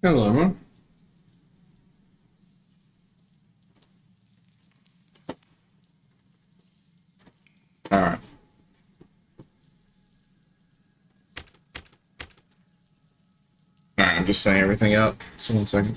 Hello, man. Alright. Alright, I'm just setting everything up. So 1 second.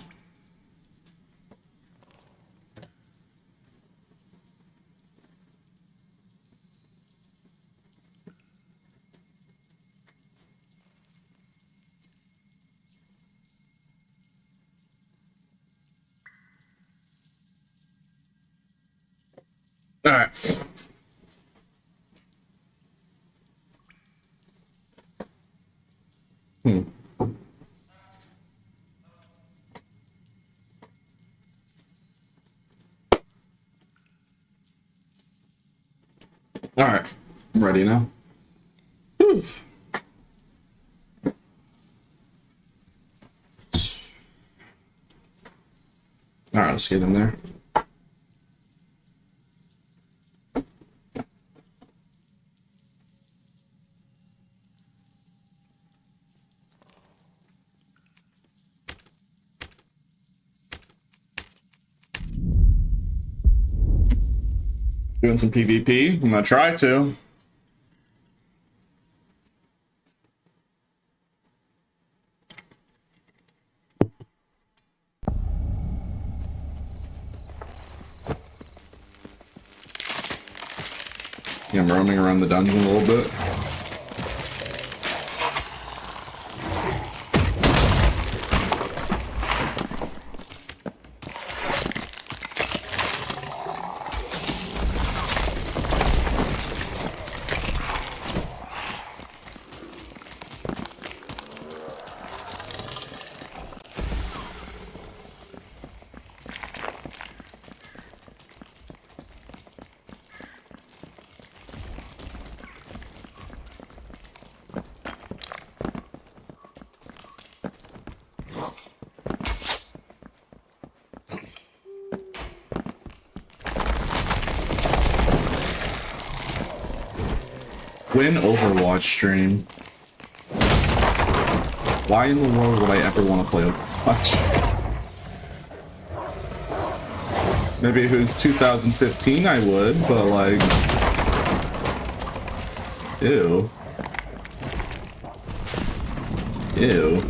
Alright. Alright. I'm ready now. Whew. Alright, let's get in there. Doing some PvP. I'm gonna try to. Yeah, I'm roaming around the dungeon a little bit. Win Overwatch stream. Why in the world would I ever want to play Overwatch? Maybe if it was 2015 I would, but like... Ew. Ew.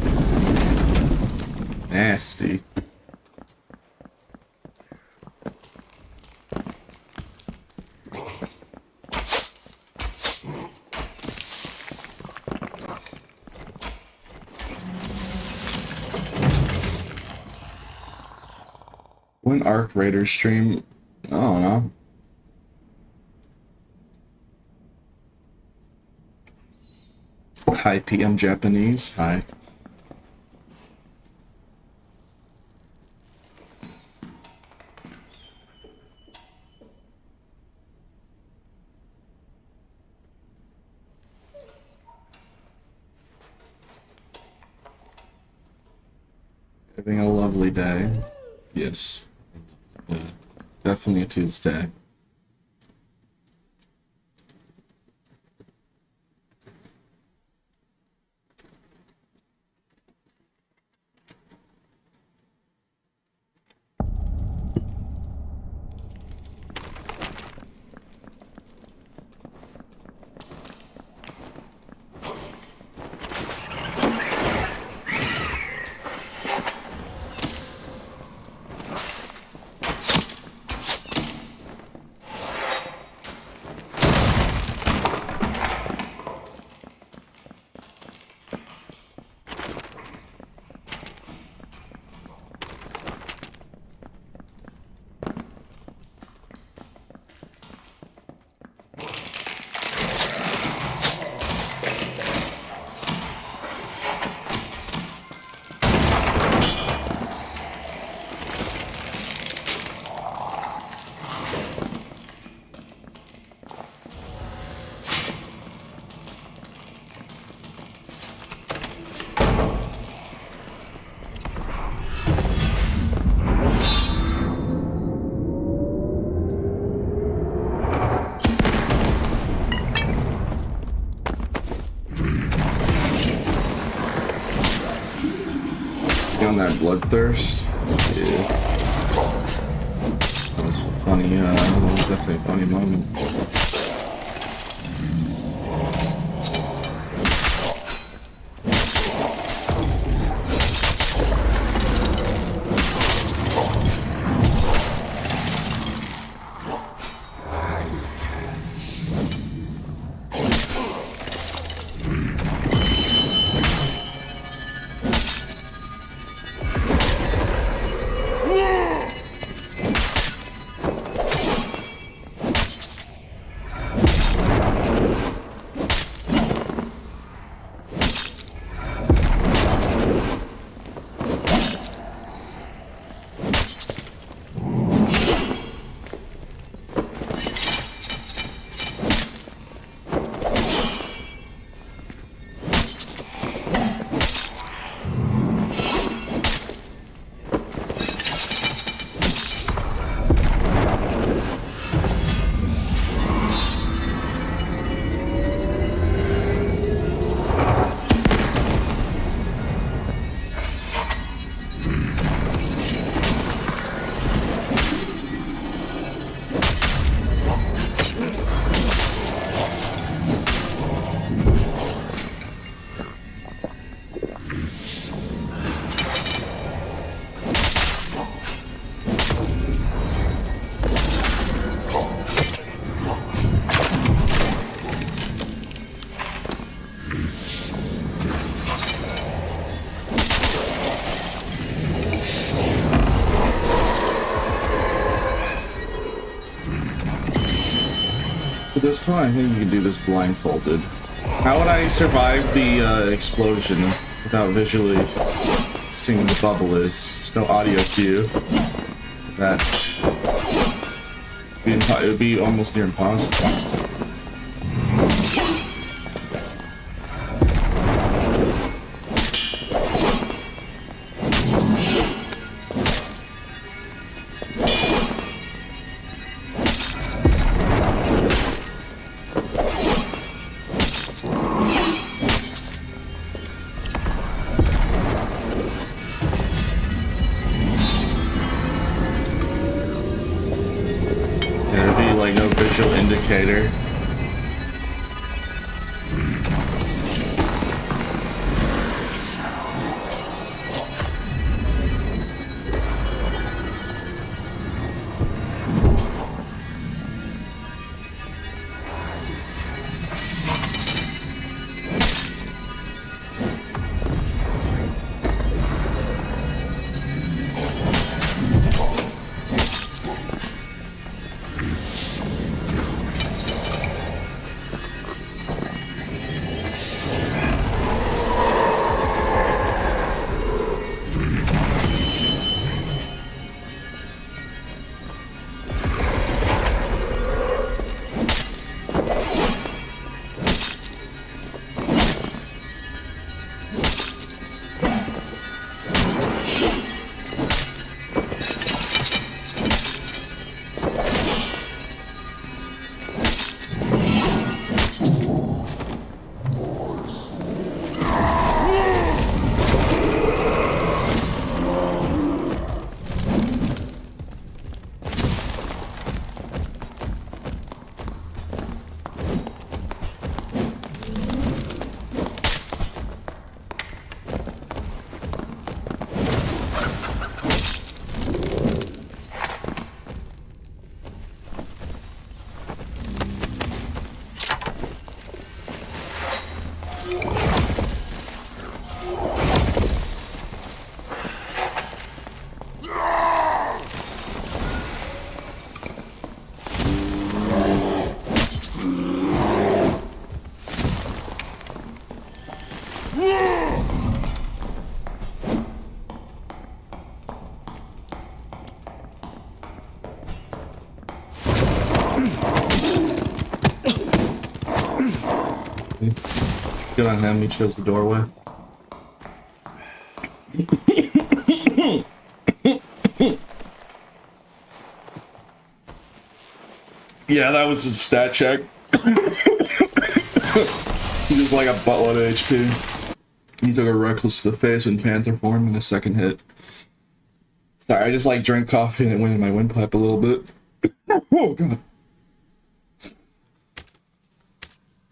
Nasty. When Arc Raider stream, I don't know. Hi PM Japanese, hi. Having a lovely day. Yes. Definitely a Tuesday. on that bloodthirst. Yeah. That was funny, that was definitely a funny moment. At this point, I think you can do this blindfolded. How would I survive the explosion without visually seeing what the bubble is? There's no audio cue. That's... it would be almost near impossible. Indicator. Good on him, he chose the doorway. Yeah, that was his stat check. He was like a buttload of HP. He took a reckless to the face in panther form in a second hit. Sorry, I just like drank coffee and it went in my windpipe a little bit. Oh god.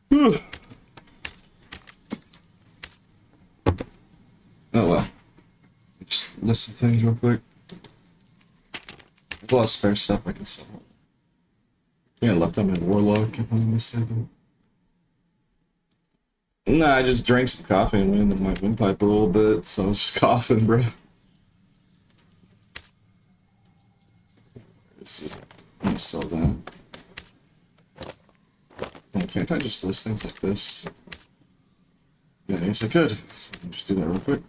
Oh well. Just list some things real quick. I have a lot of spare stuff I can sell. I think I left on my Warlock if I'm not mistaken. Nah, I just drank some coffee and went into my windpipe a little bit, so I was just coughing, bro. Let me sell that. Oh, can't I just list things like this? Yeah, I guess I could. So I'll just do that real quick.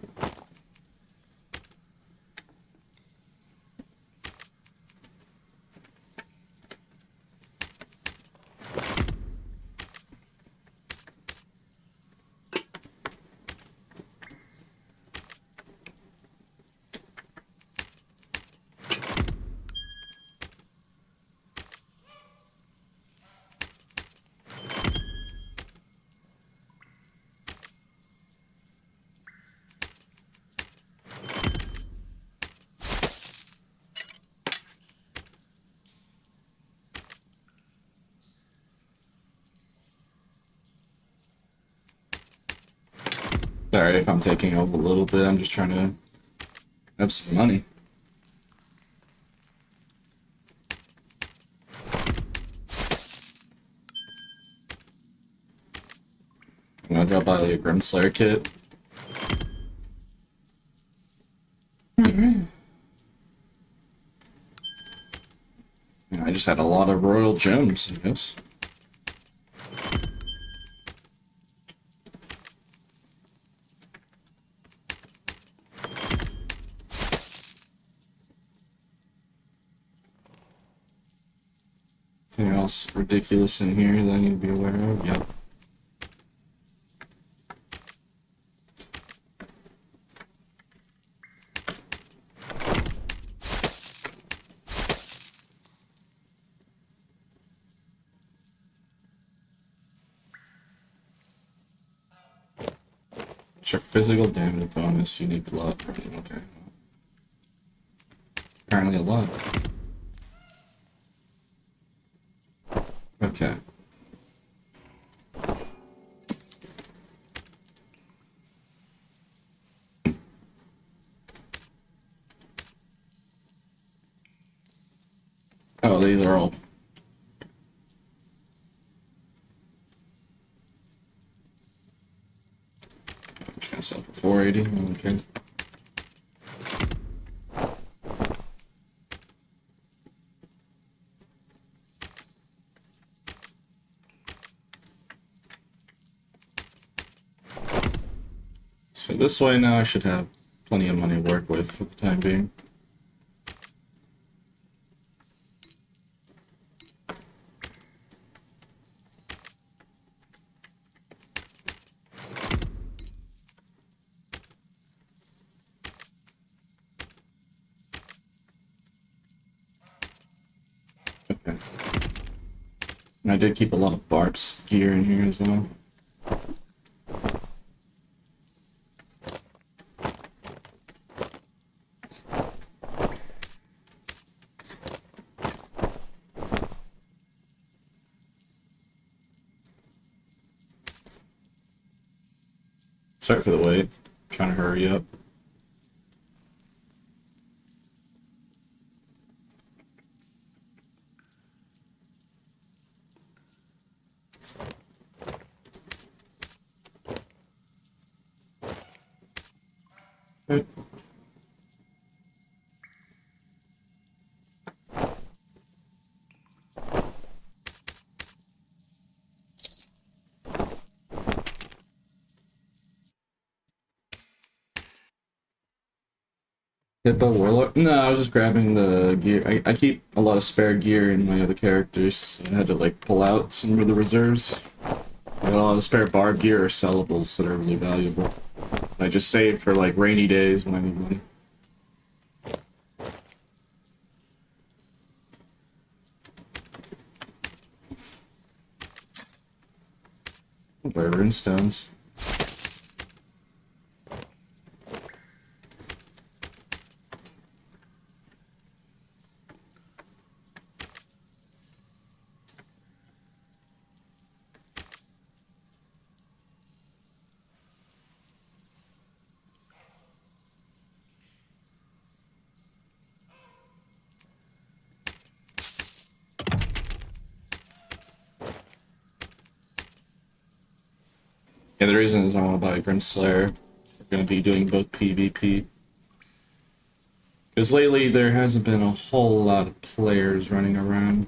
Sorry if I'm taking over a little bit, I'm just trying to have some money. I'm gonna drop by the Grimslayer kit. Yeah, I just had a lot of royal gems, I guess. Anything else ridiculous in here that I need to be aware of? Yep. Check physical damage bonus, unique luck. Okay. Apparently a lot. Okay. Oh, these are all. I'm just gonna sell for 480. Okay. So this way now I should have plenty of money to work with for the time being. Okay. And I did keep a lot of Barb's gear in here as well. Sorry for the wait. Trying to hurry up. Okay. Hippo Warlock? No, I was just grabbing the gear. I keep a lot of spare gear in my other characters. I had to like pull out some of the reserves. A lot of spare barb gear or sellables that are really valuable. I just save for like rainy days when I need money. Wyvern stones. Yeah, the reason is I want to buy Grim Slayer. We're going to be doing both PvP. Because lately there hasn't been a whole lot of players running around.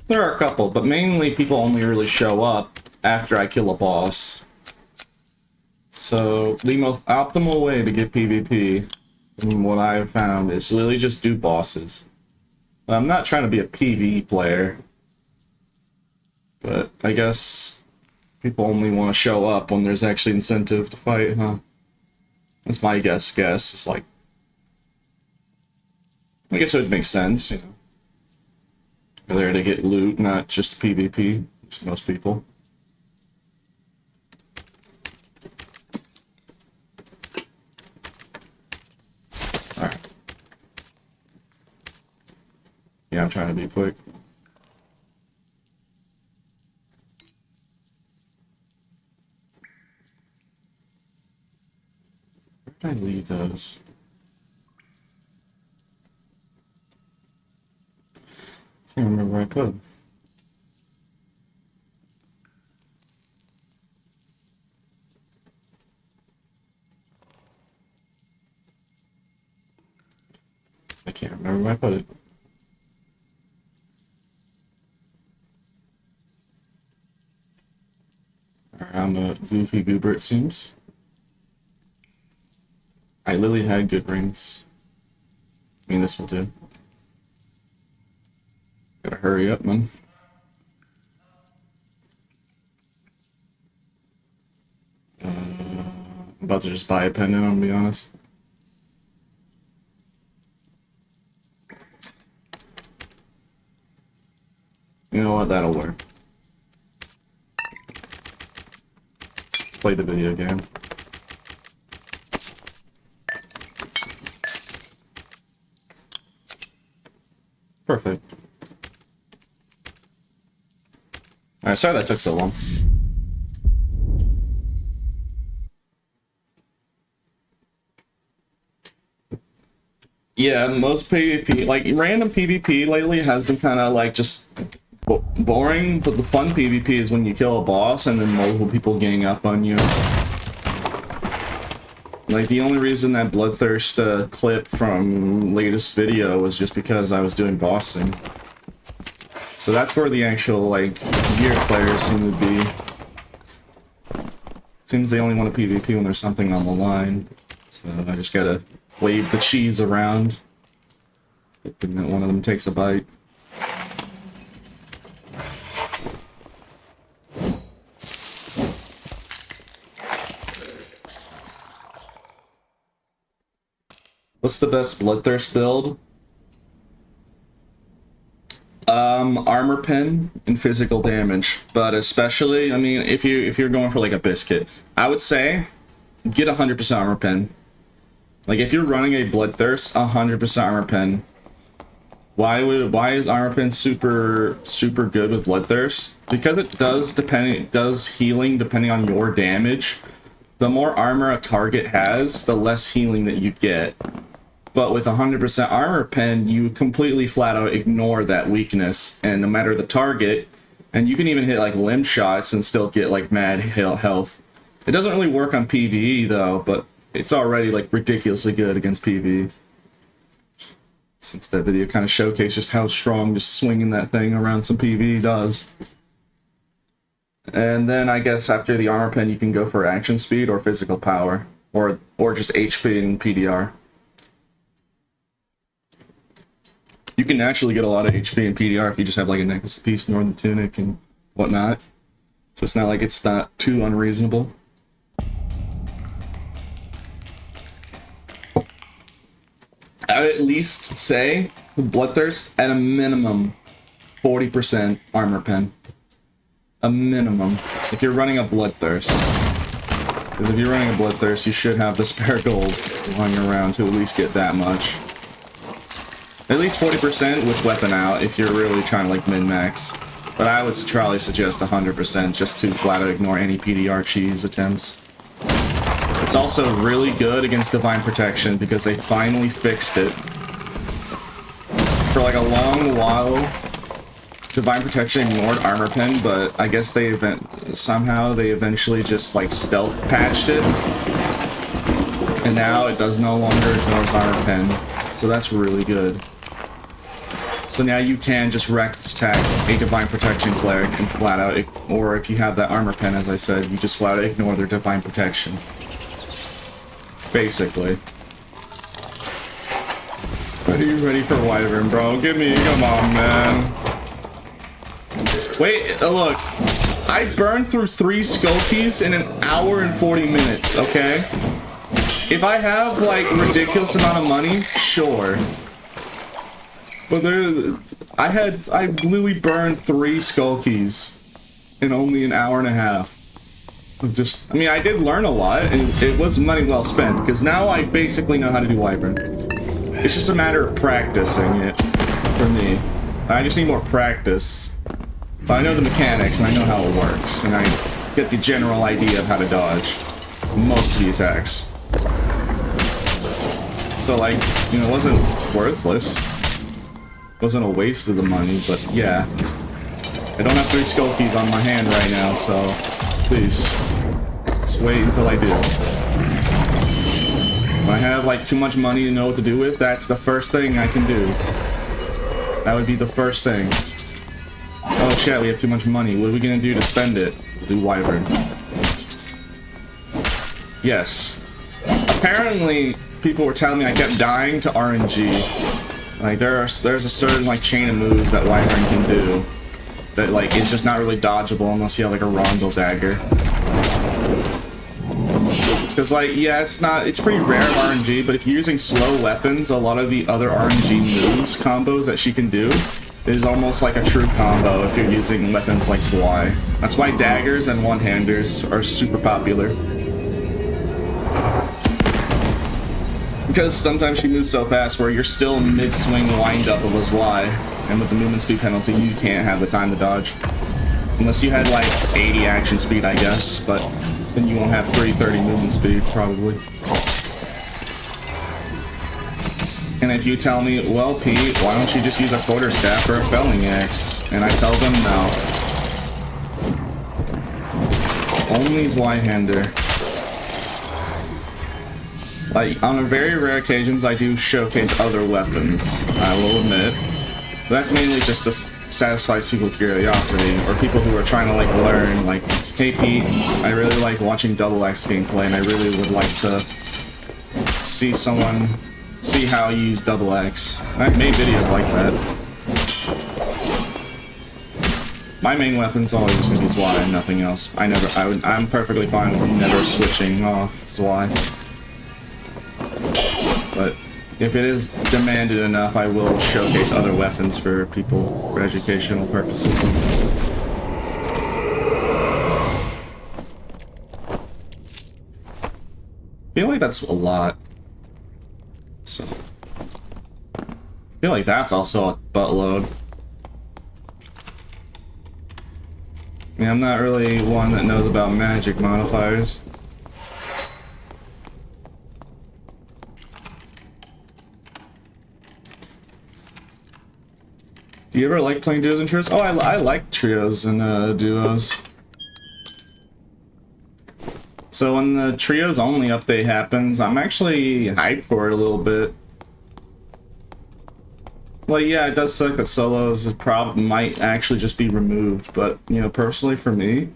There are a couple, but mainly people only really show up after I kill a boss. So the most optimal way to get PvP, from what I've found, is literally just do bosses. But I'm not trying to be a PvE player. But I guess people only want to show up when there's actually incentive to fight, huh? That's my guess. It's like, I guess it would make sense, you know. They're there to get loot, not just PvP. It's most people. Alright. Yeah, I'm trying to be quick. Where did I leave those? I can't remember where I put them. I can't remember where I put it. I'm a goofy goober, it seems. I literally had good rings. I mean, this will do. Gotta hurry up, man. I'm about to just buy a pendant, I'm gonna be honest. You know what? That'll work. Play the video game. Perfect. Alright, sorry that took so long. Yeah, most PvP, like random PvP lately has been kind of like just boring, but the fun PvP is when you kill a boss and then multiple people gang up on you. Like, the only reason that Bloodthirst clip from latest video was just because I was doing bossing. So that's where the actual, like, gear players seem to be. Seems they only want to PvP when there's something on the line. So I just gotta wave the cheese around. Hoping that one of them takes a bite. What's the best Bloodthirst build? Armor pen and physical damage, but especially, I mean, if you're going for like a biscuit, I would say get 100% armor pen. Like if you're running a Bloodthirst, 100% armor pen. Why is armor pen super good with Bloodthirst? Because it does healing depending on your damage. The more armor a target has, the less healing that you get. But with 100% armor pen, you completely flat out ignore that weakness, and no matter the target, and you can even hit like limb shots and still get like mad health. It doesn't really work on PvE though, but it's already like ridiculously good against PvE. Since that video kind of showcased just how strong just swinging that thing around some PvE does. And then I guess after the armor pen, you can go for action speed or physical power, or just HP and PDR. You can naturally get a lot of HP and PDR if you just have like a necklace piece, northern tunic, and whatnot. So it's not like it's not too unreasonable. I would at least say Bloodthirst at a minimum 40% armor pen. A minimum. If you're running a Bloodthirst. Because if you're running a Bloodthirst, you should have the spare gold lying around to at least get that much. At least 40% with weapon out if you're really trying to like min-max. But I would probably suggest 100% just to flat out ignore any PDR cheese attempts. It's also really good against Divine Protection because they finally fixed it. For like a long while, Divine Protection ignored Armor Pen, but I guess they somehow they eventually just like stealth patched it. And now it does no longer ignore Armor Pen. So that's really good. So now you can just reckless attack a Divine Protection Cleric and flat out, or if you have that Armor Pen, as I said, you just flat out ignore their Divine Protection. Basically. Are you ready for Wyvern, bro? Come on, man. Wait, look. I burned through 3 skull keys in an hour and 40 minutes, okay? If I have, like, ridiculous amount of money, sure. But I literally burned 3 skull keys in only an hour and a half. I mean, I did learn a lot, and it was money well spent, because now I basically know how to do Wyvern. It's just a matter of practicing it, for me. I just need more practice. But I know the mechanics, and I know how it works, and I get the general idea of how to dodge most of the attacks. So, like, you know, it wasn't worthless. It wasn't a waste of the money, but yeah. I don't have 3 skull keys on my hand right now, so please, just wait until I do. If I have, like, too much money to know what to do with, that's the first thing I can do. That would be the first thing. Oh shit, we have too much money. What are we gonna do to spend it? Do Wyvern. Yes. Apparently, people were telling me I kept dying to RNG. Like, there's a certain, like, chain of moves that Wyvern can do that, like, it's just not really dodgeable unless you have, like, a Rondo dagger. Because, like, yeah, it's pretty rare of RNG, but if you're using slow weapons, a lot of the other RNG moves, combos that she can do, is almost like a true combo if you're using weapons like Zwei. That's why daggers and one-handers are super popular. Because sometimes she moves so fast where you're still mid-swing wind-up of a Zwei, and with the movement speed penalty, you can't have the time to dodge. Unless you had, like, 80 action speed, I guess, but then you won't have 330 movement speed, probably. And if you tell me, well, Pete, why don't you just use a quarterstaff or a felling axe? And I tell them no. Only Zweihander. Like, on very rare occasions, I do showcase other weapons, I will admit. But that's mainly just to satisfy people's curiosity, or people who are trying to, like, learn, like, hey, Pete, I really like watching Double Axe gameplay, and I really would like to see how you use Double Axe. I've made videos like that. My main weapon's always just gonna be Zwei and nothing else. I'm perfectly fine with never switching off Zwei. But if it is demanded enough, I will showcase other weapons for people for educational purposes. I feel like that's a lot. So, I feel like that's also a buttload. I mean, I'm not really one that knows about magic modifiers. Do you ever like playing duos and trios? Oh, I like trios and duos. So when the trios only update happens, I'm actually hyped for it a little bit. Well, yeah, it does suck that solos might actually just be removed, but, you know, personally for me,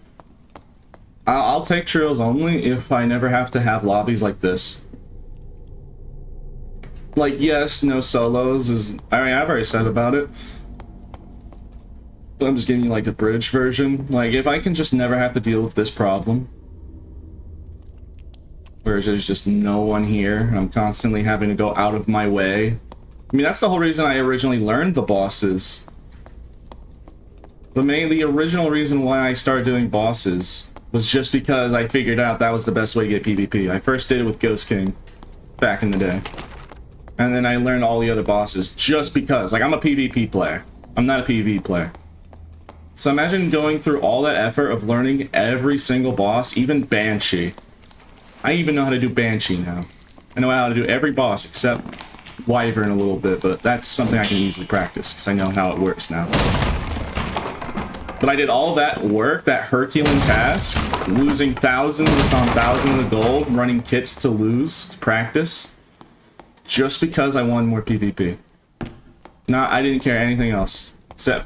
I'll take trios only if I never have to have lobbies like this. Like, yes, no solos is... I mean, I've already said about it. But I'm just giving you, like, the bridge version. Like, if I can just never have to deal with this problem, where there's just no one here, and I'm constantly having to go out of my way. I mean, that's the whole reason I originally learned the bosses. The original reason why I started doing bosses was just because I figured out that was the best way to get PvP. I first did it with Ghost King back in the day. And then I learned all the other bosses just because. Like, I'm a PvP player. I'm not a PvP player. So imagine going through all that effort of learning every single boss, even Banshee. I even know how to do Banshee now. I know how to do every boss except Wyvern a little bit, but that's something I can easily practice because I know how it works now. But I did all that work, that Herculean task, losing thousands upon thousands of gold, running kits to lose, to practice, just because I won more PvP. Nah, I didn't care anything else.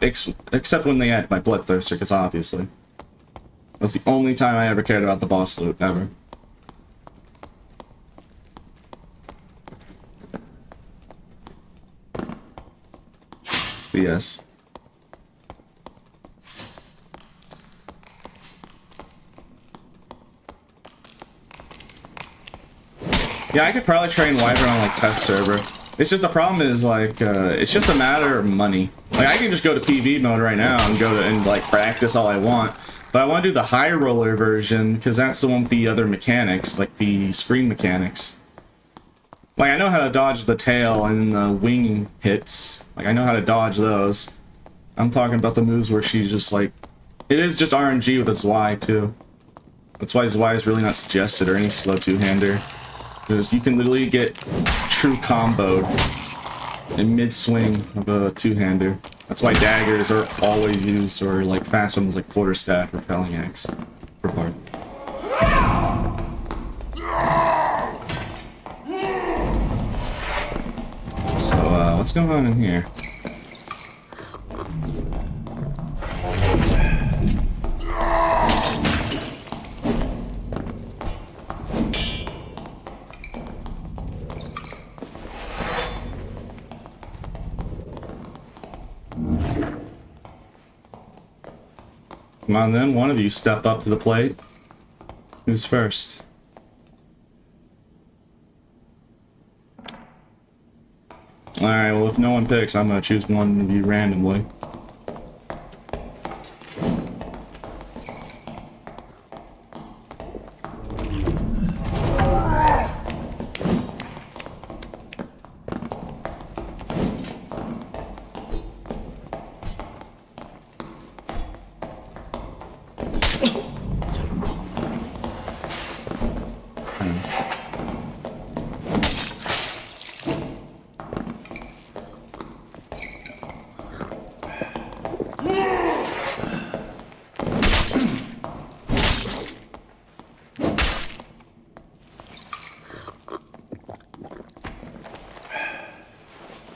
Except when they had my Bloodthirster, because obviously. That's the only time I ever cared about the boss loot, ever. But yes. Yeah, I could probably train Wyvern on like test server. It's just the problem is like it's just a matter of money. Like I can just go to PV mode right now and go to and like practice all I want, but I want to do the high roller version because that's the one with the other mechanics, like the screen mechanics. Like I know how to dodge the tail and the wing hits. Like I know how to dodge those. I'm talking about the moves where she's just like, it is just RNG with a Zwei too. That's why Zwei is really not suggested or any slow two-hander. Because you can literally get true comboed in mid-swing of a two-hander. That's why daggers are always used, or like fast ones like quarterstaff or felling axe for far. So, what's going on in here? Come on then, one of you step up to the plate. Who's first? Alright, well if no one picks, I'm gonna choose one of you randomly.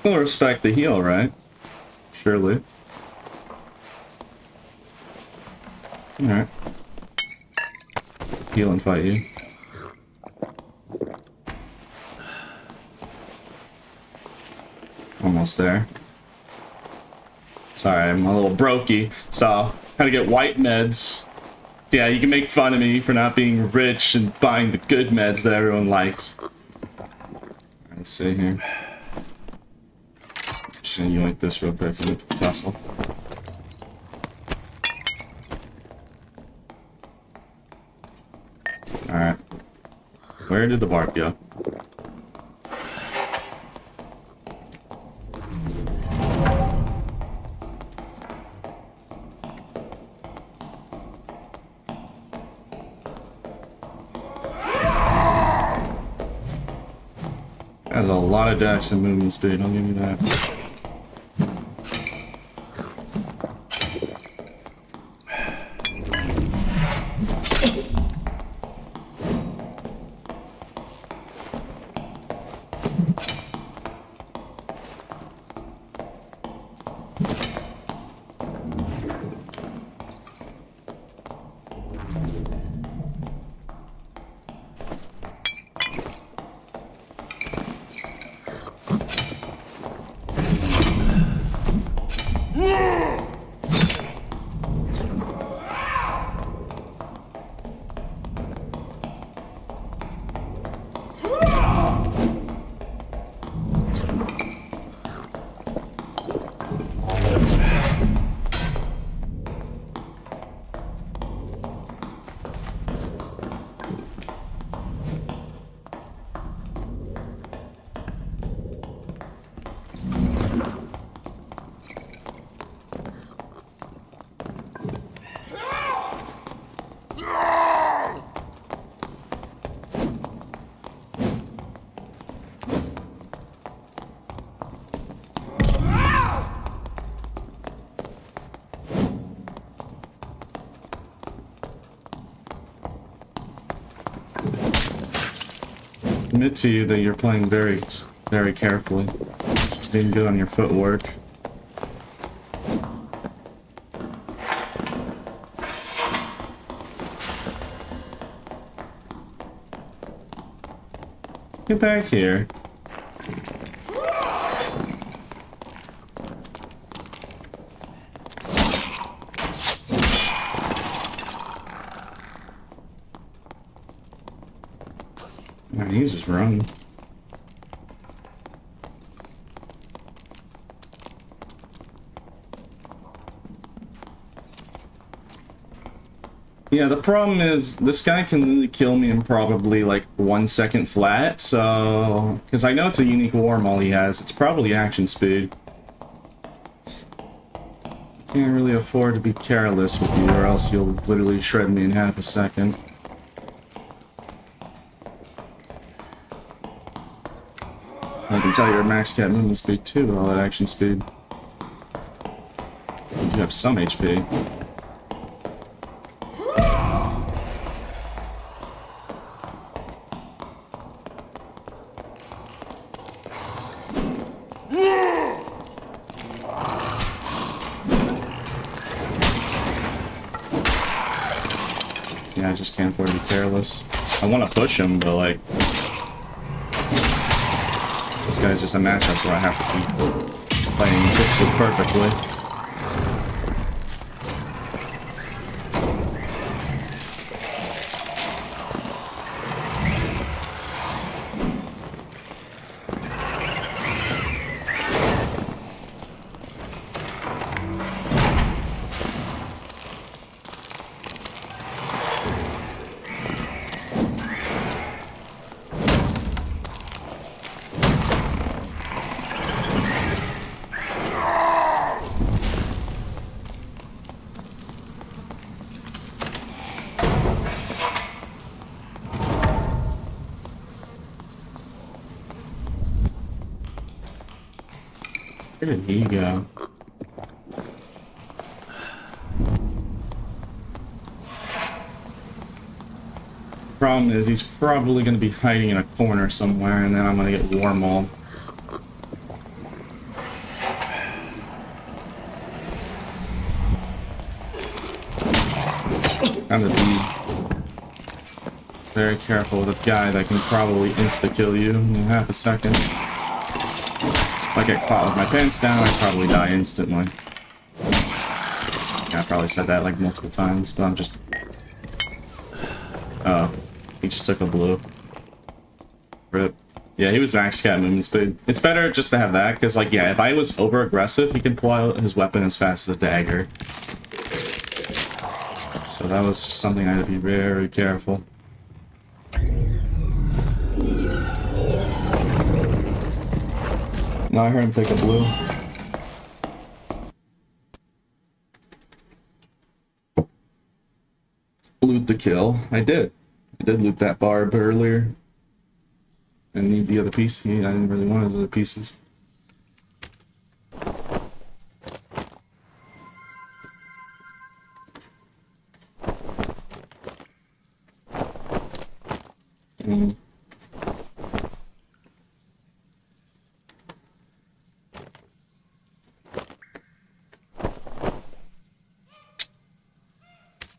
We'll respect the heal, right? Surely. Alright. Heal and fight you. Almost there. Sorry, I'm a little brokey, so had to get white meds. Yeah, you can make fun of me for not being rich and buying the good meds that everyone likes. Let's see here. Just gonna yoink this real quick from the vessel. Alright. Where did the barb go? Has a lot of dex and movement speed, I'll give you that. admit to you that you're playing very, very carefully. Being good on your footwork. Get back here. Man, he's just running. Yeah, the problem is this guy can literally kill me in probably like 1 second flat, so... Because I know it's a unique war maul he has, it's probably action speed. Can't really afford to be careless with you, or else you'll literally shred me in half a second. I can tell you're max cat movement speed too, with all that action speed. You do have some HP. Yeah, I just can't afford to be careless. I want to push him, but like... This guy's just a matchup where I have to be playing pixels perfectly. Where did he go? Problem is, he's probably going to be hiding in a corner somewhere, and then I'm going to get war mauled. Time to be very careful with a guy that can probably insta-kill you in half a second. If I get caught with my pants down, I'd probably die instantly. Yeah, I probably said that like multiple times, but I'm just... Oh, he just took a blue. Rip. Yeah, he was max cat movement speed. It's better just to have that, because like, yeah, if I was over-aggressive, he can pull out his weapon as fast as a dagger. So that was just something I had to be very careful. No, I heard him take a blue. Loot the kill. I did. I did loot that barb earlier. And need the other piece. I didn't really want those other pieces.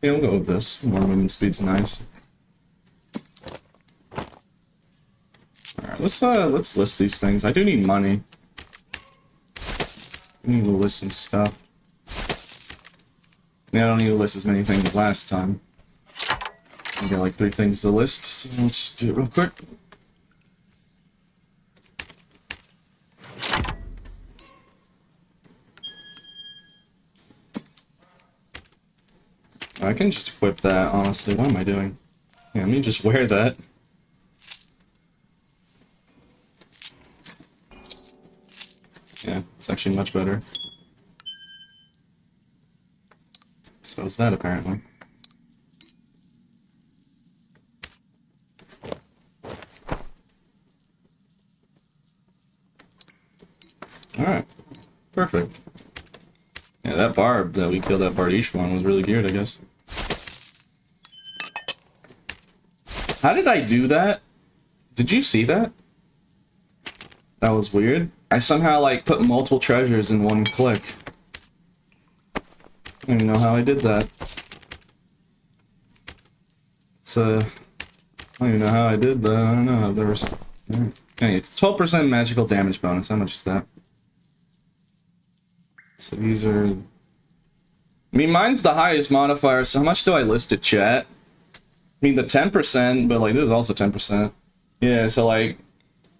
Yeah, we'll go with this. More movement speed's nice. Alright, let's list these things. I do need money. I need to list some stuff. Yeah, I don't need to list as many things as last time. I got like 3 things to list, so let's just do it real quick. I can just equip that, honestly. What am I doing? Yeah, let me just wear that. Yeah, it's actually much better. So is that, apparently. Alright. Perfect. Yeah, that barb that we killed that Bardiche one was really good, I guess. How did I do that? Did you see that? That was weird. I somehow like put multiple treasures in one click. I don't even know how I did that. It's I don't even know how I did that. I don't know. I've never. Anyway, it's 12% magical damage bonus. How much is that? So these are. I mean, mine's the highest modifier. So how much do I list it, chat? I mean, the 10%, but like this is also 10%. Yeah. So like.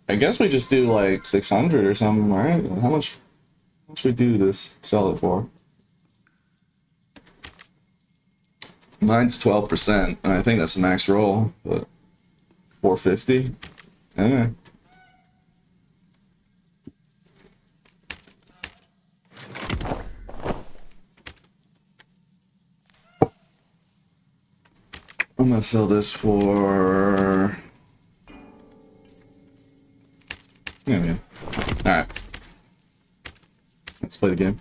I guess we just do like 600 or something, right? How much we do this? Sell it for? Mine's 12%, and I think that's the max roll, but 450. Anyway. I'm gonna sell this for. Yeah. Alright. Let's play the game.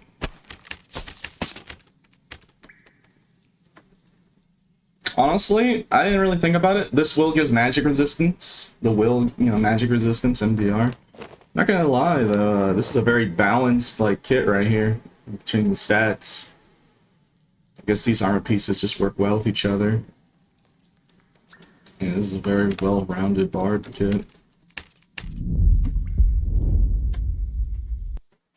Honestly, I didn't really think about it. This will gives magic resistance. The will, you know, magic resistance MDR. Not gonna lie though, this is a very balanced like kit right here between the stats. I guess these armor pieces just work well with each other. Yeah, this is a very well-rounded bard kit.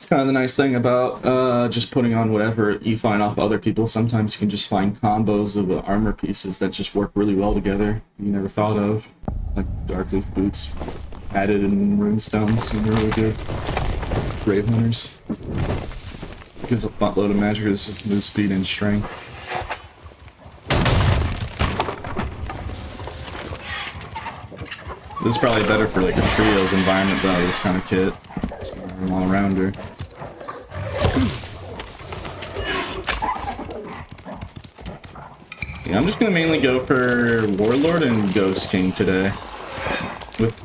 Kind of the nice thing about just putting on whatever you find off other people. Sometimes you can just find combos of armor pieces that just work really well together you never thought of, like dark leaf boots added in runestones seem really good. Grave hunters gives a buttload of magic resistance, move speed, and strength. This is probably better for like a trios environment though. This kind of kit, it's more of an all-rounder. Yeah, I'm just gonna mainly go for Warlord and Ghost King today, with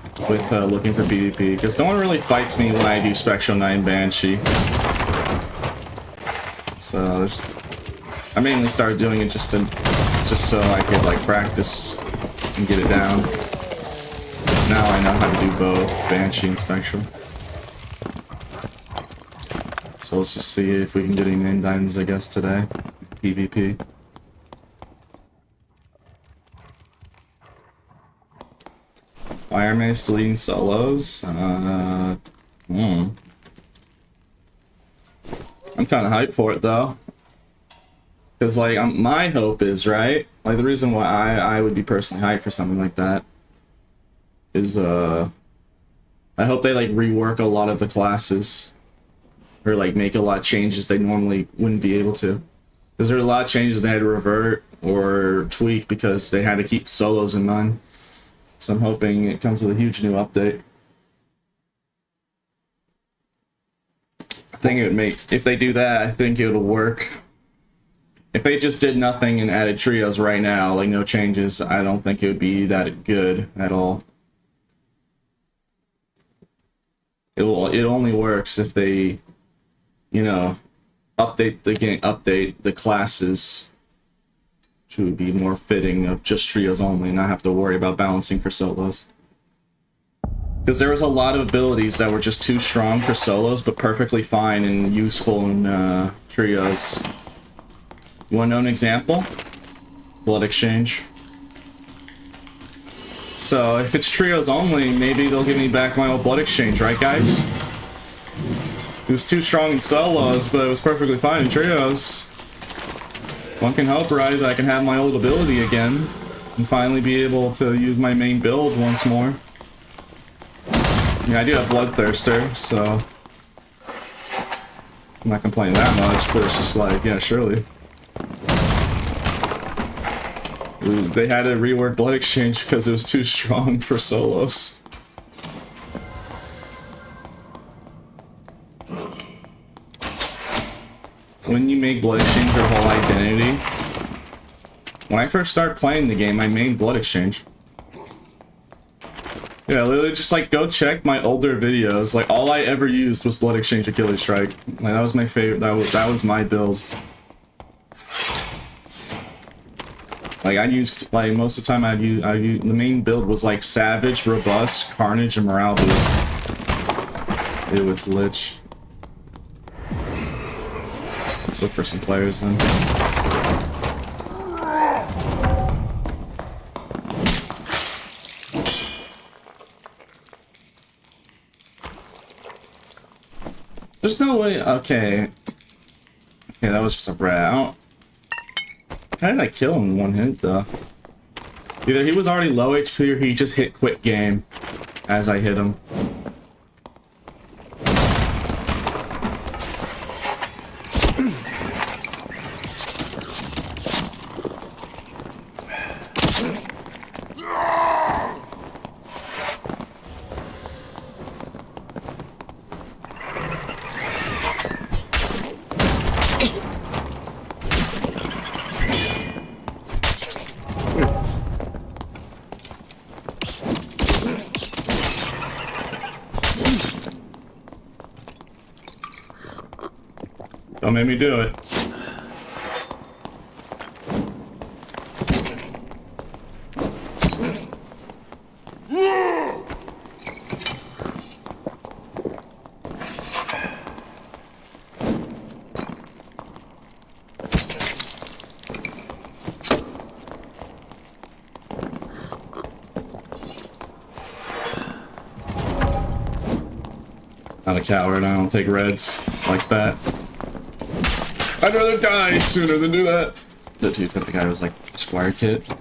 looking for PvP, because no one really fights me when I do Spectral Knight and Banshee. So I mainly started doing it just so I could like practice and get it down. Now I know how to do both Banshee and Spectral. So let's just see if we can get any named items, I guess, today. PvP. Fire Mace deleting solos. I'm kind of hyped for it though, because like my hope is right. Like the reason why I would be personally hyped for something like that is I hope they like rework a lot of the classes, or like make a lot of changes they normally wouldn't be able to, because there are a lot of changes they had to revert or tweak because they had to keep solos in mind. So I'm hoping it comes with a huge new update. I think it would make, if they do that, I think it would work. If they just did nothing and added trios right now, like no changes, I don't think it would be that good at all. It only works if they, you know, update the classes to be more fitting of just trios only, and not have to worry about balancing for solos. Because there was a lot of abilities that were just too strong for solos, but perfectly fine and useful in trios. You want to know an example? Blood Exchange. So if it's trios only, maybe they'll give me back my old Blood Exchange, right guys? It was too strong in solos, but it was perfectly fine in trios. One can hope, right, that I can have my old ability again and finally be able to use my main build once more. Yeah, I do have Bloodthirster, so I'm not complaining that much, but it's just like, yeah, surely. They had to rework Blood Exchange because it was too strong for solos. When you make Blood Exchange your whole identity, when I first started playing the game, I made Blood Exchange. Yeah, literally just like go check my older videos. Like all I ever used was Blood Exchange Achilles Strike. Like that was my favorite. That was my build. Like I use like most of the time I use the main build was like Savage, Robust, Carnage, and Morale Boost. Ew, it's Lich. Let's look for some players then. There's no way. Okay. Okay, that was just a rat. How did I kill him in one hit though? Either he was already low HP or he just hit quit game as I hit him. Don't make me do it. Not a coward, I don't take reds like that. I'd rather die sooner than do that. The dude that the guy was like Squire Kit.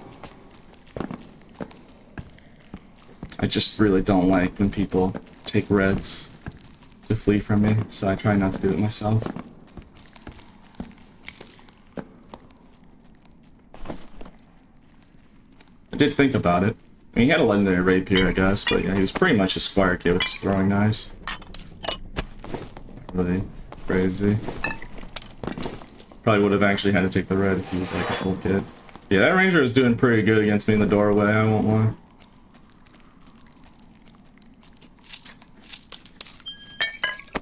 I just really don't like when people take reds to flee from me, so I try not to do it myself. I did think about it. I mean, he had a legendary rapier, I guess, but yeah, he was pretty much a Squire Kit with just throwing knives. Really crazy. Probably would have actually had to take the red if he was like a full kid. Yeah, that ranger is doing pretty good against me in the doorway, I won't lie.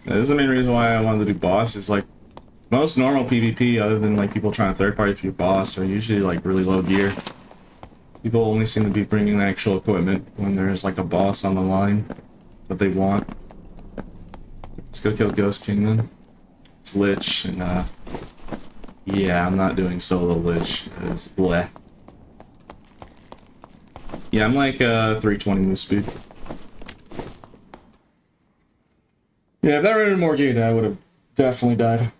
Yeah, this is the main reason why I wanted to do boss, is like most normal PvP, other than like people trying to third party for your boss, are usually like really low gear. People only seem to be bringing the actual equipment when there's like a boss on the line that they want. Let's go kill Ghost King then. It's Lich, and yeah, I'm not doing solo Lich. That is bleh. Yeah, I'm like 320 move speed. Yeah, if that ran more gate, I would have definitely died.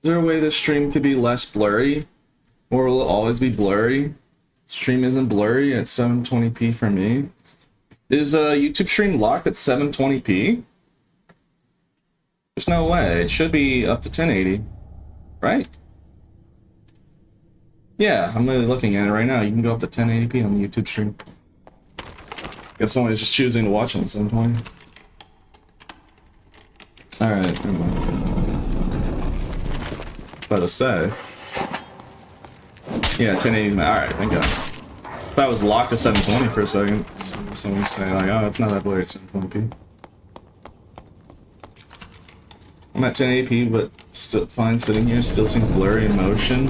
Is there a way this stream could be less blurry? Or will it always be blurry? Stream isn't blurry at 720p for me. Is a YouTube stream locked at 720p? There's no way. It should be up to 1080. Right? Yeah, I'm really looking at it right now. You can go up to 1080p on the YouTube stream. Guess someone's just choosing to watch it on 720. Alright, never mind. About to say. Yeah, 1080 is my. Alright, thank God. That was locked to 720 for a second. Someone's saying, like, oh, it's not that blurry at 720p. I'm at 1080p, but still fine sitting here. Still seems blurry in motion.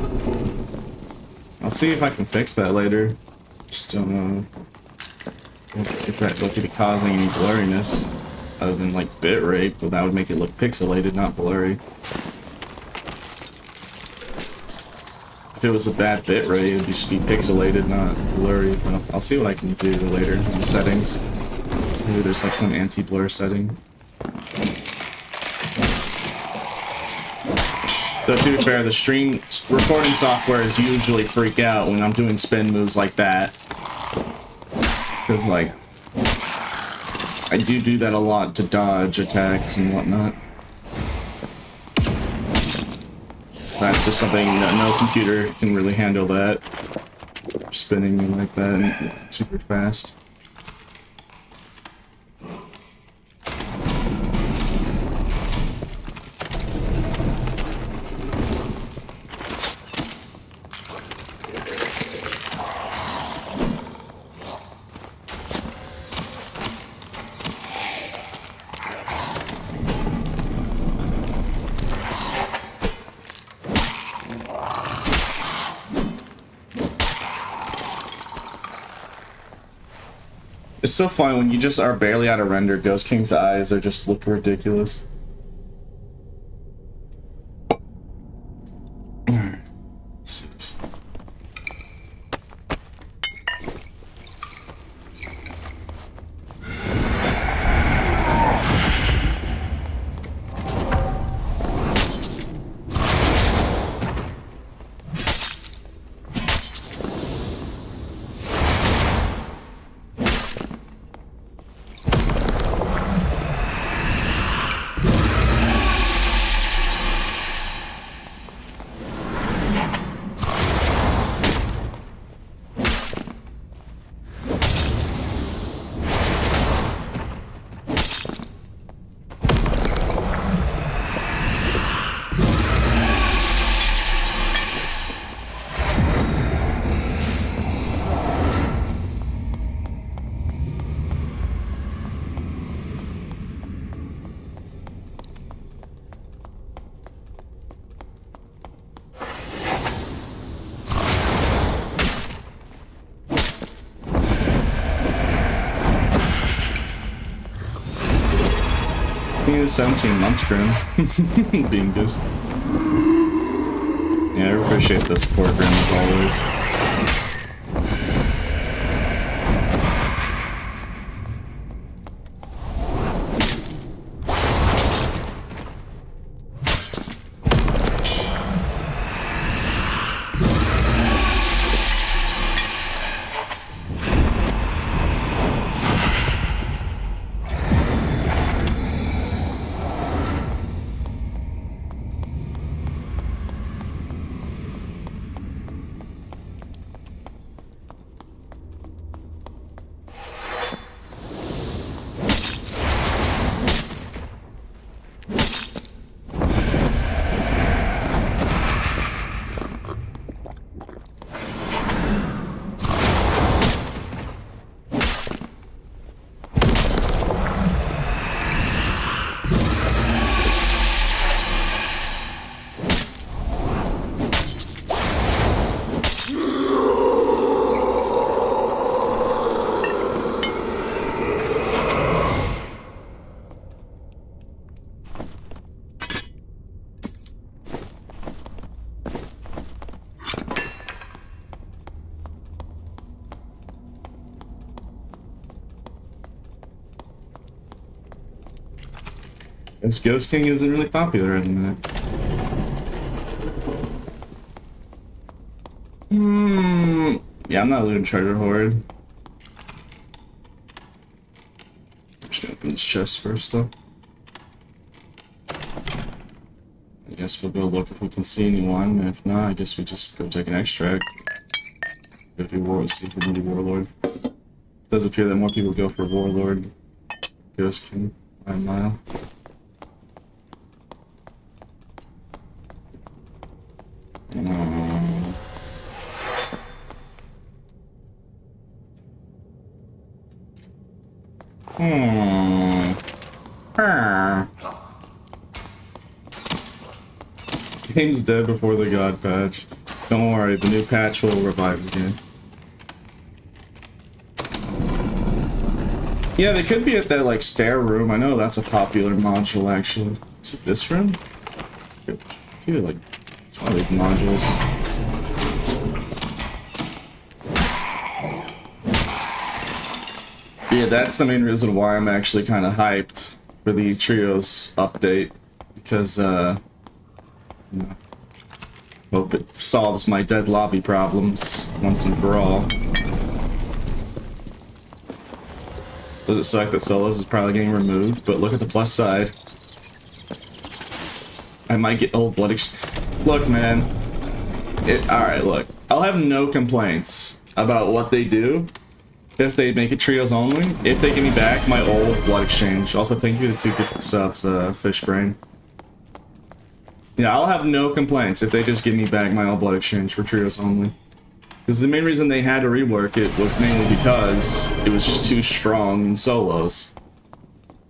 I'll see if I can fix that later. Just don't know if that could be causing any blurriness. Other than, like, bitrate, but that would make it look pixelated, not blurry. If it was a bad bitrate, it would just be pixelated, not blurry. But I'll see what I can do later in the settings. Maybe there's like some anti-blur setting. Though to be fair, the stream recording software is usually freak out when I'm doing spin moves like that. Because like, I do that a lot to dodge attacks and whatnot. That's just something that no computer can really handle that. spinning like that and super fast. It's so fun when you just are barely out of render. Ghost King's eyes are just look ridiculous. Let's see this. I think it was 17 months for him being just. Yeah, I appreciate the support, Grim, as always. This Ghost King isn't really popular at the minute. Yeah, I'm not looting treasure hoard. Just gonna open this chest first, though. I guess we'll go look if we can see anyone. If not, I guess we just go take an extract. Go do war, see if we can do Warlord. It does appear that more people go for Warlord. Ghost King by a mile. Game's dead before the god patch. Don't worry, the new patch will revive again. Yeah, they could be at that like stair room. I know that's a popular module actually. Is it this room? Dude, like it's one of these modules. Yeah, that's the main reason why I'm actually kind of hyped for the Trios update, because, you know, hope it solves my dead lobby problems once and for all. Does it suck that solos is probably getting removed? But look at the plus side. I might get old blood. Look, man. Alright, look. I'll have no complaints about what they do if they make it trios only. If they give me back my old blood exchange. Also, thank you to 2 gifted subs, Fish Brain. Yeah, I'll have no complaints if they just give me back my old blood exchange for trios only. Because the main reason they had to rework it was mainly because it was just too strong in solos.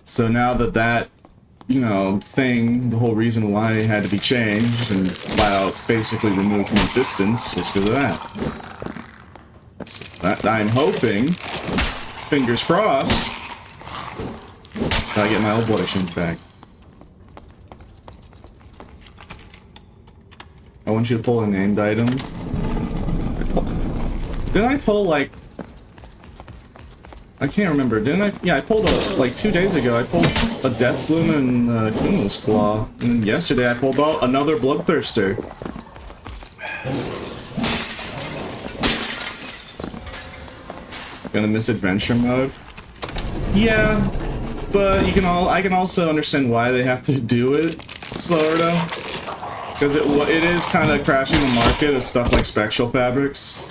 So now that you know, thing, the whole reason why it had to be changed and basically removed from existence was because of that. So that I'm hoping, fingers crossed, that I get my old blood exchange back. I want you to pull a named item. Didn't I pull, like... I can't remember. Didn't I? Yeah, I pulled like 2 days ago, I pulled a Death Bloom and Kuma's Claw. And yesterday I pulled out another Bloodthirster. Gonna miss adventure mode? Yeah, but I can also understand why they have to do it, sorta. Because it is kind of crashing the market of stuff like spectral fabrics.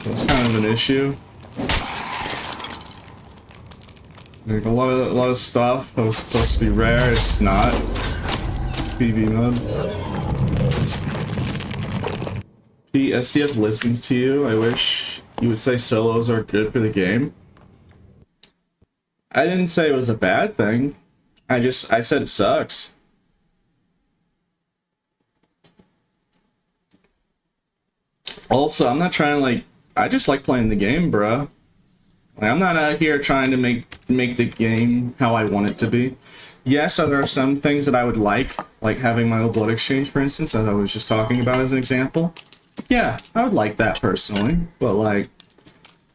So it's kind of an issue. Like a lot of stuff that was supposed to be rare, it's just not. PB mode. The SCF listens to you. I wish you would say solos are good for the game. I didn't say it was a bad thing. I said it sucks. Also, I'm not trying to, like, I just like playing the game, bruh. Like, I'm not out here trying to make the game how I want it to be. Yes, there are some things that I would like having my old blood exchange, for instance, as I was just talking about as an example. Yeah, I would like that personally, but like,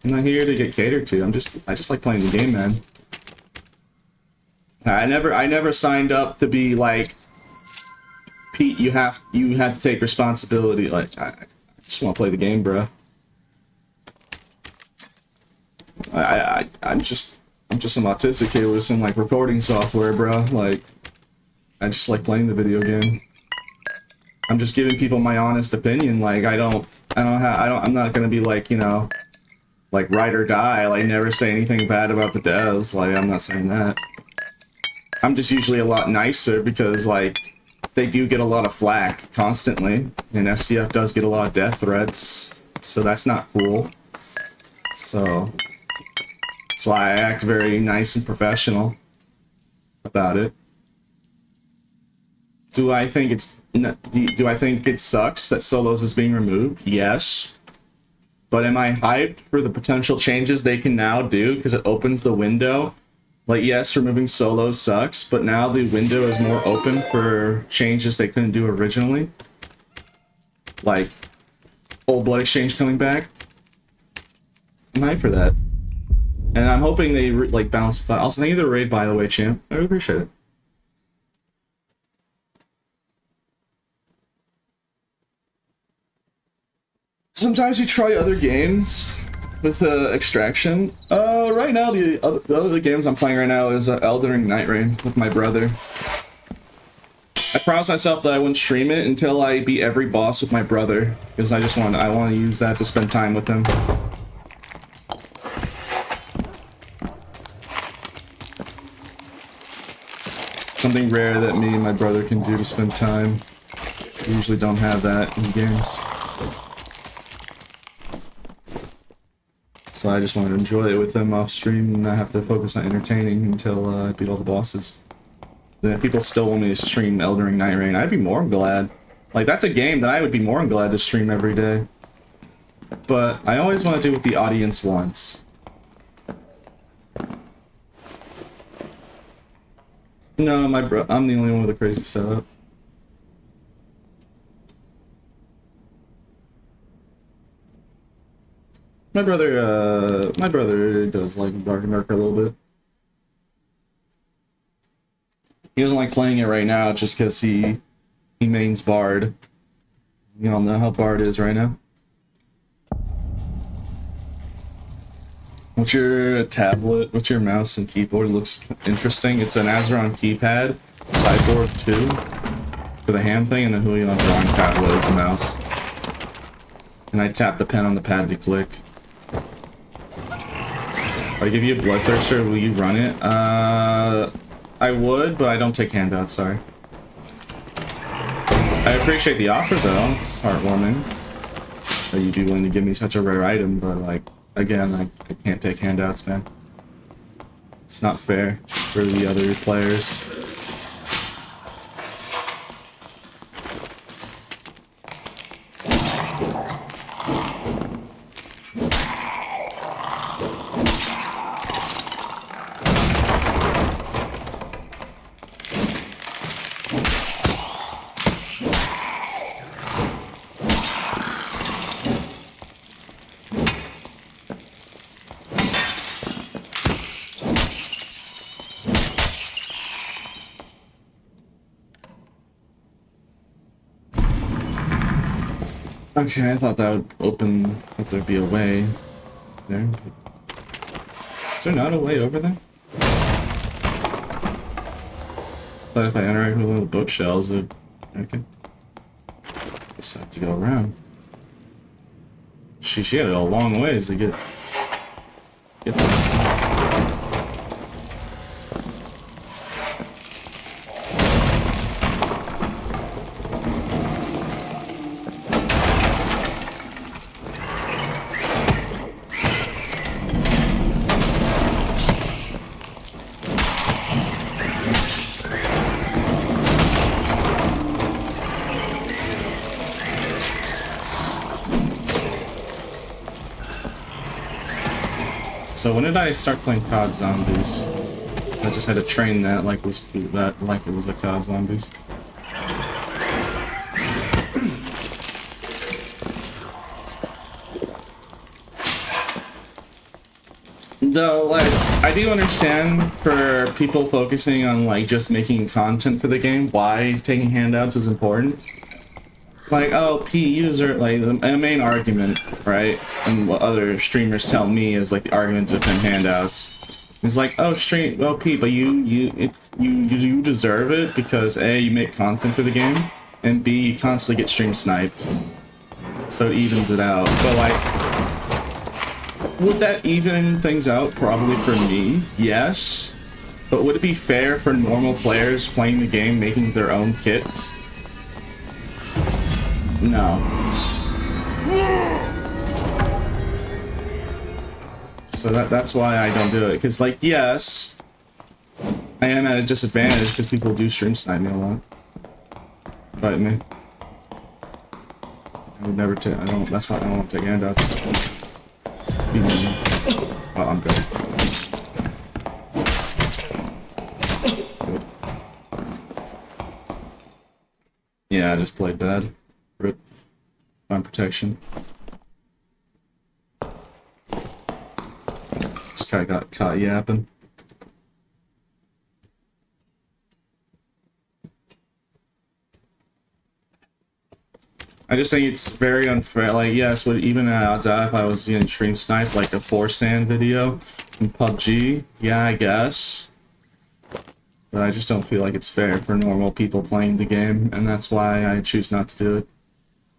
I'm not here to get catered to. I just like playing the game, man. I never signed up to be like, Pete, you have to take responsibility. Like, I just want to play the game, bro. I'm just some autistic kid with some like recording software, bro. Like, I just like playing the video game. I'm just giving people my honest opinion. Like, I'm not gonna be like, you know, like ride or die. Like, never say anything bad about the devs. Like, I'm not saying that. I'm just usually a lot nicer because like they do get a lot of flack constantly, and SCF does get a lot of death threats, so that's not cool. So that's why I act very nice and professional about it. Do I think it sucks that solos is being removed? Yes. But am I hyped for the potential changes they can now do because it opens the window? Like, yes, removing solos sucks, but now the window is more open for changes they couldn't do originally. Like, old blood exchange coming back. I'm hyped for that. And I'm hoping they like balance it out. Also, thank you to the raid, by the way, champ. I really appreciate it. Sometimes you try other games with extraction. Right now, the other games I'm playing right now is Elden Ring Night Rain with my brother. I promised myself that I wouldn't stream it until I beat every boss with my brother, because I want to use that to spend time with him. Something rare that me and my brother can do to spend time. We usually don't have that in games. So I just wanted to enjoy it with him off stream and not have to focus on entertaining until I beat all the bosses. Then if people still want me to stream Elden Ring Night Rain, I'd be more than glad. Like, that's a game that I would be more than glad to stream every day. But I always want to do what the audience wants. No, I'm the only one with a crazy setup. My brother does like Dark and Dark a little bit. He doesn't like playing it right now just because he mains Bard. You all know how Bard is right now. What's your tablet? What's your mouse and keyboard? It looks interesting. It's an Azeron keypad, sideboard 2 for the hand thing, and the Huion drawing pad was the mouse. And I tap the pen on the pad to click. If I give you a bloodthirster, will you run it? I would, but I don't take handouts, sorry. I appreciate the offer though, it's heartwarming that you'd be willing to give me such a rare item, but like, again, I can't take handouts, man. It's not fair for the other players. Okay, I thought that would open, that there'd be a way there. Is there not a way over there? But if I interact with one of the bookshelves, it... Okay. Guess I have to go around. She had a long ways to get there. So when did I start playing COD Zombies? I just had to train that like it was a COD Zombies. Though, like, I do understand for people focusing on like just making content for the game why taking handouts is important. Like, oh, P user, like, the main argument, right, and what other streamers tell me is, like, the argument to defend handouts. It's like, oh, P, but you deserve it because, A, you make content for the game, and B, you constantly get stream sniped. So it evens it out. But, like, would that even things out? Probably for me, yes. But would it be fair for normal players playing the game making their own kits? No. So that's why I don't do it. Because, like, yes, I am at a disadvantage because people do stream snipe me a lot. Fight me. I would never take. That's why I don't want to take handouts. Oh, I'm good. Yeah, I just played bad. Rip. Find protection. This guy got caught yapping. I just think it's very unfair. Like, yes, would even odds out if I was getting stream sniped like a 4sand video in PUBG? Yeah, I guess. But I just don't feel like it's fair for normal people playing the game, and that's why I choose not to do it.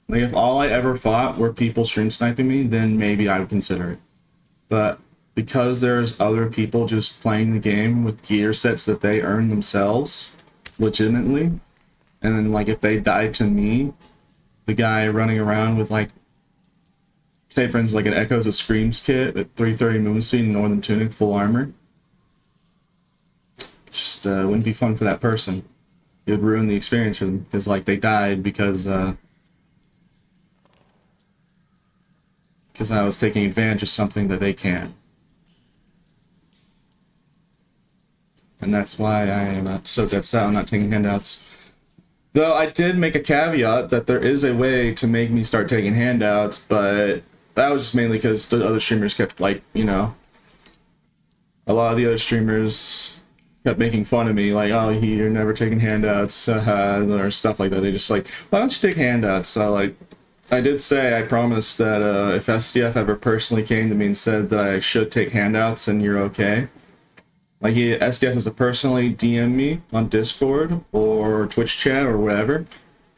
Like, if all I ever fought were people stream sniping me, then maybe I would consider it. But because there's other people just playing the game with gear sets that they earn themselves, legitimately, and then, like, if they died to me, the guy running around with, like, say for instance, like an Echoes of Screams kit at 330 movement speed and Northern Tunic, full armor, just wouldn't be fun for that person. It would ruin the experience for them, because, like, they died because I was taking advantage of something that they can't. And that's why I am so dead set on not taking handouts. Though I did make a caveat that there is a way to make me start taking handouts, but that was just mainly because the other streamers kept, like, you know, a lot of the other streamers kept making fun of me, like, oh, you're never taking handouts, or stuff like that. They just like, why don't you take handouts? So, like, I did say I promised that if SDF ever personally came to me and said that I should take handouts and you're okay, like, SDF has to personally DM me on Discord or Twitch chat or whatever,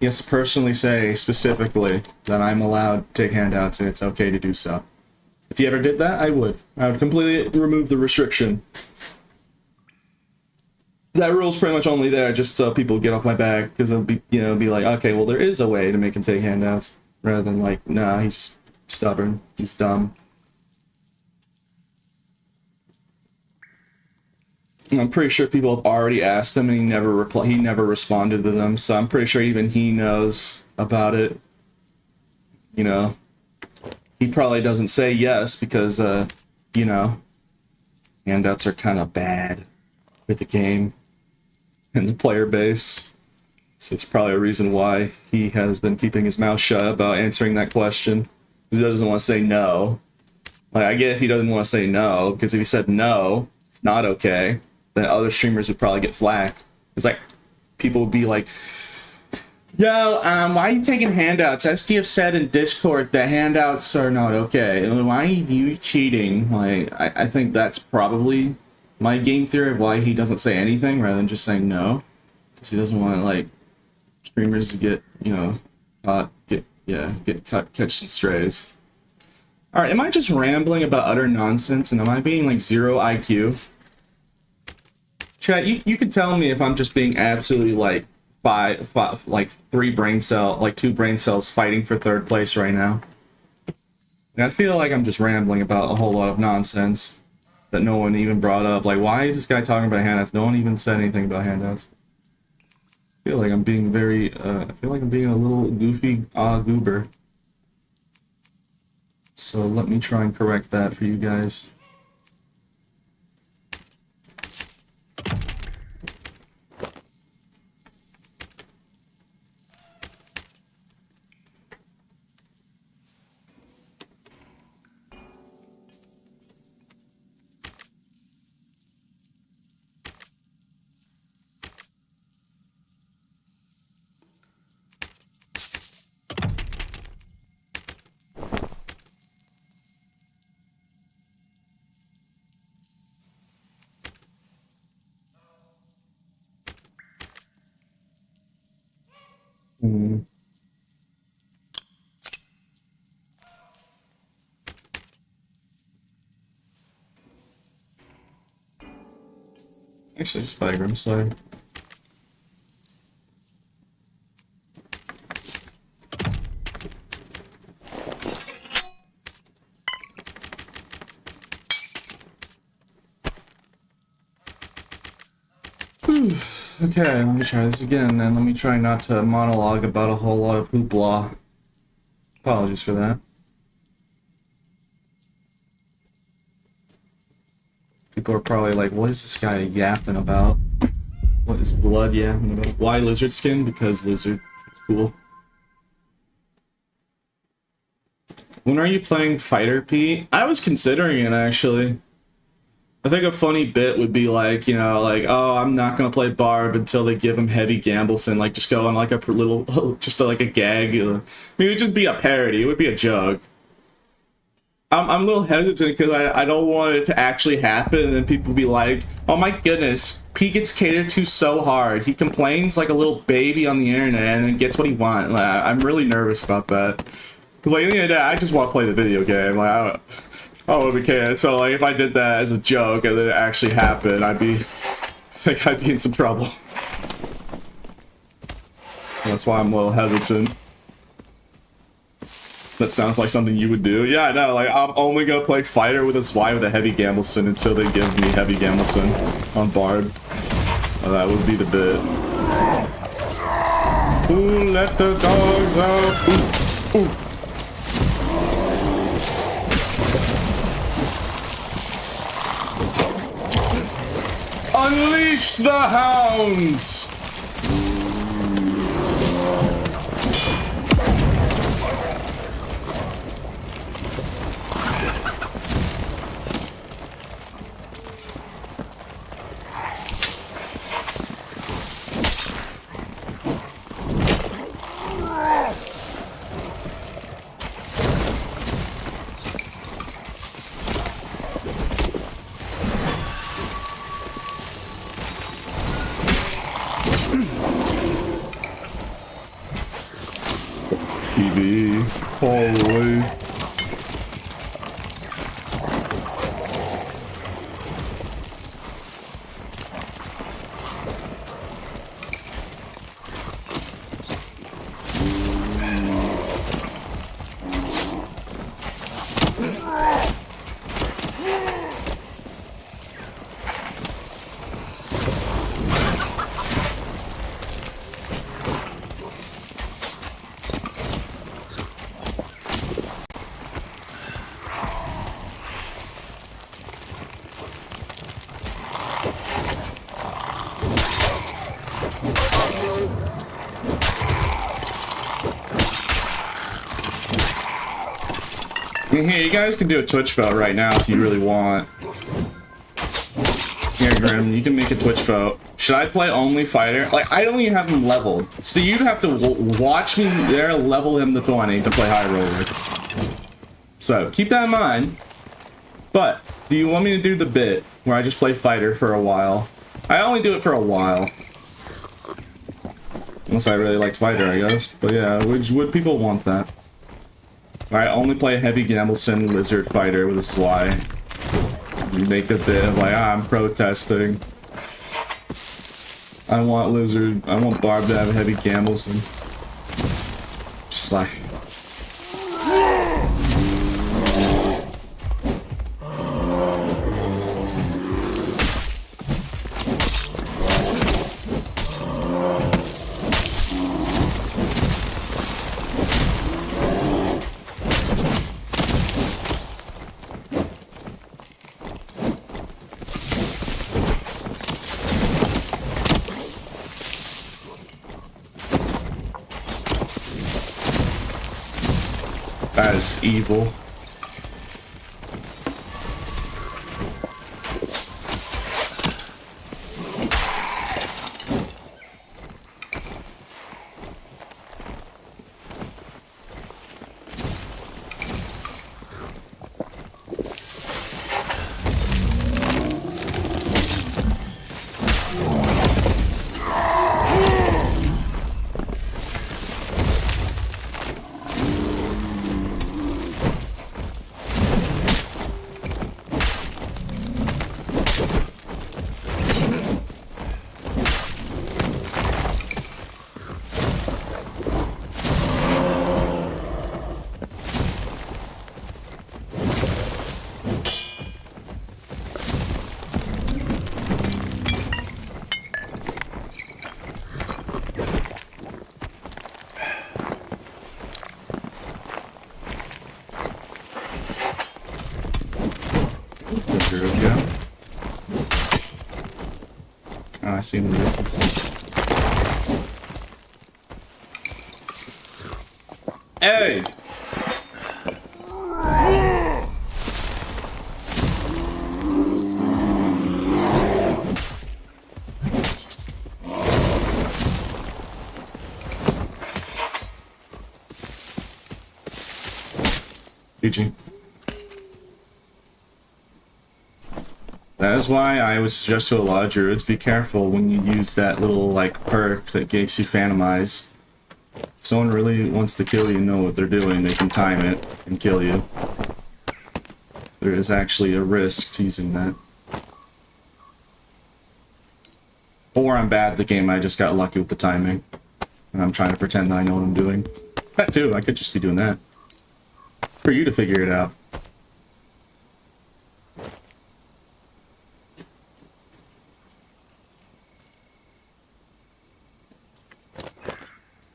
He has to personally say specifically that I'm allowed to take handouts and it's okay to do so. If he ever did that, I would completely remove the restriction. That rule's pretty much only there just so people get off my back, because it'll be, be like, okay, well, there is a way to make him take handouts, rather than like, nah, he's stubborn, he's dumb. I'm pretty sure people have already asked him and he never responded to them, so I'm pretty sure even he knows about it. He probably doesn't say yes because, handouts are kind of bad with the game and the player base. So it's probably a reason why he has been keeping his mouth shut about answering that question. Because he doesn't want to say no. Like, I get if he doesn't want to say no, because if he said no, it's not okay, then other streamers would probably get flack. It's like, people would be like, yo, why are you taking handouts? SDF said in Discord that handouts are not okay. Why are you cheating? Like, I think that's probably my game theory of why he doesn't say anything rather than just saying no. Because he doesn't want, like, streamers to get, catch some strays. Alright, am I just rambling about utter nonsense and am I being, like, 0 IQ? Chat, you can tell me if I'm just being absolutely, like, two brain cells fighting for third place right now. And I feel like I'm just rambling about a whole lot of nonsense that no one even brought up. Like, why is this guy talking about handouts? No one even said anything about handouts. I feel like I'm being a little goofy goober. So let me try and correct that for you guys. Actually, just buy a Grimslide. Okay, let me try this again, and let me try not to monologue about a whole lot of hoopla. Apologies for that. People are probably like, what is this guy yapping about? What is blood yapping about? Why lizard skin? Because lizard. It's cool. When are you playing Fighter, Pete? I was considering it, actually. I think a funny bit would be like, oh, I'm not gonna play Barb until they give him Heavy Gambleson. Like, just go on like a little, like a gag. I mean, it would just be a parody. It would be a joke. I'm a little hesitant because I don't want it to actually happen and then people be like, oh my goodness, Pete gets catered to so hard. He complains like a little baby on the internet and then gets what he wants. Like, I'm really nervous about that. Because like, at the end of the day, I just want to play the video game. Like, I don't really care. So like, if I did that as a joke and then it actually happened, I think I'd be in some trouble. That's why I'm a little hesitant. That sounds like something you would do. Yeah, I know, like, I'm only gonna play Fighter with a Y with a Heavy Gambleson until they give me Heavy Gambleson on Bard. That would be the bit. Ooh, let the dogs out. Ooh, ooh. Unleash the hounds! Holy. Here, you guys can do a Twitch vote right now if you really want. Here, Grim, you can make a Twitch vote. Should I play only fighter? Like, I don't even have him leveled. So you'd have to watch me there level him to 20 to play high roller. So, keep that in mind. But, do you want me to do the bit where I just play fighter for a while? I only do it for a while. Unless I really liked fighter, I guess. But yeah, would people want that? I only play heavy Gambleston lizard fighter with a Sly. You make a bit of like, I'm protesting. I want lizard. I want Barb to have a heavy Gambleston. Just like. That is evil. I see him in the distance. Hey! GG. That is why I would suggest to a lot of druids, be careful when you use that little, like, perk that gives you Phantom Eyes. If someone really wants to kill you and know what they're doing, they can time it and kill you. There is actually a risk to using that. Or I'm bad at the game, I just got lucky with the timing. And I'm trying to pretend that I know what I'm doing. That too, I could just be doing that. For you to figure it out.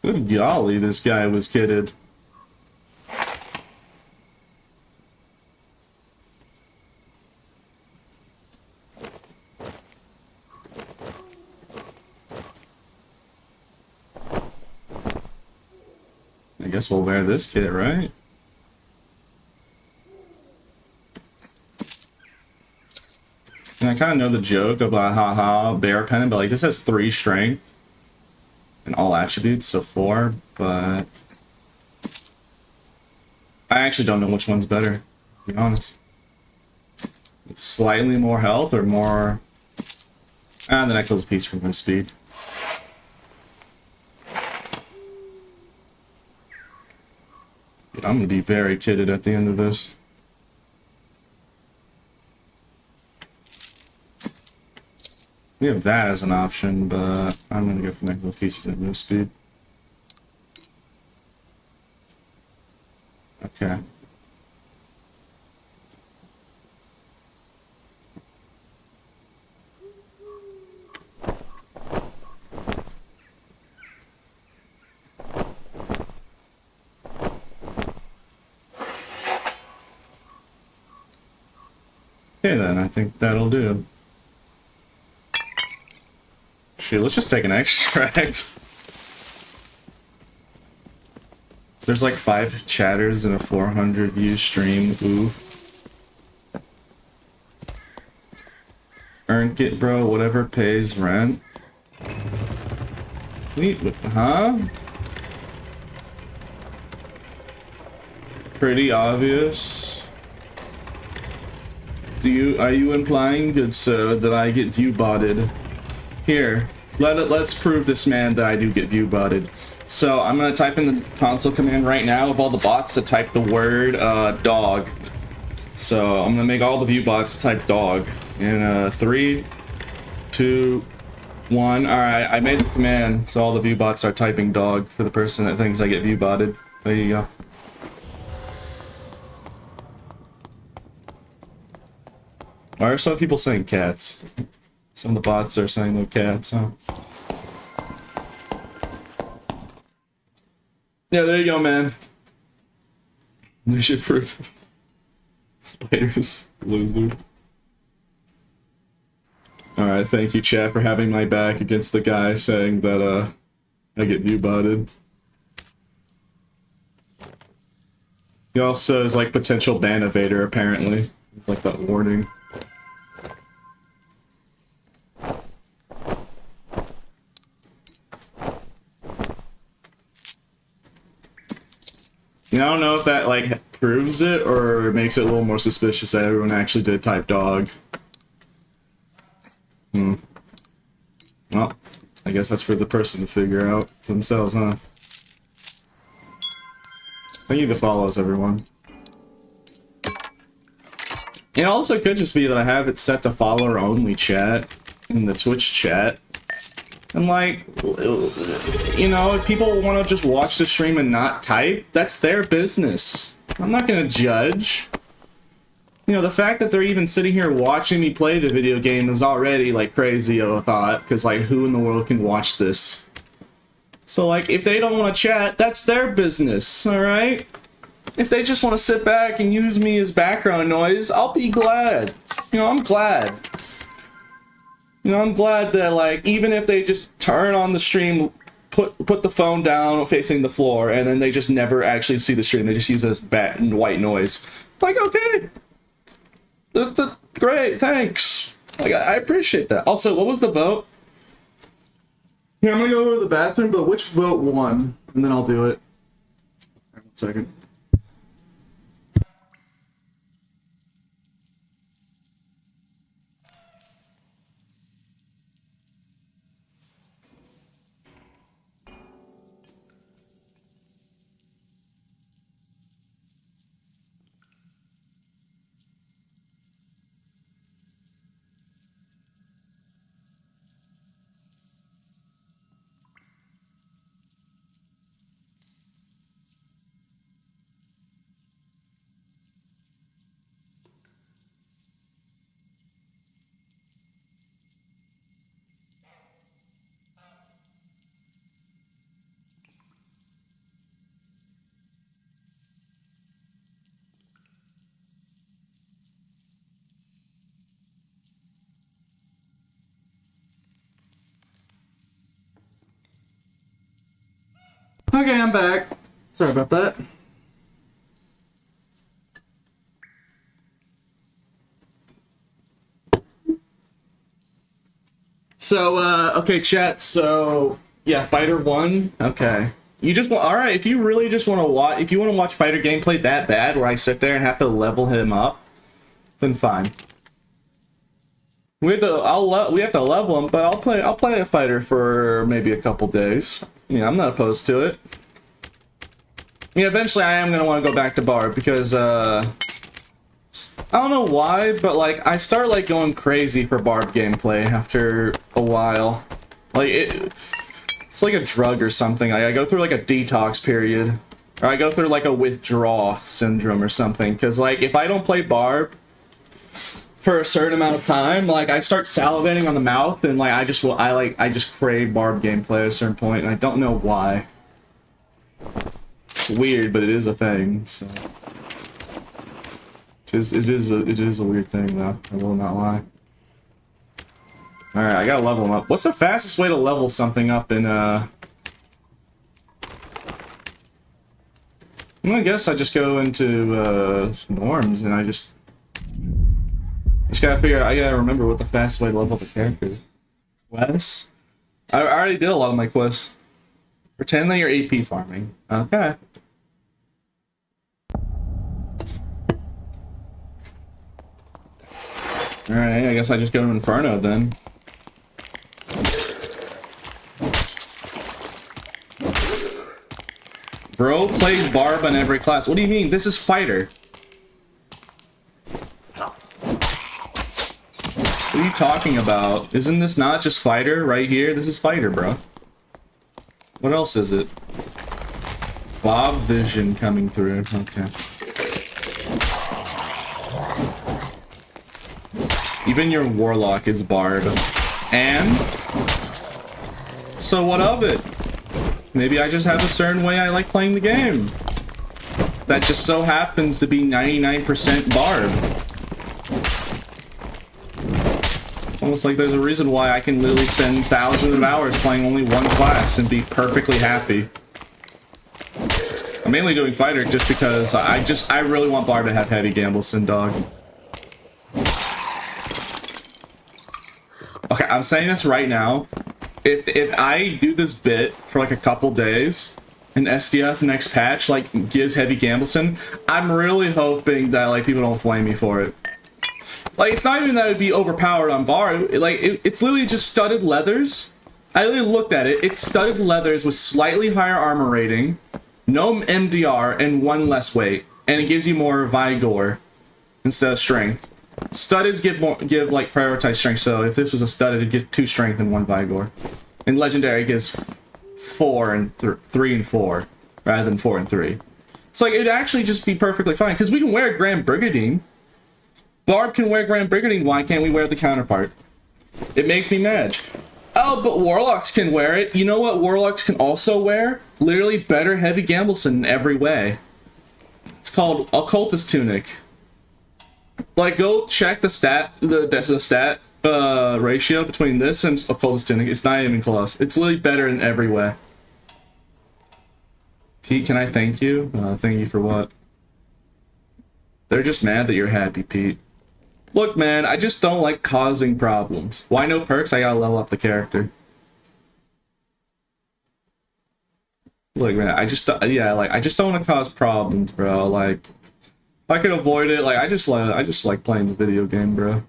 Good golly, this guy was kidded. I guess we'll wear this kit, right? And I kind of know the joke about haha, bear pendant, but like this has 3 strength. And all attributes, so 4, but I actually don't know which one's better, to be honest. It's slightly more health or more... the necklace piece from her speed. I'm gonna be very kidded at the end of this. We have that as an option, but I'm gonna go for my piece of move speed. Okay. Okay then, I think that'll do. Shit, let's just take an extract. There's like 5 chatters in a 400 view stream. Ooh. Earn it, bro. Whatever pays rent. Huh? Pretty obvious. Are you implying, good sir, that I get view botted? Here, let's prove this man that I do get view botted. So I'm gonna type in the console command right now of all the bots to type the word dog. So I'm gonna make all the view bots type dog in 3, 2, 1. All right, I made the command, so all the view bots are typing dog for the person that thinks I get view botted. There you go. Why are some people saying cats? Some of the bots are saying no cats, huh? Yeah, there you go, man. We should prove spiders, loser. Alright, thank you, chat, for having my back against the guy saying that, I get view botted. He also is like potential ban evader, apparently. It's like that warning. I don't know if that, like, proves it or makes it a little more suspicious that everyone actually did type dog. Well, I guess that's for the person to figure out for themselves, huh? Thank you for the follows, everyone. It also could just be that I have it set to follower only chat in the Twitch chat. And like, you know, if people want to just watch the stream and not type, that's their business. I'm not gonna judge. You know, the fact that they're even sitting here watching me play the video game is already, like, crazy of a thought, because, like, who in the world can watch this? So, like, if they don't want to chat, that's their business, alright? If they just want to sit back and use me as background noise, I'll be glad. You know, I'm glad. You know, I'm glad that, like, even if they just turn on the stream, put the phone down facing the floor, and then they just never actually see the stream, they just use this bat and white noise. Like, okay. Great, thanks. Like, I appreciate that. Also, what was the vote? Here, I'm gonna go over to the bathroom, but which vote won? And then I'll do it. 1 second. Okay, I'm back. Sorry about that. So, okay, chat, so, yeah, Fighter 1, okay. You just want, alright, if you really just want to watch, if you want to watch Fighter gameplay that bad, where I sit there and have to level him up, then fine. We have to level him, but I'll play a Fighter for maybe a couple days. Yeah, I'm not opposed to it. Yeah, eventually I am gonna want to go back to Barb because I don't know why, but like I start like going crazy for Barb gameplay after a while. Like it's like a drug or something. I go through like a detox period, or I go through like a withdrawal syndrome or something. Because like if I don't play Barb for a certain amount of time, like I start salivating on the mouth, and like I just crave Barb gameplay at a certain point, and I don't know why. It's weird, but it is a thing. So it is a weird thing though. I will not lie. All right, I gotta level them up. What's the fastest way to level something up in I'm gonna guess I just go into norms and I just gotta figure out. I gotta remember what the fastest way to level up a character is. Quests? I already did a lot of my quests. Pretend that you're AP farming. Okay. Alright, I guess I just go to Inferno then. Bro plays Barb on every class. What do you mean? This is fighter. What are you talking about? Isn't this not just fighter right here? This is fighter, bro. What else is it? Bob Vision coming through. Okay. Even your Warlock is Barb. And? So what of it? Maybe I just have a certain way I like playing the game. That just so happens to be 99% Barb. It's almost like there's a reason why I can literally spend thousands of hours playing only one class and be perfectly happy. I'm mainly doing fighter just because I really want Barb to have heavy Gambleson, dog. Okay, I'm saying this right now. If I do this bit for like a couple days and SDF next patch like gives heavy Gambleson, I'm really hoping that like people don't flame me for it. Like, it's not even that it'd be overpowered on Barb. It's literally just studded leathers. I literally looked at it. It's studded leathers with slightly higher armor rating, no MDR, and 1 less weight. And it gives you more Vigor instead of strength. Studdeds give like prioritized strength, so if this was a studded, it'd give 2 strength and 1 Vigor. And legendary gives 4 and 3 and 4, rather than 4 and 3. It's like, it'd actually just be perfectly fine, because we can wear Grand Brigandine. Barb can wear Grand Brigandine, why can't we wear the counterpart? It makes me mad. Oh, but Warlocks can wear it. You know what Warlocks can also wear? Literally better heavy Gambleson in every way. It's called Occultist Tunic. Like, go check the stat ratio between this and Occultist Tunic. It's not even close. It's literally better in every way. Pete, can I thank you? Thank you for what? They're just mad that you're happy, Pete. Look, man, I just don't like causing problems. Why no perks? I gotta level up the character. Look, man, I just don't want to cause problems, bro. Like, if I could avoid it, like, I just like playing the video game, bro.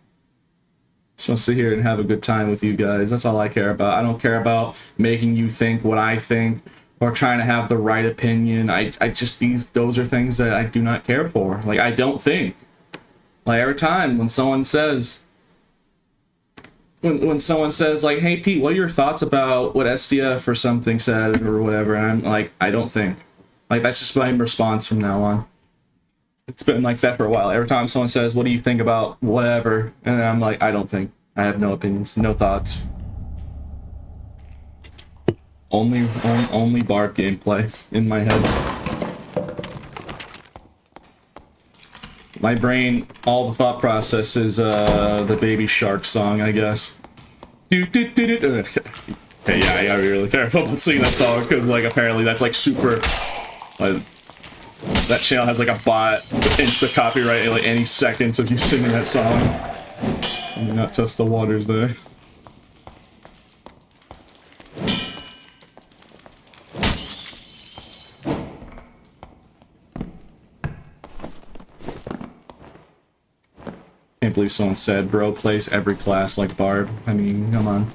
Just want to sit here and have a good time with you guys. That's all I care about. I don't care about making you think what I think or trying to have the right opinion. Those are things that I do not care for. Like, I don't think. Like, every time when someone says, like, hey Pete, what are your thoughts about what SDF or something said or whatever, and I'm like, I don't think. Like, that's just my response from now on. It's been like that for a while. Every time someone says, what do you think about whatever, and I'm like, I don't think. I have no opinions, no thoughts. Only Barb gameplay in my head. My brain, all the thought process is the Baby Shark song, I guess. Okay, yeah, I gotta be really careful about singing that song, because, like, apparently that's, like, super... Like, that channel has, like, a bot insta copyright like any seconds of you singing that song. So do not test the waters there. Can't believe someone said bro plays every class like Barb. I mean, come on.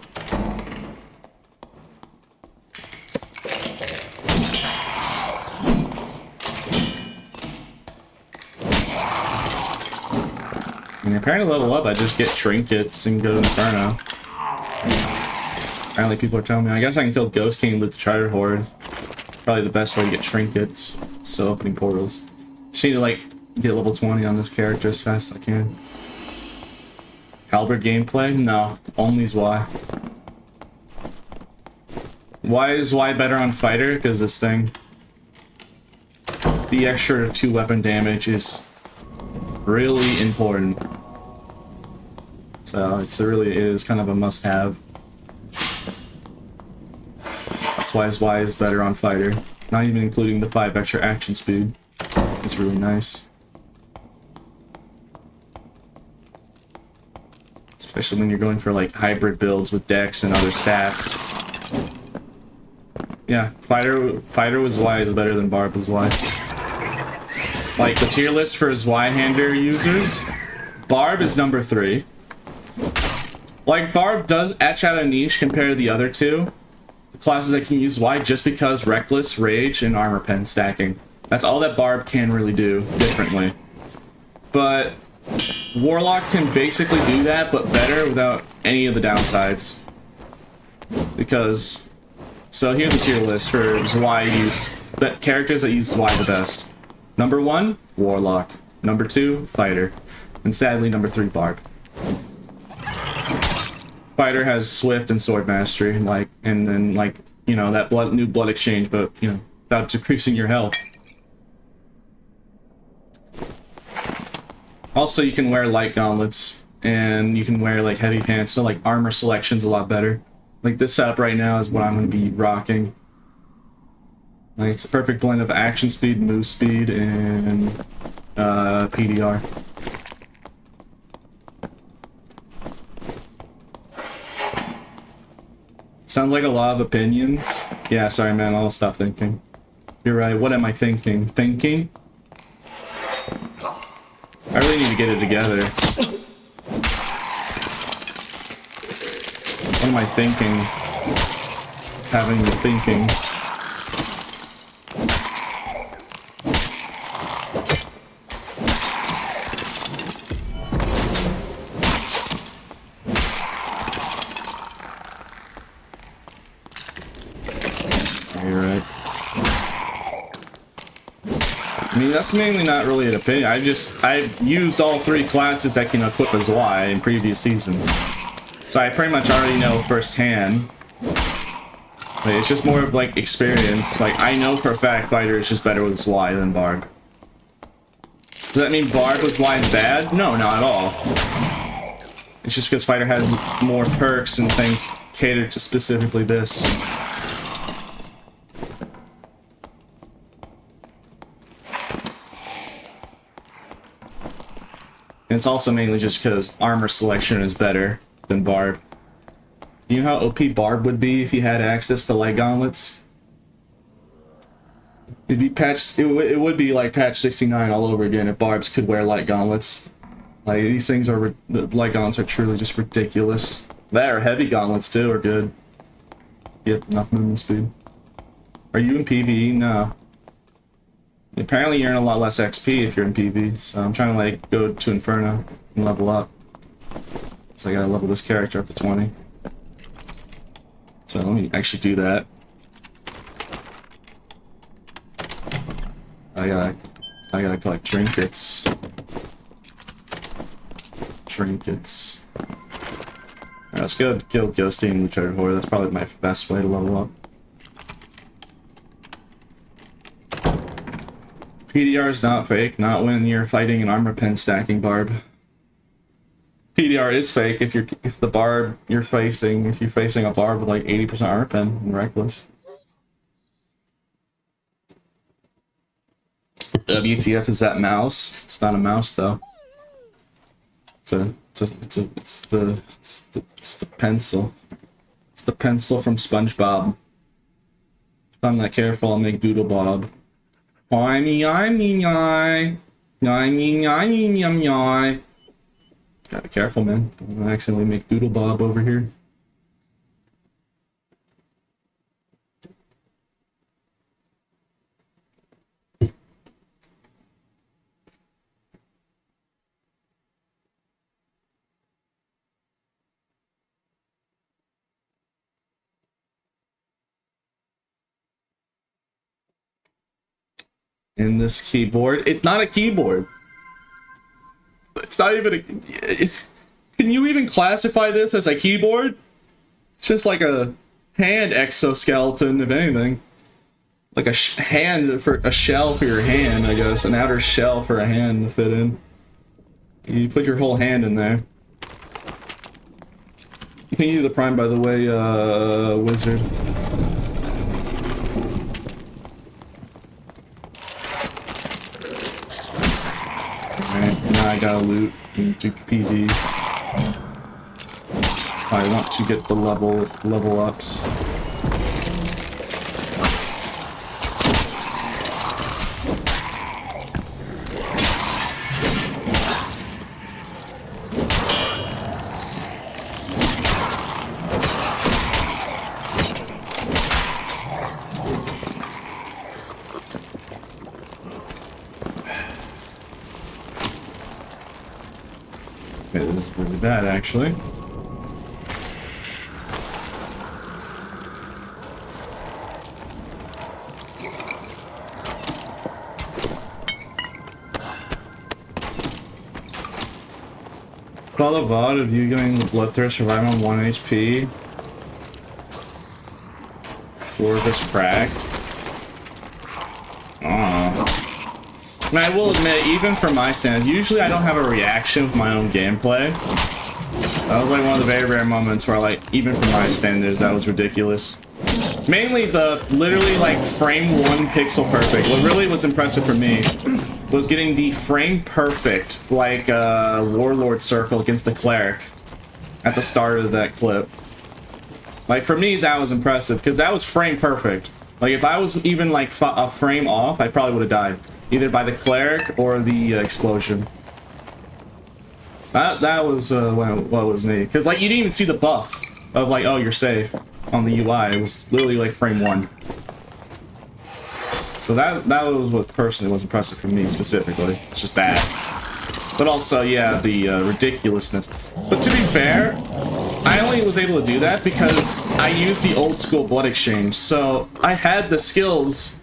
And apparently level up, I just get trinkets and go to Inferno. Apparently people are telling me, I guess I can kill Ghost King with the Charter Horde. Probably the best way to get trinkets. So opening portals. Just need to like get level 20 on this character as fast as I can. Halberd gameplay? No, only Y. Why is Y better on fighter? Because this thing, the extra 2 weapon damage is really important. So it really is kind of a must-have. That's why Y is better on fighter. Not even including the 5 extra action speed. It's really nice. Especially when you're going for like hybrid builds with Dex and other stats. Yeah, fighter was Y is better than Barb was Y. Like the tier list for Y-hander users, Barb is number 3. Like Barb does etch out a niche compared to the other 2 classes that can use Y just because Reckless, Rage, and Armor Pen stacking. That's all that Barb can really do differently. But Warlock can basically do that, but better without any of the downsides. Because, so here's the tier list for Y use, but characters that use Y the best. Number 1, Warlock. Number 2, Fighter. And sadly, number 3, Barb. Fighter has Swift and Sword Mastery, like, and then like, you know, that new blood exchange, but you know, without decreasing your health. Also, you can wear light gauntlets, and you can wear like heavy pants, so like armor selection's a lot better. Like this setup right now is what I'm going to be rocking. Like it's a perfect blend of action speed, move speed, and PDR. Sounds like a lot of opinions. Yeah, sorry man, I'll stop thinking. You're right, what am I thinking? Thinking? I really need to get it together. What am I thinking? Having the thinking. You're right. I mean, that's mainly not really an opinion. I've used all 3 classes that can equip as Y in previous seasons. So I pretty much already know firsthand. Like, it's just more of like experience. Like, I know for a fact Fighter is just better with Y than Barb. Does that mean Barb was Y and bad? No, not at all. It's just because Fighter has more perks and things catered to specifically this. And it's also mainly just because armor selection is better than Barb. You know how OP Barb would be if you had access to light gauntlets? It'd be patched. It would be like patch 69 all over again if Barbs could wear light gauntlets. Like these things are the light gauntlets are truly just ridiculous. That or heavy gauntlets too are good. Yep, enough movement speed. Are you in PvE? No. Apparently you earn a lot less XP if you're in PvP, so I'm trying to like go to Inferno and level up. So I gotta level this character up to 20. So let me actually do that. I gotta collect trinkets. Trinkets. Alright, let's go kill Ghosty and the Charter Horde. That's probably my best way to level up. PDR is not fake, not when you're fighting an armor pen stacking Barb. PDR is fake if you're facing a Barb with like 80% armor pen and Reckless. WTF is that mouse? It's not a mouse though. It's the pencil. It's the pencil from SpongeBob. If I'm not careful, I'll make Doodle Bob. Gotta be careful, man. Don't accidentally make Doodle Bob over here. in this keyboard. It's not a keyboard. It's not even a... Can you even classify this as a keyboard? It's just like a hand exoskeleton, if anything. Like a hand for a shell for your hand, I guess. An outer shell for a hand to fit in. You put your whole hand in there. You can use the prime, by the way, wizard. Alright, now I gotta loot and do PV. I want to get the level ups. Okay, this is really bad, actually. Saw the VOD of you getting the bloodthirst, surviving on 1 HP. Or just cracked. And I will admit, even for my standards, usually I don't have a reaction with my own gameplay. That was like one of the very rare moments where, like, even for my standards, that was ridiculous. Mainly the literally like frame 1 pixel perfect. What really was impressive for me was getting the frame perfect, like, Warlord circle against the cleric at the start of that clip. Like, for me, that was impressive, because that was frame perfect. Like, if I was even, like, a frame off, I probably would have died. Either by the cleric or the explosion. That was what was me. Because, like, you didn't even see the buff of, like, oh, you're safe on the UI. It was literally, like, frame 1. So that was what personally was impressive for me, specifically. It's just that. But also, yeah, the ridiculousness. But to be fair, I only was able to do that because I used the old school blood exchange. So I had the skills.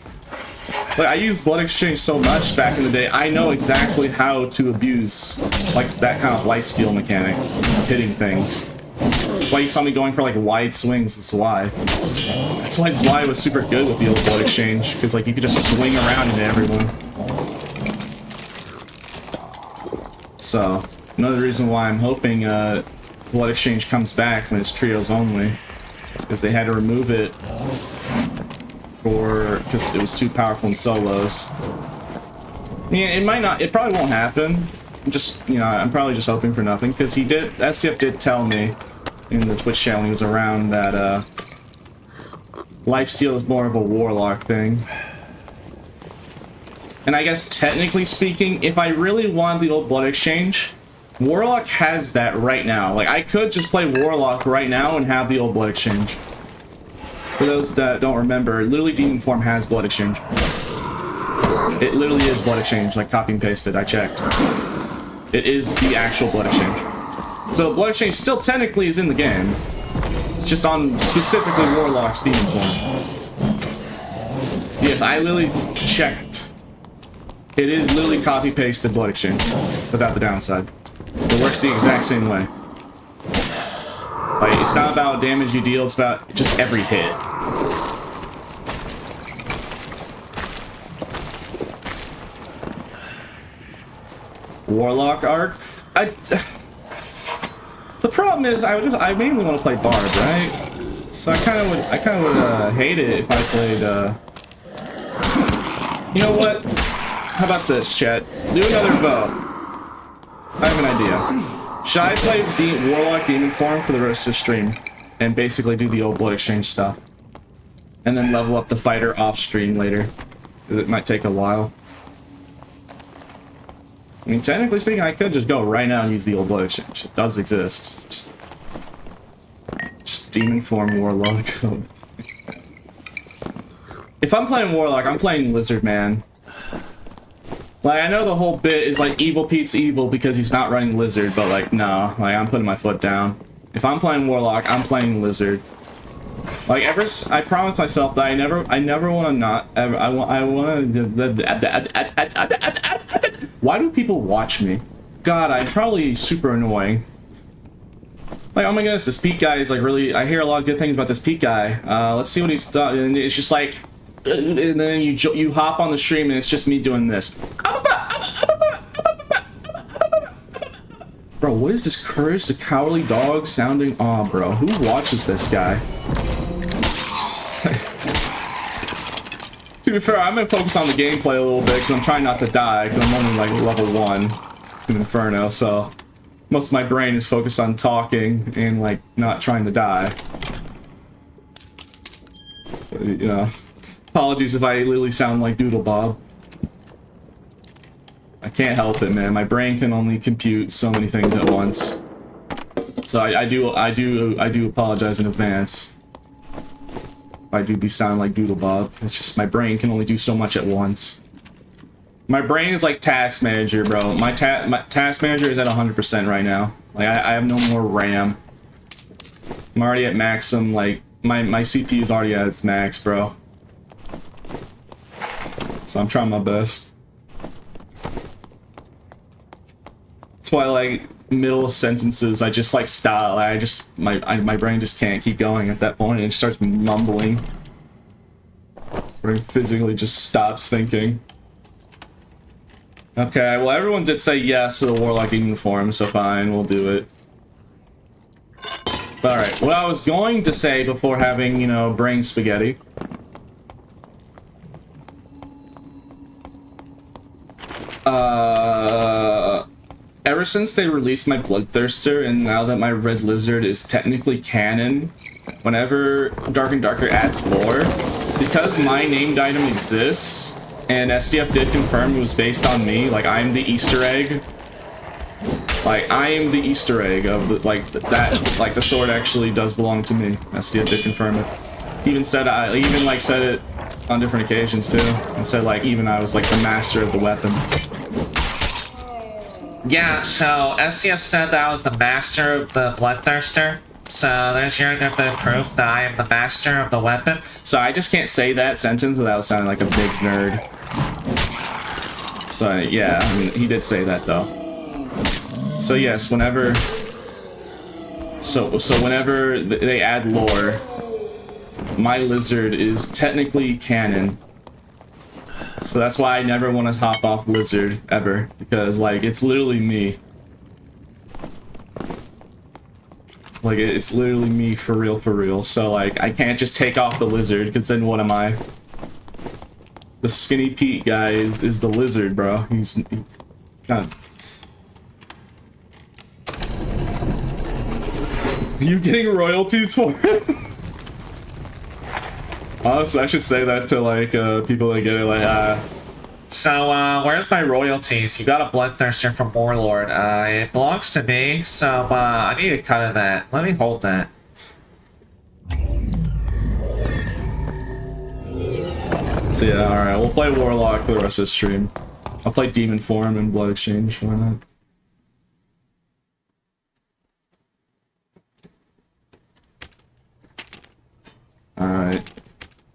Like, I used blood exchange so much back in the day, I know exactly how to abuse, like, that kind of lifesteal mechanic of hitting things. That's why you saw me going for, like, wide swings. That's why. That's why was super good with the old blood exchange, because, like, you could just swing around into everyone. So, another reason why I'm hoping blood exchange comes back when it's trios only, is they had to remove it because it was too powerful in solos. Yeah, it might not. It probably won't happen. Just, you know, I'm probably just hoping for nothing, because SCF did tell me in the Twitch channel when he was around that lifesteal is more of a Warlock thing. And I guess technically speaking, if I really wanted the old blood exchange, Warlock has that right now. Like, I could just play Warlock right now and have the old blood exchange. For those that don't remember, literally Demon Form has blood exchange. It literally is blood exchange, like copy and pasted. I checked. It is the actual blood exchange. So blood exchange still technically is in the game. It's just on specifically Warlock's Demon Form. Yes, I literally checked. It is literally copy pasted blood exchange without the downside. It works the exact same way. Like, it's not about damage you deal, it's about just every hit. Warlock arc. The problem is, I mainly want to play Bard, right? So I kind of would hate it if I played. You know what? How about this, chat? Do another vote. I have an idea. Should I play Warlock Demon Form for the rest of the stream and basically do the old blood exchange stuff, and then level up the fighter off stream later? It might take a while. I mean, technically speaking, I could just go right now and use the old blood exchange. It does exist. Just Demon Form Warlock. If I'm playing Warlock, I'm playing Lizard Man. Like, I know the whole bit is like Evil Pete's evil because he's not running Lizard, but like, no, like, I'm putting my foot down. If I'm playing Warlock, I'm playing Lizard. Like I promised myself that I never want to not ever. I want to. Why do people watch me? God, I'm probably super annoying. Like, oh my goodness, this Pete guy is like really. I hear a lot of good things about this Pete guy. Let's see what he's done. And it's just like, and then you hop on the stream and it's just me doing this. Bro, what is this Courage the Cowardly Dog sounding? Aw, bro, who watches this guy? To be fair, I'm gonna focus on the gameplay a little bit because I'm trying not to die because I'm only like level 1 in Inferno, so most of my brain is focused on talking and like not trying to die. But, you know, apologies if I literally sound like Doodle Bob. I can't help it, man. My brain can only compute so many things at once. So I do apologize in advance. I do be sounding like Doodle Bob. It's just my brain can only do so much at once. My brain is like Task Manager, bro. My Task Manager is at 100% right now. Like I have no more RAM. I'm already at maximum. Like my CPU is already at its max, bro. So I'm trying my best. That's why, like, middle of sentences, I just like stop. My brain just can't keep going at that point, and it starts mumbling. Or physically just stops thinking. Okay, well, everyone did say yes to the Warlock uniform, so fine, we'll do it. Alright, what I was going to say before having, you know, brain spaghetti. Ever since they released my Bloodthirster, and now that my Red Lizard is technically canon, whenever Dark and Darker adds lore, because my named item exists, and SDF did confirm it was based on me, like I'm the Easter egg. Like I am the Easter egg of the, like the sword actually does belong to me. SDF did confirm it. Even said said it on different occasions too, and said like even I was like the master of the weapon. Yeah, so SCF said that I was the master of the Bloodthirster. So there's your definite proof that I am the master of the weapon. So I just can't say that sentence without sounding like a big nerd. So yeah, I mean, he did say that though. So yes, whenever whenever they add lore, my Lizard is technically canon. So that's why I never want to hop off Lizard ever, because like it's literally me. Like it's literally me for real. So like I can't just take off the Lizard, because then what am I? The Skinny Pete guy is the Lizard, bro. He's God. You getting royalties for it? Honestly, I should say that to like people that get it like So where's my royalties? You got a Bloodthirster from Warlord. It belongs to me, so I need a cut of that. Let me hold that. So yeah, alright, we'll play Warlock for the rest of the stream. I'll play Demon Form and Blood Exchange, why not? Alright.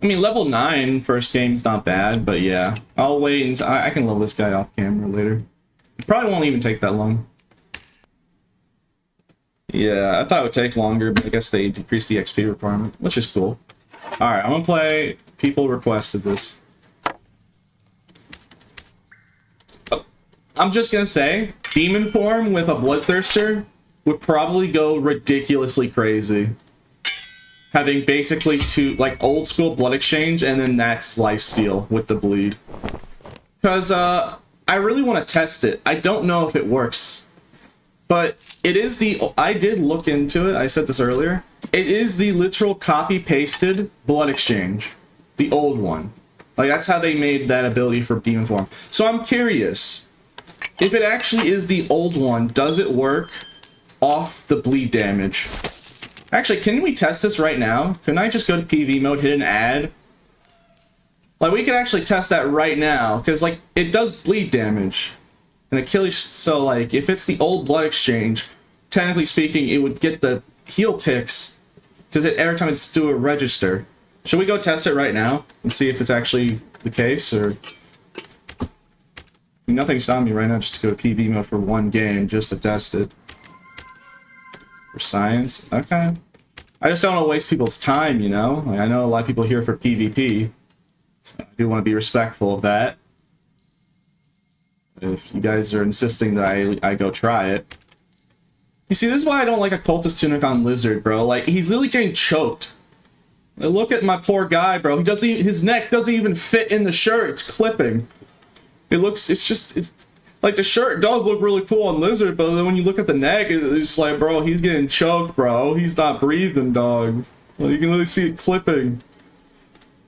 I mean, level 9 first game's not bad, but yeah. I'll wait until I can level this guy off camera later. It probably won't even take that long. Yeah, I thought it would take longer, but I guess they decreased the XP requirement, which is cool. Alright, I'm gonna play People Requested This. Oh, I'm just gonna say, Demon Form with a Bloodthirster would probably go ridiculously crazy. Having basically two, like, old school Blood Exchange, and then that's Lifesteal with the Bleed. Because, I really want to test it. I don't know if it works. But it is the, I did look into it, I said this earlier. It is the literal copy-pasted Blood Exchange. The old one. Like, that's how they made that ability for Demon Form. So I'm curious. If it actually is the old one, does it work off the bleed damage? Actually, can we test this right now? Can I just go to PV mode, hit an ad? Like, we can actually test that right now, because, like, it does bleed damage. And Achilles, so, like, if it's the old Blood Exchange, technically speaking, it would get the heal ticks, because every time it's do a register. Should we go test it right now and see if it's actually the case, or? I mean, nothing's stopping me right now just to go to PV mode for one game just to test it. For science, okay. I just don't want to waste people's time, you know? Like, I know a lot of people here for PvP, so I do want to be respectful of that. If you guys are insisting that I go try it. You see, this is why I don't like a cultist tunic on Lizard, bro. Like, he's literally getting choked. Like, look at my poor guy, bro. He doesn't even, his neck doesn't even fit in the shirt. It's clipping. It's like the shirt does look really cool on Lizard, but then when you look at the neck, it's just like, bro, he's getting choked, bro. He's not breathing, dog. Like, you can literally see it clipping.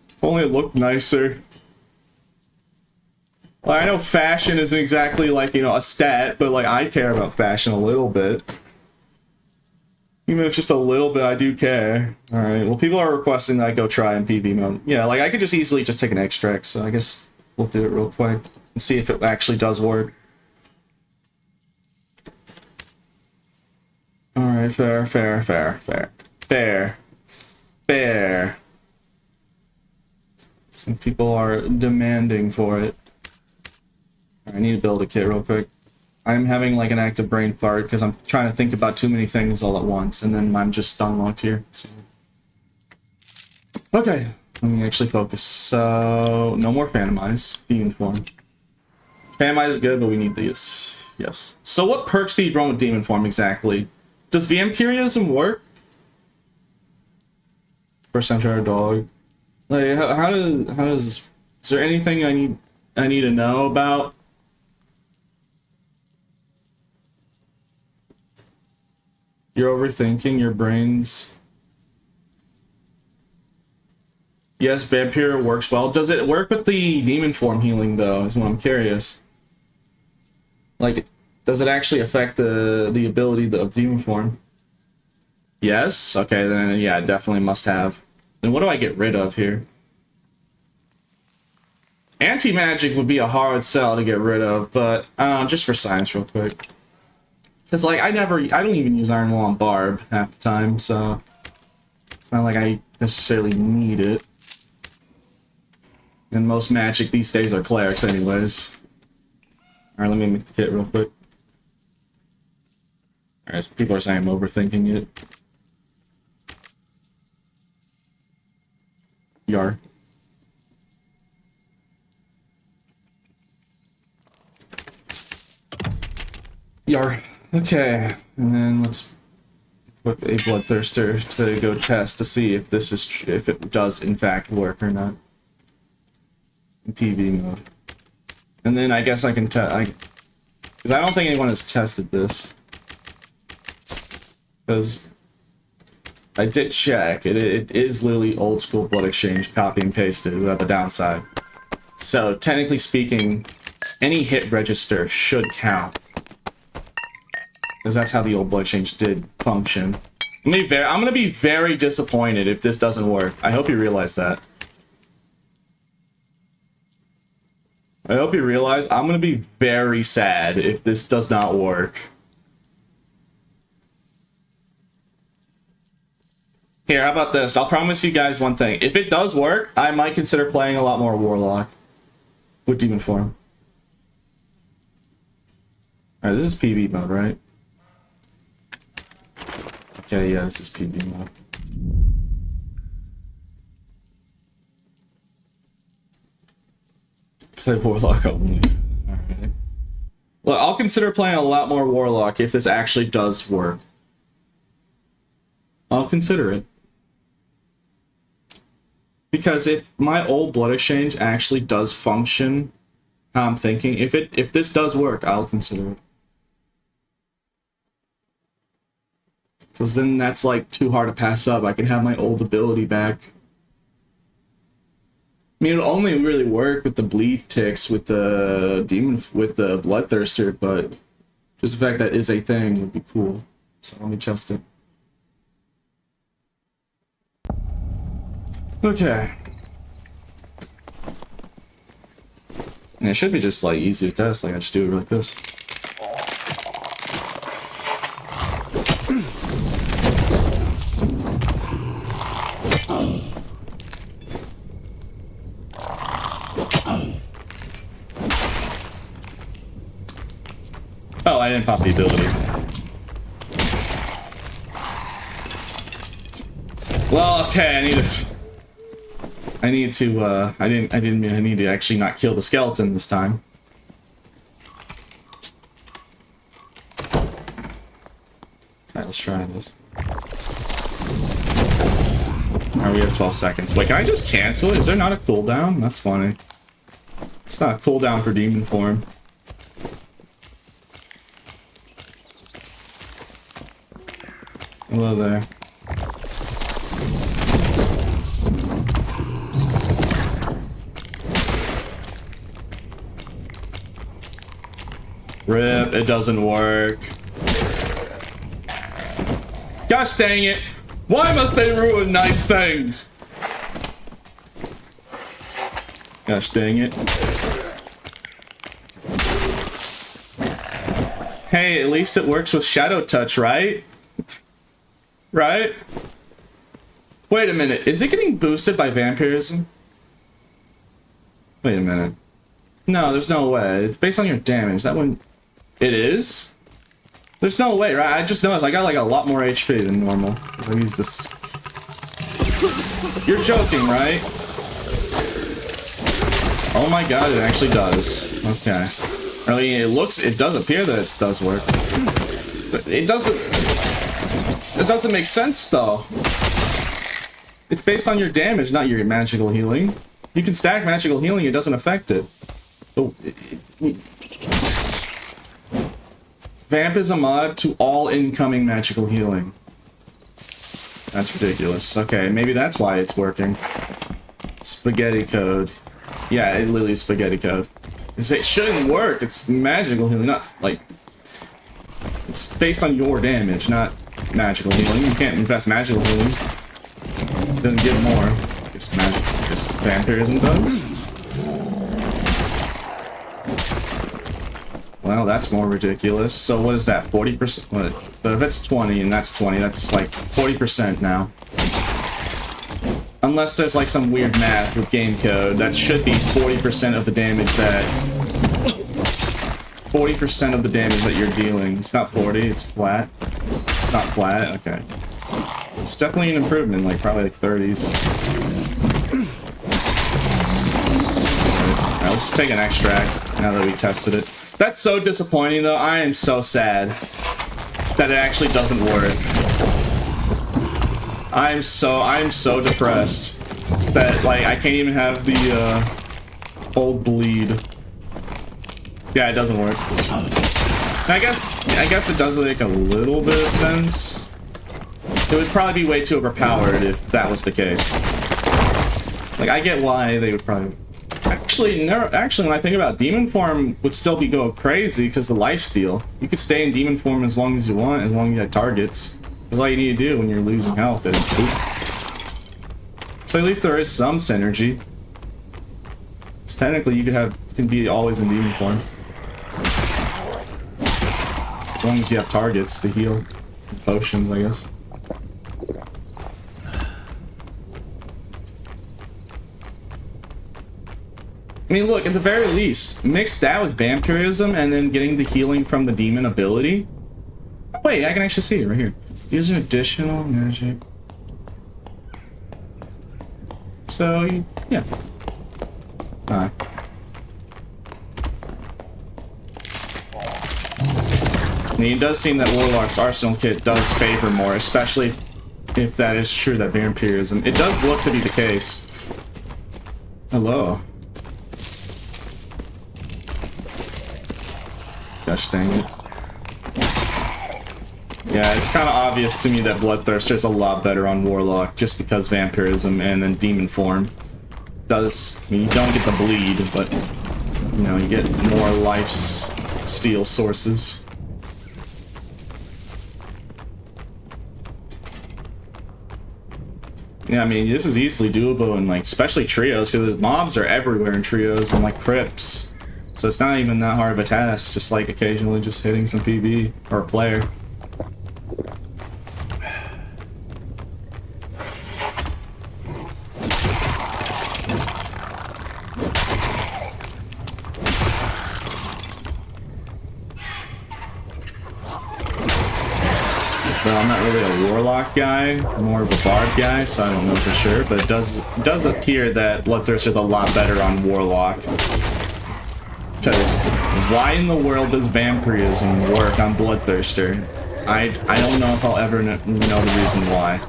If only it looked nicer. Like, I know fashion isn't exactly like, you know, a stat, but like, I care about fashion a little bit. Even if just a little bit, I do care. Alright, well, people are requesting that I go try in PV mode. Yeah, like, I could just easily just take an extract, so I guess we'll do it real quick and see if it actually does work. Alright, fair. Some people are demanding for it. I need to build a kit real quick. I'm having like an active brain fart because I'm trying to think about too many things all at once, and then I'm just stun locked here. So. Okay, let me actually focus. So, no more Phantomize. Demon form. Phantomize is good, but we need these. Yes. So what perks do you run with Demon form exactly? Does Vampirism work? First time try a dog. Like, how does this... Is there anything I need to know about? You're overthinking, your brain's... Yes, Vampire works well. Does it work with the demon form healing, though, is what I'm curious. Like, does it actually affect the ability of demon form? Yes? Okay, then yeah, it definitely must have. Then what do I get rid of here? Anti-magic would be a hard sell to get rid of, but just for science real quick. Because, like, I don't even use Iron Wall on Barb half the time, so... It's not like I necessarily need it. And most magic these days are clerics anyways. Alright, let me make the kit real quick. Alright, so people are saying I'm overthinking it. Yar. Yar. Okay, and then let's put a bloodthirster to go test to see if this is if it does in fact work or not. In TV mode. And then I guess I can test, because I don't think anyone has tested this. Because I did check, it is literally old school blood exchange, copy and pasted without the downside. So technically speaking, any hit register should count. Because that's how the old blood exchange did function. I'm gonna be very disappointed if this doesn't work. I hope you realize that. I hope you realize I'm gonna be very sad if this does not work. Here, how about this? I'll promise you guys one thing. If it does work, I might consider playing a lot more Warlock with Demon Form. Alright, this is PV mode, right? Okay, yeah, this is PV mode. Play Warlock only. Alright. Well, I'll consider playing a lot more Warlock if this actually does work. I'll consider it. Because if my old blood exchange actually does function how I'm thinking, if this does work, I'll consider it. Because then that's like too hard to pass up. I can have my old ability back. I mean, it'll only really work with the bleed ticks with the demon with the bloodthirster, but just the fact that is a thing would be cool. So let me test it. Okay. And it should be just like easy to test. Like I just do it like this. I didn't pop the ability. Well, okay, I need to actually not kill the skeleton this time. Alright, let's try this. Alright, we have 12 seconds. Wait, can I just cancel it? Is there not a cooldown? That's funny. It's not a cooldown for demon form. Hello there. Rip, it doesn't work. Gosh dang it! Why must they ruin nice things? Gosh dang it. Hey, at least it works with Shadow Touch, right? Right? Wait a minute, is it getting boosted by vampirism? Wait a minute. No, there's no way. It's based on your damage. That one... It is? There's no way, right? I just noticed I got like a lot more HP than normal. I use this. You're joking, right? Oh my god, it actually does. Okay. I mean, it does appear that it does work. It doesn't make sense though. It's based on your damage, not your magical healing. You can stack magical healing, it doesn't affect it. Oh, Vamp is a mod to all incoming magical healing. That's ridiculous. Okay, maybe that's why it's working. Spaghetti code. Yeah, it literally is spaghetti code. It shouldn't work. It's magical healing, not like... It's based on your damage, not magical healing. You can't invest magical healing. It doesn't give more. Just vampirism does. Well, that's more ridiculous. So what is that? 40%? What? So if it's 20 and that's 20, that's like 40% now. Unless there's like some weird math with game code, that should be 40% of the damage that... 40% of the damage that you're dealing. It's not 40, it's flat. It's not flat, okay. It's definitely an improvement, like probably like 30s. Alright, let's just take an extract now that we tested it. That's so disappointing though. I am so sad that it actually doesn't work. I'm so depressed that like I can't even have the old bleed. Yeah, it doesn't work. And I guess it does make a little bit of sense. It would probably be way too overpowered if that was the case. Like I get why they would probably... Actually, when I think about it, demon form would still be go crazy because the lifesteal. You could stay in demon form as long as you want, as long as you have targets. That's all you need to do when you're losing health. So at least there is some synergy. Because technically, you can be always in demon form. As long as you have targets to heal. Potions, I guess. I mean, look, at the very least, mix that with vampirism and then getting the healing from the demon ability. Oh, wait, I can actually see it right here. Use an additional magic. So, yeah. Alright. I mean, it does seem that Warlock's Arsenal Kit does favor more, especially if that is true, that vampirism. It does look to be the case. Hello. Gosh dang it. Yeah, it's kind of obvious to me that Bloodthirster's a lot better on Warlock just because vampirism and then demon form does... I mean, you don't get the bleed, but, you know, you get more life's steal sources. Yeah, I mean, this is easily doable in, like, especially trios, because mobs are everywhere in trios and, like, crypts. So it's not even that hard of a task, just like occasionally just hitting some PB or a player. But I'm not really a Warlock guy, I'm more of a Bard guy, so I don't know for sure. But it does appear that Bloodthirster is a lot better on Warlock. Because why in the world does vampirism work on Bloodthirster? I don't know if I'll ever know the reason why.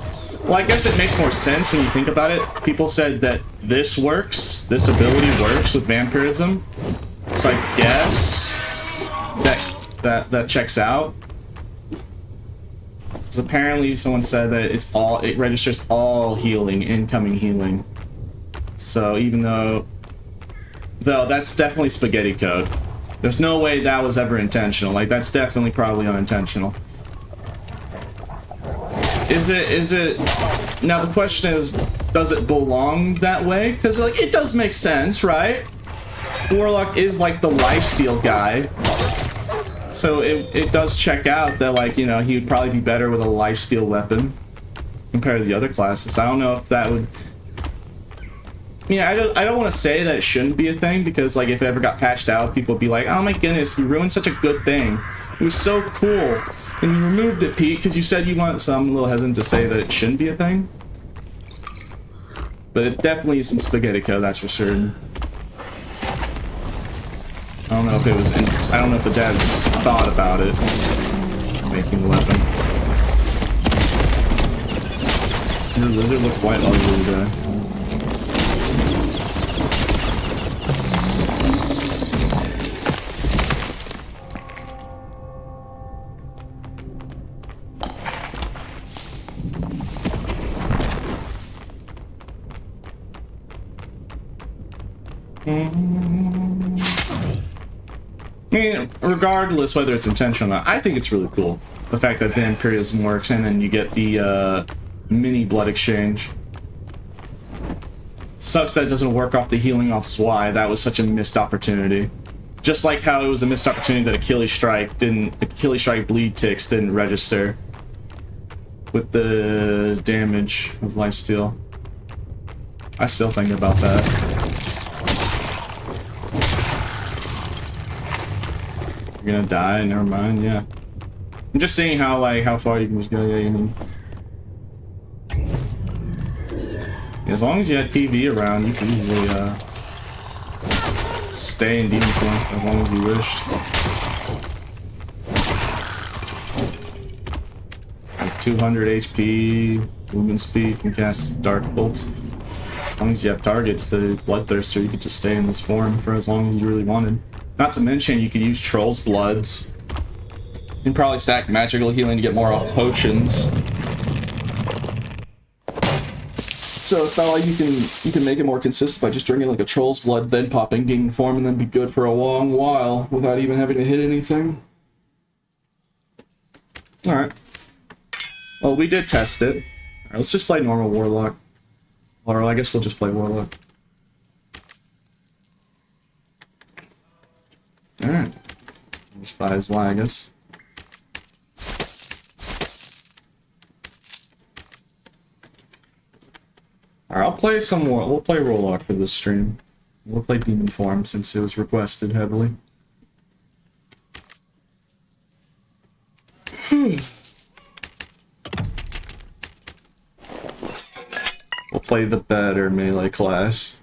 Well, I guess it makes more sense when you think about it. People said that this ability works with vampirism. So I guess that checks out. Because apparently someone said that it registers all healing, incoming healing. So even though that's definitely spaghetti code. There's no way that was ever intentional. Like, that's definitely probably unintentional. Is it now the question is, does it belong that way? Because like it does make sense, right? Warlock is like the lifesteal guy. So it does check out that, like, you know, he would probably be better with a lifesteal weapon compared to the other classes. I don't know if that would... Yeah, I don't want to say that it shouldn't be a thing, because, like, if it ever got patched out, people would be like, oh my goodness, you ruined such a good thing. It was so cool. And you removed it, Pete, because you said you want... So I'm a little hesitant to say that it shouldn't be a thing. But it definitely is some spaghetti code, that's for sure. I don't know if it was... I don't know if the devs thought about it. Making the weapon. The lizard looked quite ugly there. I mean, regardless whether it's intentional or not, I think it's really cool. The fact that vampirism works, and then you get the mini blood exchange. Sucks that it doesn't work off the healing off Swy. That was such a missed opportunity. Just like how it was a missed opportunity that Achilles Strike bleed ticks didn't register with the damage of lifesteal. I still think about that. You're gonna die, never mind, yeah. I'm just seeing how, like, how far you can just go, yeah, you mean. Yeah, as long as you had PV around, you can easily, stay in Demon Form as long as you wished. Like 200 HP, movement speed, you can cast Dark Bolt. As long as you have targets to Bloodthirster, you could just stay in this form for as long as you really wanted. Not to mention, you could use Troll's Bloods. You can probably stack magical healing to get more off potions. So it's not like you can make it more consistent by just drinking like a Troll's Blood, then popping Demon Form, and then be good for a long while without even having to hit anything. Alright. Well, we did test it. Alright, let's just play normal Warlock. Or I guess we'll just play Warlock. Alright. Just buy his Y, I guess. Alright, I'll play some more. We'll play Warlock for this stream. We'll play Demon Form since it was requested heavily. We'll play the better melee class.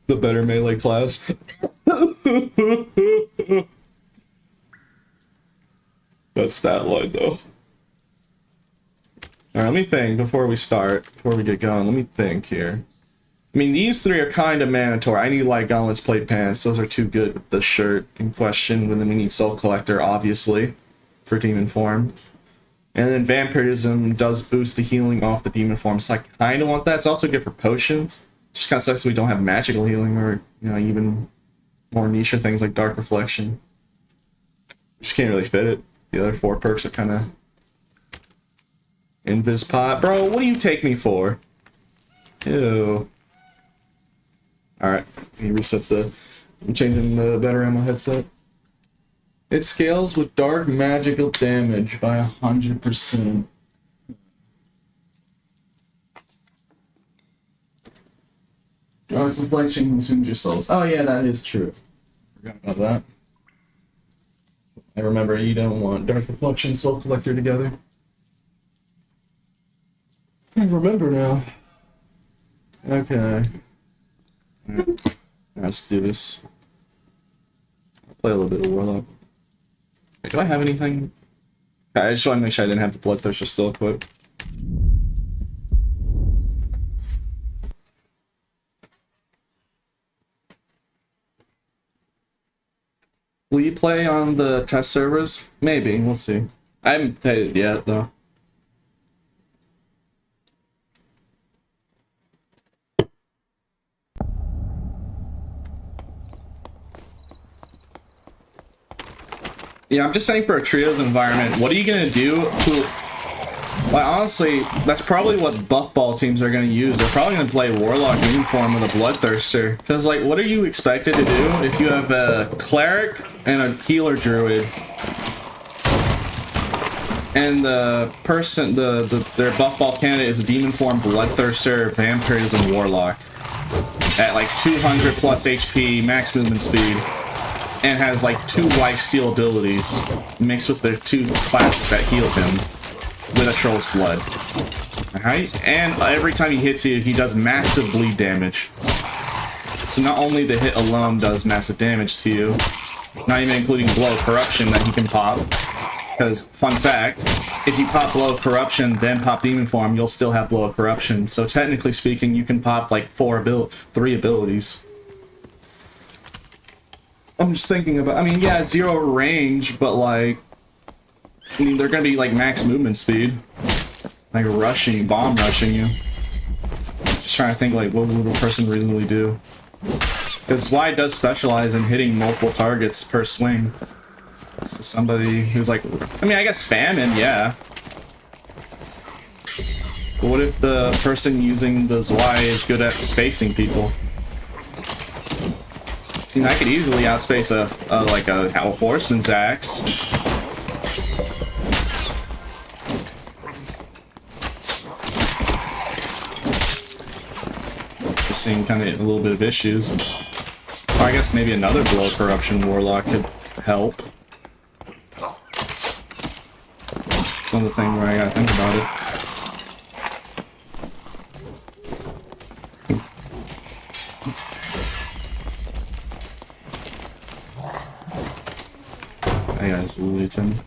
The better melee class. That's that line, though. Alright, let me think before we get going. Let me think here. I mean, these three are kind of mandatory. I need Light Gauntlets, Plate Pants. Those are too good with the shirt in question. And then we need Soul Collector, obviously, for Demon Form. And then Vampirism does boost the healing off the Demon Form, so I kind of want that. It's also good for potions. Just kind of sucks we don't have magical healing or, you know, even more niche things like Dark Reflection. Just can't really fit it. The other 4 perks are kind of Invis Pot. Bro, what do you take me for? Ew. Alright, let me reset the... I'm changing the better ammo headset. It scales with dark magical damage by 100%. Dark Reflection consumes your souls. Oh yeah, that is true. Forgot about that. I remember you don't want Dark Reflection Soul Collector together. I remember now. Okay. Alright. Let's do this. I'll play a little bit of Warlock. Wait, do I have anything? Okay, I just want to make sure I didn't have the Bloodthirster still equipped. Will you play on the test servers? Maybe, we'll see. I haven't played it yet, though. Yeah, I'm just saying for a trios environment, what are you gonna do to... Like, honestly, that's probably what buff ball teams are gonna use. They're probably gonna play Warlock uniform with a Bloodthirster. Because, like, what are you expected to do if you have a Cleric and a Healer Druid? And the person, their buff ball candidate is a Demon Form, Bloodthirster, Vampirism, Warlock. At, like, 200 plus HP, max movement speed. And has like 2 lifesteal abilities mixed with the 2 classes that heal him with a Troll's Blood. And every time he hits you, he does massive bleed damage. So not only the hit alone does massive damage to you, not even including Blow of Corruption that he can pop. Because, fun fact, if you pop Blow of Corruption, then pop Demon Form, you'll still have Blow of Corruption. So technically speaking, you can pop like 3 abilities. I'm just thinking about, I mean, yeah, 0 range, but like, I mean, they're gonna be like max movement speed. Like rushing, bomb rushing you. Just trying to think like, what would a person reasonably do? Because Why does specialize in hitting multiple targets per swing. So somebody who's like, I mean, I guess Famine, yeah. But what if the person using the Zwei is good at spacing people? I mean, I could easily outspace a horseman's axe. Just seeing kind of a little bit of issues. Or I guess maybe another Blow of Corruption Warlock could help. It's another thing where I gotta think about it. Hey guys, Luton.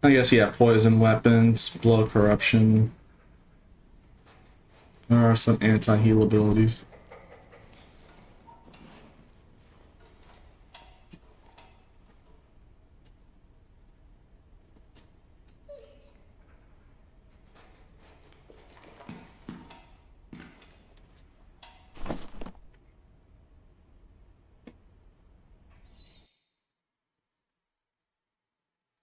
I guess, yeah, poison weapons, Blow of Corruption. There are some anti-heal abilities.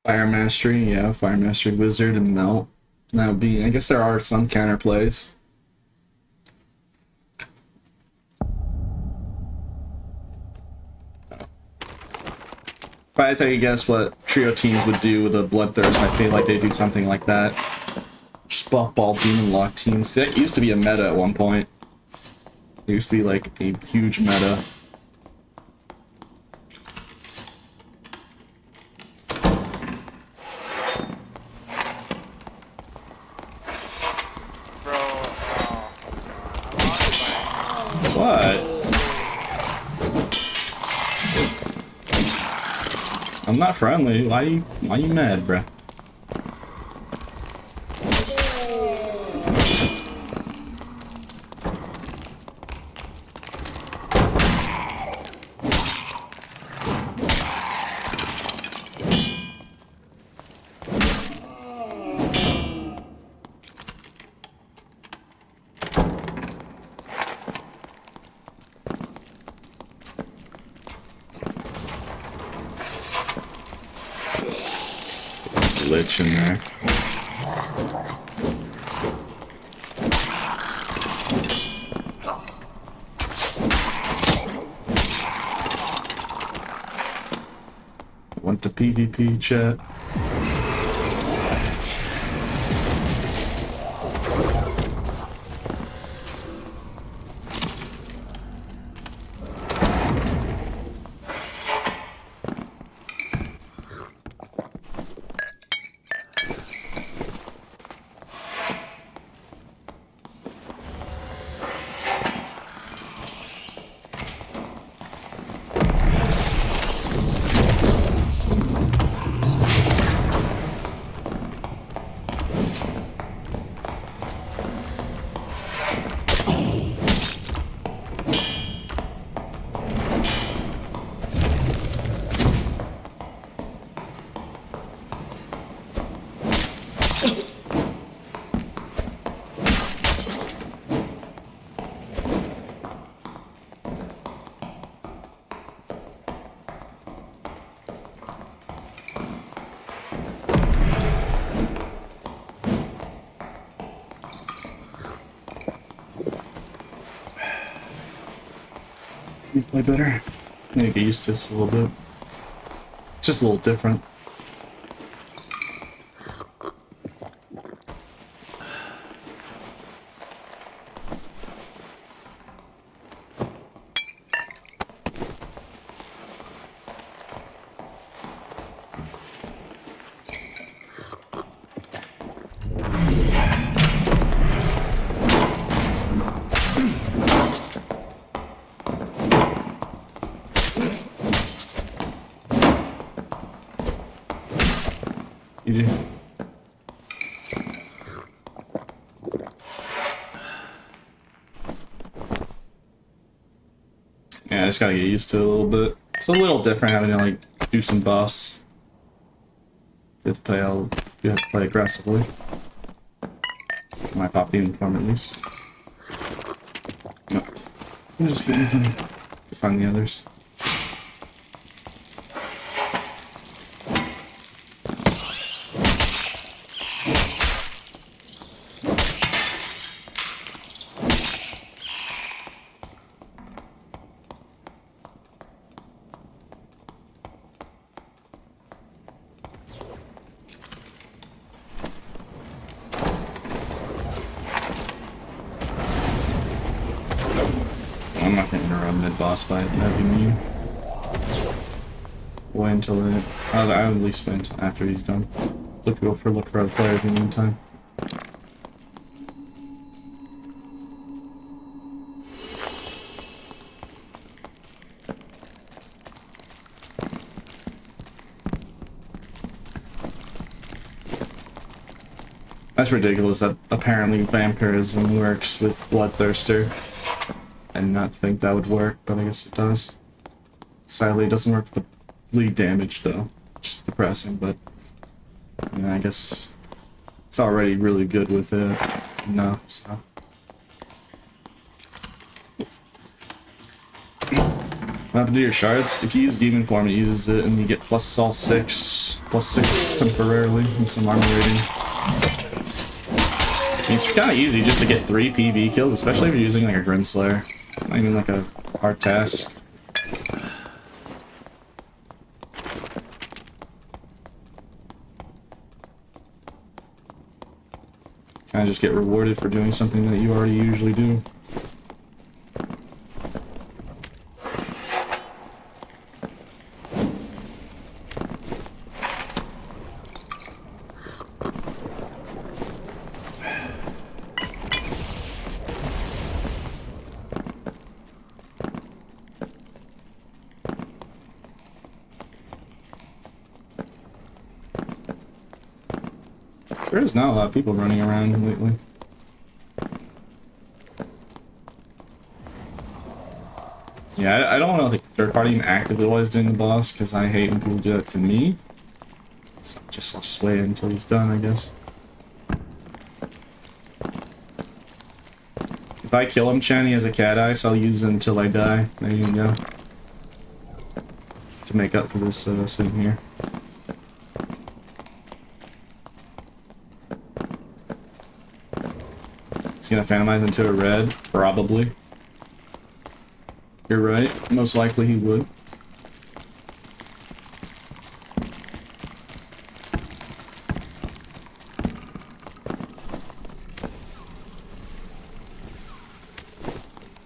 Fire Mastery, yeah, Fire Mastery Wizard and Melt. That would be, I guess there are some counterplays. If I had to guess what trio teams would do with a Bloodthirst, I feel like they do something like that. Just buff ball Demon Lock teams. That used to be a meta at one point. It used to be like a huge meta. I'm not friendly. Why you mad, bruh? Glitch in there. Went to PvP chat. You play better. I need to get used to this a little bit. It's just a little different. You do. Yeah, I just gotta get used to it a little bit. It's a little different having to like do some buffs. You have to play aggressively. I pop the uniform at least. No. I'm just getting to find the others. I'm not getting to run mid-boss fight, that'd be mean. Wait until I at least wait after he's done. Look for other players in the meantime. That's ridiculous that apparently vampirism works with Bloodthirster. I did not think that would work, but I guess it does. Sadly, it doesn't work with the bleed damage, though, which is depressing, but yeah, I guess it's already really good with it. No, so. What happened to your shards? If you use Demon Form, it uses it, and you get plus all 6, plus 6 temporarily, and some armor rating. I mean, it's kind of easy just to get 3 PV kills, especially if you're using like a Grimslayer. It's not even like a hard task. Kind of just get rewarded for doing something that you already usually do. There's not a lot of people running around lately. Yeah, I don't know if the third party even actively was doing the boss, because I hate when people do that to me. So I'll just wait until he's done, I guess. If I kill him, Chan, he has a cat eye, so I'll use it until I die. There you go. To make up for this thing here. He's gonna phantomize into a red, probably. You're right, most likely he would.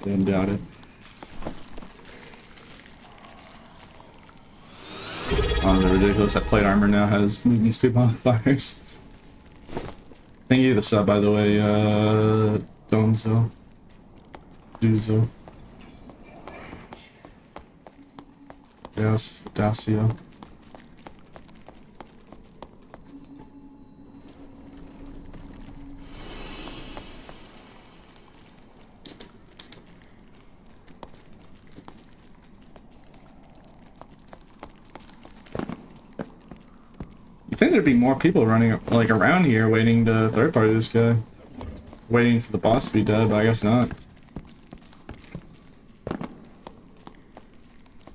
Didn't doubt it. Oh, they're ridiculous. That plate armor now has movement speed modifiers. Thank you for the sub, by the way, Donzo. Duzo. Yes, Dacio. You think there'd be more people running like around here waiting to third party this guy? Waiting for the boss to be dead, but I guess not.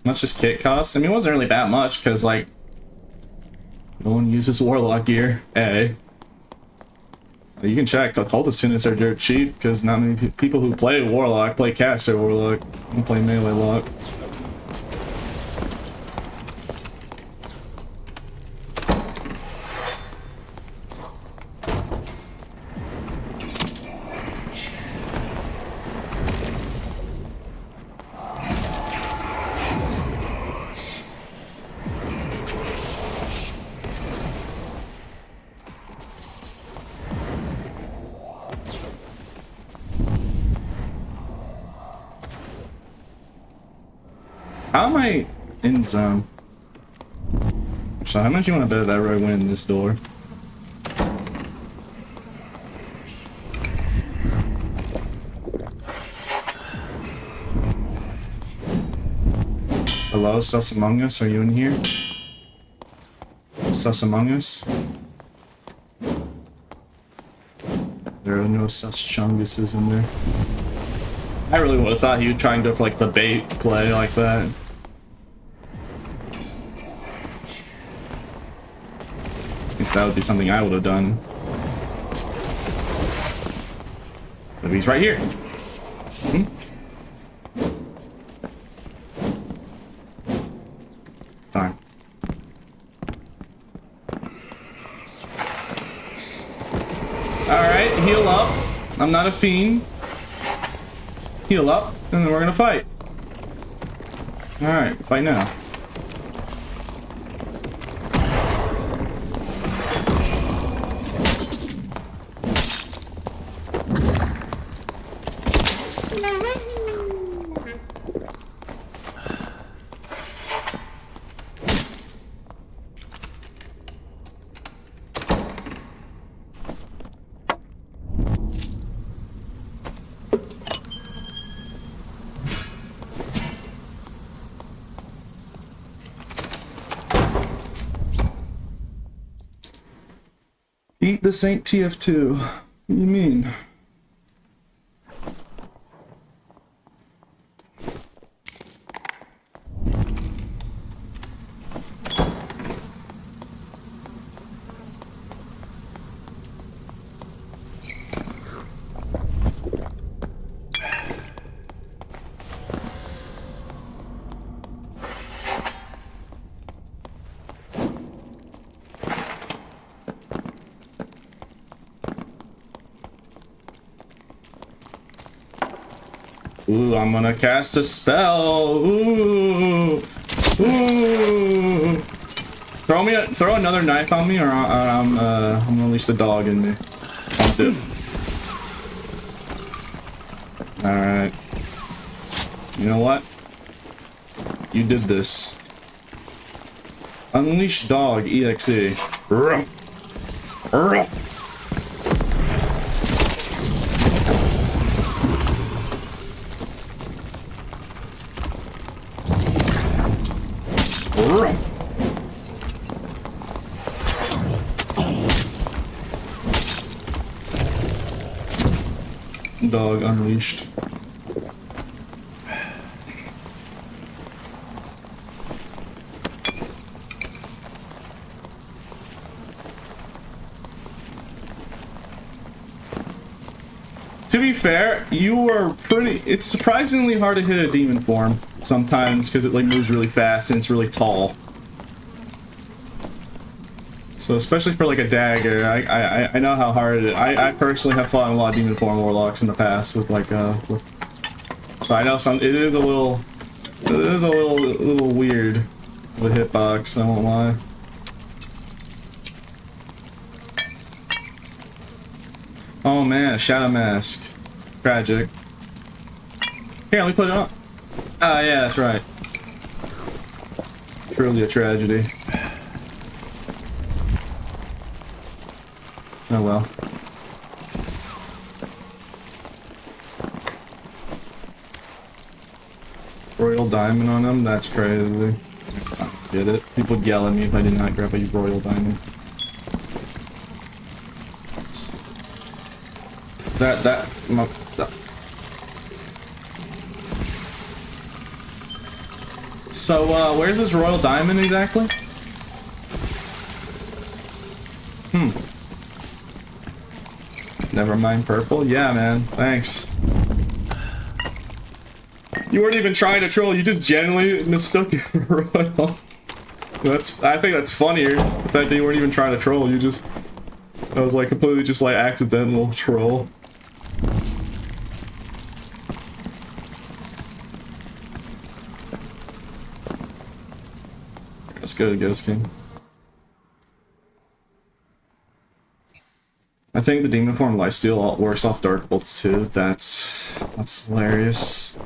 Much just kit costs? I mean, it wasn't really that much, because, like, no one uses Warlock gear, A. You can check. Cultist units are dirt cheap because not many people who play Warlock play caster Warlock and play melee lock. How am I in zone? So how much you want to bet that I win this door? Hello, Sus Among Us, are you in here? Sus Among Us? There are no Sus Chunguses in there. I really would have thought he would try and go for like the bait play like that. At least that would be something I would have done. But he's right here. Hmm? Fine. Alright, heal up. I'm not a fiend. Heal up, and then we're gonna fight. Alright, fight now. Eat the Saint TF2. What do you mean? Ooh, I'm gonna cast a spell. Ooh, ooh. Throw another knife on me, or I'm gonna unleash the dog in me. I'll do. All right. You know what? You did this. Unleash dog EXE. Ruff. Ruff. Dog unleashed. To be fair, you were pretty... It's surprisingly hard to hit a demon form sometimes because it like moves really fast and it's really tall. So especially for like a dagger, I know how hard it is. I personally have fought a lot of demon form warlocks in the past with like so I know it is a little weird with hitbox, I won't lie. Oh man, a shadow mask. Tragic. Here, let me put it on. Ah, yeah, that's right. Truly a tragedy. Oh well. Royal diamond on them? That's crazy. I get it. People would yell at me if I did not grab a royal diamond. So, where's this royal diamond exactly? Never mind purple. Yeah, man. Thanks. You weren't even trying to troll. You just genuinely mistook it for royal. I think that's funnier. The fact that you weren't even trying to troll. That was like completely just like accidental troll. Let's go to Ghost King. I think the demon form lifesteal works off dark bolts too. That's hilarious.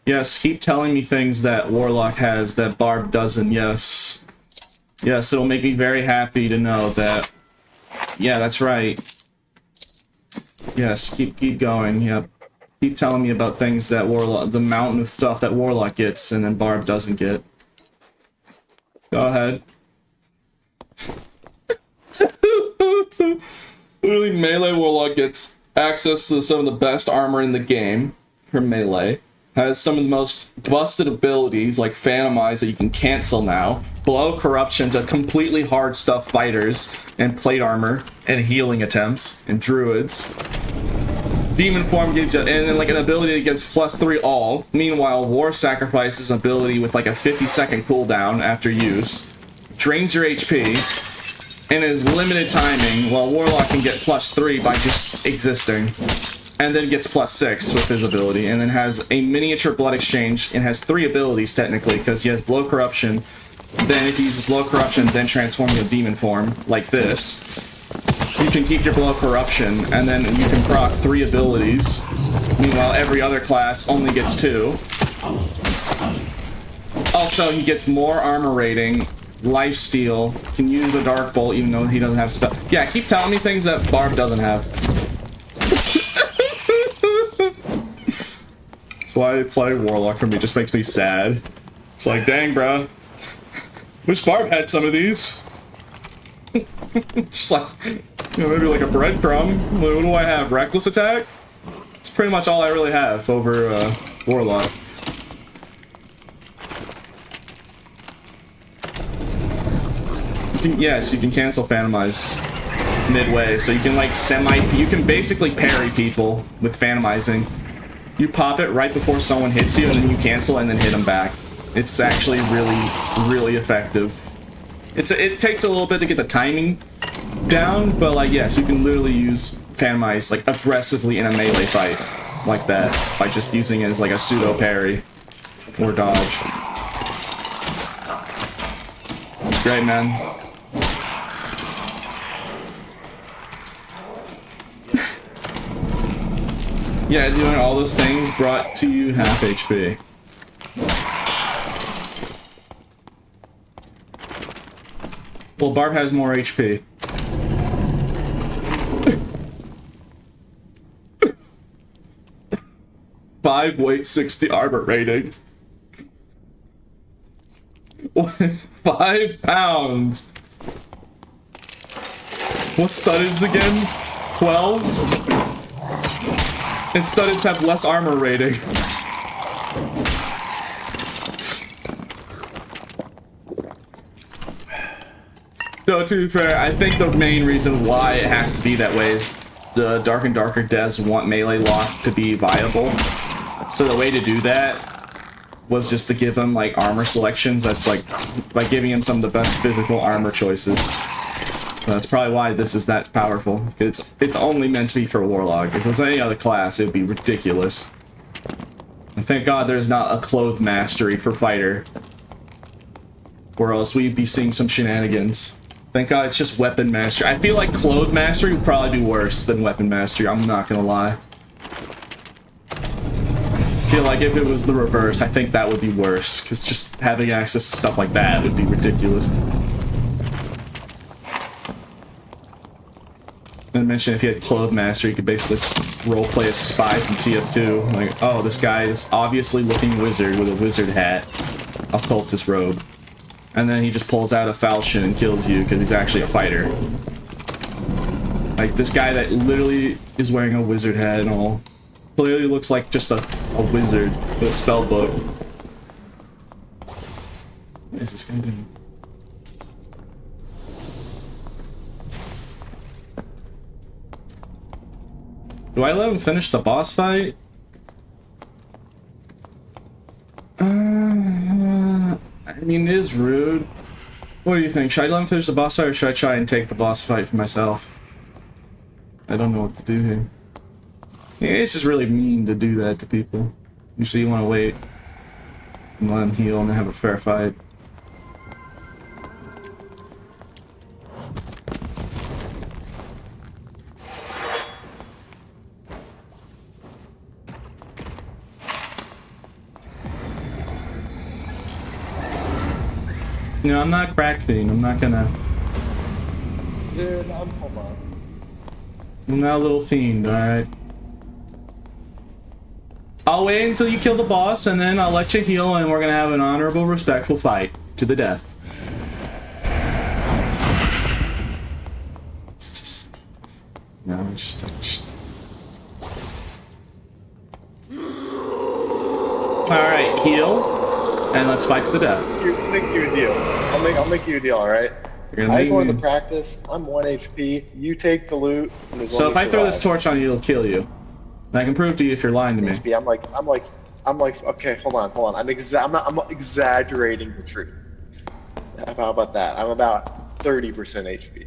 Yes, keep telling me things that Warlock has that Barb doesn't. Yes. Yes, it'll make me very happy to know that. Yeah, that's right. Yes, keep going. Yep. Keep telling me about things that Warlock, the mountain of stuff that Warlock gets and then Barb doesn't get. Go ahead. Literally, melee Warlock gets access to some of the best armor in the game from melee. Has some of the most busted abilities like Phantom Eyes that you can cancel now. Blow Corruption to completely hard stuff fighters and plate armor and healing attempts and druids. Demon Form gives you, and then like an ability that gets +3 all. Meanwhile, War Sacrifice is an ability with like a 50-second cooldown after use. Drains your HP and is limited timing, while Warlock can get +3 by just existing. And then gets +6 with his ability, and then has a miniature blood exchange, and has 3 abilities technically, because he has Blow Corruption, then if he uses Blow Corruption, then transform into Demon Form, like this. You can keep your Blow Corruption, and then you can proc 3 abilities. Meanwhile, every other class only gets 2. Also, he gets more armor rating, lifesteal, can use a Dark Bolt even though he doesn't have spell. Yeah, keep telling me things that Barb doesn't have. Why play Warlock for me just makes me sad. It's like, dang, bro. Wish Barb had some of these. Just like, you know, maybe like a breadcrumb. What do I have? Reckless attack? It's pretty much all I really have over Warlock. Yes, you can cancel Phantom Eyes midway, so you can like you can basically parry people with Phantomizing. You pop it right before someone hits you, and then you cancel and then hit them back. It's actually really effective. It takes a little bit to get the timing down, but like yes, you can literally use Phantomize like aggressively in a melee fight like that by just using it as like a pseudo parry or dodge. It's great, man. Yeah, doing all those things brought to you half HP. Well, Barb has more HP. 5 weight, 60 armor rating. 5 pounds. What studdeds again? 12? And studdeds have less armor rating. No, to be fair, I think the main reason why it has to be that way is the Dark and Darker devs want melee lock to be viable. So the way to do that was just to give them like armor selections that's like by giving him some of the best physical armor choices. So that's probably why this is that powerful. It's only meant to be for Warlock. If it was any other class, it would be ridiculous. And thank God there's not a clothes mastery for fighter, or else we'd be seeing some shenanigans. Thank God it's just weapon mastery. I feel like clothes mastery would probably be worse than weapon mastery. I'm not gonna lie. I feel like if it was the reverse, I think that would be worse, because just having access to stuff like that would be ridiculous. I mentioned if you had Clothes Master, you could basically roleplay a spy from TF2. Like, oh, this guy is obviously looking wizard with a wizard hat, occultist robe. And then he just pulls out a falchion and kills you because he's actually a fighter. Like, this guy that literally is wearing a wizard hat and all clearly looks like just a wizard with a spell book. What is this guy doing? Do I let him finish the boss fight? I mean, it is rude. What do you think? Should I let him finish the boss fight, or should I try and take the boss fight for myself? I don't know what to do here. Yeah, it's just really mean to do that to people. Usually you want to wait and let him heal and have a fair fight. No, I'm not crack fiend. I'm not gonna. Dude, hold on. I'm not a little fiend, alright? I'll wait until you kill the boss, and then I'll let you heal, and we're gonna have an honorable, respectful fight to the death. It's just... No, just... Alright, heal, and let's fight to the death. I'll make you a deal. I'll make you a deal, alright? I just wanted to practice. I'm 1 HP. You take the loot. So if I throw this torch on you, it'll kill you. And I can prove to you if you're lying to me. HP. I'm like. Okay, hold on. I'm exaggerating the truth. How about that? I'm about 30% HP.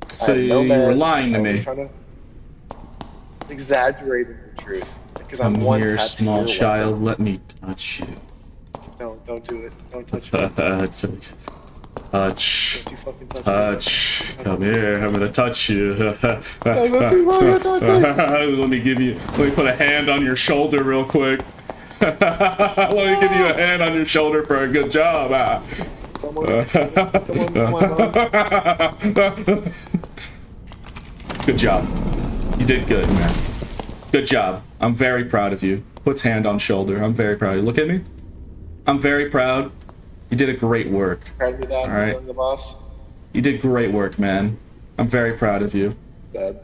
So you were lying to me. Exaggerating the truth. Because I'm one here, tap to small your child. weapon. Let me touch you. Don't do it. Don't touch me. Touch. Don't you fucking touch me. Touch. Come here. I'm gonna touch you. Let Let me put a hand on your shoulder real quick. Let me give you a hand on your shoulder for a good job. Good job. You did good, man. Good job. I'm very proud of you. Puts hand on shoulder. I'm very proud of you. Look at me. I'm very proud. You did a great work. Proud of me, Dad. Alright. The boss. You did great work, man. I'm very proud of you. Dad.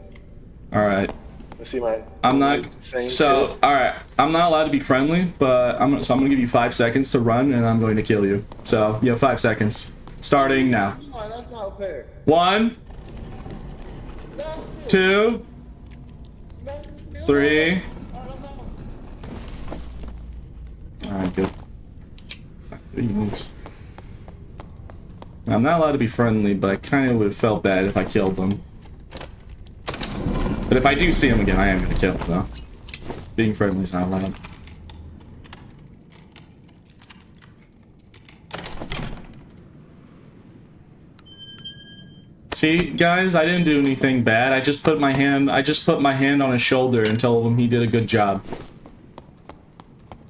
Alright. I see my. I'm not. Same So, alright. I'm not allowed to be friendly, but I'm gonna give you 5 seconds to run, and I'm going to kill you. So, you have 5 seconds. Starting now. Oh, that's not fair. 1, 2, 3. Alright, good. I'm not allowed to be friendly, but I kind of would have felt bad if I killed them. But if I do see him again, I am going to kill him, though. Being friendly is not allowed. See, guys, I didn't do anything bad. I just put my hand on his shoulder and told him he did a good job.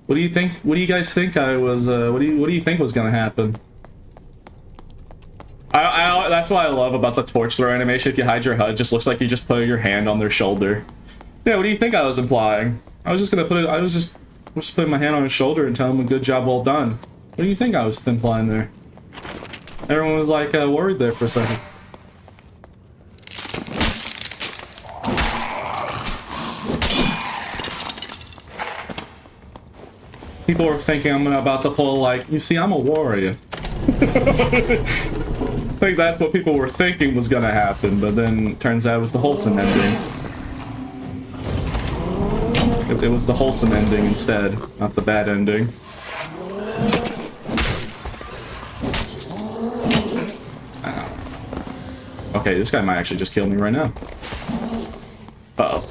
What do you think? What do you guys think I was? What do you think was gonna happen? That's what I love about the torch throw animation. If you hide your HUD, it just looks like you just put your hand on their shoulder. Yeah. What do you think I was implying? I was just gonna put it. I was just putting my hand on his shoulder and tell him a good job, well done. What do you think I was implying there? Everyone was like worried there for a second. People were thinking I'm about to pull, like, you see, I'm a warrior. I think that's what people were thinking was gonna happen, but then turns out it was the wholesome ending. It was the wholesome ending instead, not the bad ending. Okay, this guy might actually just kill me right now. Uh-oh.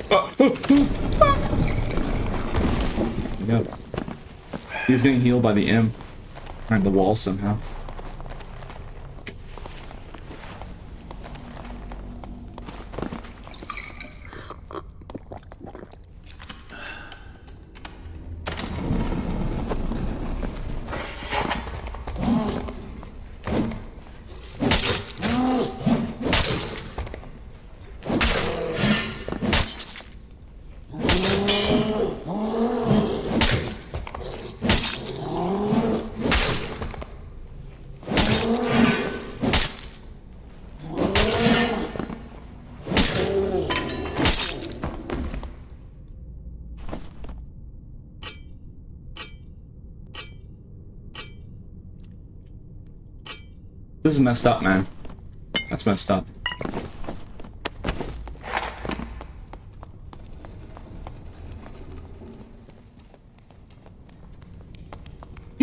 There we go. He was getting healed by the imp. Behind the wall somehow. This is messed up, man. That's messed up.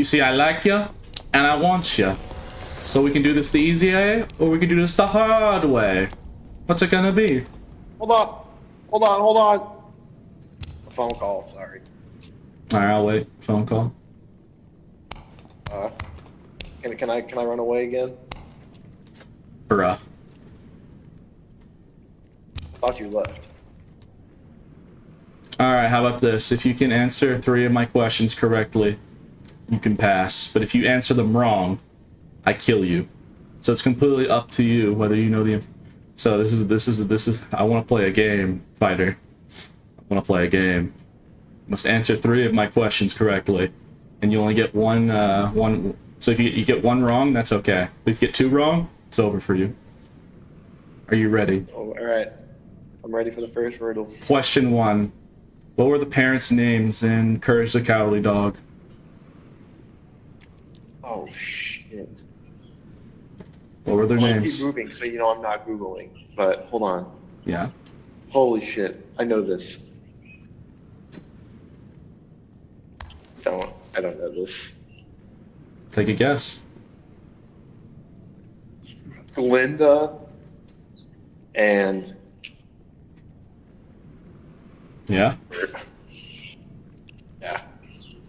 You see, I like you, and I want you. So we can do this the easy way, or we can do this the hard way. What's it gonna be? Hold on. Hold on, hold on. A phone call, sorry. Alright, I'll wait. Phone call. Can I run away again? Bruh. I thought you left. Alright, how about this? If you can answer 3 of my questions correctly, you can pass. But if you answer them wrong, I kill you. So it's completely up to you whether you know the... So this is I want to play a game, fighter. I want to play a game. You must answer 3 of my questions correctly. And you only get one. So if you get 1 wrong, that's okay. But if you get 2 wrong, it's over for you. Are you ready? Oh, alright. I'm ready for the first riddle. Question 1. What were the parents' names in Courage the Cowardly Dog? Oh, shit. What were their Well, names? keep moving, so you know I'm not Googling. But, hold on. Yeah. Holy shit. I know this. I don't know this. Take a guess. Linda and... Yeah? Yeah.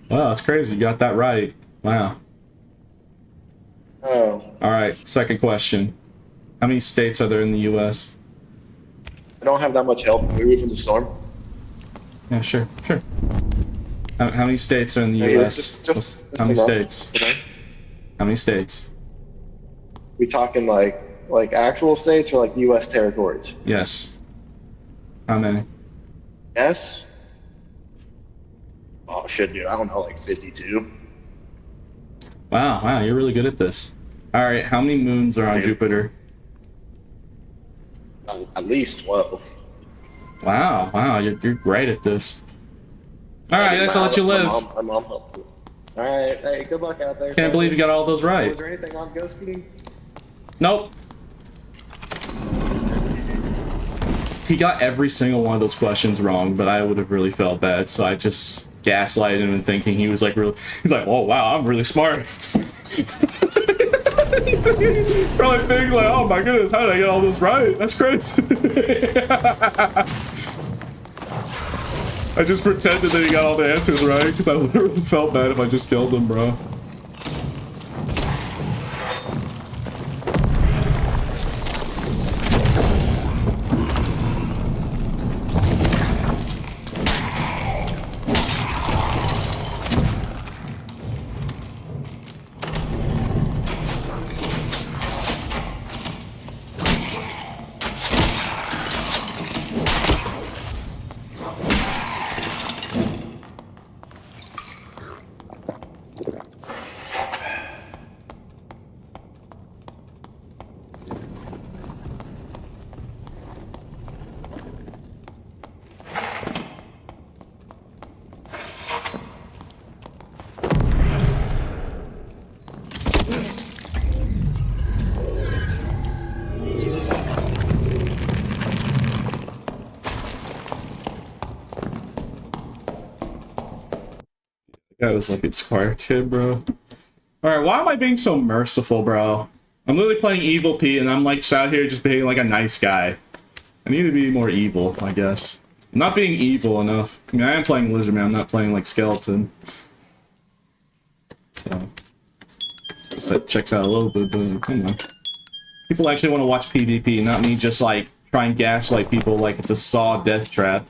Wow, that's crazy. You got that right. Wow. Oh. Alright, second question. How many states are there in the U.S.? I don't have that much help. Maybe from the storm. Yeah, sure. How many states are in the Yeah, U.S.? just How many enough. states? Okay. How many states? We talking like actual states or like U.S. territories? Yes. How many? Yes. Oh shit, dude. I don't know, like 52. Wow, you're really good at this. Alright, how many moons are on Dude. Jupiter? At least 12. Wow, you're great at this. Alright, I guess I'll let you live. My mom helped me. Alright, hey, good luck out there. Can't believe you got all those right. Was there anything on ghosting? Nope. He got every single one of those questions wrong, but I would have really felt bad, so I just gaslighted him and thinking he was like really... He's like, oh wow, I'm really smart. Probably thinking like, oh my goodness, how did I get all those right? That's crazy. I just pretended that he got all the answers right, because I literally felt bad if I just killed him, bro. That was like it's Squire Kid, bro. Alright, why am I being so merciful, bro? I'm literally playing Evil P and I'm like out here just being like a nice guy. I need to be more evil, I guess. I'm not being evil enough. I mean, I am playing Lizardman, I'm not playing like Skeleton. So... guess that checks out a little bit, but come on. People actually want to watch PvP, not me just like try and gaslight people like it's a Saw death trap.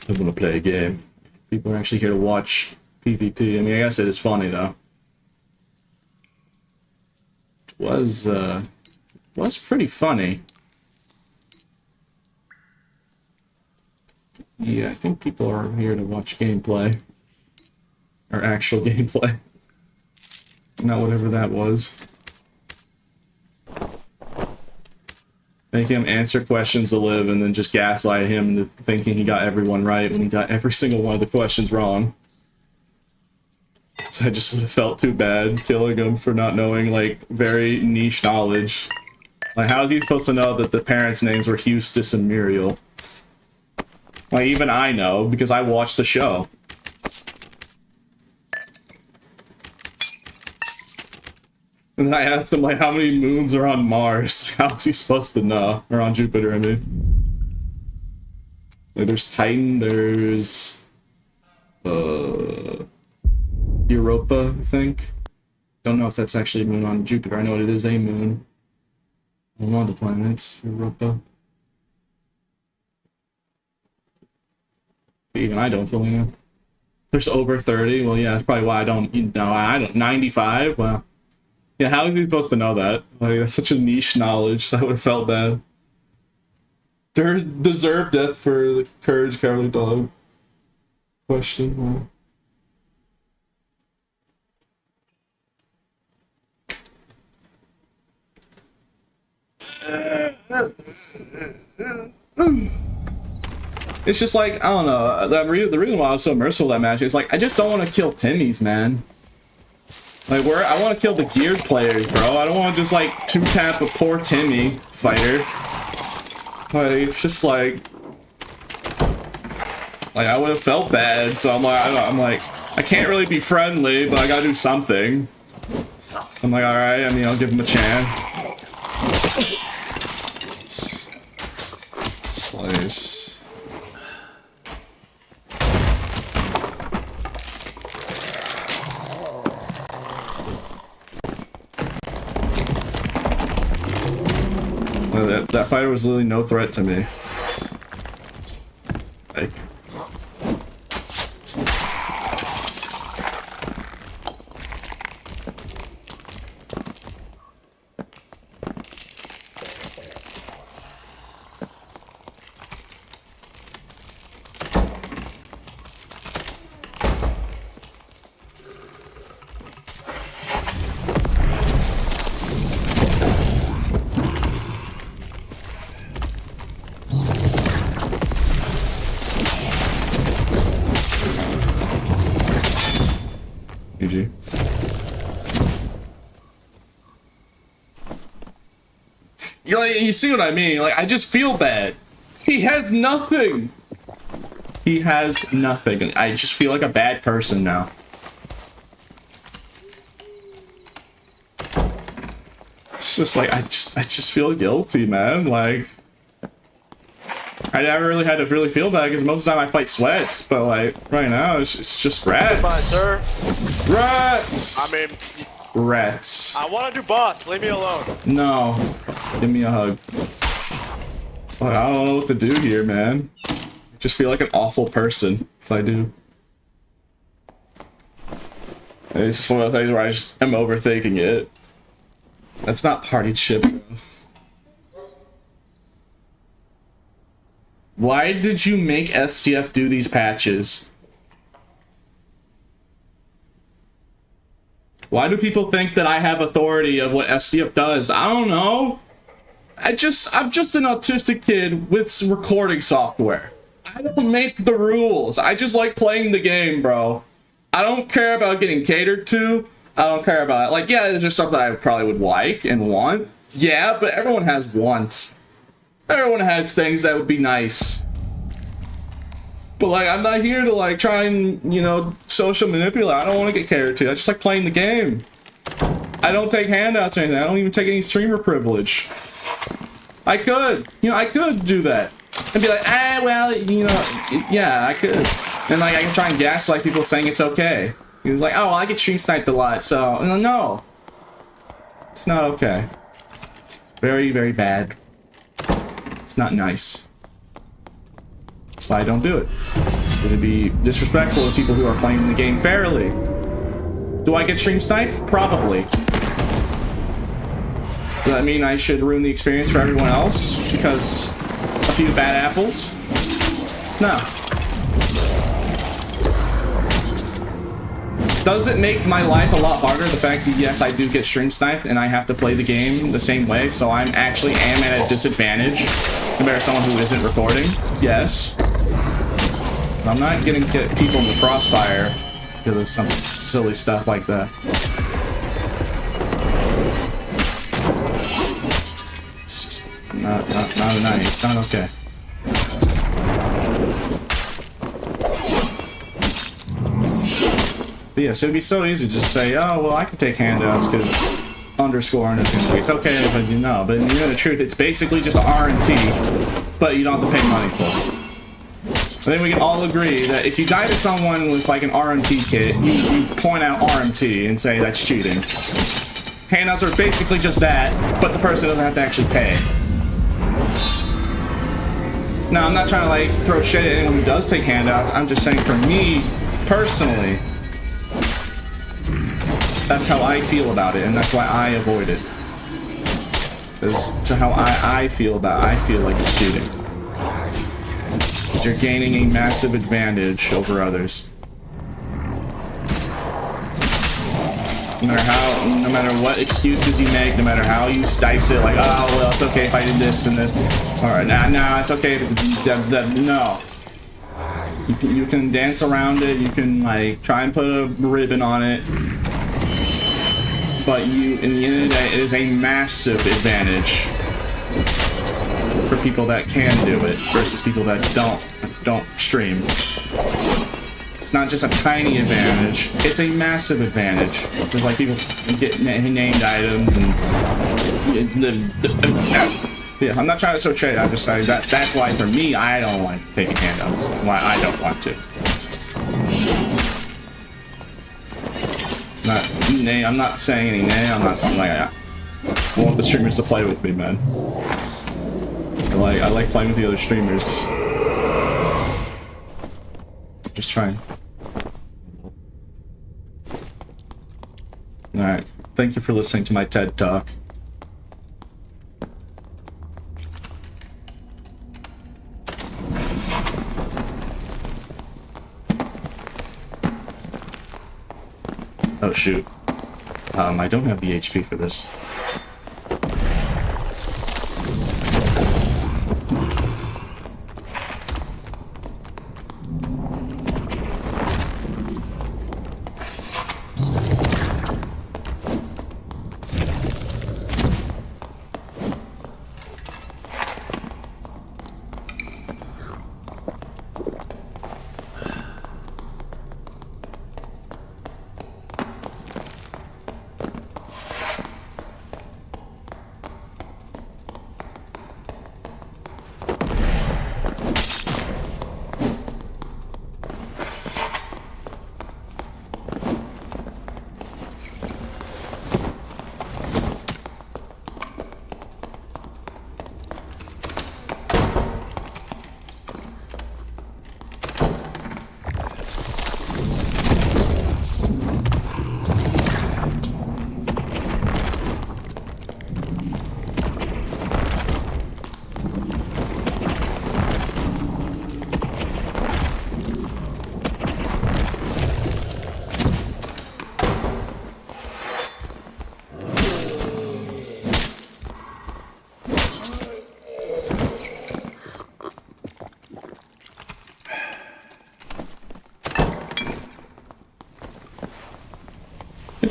I want to play a game. People are actually here to watch PvP. I mean, I guess it is funny, though. It was pretty funny. Yeah, I think people are here to watch gameplay. Or actual gameplay. Not whatever that was. Make him answer questions to live and then just gaslight him into thinking he got everyone right when he got every single one of the questions wrong. So I just would have felt too bad killing him for not knowing, like, very niche knowledge. Like, how is he supposed to know that the parents' names were Eustace and Muriel? Like, even I know, because I watched the show. And then I asked him, like, how many moons are on Mars? How's he supposed to know? Or on Jupiter, I mean. Like, there's Titan, there's... Europa, I think. Don't know if that's actually a moon on Jupiter. I know it is a moon. On one of the planets, Europa. Even I don't fully know. There's over 30. Well, yeah, that's probably why I don't, you know, I don't. 95? Well, yeah, how is he supposed to know that? Like, that's such a niche knowledge, so I would have felt bad. Deserve death for the courage, cowardly dog. Question. Well. It's just like, I don't know, the reason why I was so merciful that match is like, I just don't want to kill Timmy's, man. Like, I want to kill the geared players, bro. I don't want to just like 2-tap a poor Timmy fighter. Like, it's just like I would have felt bad, so I'm like, I can't really be friendly, but I gotta do something. I'm like, alright, I mean, I'll give him a chance. Slice. Well, that fighter was literally no threat to me. Like, GG. You see what I mean? Like, I just feel bad. He has nothing. He has nothing. I just feel like a bad person now. It's just like, I just feel guilty, man. Like, I never really had to really feel bad because most of the time I fight sweats, but like right now it's just rats. Goodbye, sir. Rats. I mean, rats. I want to do boss. Leave me alone. No, give me a hug. It's like, I don't know what to do here, man. I just feel like an awful person if I do. It's just one of the things where I just am overthinking it. That's not party chip. Why did you make STF do these patches? Why do people think that I have authority of what STF does? I don't know. I'm just an autistic kid with some recording software. I don't make the rules. I just like playing the game, bro. I don't care about getting catered to. I don't care about it. Like, yeah, there's just stuff that I probably would like and want. Yeah, but everyone has wants. Everyone has things that would be nice. But like, I'm not here to like try and, you know, social manipulate. I don't want to get catered to. I just like playing the game. I don't take handouts or anything. I don't even take any streamer privilege. I could, you know, I could do that. And be like, well, you know, yeah, I could. And like, I can try and gaslight people saying it's okay. He was like, oh, well, I get stream sniped a lot, so, no. It's not okay. It's very, very bad. It's not nice. That's why I don't do it. It would be disrespectful to people who are playing the game fairly. Do I get stream sniped? Probably. Does that mean I should ruin the experience for everyone else because a few bad apples? No. Does it make my life a lot harder, the fact that, yes, I do get stream sniped and I have to play the game the same way, so I'm actually at a disadvantage compared to someone who isn't recording? Yes. But I'm not gonna get people in the crossfire because of some silly stuff like that. It's just not nice. It's not okay. But yeah, so it'd be so easy to just say, oh, well, I can take handouts because underscore underscore. It's okay if you know, but in the truth, it's basically just RNT, but you don't have to pay money for it. I think we can all agree that if you die to someone with like an RMT kit, you point out RMT and say that's cheating. Handouts are basically just that, but the person doesn't have to actually pay. Now, I'm not trying to like throw shade at anyone who does take handouts. I'm just saying for me, personally, that's how I feel about it, and that's why I avoid it. As to how I feel about it, I feel like it's cheating. Because you're gaining a massive advantage over others. No matter what excuses you make, no matter how you dice it, like, oh, well, it's okay if I did this and this. Alright, nah, it's okay if it's no. You can dance around it, you can, like, try and put a ribbon on it. But in the end of the day, it is a massive advantage for people that can do it versus people that don't stream. It's not just a tiny advantage, it's a massive advantage. There's like people get named items and yeah, I'm not trying to throw shade, I'm just saying that's why for me I don't like taking handouts. Why I don't want to. I'm not saying any name, I'm not saying like I want the streamers to play with me, man. I like playing with the other streamers. Just trying. Alright, thank you for listening to my TED Talk. Oh shoot. I don't have the HP for this.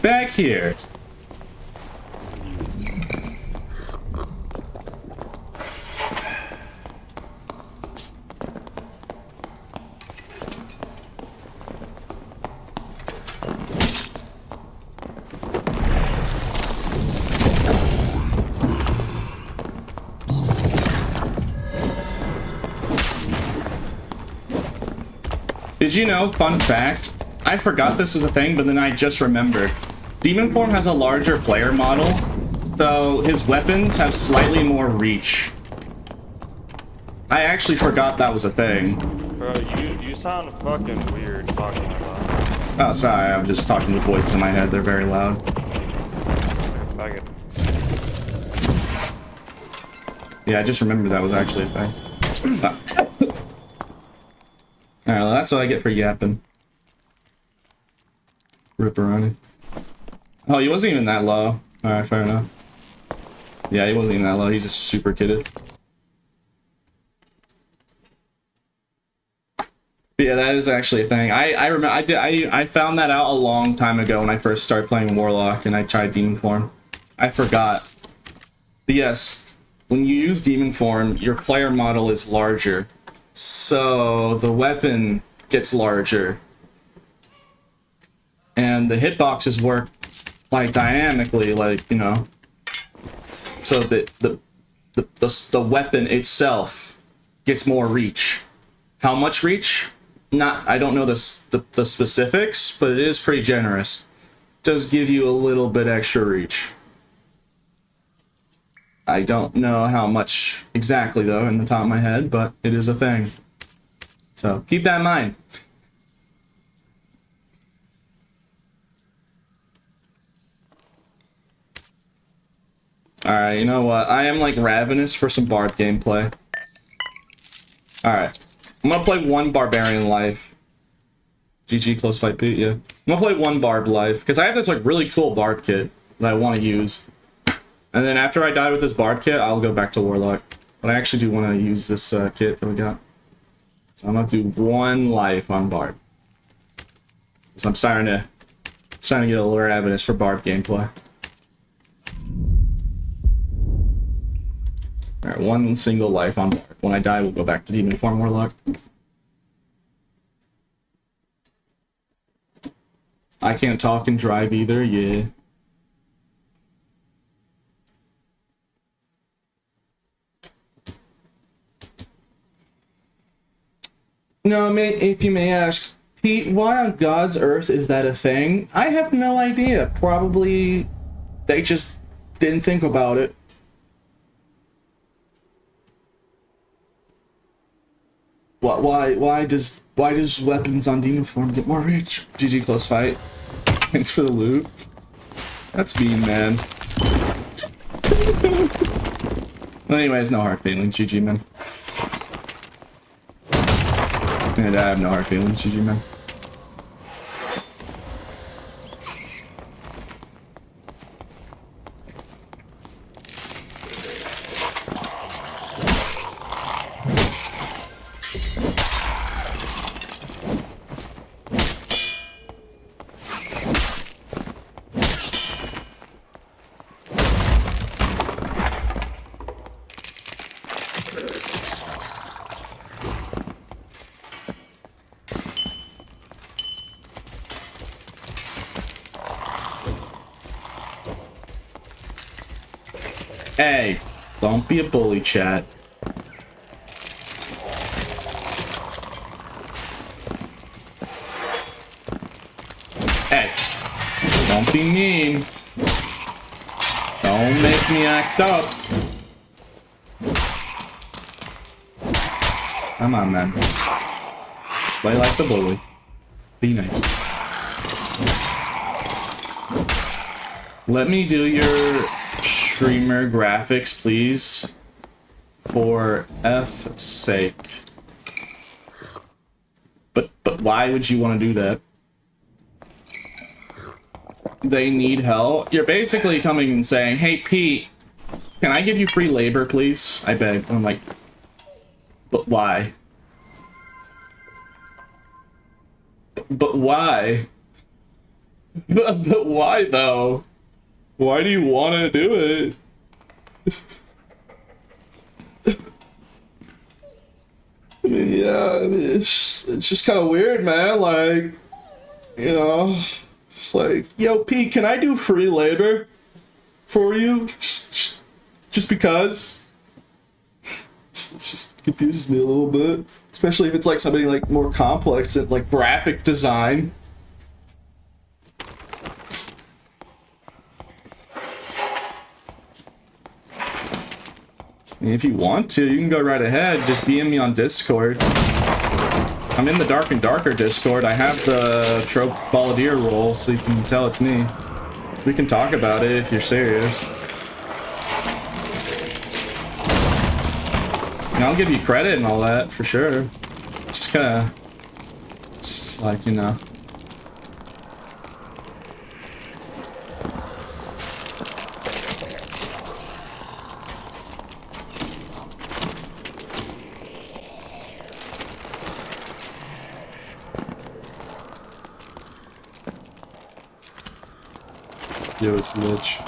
Back here. Did you know, fun fact, I forgot this was a thing, but then I just remembered. Demon Form has a larger player model, so his weapons have slightly more reach. I actually forgot that was a thing. Bro, you sound fucking weird talking about. Oh, sorry, I'm just talking to voices in my head, they're very loud. Fuck it. Yeah, I just remembered that was actually a thing. Alright, well, that's what I get for yapping. Ripperoni. Oh, he wasn't even that low. Alright, fair enough. Yeah, he wasn't even that low. He's just super kidded. But yeah, that is actually a thing. I remember I found that out a long time ago when I first started playing Warlock and I tried Demon Form. I forgot. But yes, when you use Demon Form, your player model is larger. So the weapon gets larger. And the hitboxes work like dynamically, like, you know, so that the weapon itself gets more reach. How much reach? I don't know the specifics, but it is pretty generous. Does give you a little bit extra reach. I don't know how much exactly though in the top of my head, but it is a thing. So keep that in mind. Alright, you know what? I am like ravenous for some Bard gameplay. Alright. I'm gonna play one Barbarian life. GG, close fight Pete, yeah. I'm gonna play one Barb life, because I have this like really cool Bard kit that I want to use. And then after I die with this Bard kit, I'll go back to Warlock. But I actually do want to use this kit that we got. So I'm gonna do one life on Bard. Because I'm starting to get a little ravenous for Bard gameplay. Alright, one single life on Bard. When I die, we'll go back to Demon Form Warlock. I can't talk and drive either, yeah. No, if you may ask, Pete, why on God's earth is that a thing? I have no idea. Probably they just didn't think about it. Why does weapons on demon form get more reach? GG close fight. Thanks for the loot. That's mean, man. Anyways, no hard feelings, GG man. And I have no hard feelings, GG man. Hey, don't be a bully, chat. Hey, don't be mean. Don't make me act up. Come on, man. Play like a bully. Be nice. Let me do your streamer graphics, please. For F's sake. But why would you want to do that? They need help. You're basically coming and saying, hey Pete, can I give you free labor, please? I beg. I'm like, but why? But why? But why though? Why do you want to do it? I mean, yeah, it's just kind of weird, man. Like, you know, it's like, yo, Pete, can I do free labor for you? Just because? It just confuses me a little bit, especially if it's like something like more complex and like graphic design. If you want to, you can go right ahead. Just DM me on Discord. I'm in the Dark and Darker Discord. I have the Trope Balladeer role, so you can tell it's me. We can talk about it if you're serious. And I'll give you credit and all that, for sure. Just kinda... just like, you know... Yo, it's Lich.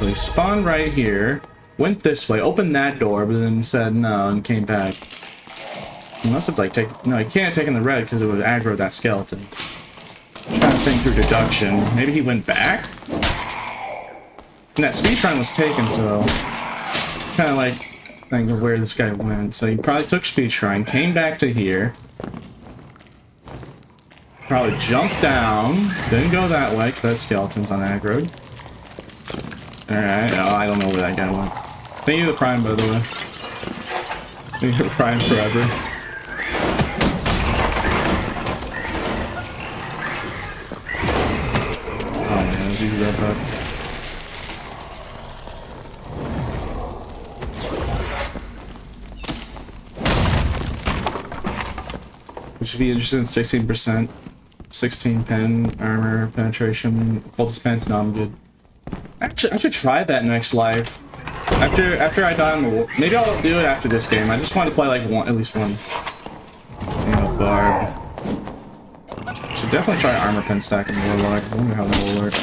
So he spawned right here, went this way, opened that door, but then said no and came back. He must have like taken... No, he can't have taken the red because it would aggro that skeleton. I'm trying to think through deduction. Maybe he went back? And that speed shrine was taken, so... I'm trying to like think of where this guy went. So he probably took speed shrine, came back to here. Probably jumped down, didn't go that way because that skeleton's on aggro. Alright, oh, I don't know where that guy went. Thank you, the Prime, by the way. Thank you, the Prime forever. Oh man, it's easy that bad. Which should be interesting, 16%. 16 pen, armor, penetration, cultist pants, no, I'm good. Actually, I should try that next life. After I die on the war, maybe I'll do it after this game. I just want to play like at least one, you know, barb. Should definitely try armor pen stack in Warlock. I wonder how that will work.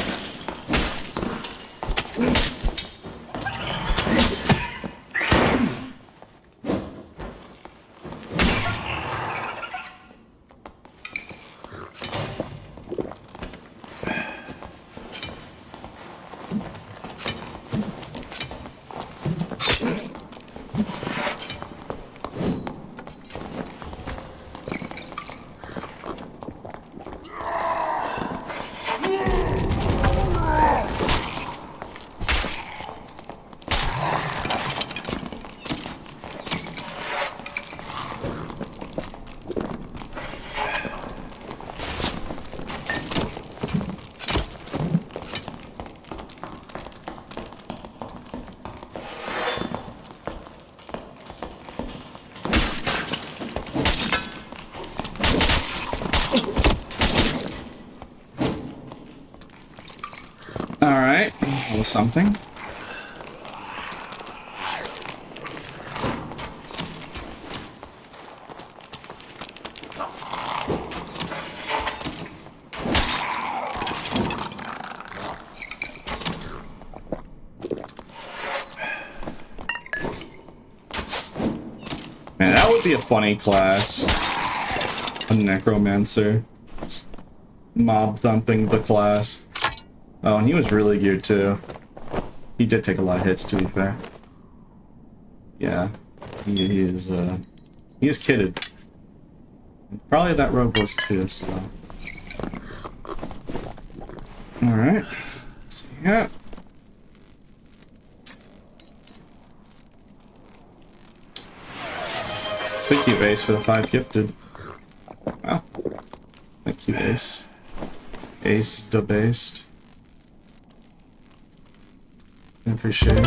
Alright, that was something. Man, that would be a funny class. A necromancer. Mob dumping the class. Oh, and he was really geared too. He did take a lot of hits, to be fair. Yeah, he is kitted. Probably that rogue was too, so. Alright. Let's see here. Thank you, Ace, for the 5 gifted. Wow. Thank you, Ace. Ace debased. I appreciate it.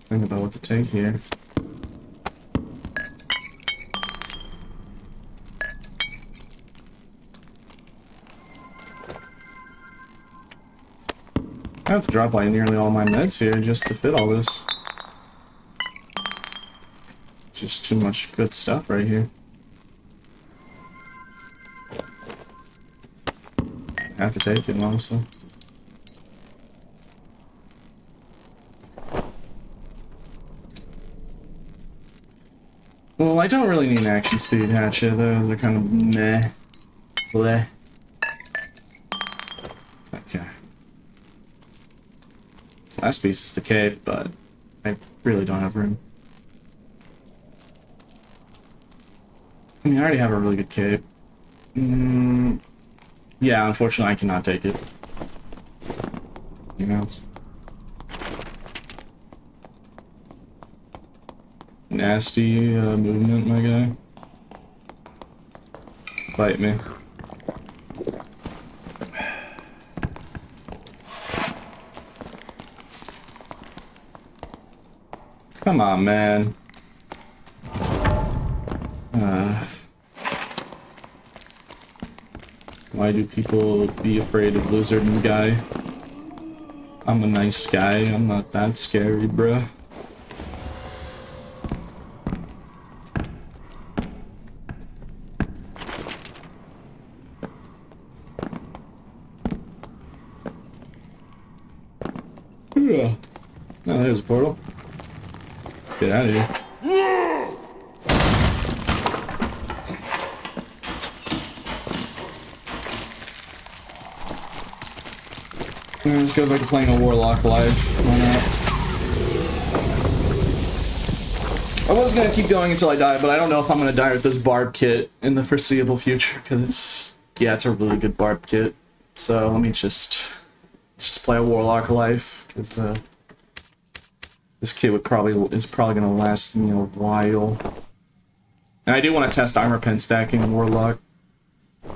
Think about what to take here. I have to drop like nearly all my meds here just to fit all this. Just too much good stuff right here. I have to take it, honestly. Well, I don't really need an action speed hatchet, those are kind of meh. Bleh. Okay. Last piece is the cape, but I really don't have room. I mean, I already have a really good cape. Yeah, unfortunately, I cannot take it. Anything else? Nasty movement, my guy. Fight me. Come on, man. Why do people be afraid of lizard and guy? I'm a nice guy, I'm not that scary, bruh. Yeah. Oh, there's a portal. Let's get out of here. Let's go back to playing a Warlock live. Why not? I was gonna keep going until I die, but I don't know if I'm gonna die with this barb kit in the foreseeable future, because it's a really good barb kit. So let me just play a Warlock life, because this kit is probably gonna last me a while. And I do want to test armor pen stacking in Warlock,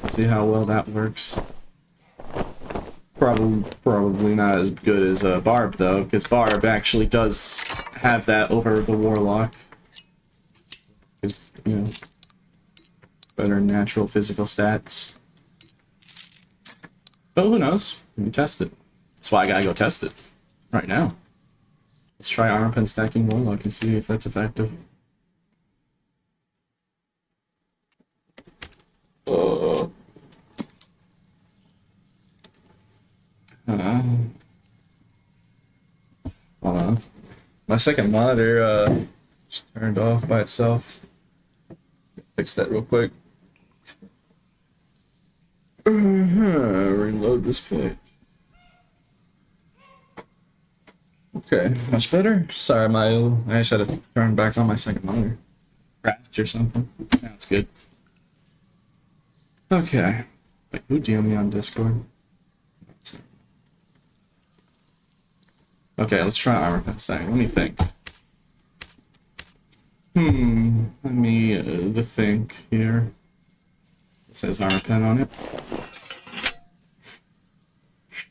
see how well that works. Probably not as good as Barb though, because Barb actually does have that over the Warlock. It's, you know, better natural physical stats. But who knows? We can test it. That's why I gotta go test it right now. Let's try armor pen stacking Warlock and see if that's effective. Hold on. My second monitor just turned off by itself. Fix that real quick. Reload this page. Okay, much better. Sorry, I just had to turn back on my second monitor. Crashed or something. Now it's good. Okay. Wait, who DM'd me on Discord? Okay, let's try armor pen stacking. Let me think. Let me think here. It says armor pen on it.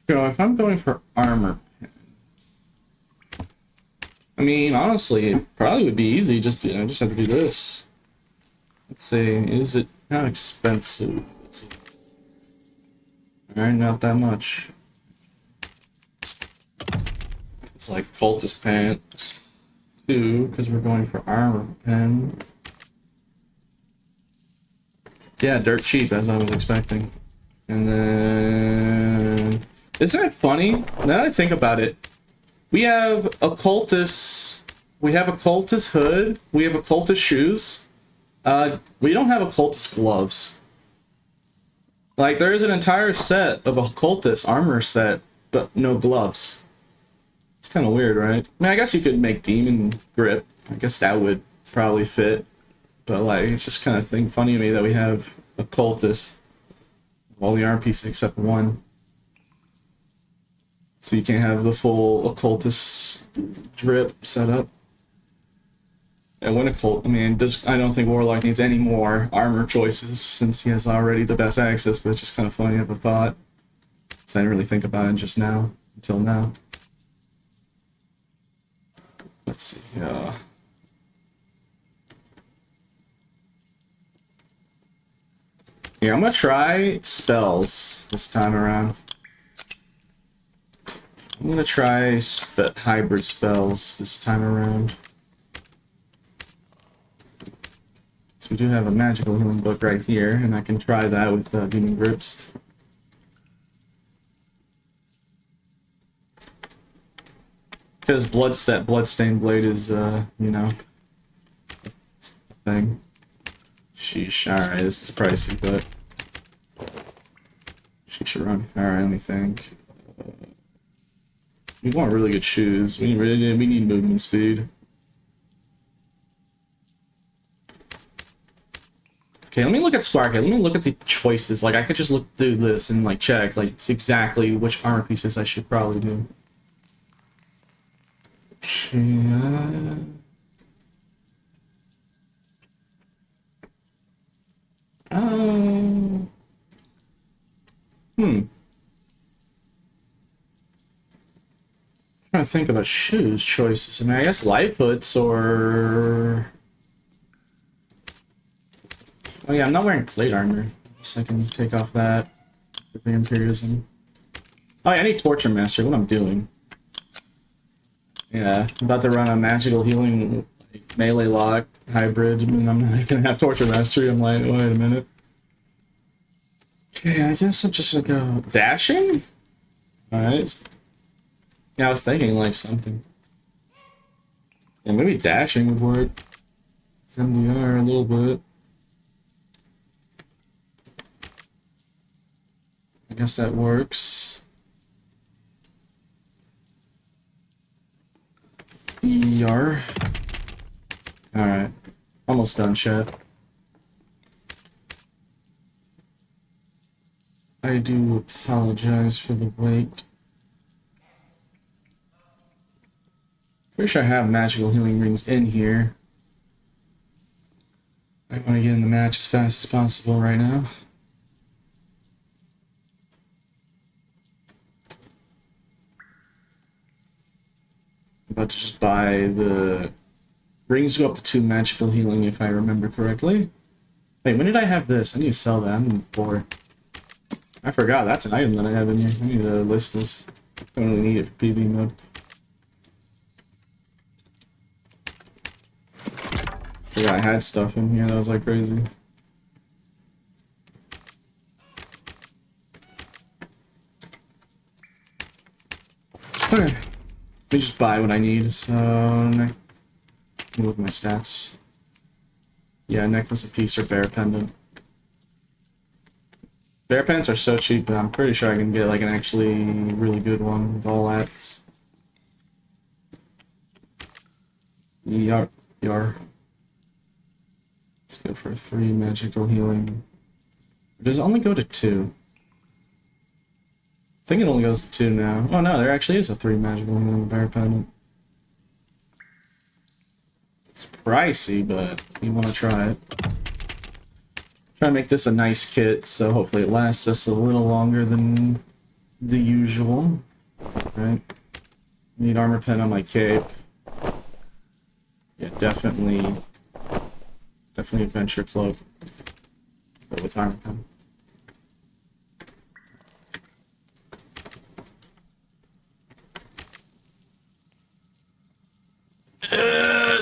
So if I'm going for armor pen, I mean, honestly, it probably would be easy. Just have to do this. Let's see. Is it not expensive? Let's see. All right, not that much. It's like cultist pants 2 because we're going for armor pen. Yeah, dirt cheap as I was expecting. And then isn't it funny? Now that I think about it, we have a cultist. We have a cultist hood. We have a cultist shoes. We don't have a cultist gloves. Like there is an entire set of a cultist armor set, but no gloves. It's kind of weird, right? I mean, I guess you could make demon grip. I guess that would probably fit. But like, it's just kind of funny to me that we have a cultist. All the armor pieces except one. So you can't have the full occultist drip setup. And when I mean, I don't think Warlock needs any more armor choices since he has already the best access, but it's just kind of funny of a thought. So I didn't really think about it just now, until now. Let's see, yeah, I'm gonna try spells this time around. I'm gonna try hybrid spells this time around. So we do have a magical healing book right here, and I can try that with demon grips. Because bloodstained blade is, you know, a thing. Sheesh, alright, this is pricey, but she should run. Alright, let me think. We want really good shoes. We need movement speed. Okay, let me look at Spark. Let me look at the choices. Like, I could just look through this and, like, check, like, exactly which armor pieces I should probably do. Yeah. Trying to think about shoes choices. I mean, I guess light puts or... Oh yeah, I'm not wearing plate armor, so I can take off that with the Imperialism. Oh yeah, I need Torture Master, what I'm doing. Yeah, I'm about to run a magical healing melee lock hybrid, and I'm not gonna have Torture Mastery. I'm like, wait a minute. Okay, I guess I'm just gonna go dashing? Alright. Yeah, I was thinking like something. Yeah, maybe dashing would work. It's MDR a little bit. I guess that works. ER. Alright. Almost done, chat. I do apologize for the wait. Pretty sure I have magical healing rings in here. I want to get in the match as fast as possible right now. I'm about to just buy the rings go up to 2 magical healing if I remember correctly. Wait, when did I have this? I need to sell that. I'm poor. I forgot that's an item that I have in here. I need to list this. I don't really need it for PV mode. Yeah, I had stuff in here that was like crazy. Okay. Let me just buy what I need. So, let me look at my stats. Yeah, necklace, a piece, or bear pendant. Bear pendants are so cheap, but I'm pretty sure I can get like an actually really good one with all that. Yar. Let's go for 3 magical healing. Or does it only go to 2? I think it only goes to 2 now. Oh no, there actually is a 3 magical healing bear pendant. It's pricey, but you want to try it. Try to make this a nice kit, so hopefully it lasts us a little longer than the usual. Right? Need armor pen on my cape. Yeah, definitely adventure cloak, but with armor pen.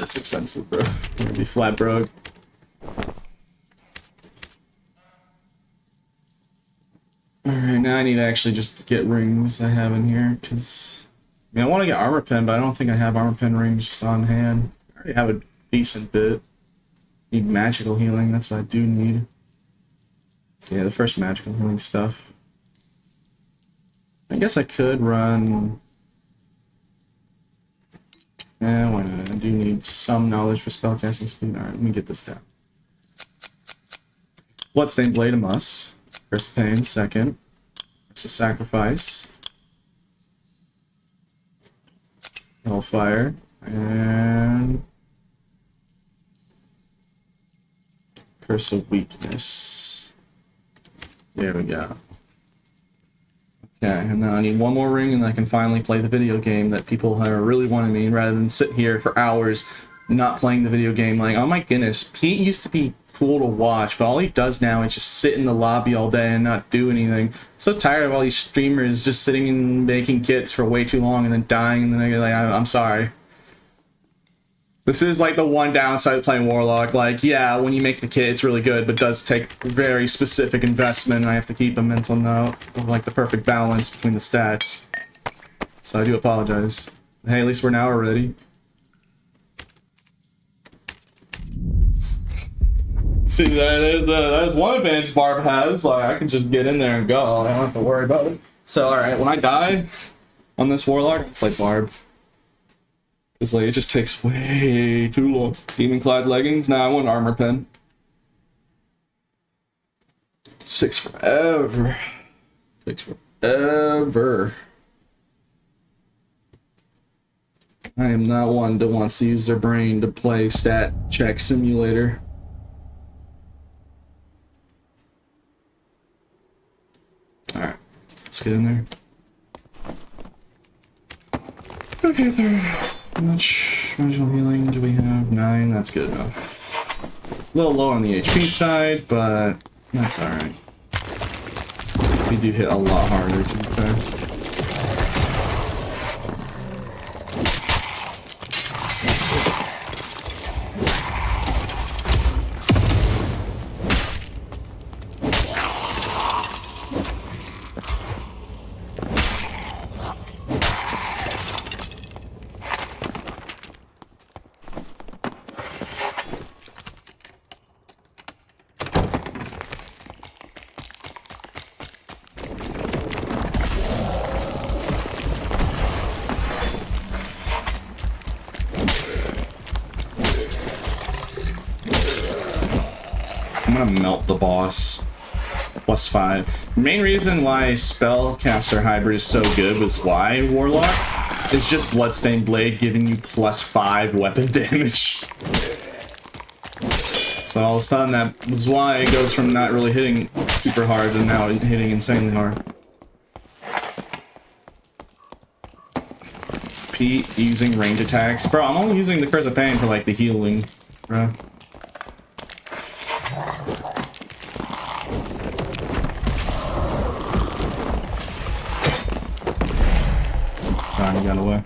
It's expensive, bro. I'm gonna be flat broke. Alright, now I need to actually just get rings I have in here, because I mean, I want to get armor pen, but I don't think I have armor pen rings just on hand. I already have a decent bit. Need magical healing, that's what I do need. So yeah, the first magical healing stuff. I guess I could run... Yeah, why not? I do need some knowledge for spellcasting speed. Alright, let me get this down. Bloodstained Blade, a must. Curse of Pain, second. Curse of Sacrifice. Hellfire. And... Curse of Weakness. There we go. Okay, and now I need one more ring and I can finally play the video game that people are really wanting me, rather than sit here for hours not playing the video game. Like, oh my goodness, Pete used to be cool to watch, but all he does now is just sit in the lobby all day and not do anything. I'm so tired of all these streamers just sitting and making kits for way too long and then dying, and then I get like, I'm sorry. This is like the one downside of playing Warlock. Like, yeah, when you make the kit, it's really good, but it does take very specific investment, and I have to keep a mental note of like the perfect balance between the stats. So I do apologize. Hey, at least we're now already. See, that is one advantage Barb has. Like, I can just get in there and go. I don't have to worry about it. So, alright, when I die on this Warlock, I'll play Barb. Because, like, it just takes way too long. Demon-clad leggings? Nah, I want armor pen. 6 forever. 6 forever. I am not one that wants to use their brain to play stat check simulator. Alright, let's get in there. Okay, there. How much magical healing do we have? 9, that's good enough. A little low on the HP side, but that's alright. We do hit a lot harder, to be fair. gonna melt the boss. +5. The main reason why Spellcaster Hybrid is so good was why Warlock is just Bloodstained Blade giving you +5 weapon damage. So all of a sudden that is why it goes from not really hitting super hard to now hitting insanely hard. Pete using range attacks. Bro, I'm only using the Curse of Pain for like the healing, bro. He got away.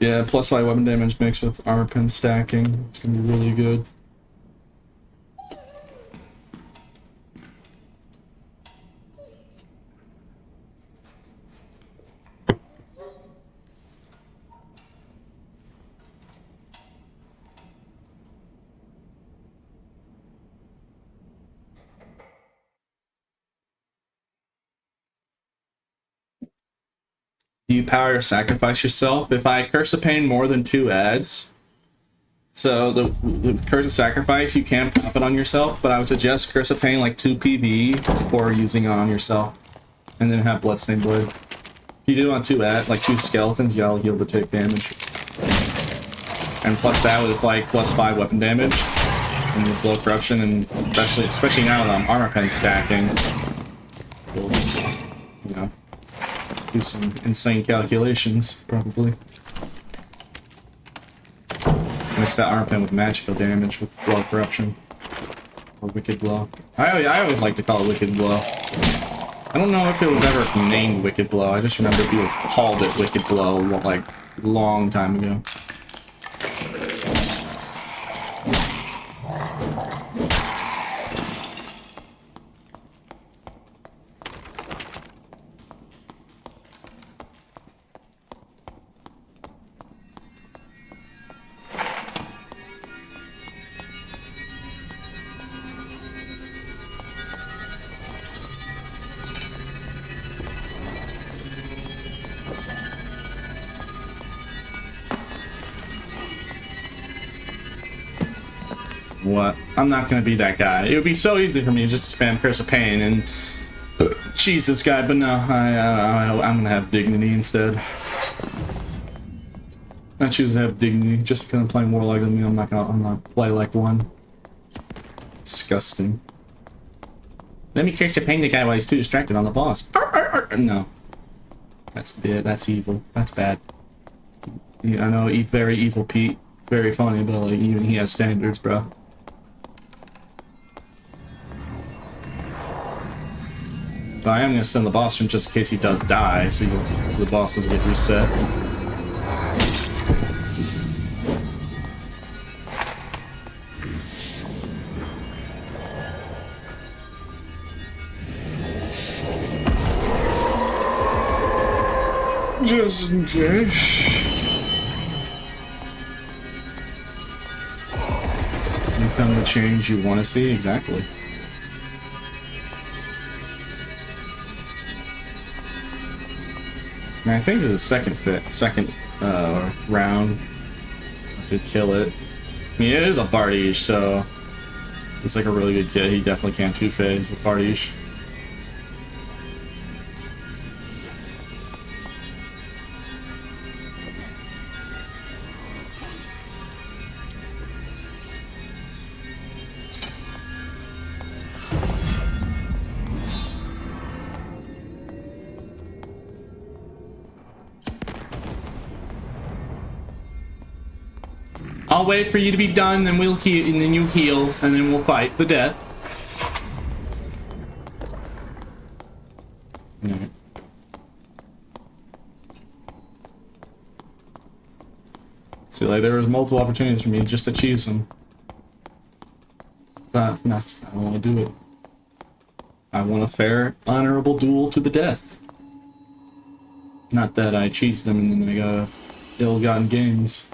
Yeah, +5 weapon damage mixed with armor pen stacking. It's gonna be really good. Do you power or sacrifice yourself? If I Curse of Pain more than 2 adds, so the Curse of Sacrifice, you can pop it on yourself, but I would suggest Curse of Pain like 2 PV before using it on yourself, and then have Bloodstained Blade. If you do it on 2 like 2 skeletons, y'all heal the take damage. And plus that with like +5 weapon damage, and with Blow Corruption, and especially now that I'm armor pen stacking, you'll, you know, do some insane calculations, probably. Mix that armor pen with magical damage with Blow Corruption. Or Wicked Blow. I always like to call it Wicked Blow. I don't know if it was ever named Wicked Blow, I just remember people called it Wicked Blow, like, long time ago. What? I'm not gonna be that guy. It would be so easy for me just to spam Curse of Pain and cheese this guy, but no, I'm gonna have dignity instead. I choose to have dignity just because I'm playing Warlock. Doesn't mean I'm not play like one. Disgusting. Let me Curse of Pain the guy while he's too distracted on the boss. No, that's bad. That's evil. That's bad. Yeah, I know, very evil Pete. Very funny, but like, even he has standards, bro. But I am gonna send the boss from just in case he does die, so the boss doesn't get reset. Just in case. Become the change you want to see, exactly. And I think this is second round to kill it. I mean, it is a Bardiche, so it's like a really good kit. He definitely can 2-phase with Bardiche. I'll wait for you to be done, then we'll heal, and then you heal, and then we'll fight to the death. Alright. See, like, there was multiple opportunities for me just to cheese him. Not, I don't want to do it. I want a fair, honorable duel to the death. Not that I cheese them and then I got ill-gotten gains.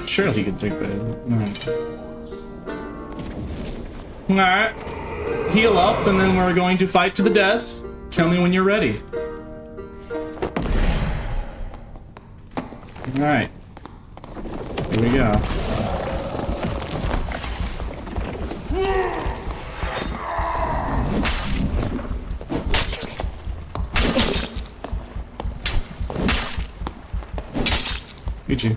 Surely he can take that. Alright. Heal up, and then we're going to fight to the death. Tell me when you're ready. Alright. Here we go. Get you.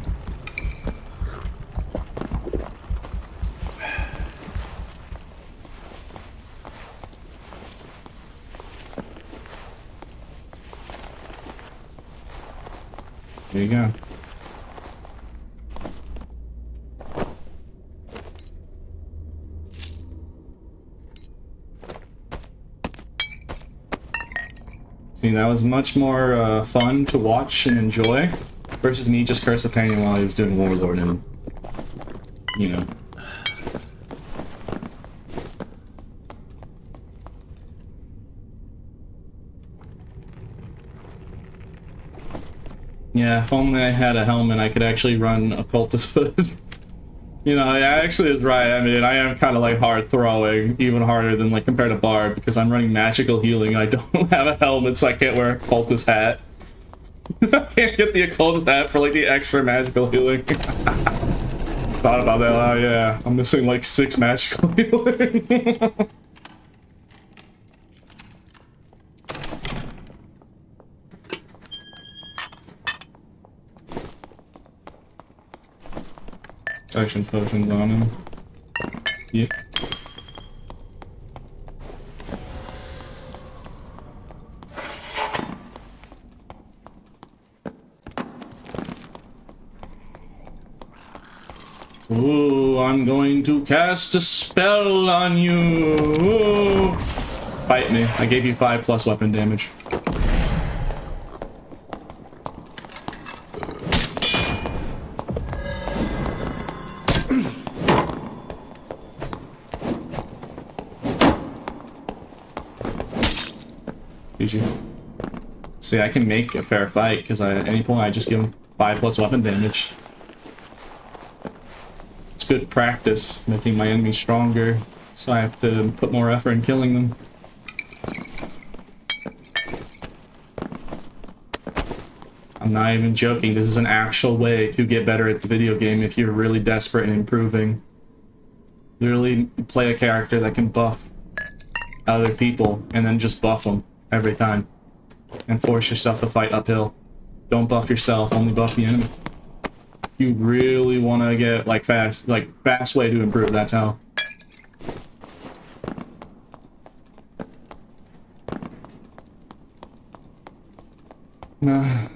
There you go. See, that was much more fun to watch and enjoy versus me just curse the painting while he was doing Warlord and, you know. Yeah, if only I had a helmet, I could actually run Occultist Hood. You know, yeah, actually is right. I mean, I am kind of like hard throwing, even harder than like compared to Bard, because I'm running magical healing. I don't have a helmet, so I can't wear a Occultist hat. I can't get the Occultist hat for like the extra magical healing. Thought about that. Oh yeah, I'm missing like 6 magical healing. Action potions on him. Yep. Ooh, I'm going to cast a spell on you. Ooh. Bite me. I gave you 5+ weapon damage. GG. See, I can make a fair fight because at any point I just give him 5+ weapon damage. It's good practice, making my enemies stronger, so I have to put more effort in killing them. I'm not even joking, this is an actual way to get better at the video game if you're really desperate and improving. Literally play a character that can buff other people and then just buff them every time. And force yourself to fight uphill. Don't buff yourself, only buff the enemy. You really want to get like fast way to improve, that's how. Nah.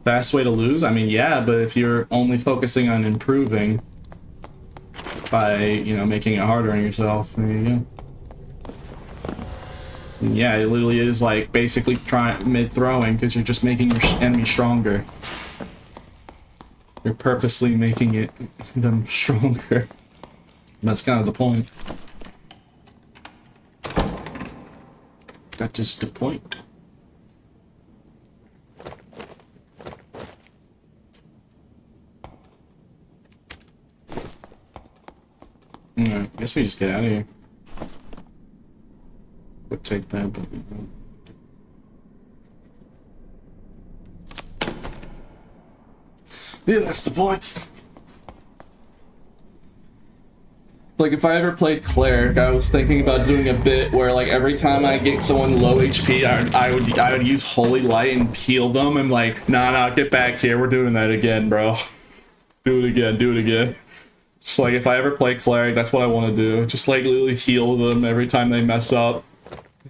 Fast way to lose? I mean, yeah, but if you're only focusing on improving by, you know, making it harder on yourself, there you go. And yeah, it literally is like basically mid-throwing because you're just making your enemy stronger. You're purposely making them stronger. That's kind of the point. That is the point. I guess we just get out of here. Would take that, but yeah, that's the point. Like if I ever played cleric, I was thinking about doing a bit where like every time I get someone low HP, I would use holy light and heal them. And like, nah, get back here. We're doing that again, bro. Do it again. Just like if I ever play cleric, that's what I want to do. Just like literally heal them every time they mess up,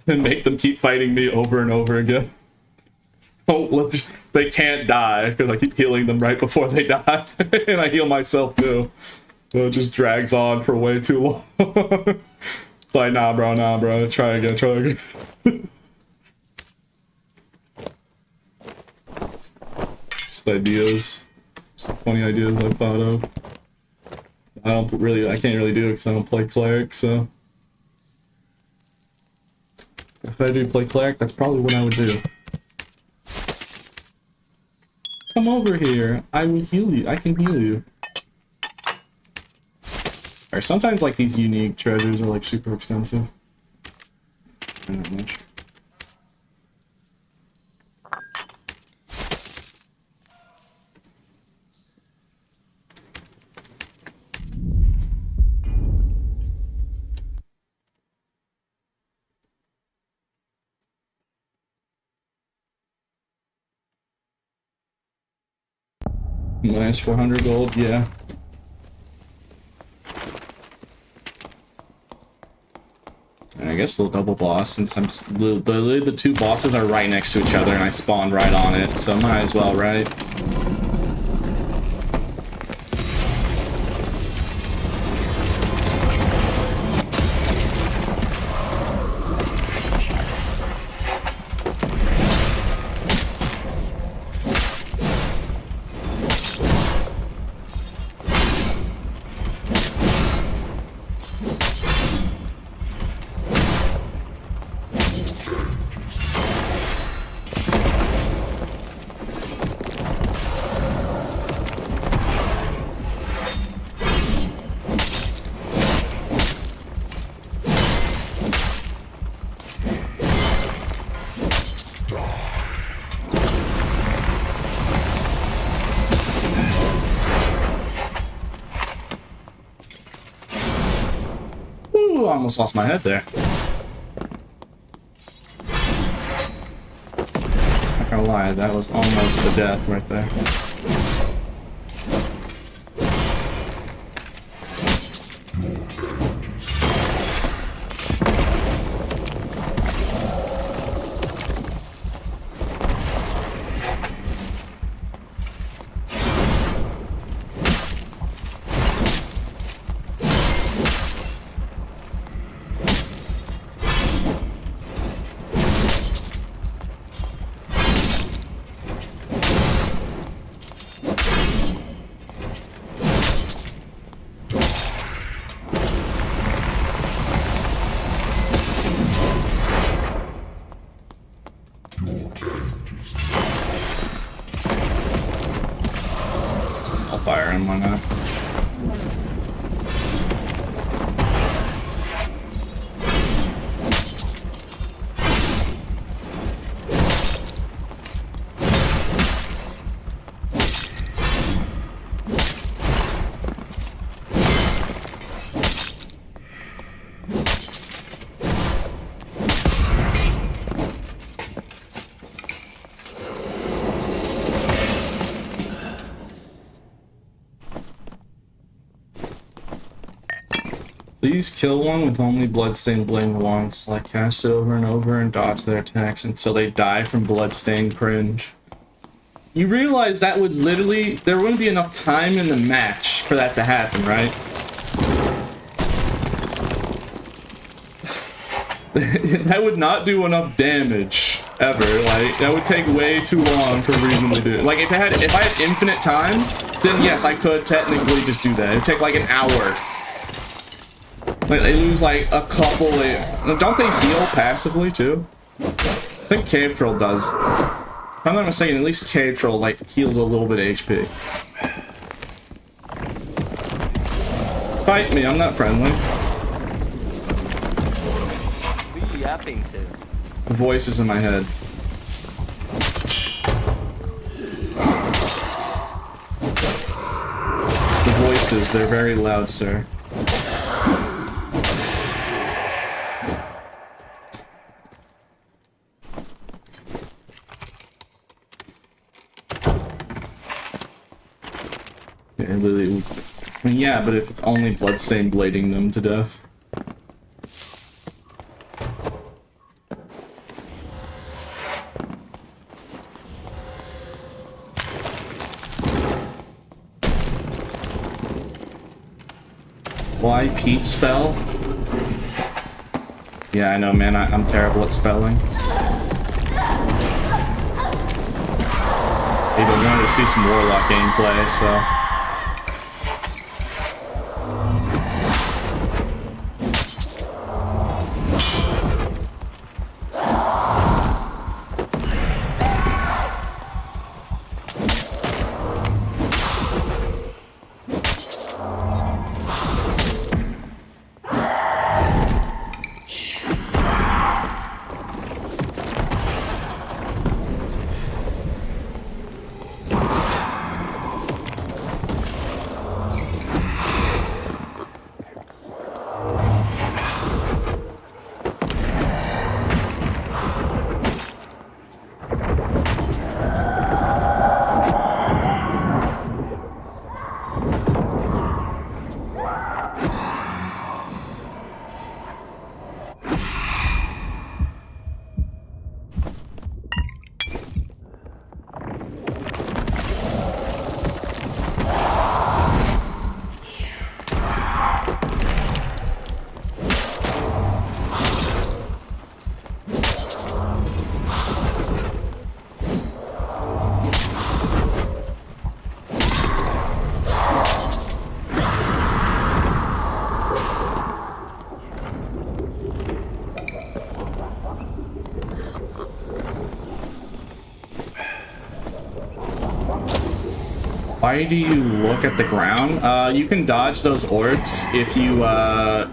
and make them keep fighting me over and over again. They can't die because I keep healing them right before they die, and I heal myself too. So it just drags on for way too long. It's like, nah, bro. Try again. Just ideas. Just funny ideas I thought of. I can't really do it because I don't play cleric, so. If I do play cleric, that's probably what I would do. Come over here. I will heal you. I can heal you. Or sometimes like these unique treasures are like super expensive. Not that much. Minus 400 gold, yeah. And I guess we'll double boss since the two bosses are right next to each other and I spawned right on it, so might as well, right? Ooh, I almost lost my head there. Not gonna lie, that was almost a death right there. I'll fire him, why not? Please kill one with only bloodstained blade once, like cast it over and over and dodge their attacks until they die from bloodstained cringe. You realize that would literally, there wouldn't be enough time in the match for that to happen, right? That would not do enough damage ever. Like that would take way too long for reason to do it. Like if I had infinite time, then yes, I could technically just do that. It'd take like an hour. Like they lose like a couple. Don't they heal passively too? I think Cave Troll does. If I'm not mistaken, at least Cave Troll like heals a little bit of HP. Fight me, I'm not friendly. Who are you yapping to? The voices in my head. The voices, they're very loud, sir. Yeah, literally. I mean, yeah, but if it's only bloodstain blading them to death. Why Pete spell? Yeah, I know, man. I'm terrible at spelling. Hey, but we wanted to see some Warlock gameplay, so... Why do you look at the ground? You can dodge those orbs if you, like,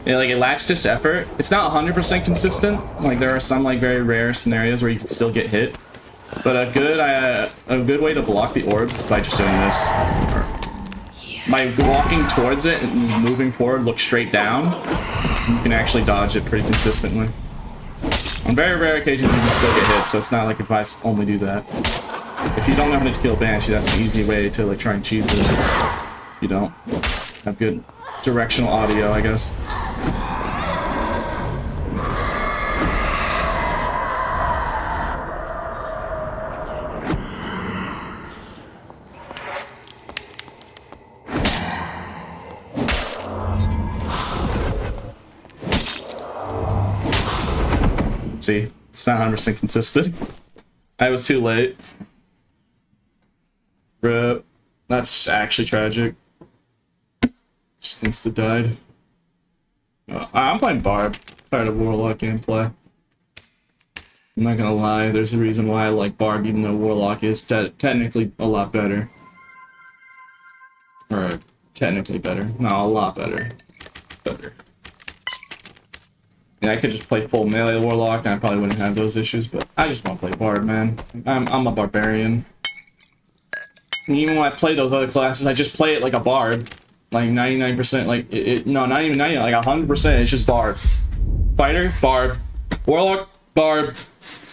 it lacks just effort. It's not 100% consistent. Like, there are some, like, very rare scenarios where you can still get hit. But a good way to block the orbs is by just doing this. By walking towards it and moving forward, look straight down, you can actually dodge it pretty consistently. On very rare occasions, you can still get hit, so it's not like advice only do that. If you don't know how to kill Banshee, that's an easy way to like try and cheese it. If you don't have good directional audio, I guess. See, it's not 100% consistent. I was too late. Rip. That's actually tragic. Just insta died. I'm playing Barb. Tired of Warlock gameplay. I'm not gonna lie, there's a reason why I like Barb, even though Warlock is technically a lot better. Or technically better. No, a lot better. Better. Yeah, I could just play full melee Warlock and I probably wouldn't have those issues, but I just want to play Barb, man. I'm a barbarian. And even when I play those other classes, I just play it like a bard. Like 99%, like, no, not even 90, like 100%, it's just Barb. Fighter, Barb. Warlock, Barb.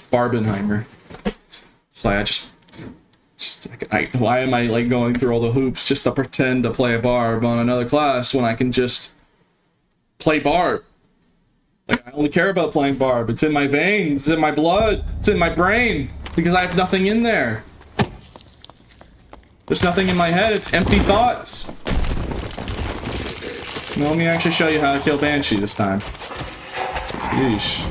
Barbenheimer. It's like, why am I, like, going through all the hoops just to pretend to play a Barb on another class when I can just play Barb? Like, I only care about playing Barb. It's in my veins, it's in my blood, it's in my brain, because I have nothing in there. There's nothing in my head, it's empty thoughts. Now, let me actually show you how to kill Banshee this time. Yeesh.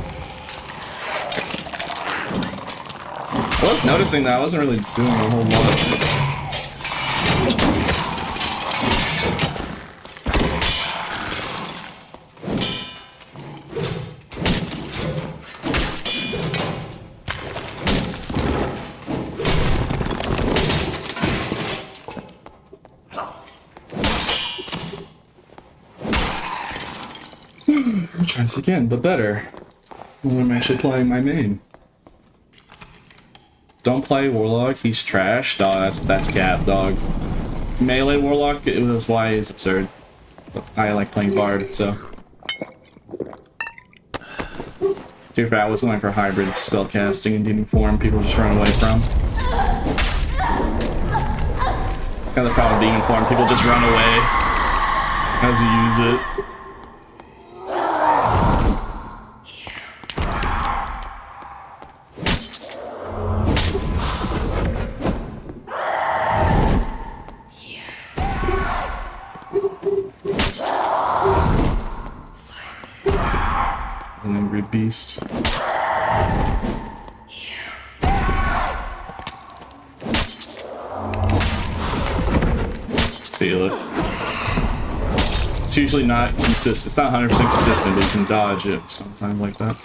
I was noticing that I wasn't really doing a whole lot. I'll try this again, but better. When I'm actually playing my main. Don't play Warlock, he's trash. Dog, that's cap, dog. Melee Warlock, it was why it's absurd. But I like playing Bard, so. To be fair, I was going for hybrid spellcasting and demon form people just run away from. It's kind of the problem with demon form. People just run away as you use it. An angry beast. See, look. It's usually not consistent. It's not 100% consistent, but you can dodge it sometimes like that.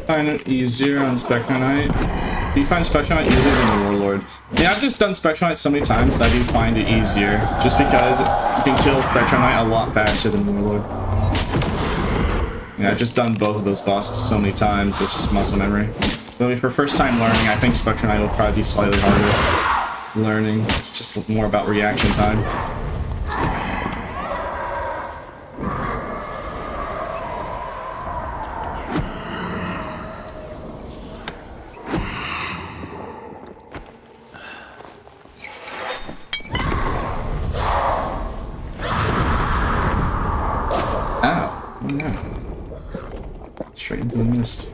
Find it easier on Spectre Knight. Do you find Spectre Knight easier than the Warlord? Yeah, I've just done Spectre Knight so many times that I do find it easier. Just because you can kill Spectre Knight a lot faster than Warlord. Yeah, I've just done both of those bosses so many times, it's just muscle memory. So for first time learning, I think Spectre Knight will probably be slightly harder learning. It's just more about reaction time. Straight into the mist.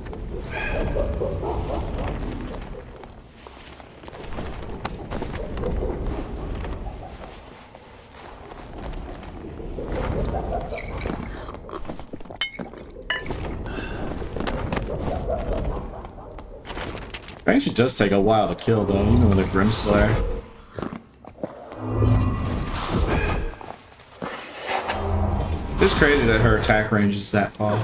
It actually does take a while to kill though, even with a Grimslayer. It's crazy that her attack range is that far.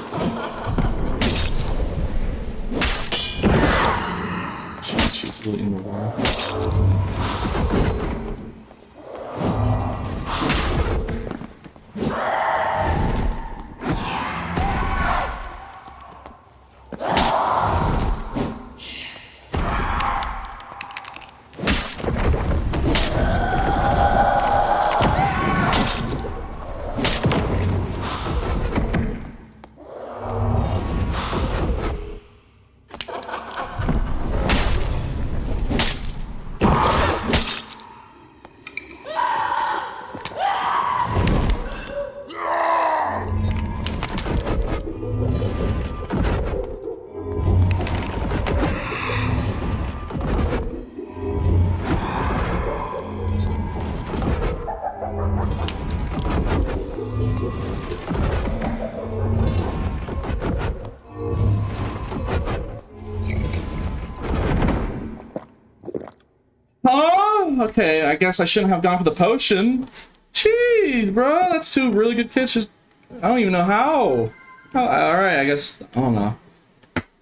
She's really in the wall. Oh, okay, I guess I shouldn't have gone for the potion. Jeez, bro, that's two really good kits. Just, I don't even know how. Alright, I guess, I don't know.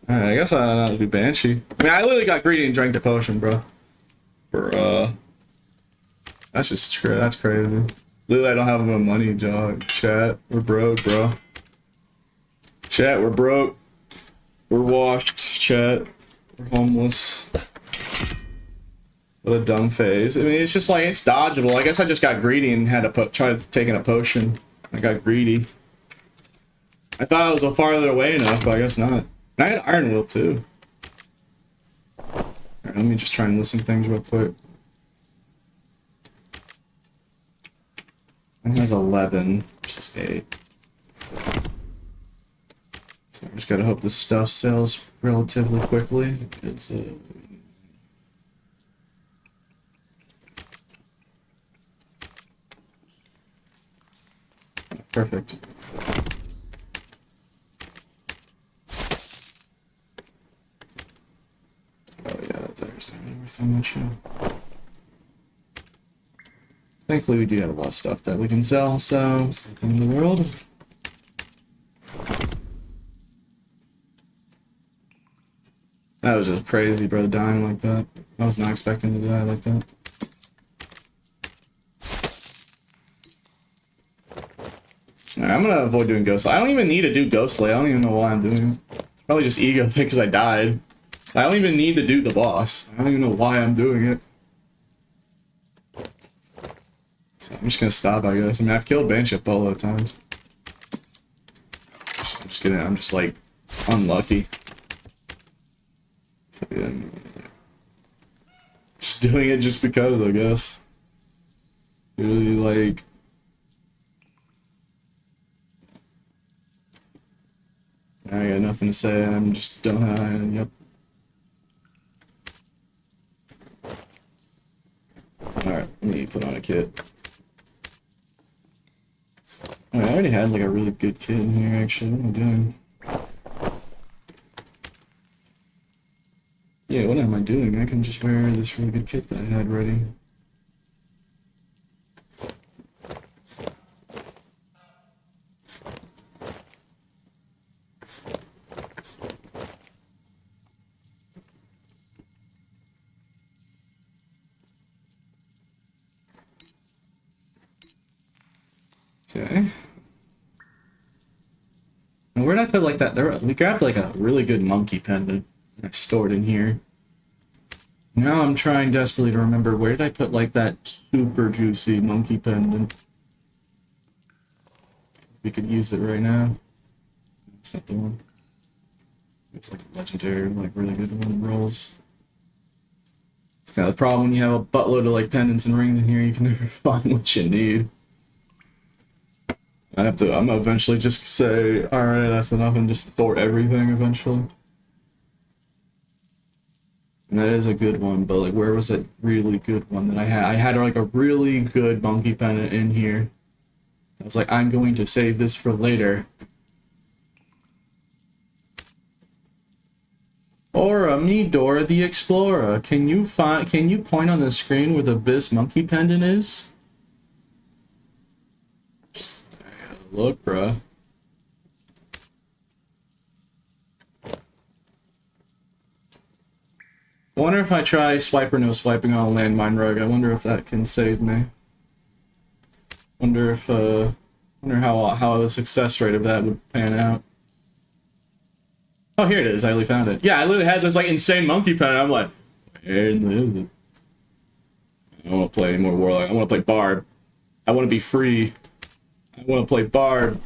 Alright, I guess I'll do Banshee. I mean, I literally got greedy and drank the potion, bro. That's just true, that's crazy. Literally, I don't have no money, dog. Chat, we're broke, bro. Chat, we're broke. We're washed, chat. We're homeless. What a dumb phase. I mean, it's just like, it's dodgeable. I guess I just got greedy and had to try taking a potion. I got greedy. I thought I was farther away enough, but I guess not. And I had Iron Will, too. Alright, let me just try and listen things real quick. Mine has 11 versus 8. So I just gotta hope this stuff sells relatively quickly. It's, perfect. Oh yeah, there's not worth so much. Thankfully, we do have a lot of stuff that we can sell, so it's not the end of the world. That was just crazy, brother, dying like that. I was not expecting to die like that. Alright, I'm gonna avoid doing Ghost Slay. I don't even need to do Ghost Slay. I don't even know why I'm doing it. It's probably just ego thing because I died. I don't even need to do the boss. I don't even know why I'm doing it. So I'm just gonna stop, I guess. I mean, I've killed Banshee a lot of times. I'm just kidding. I'm just like unlucky. So yeah, just doing it just because, I guess. Really like. I got nothing to say. I'm just done. Yep. Alright, let me put on a kit. Alright, I already had like a really good kit in here actually. What am I doing? Yeah, what am I doing? I can just wear this really good kit that I had ready. Okay. Now where did I put like that? We grabbed like a really good monkey pendant and I stored in here. Now I'm trying desperately to remember where did I put like that super juicy monkey pendant. We could use it right now. It's not the one. It's like a legendary, like really good one rolls. It's kind of the problem when you have a buttload of like pendants and rings in here, you can never find what you need. I'm gonna eventually just say, alright, that's enough, and just store everything eventually. And that is a good one, but like, where was that really good one that I had? I had like a really good monkey pendant in here. I was like, I'm going to save this for later. Aura, me, Dora the Explorer. Can you point on the screen where the Abyss monkey pendant is? Just, look, bruh. I wonder if I try swipe or no swiping on a landmine rug. I wonder if that can save me. Wonder if wonder how the success rate of that would pan out. Oh, here it is. I literally found it. Yeah, I literally had this like insane monkey pen. I'm like, where is it? I don't want to play any more Warlock. I want to play Barb. I want to be free. I want to play Barb.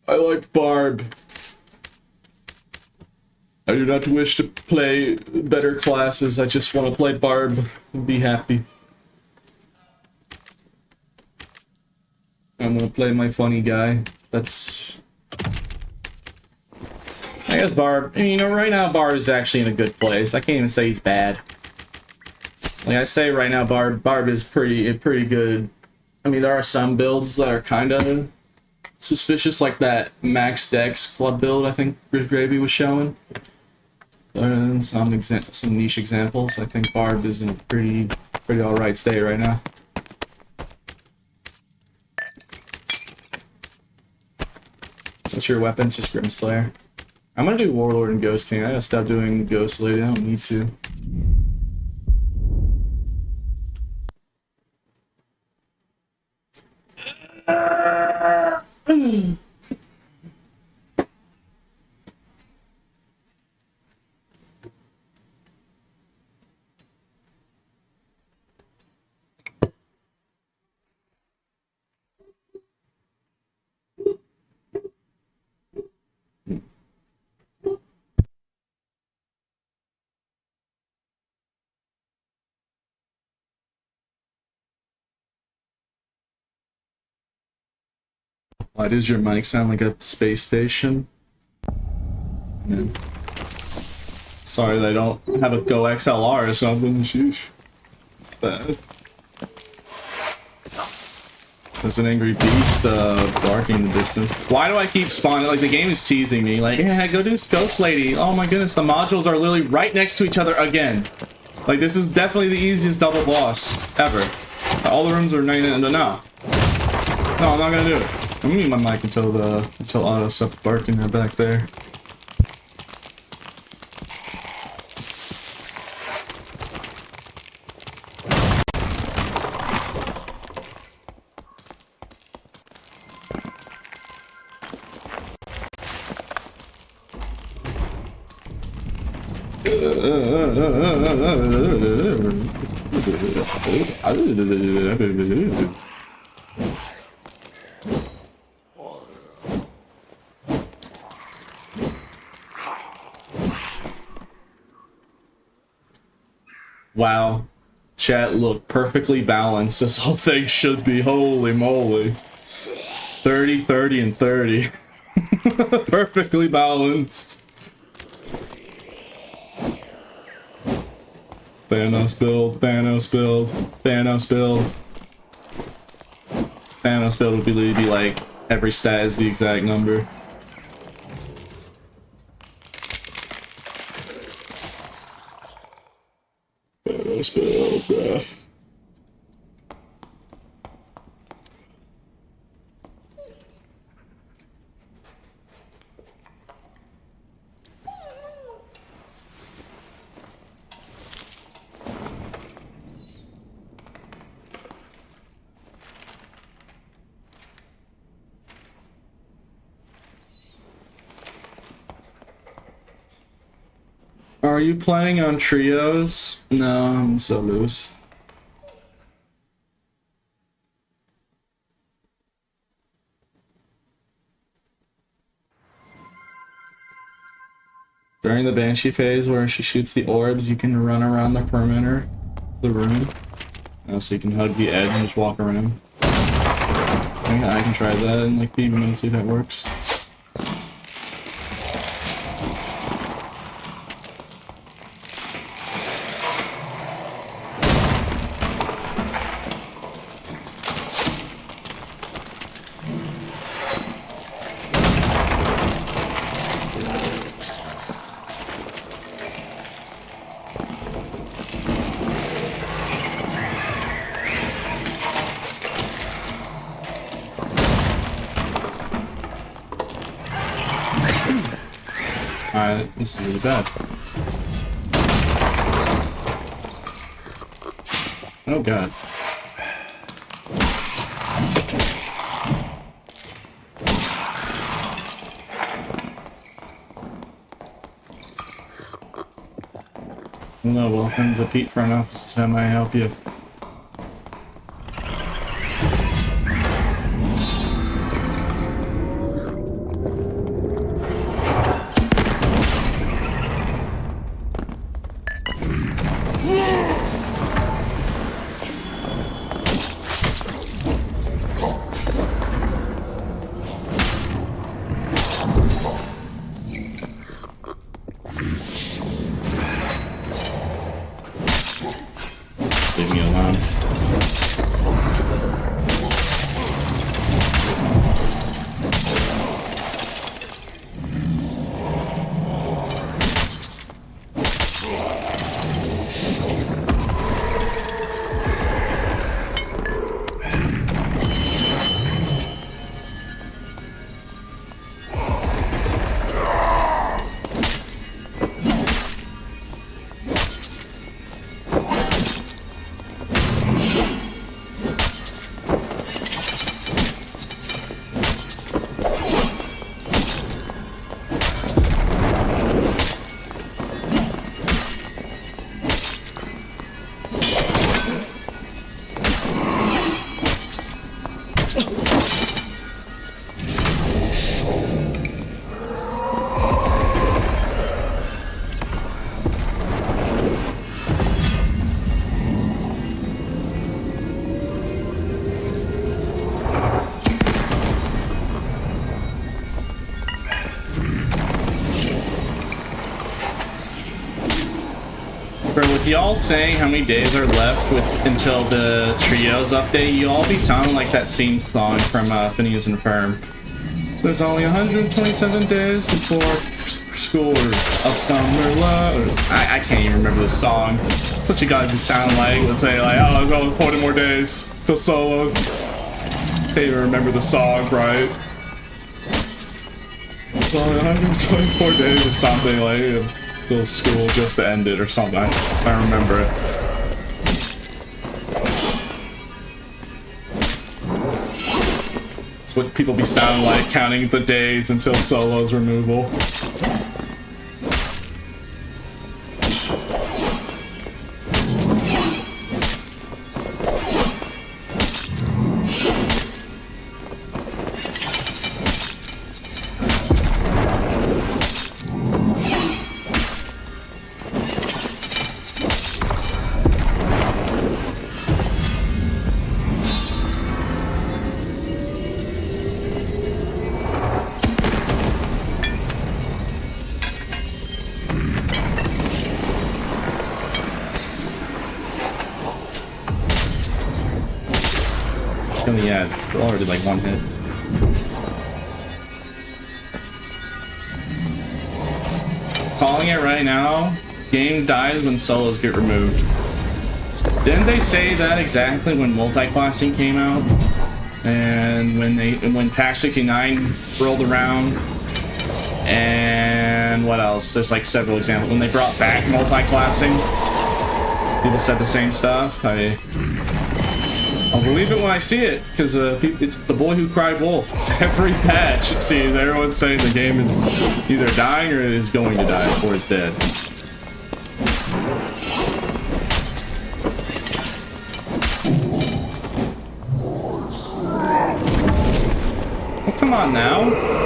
I like Barb. I do not wish to play better classes. I just want to play Barb and be happy. I'm gonna play my funny guy. That's... I guess Barb... You know, right now Barb is actually in a good place. I can't even say he's bad. Like I say right now, Barb is pretty good. I mean, there are some builds that are kind of suspicious, like that Max Dex club build I think Gravy was showing. And some niche examples. I think Barb is in a pretty alright state right now. What's your weapon? It's just Grimslayer. I'm gonna do Warlord and Ghost King. I gotta stop doing Ghost Lady. I don't need to. Why does your mic sound like a space station? Yeah. Sorry that I don't have a Go XLR or something. Sheesh. Bad. There's an angry beast barking in the distance. Why do I keep spawning? Like, the game is teasing me. Like, yeah, go do Ghost Lady. Oh my goodness, the modules are literally right next to each other again. Like, this is definitely the easiest double boss ever. All the rooms are... No, I'm not gonna do it. I'm gonna mute my mic until Otto stops barking her back there. Wow. Chat, look, perfectly balanced. This whole thing should be. Holy moly. 30, 30, and 30. Perfectly balanced. Thanos build, Thanos build, Thanos build. Thanos build would be like every stat is the exact number. Thanos build, bruh. Are you playing on trios? No, I'm so loose. During the Banshee phase where she shoots the orbs, you can run around the perimeter of the room. So you can hug the edge and just walk around. I can try that in like PvP and see if that works. Alright, this is really bad. Oh god. Hello, welcome to Pete Front Office. How may I help you? Leave me with y'all saying how many days are left until the Trios update, you all be sounding like that same song from Phineas and Ferb. There's only 127 days before scores of summer love. I can't even remember the song. That's what you guys be sounding like. Let's say like, oh, there's only 40 more days till solo. Can't even remember the song, right? It's only 124 days or something like till school just ended or something. I remember it. That's what people be sounding like, counting the days until Solo's removal. Yeah, it's already like one hit. Calling it right now, game dies when solos get removed. Didn't they say that exactly when multi-classing came out? And when patch 69 rolled around? And what else? There's like several examples. When they brought back multi-classing, people said the same stuff. I'll believe it when I see it, because it's the boy who cried wolf. It's every patch, it seems. Everyone's saying the game is either dying or is going to die, or is dead. Well, come on now.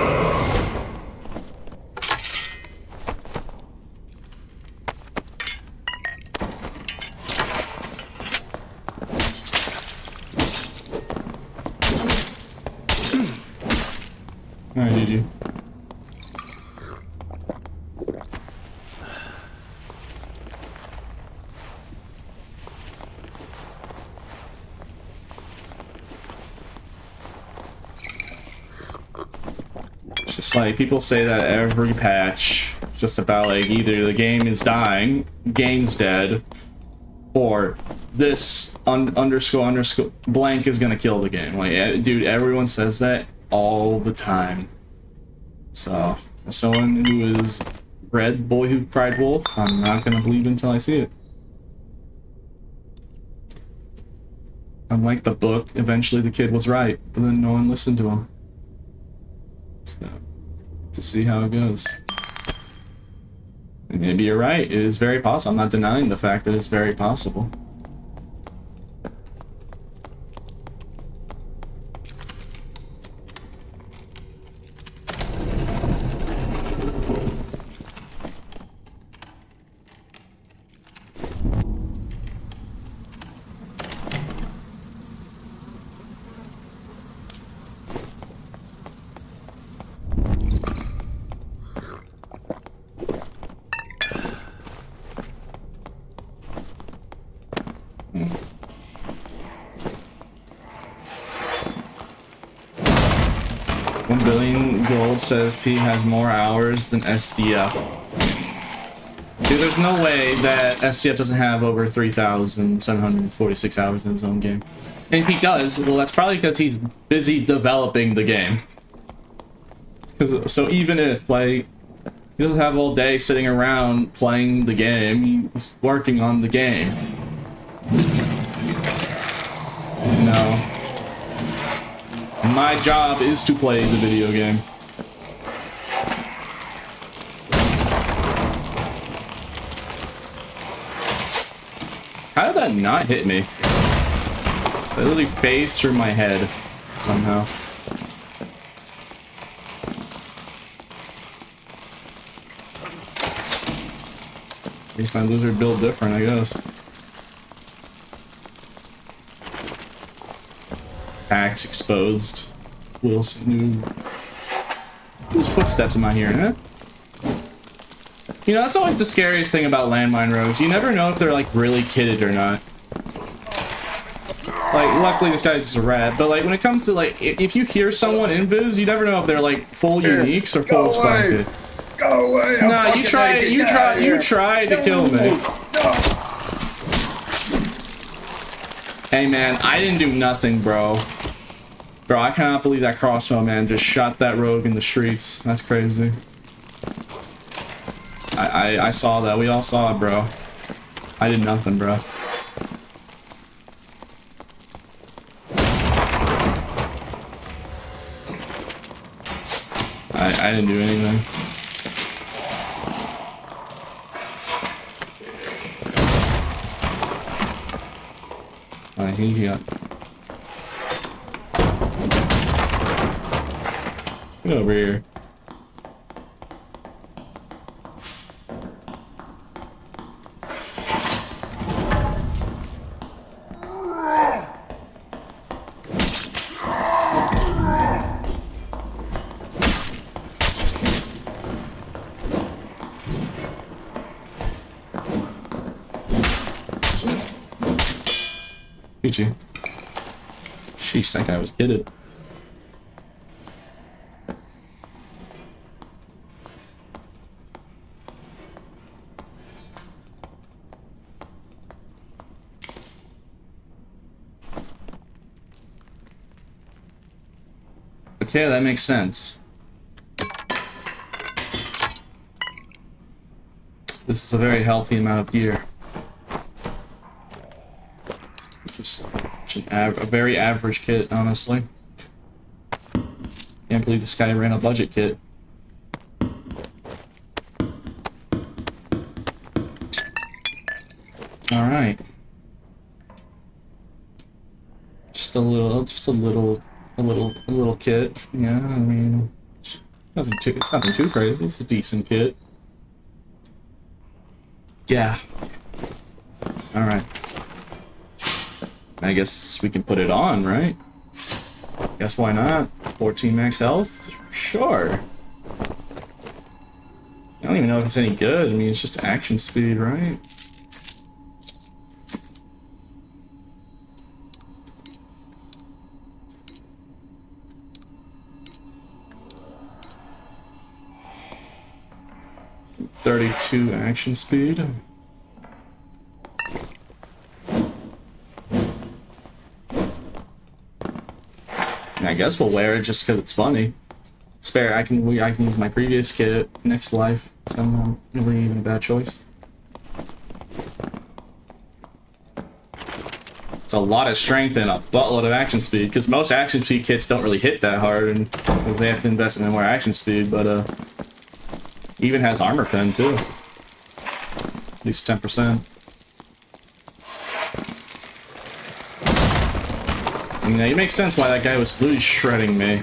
Alright, GG. It's just like people say that every patch, just about like either the game is dying, game's dead, or this underscore blank is gonna kill the game. Like, dude, everyone says that all the time. So, as someone who is read Boy Who Cried Wolf, I'm not gonna believe until I see it. Unlike the book, eventually the kid was right, but then no one listened to him. So, to see how it goes. And maybe you're right, it is very possible. I'm not denying the fact that it's very possible. Says P has more hours than SDF. Dude, there's no way that SDF doesn't have over 3,746 hours in his own game. And if he does, well, that's probably because he's busy developing the game. So even if, like, he doesn't have all day sitting around playing the game, he's working on the game. No. My job is to play the video game. How did that not hit me? It literally phased through my head somehow. Makes my lizard build different, I guess. Axe exposed. Wilson. Whose footsteps am I hearing, huh? You know, that's always the scariest thing about landmine rogues. You never know if they're like really kitted or not. Like, luckily this guy's just a rat, but like when it comes to like, if you hear someone invis, you never know if they're like full uniques or full spawn kit. Go away! Nah, you tried to kill me. No. Hey man, I didn't do nothing, bro. Bro, I cannot believe that crossbow man just shot that rogue in the streets. That's crazy. I saw that. We all saw it, bro. I did nothing, bro. I didn't do anything. I think he got... Get over here. GG. Sheesh, that guy was kitted. Okay, that makes sense. This is a very healthy amount of gear. Just a very average kit, honestly. Can't believe this guy ran a budget kit. All right. Just a little kit. Yeah, I mean, it's nothing too crazy. It's a decent kit. Yeah. All right. I guess we can put it on, right? Guess why not? 14 max health? Sure. I don't even know if it's any good. I mean, it's just action speed, right? .32 action speed. I guess we'll wear it just because it's funny. Spare, I can use my previous kit next life, so I'm not really even a bad choice. It's a lot of strength and a buttload of action speed, because most action speed kits don't really hit that hard, and because they have to invest in more action speed, but even has armor pen too. At least 10%. I mean, it makes sense why that guy was literally shredding me.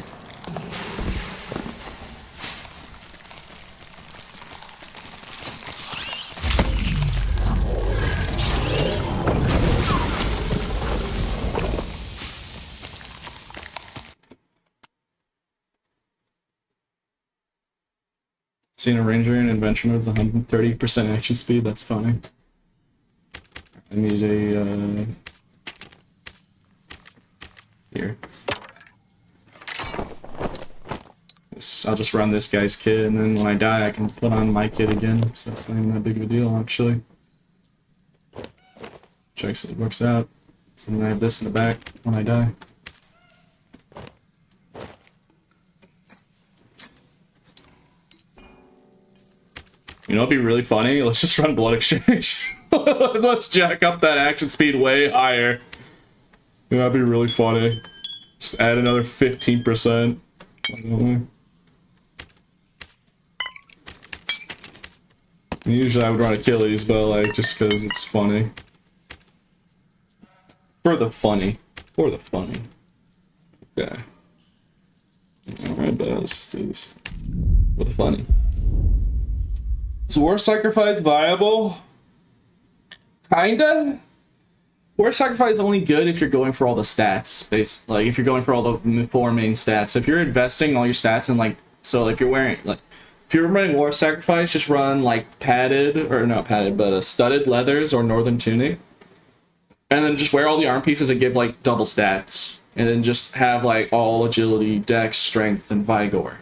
Seen a ranger in adventure mode with 130% action speed. That's funny. I need a here. I'll just run this guy's kit, and then when I die, I can put on my kit again. So it's not even that big of a deal, actually. Checks it works out. So then I have this in the back when I die. You know, it'd be really funny. Let's just run blood exchange. Let's jack up that action speed way higher. Yeah, that'd be really funny. Just add another 15%. Usually I would run Achilles, but like just because it's funny. For the funny. For the funny. Okay. Alright, but let's just do this. For the funny. Is war sacrifice viable? Kinda? War sacrifice is only good if you're going for all the stats, like if you're going for all the 4 main stats. So if you're investing all your stats in like, so if you're wearing like, If you're running War Sacrifice, just run like padded, or not padded, but studded leathers or Northern Tunic. And then just wear all the arm pieces that give like double stats. And then just have like all agility, dex, strength, and vigor.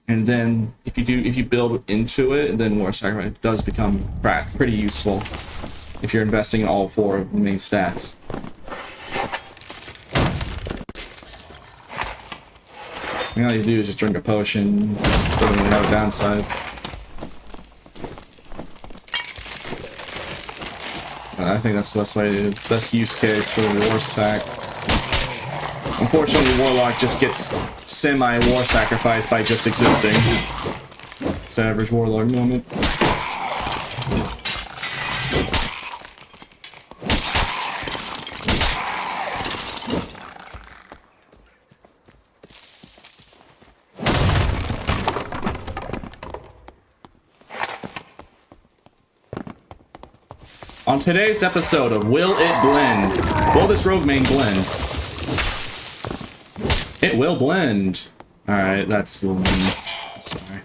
And then if you build into it, then War Sacrifice does become pretty useful if you're investing in all 4 of the main stats. And all you do is just drink a potion, doesn't really have a downside. I think that's the best way to, best use case for the War Sac. Unfortunately, Warlock just gets semi-War Sacrifice by just existing. It's an average Warlord moment. On today's episode of Will It Blend? Will this rogue main blend? It will blend. Alright, that's the one. Sorry.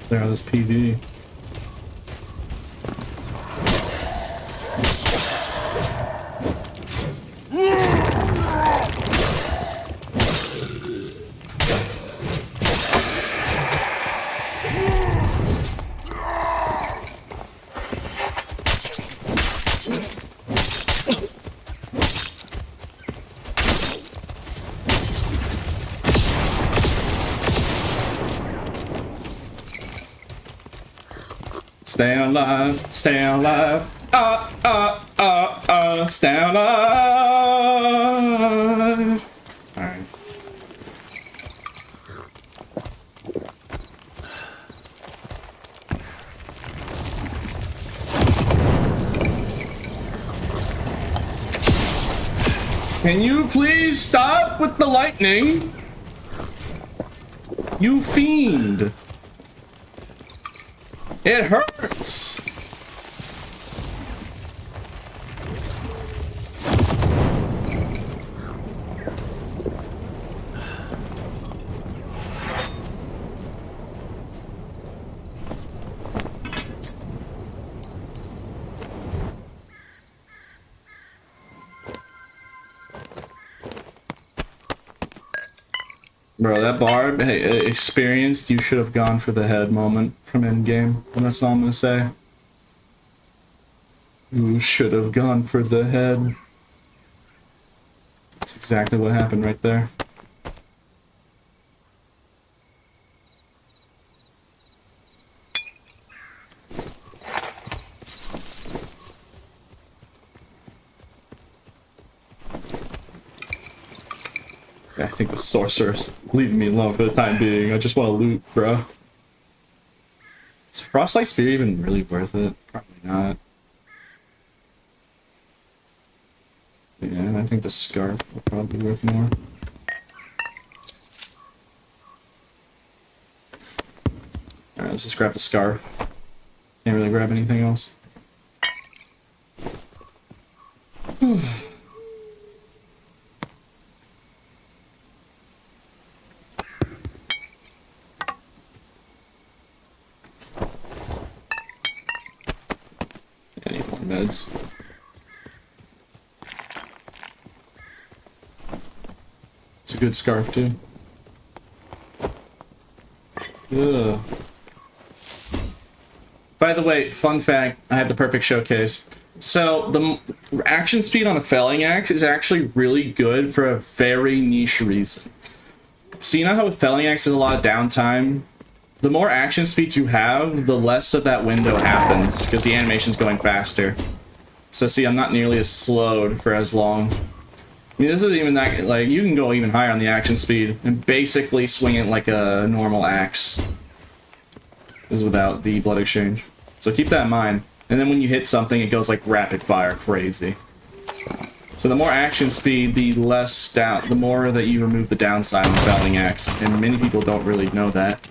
There, this PV. Stay alive, stay alive, stay alive. Alright. Can you please stop with the lightning? You fiend. It hurts! Bro, that barb, hey, experienced, you should have gone for the head moment from endgame. And that's all I'm gonna say. You should have gone for the head. That's exactly what happened right there. I think the sorcerer's leaving me alone for the time being. I just want to loot, bro. Is Frostlight Spear even really worth it? Probably not. Yeah, I think the scarf will probably be worth more. Alright, let's just grab the scarf. Can't really grab anything else. I need more meds. It's a good scarf too. Ugh. By the way, fun fact, I have the perfect showcase. So, the action speed on a felling axe is actually really good for a very niche reason. So you know how with felling axe there's a lot of downtime? The more action speed you have, the less of that window happens, because the animation's going faster. So see, I'm not nearly as slowed for as long. I mean, this isn't even that, like, you can go even higher on the action speed and basically swing it like a normal axe. This is without the blood exchange. So keep that in mind. And then when you hit something, it goes like rapid fire crazy. So the more action speed, the more that you remove the downside on the felling axe. And many people don't really know that.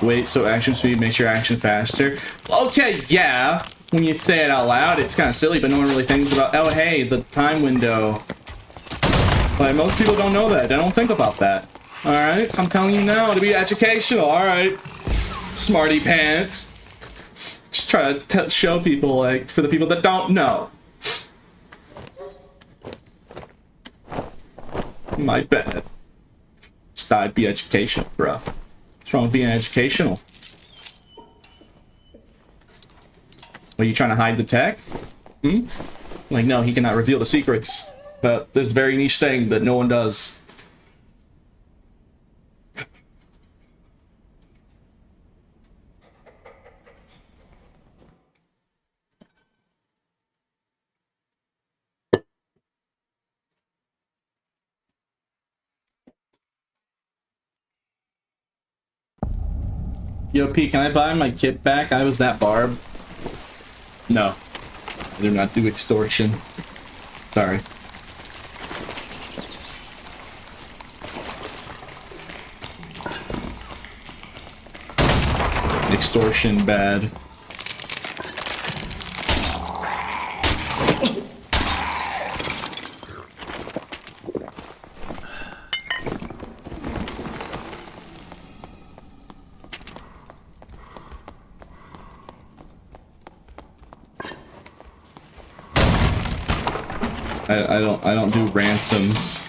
Wait, so action speed makes your action faster? Okay, yeah. When you say it out loud, it's kind of silly, but no one really thinks about, oh, hey, the time window. Like, most people don't know that. They don't think about that. Alright, so I'm telling you now to be educational, alright. Smarty pants. Just try to show people, like, for the people that don't know. My bad. Just thought I'd be educational, bro. What's wrong with being educational? Are you trying to hide the tech? Hmm? Like, no, he cannot reveal the secrets. But this very niche thing that no one does. Yo, P, can I buy my kit back? I was that barb. No. I do not do extortion. Sorry. Extortion bad. I don't do ransoms.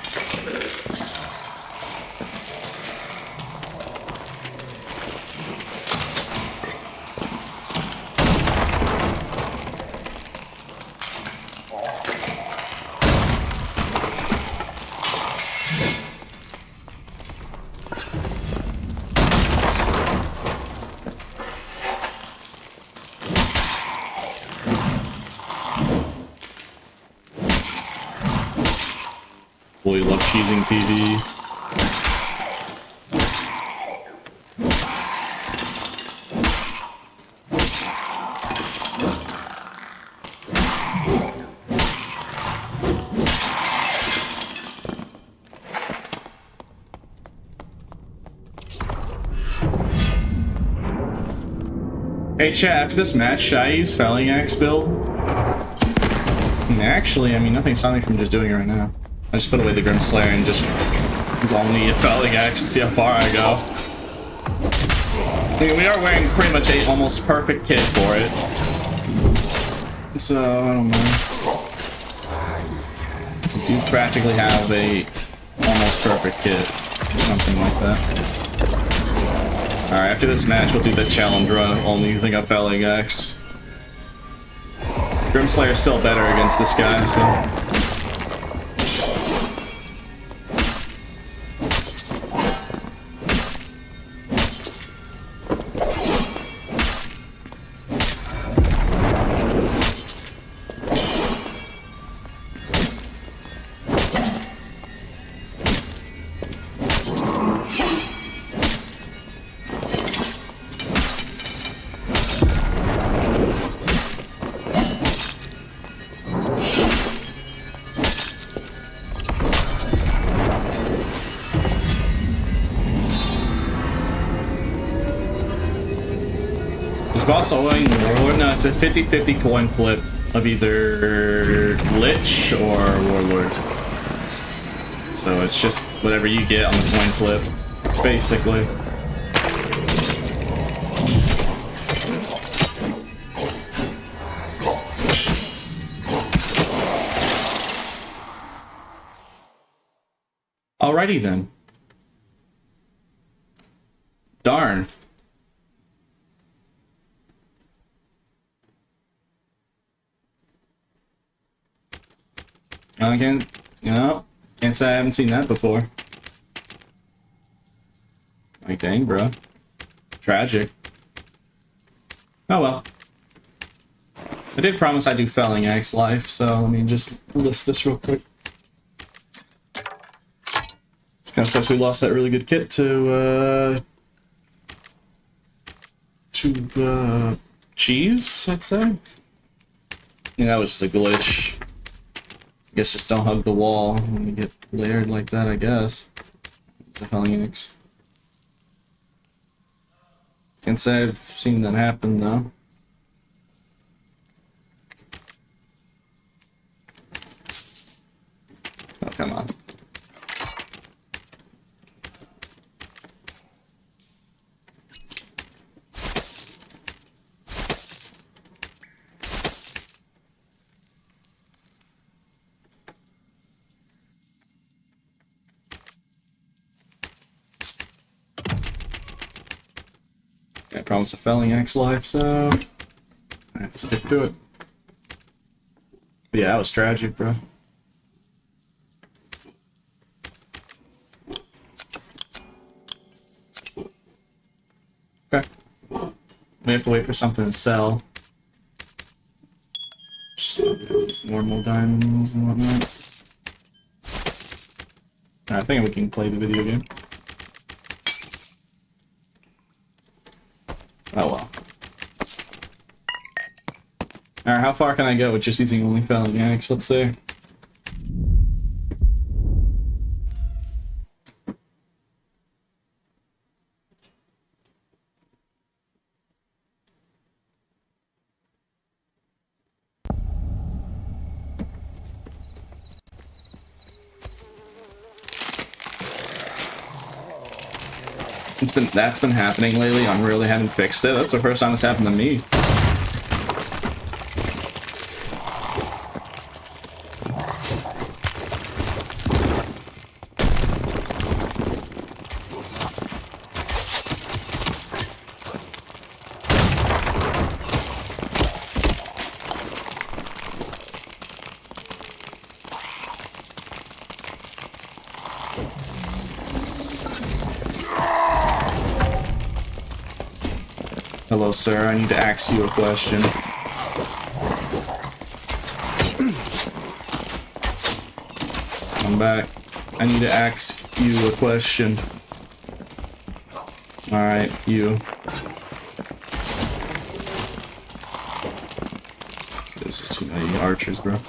Boy, love cheesing PV. Hey chat, after this match, should I use Felling Axe build? And actually, I mean, nothing's stopping me from just doing it right now. I just put away the Grim Slayer and just use only a Felling Axe and see how far I go. I mean, we are wearing pretty much a almost perfect kit for it. So, I don't know. We do practically have a almost perfect kit, or something like that. Alright, after this match, we'll do the challenge run, only using a Felling Axe. Grim Slayer's still better against this guy, so... Snowballing Warlord. No, it's a 50-50 coin flip of either Lich or Warlord. So it's just whatever you get on the coin flip, basically. Alrighty then. Darn. I can't, can't say I haven't seen that before. Like, dang, bro. Tragic. Oh well. I did promise I'd do Felling Axe Life, so let me just list this real quick. It's kind of sucks we lost that really good kit to Cheese, I'd say. Yeah, that was just a glitch. I guess just don't hug the wall when you get layered like that, I guess. It's a Felling Axe. Can't say I've seen that happen, though. Oh, come on. I promised a Felling Axe Life, so I have to stick to it. But yeah, that was tragic, bro. Okay. We have to wait for something to sell. Just normal diamonds and whatnot. I think we can play the video game. Oh well. Alright, how far can I go with just using only Felling Axe, let's say? That's been happening lately. I really haven't fixed it. That's the first time it's happened to me. Hello, sir. I need to ask you a question. Come back. I need to ask you a question. Alright, you. This is too many archers, bro.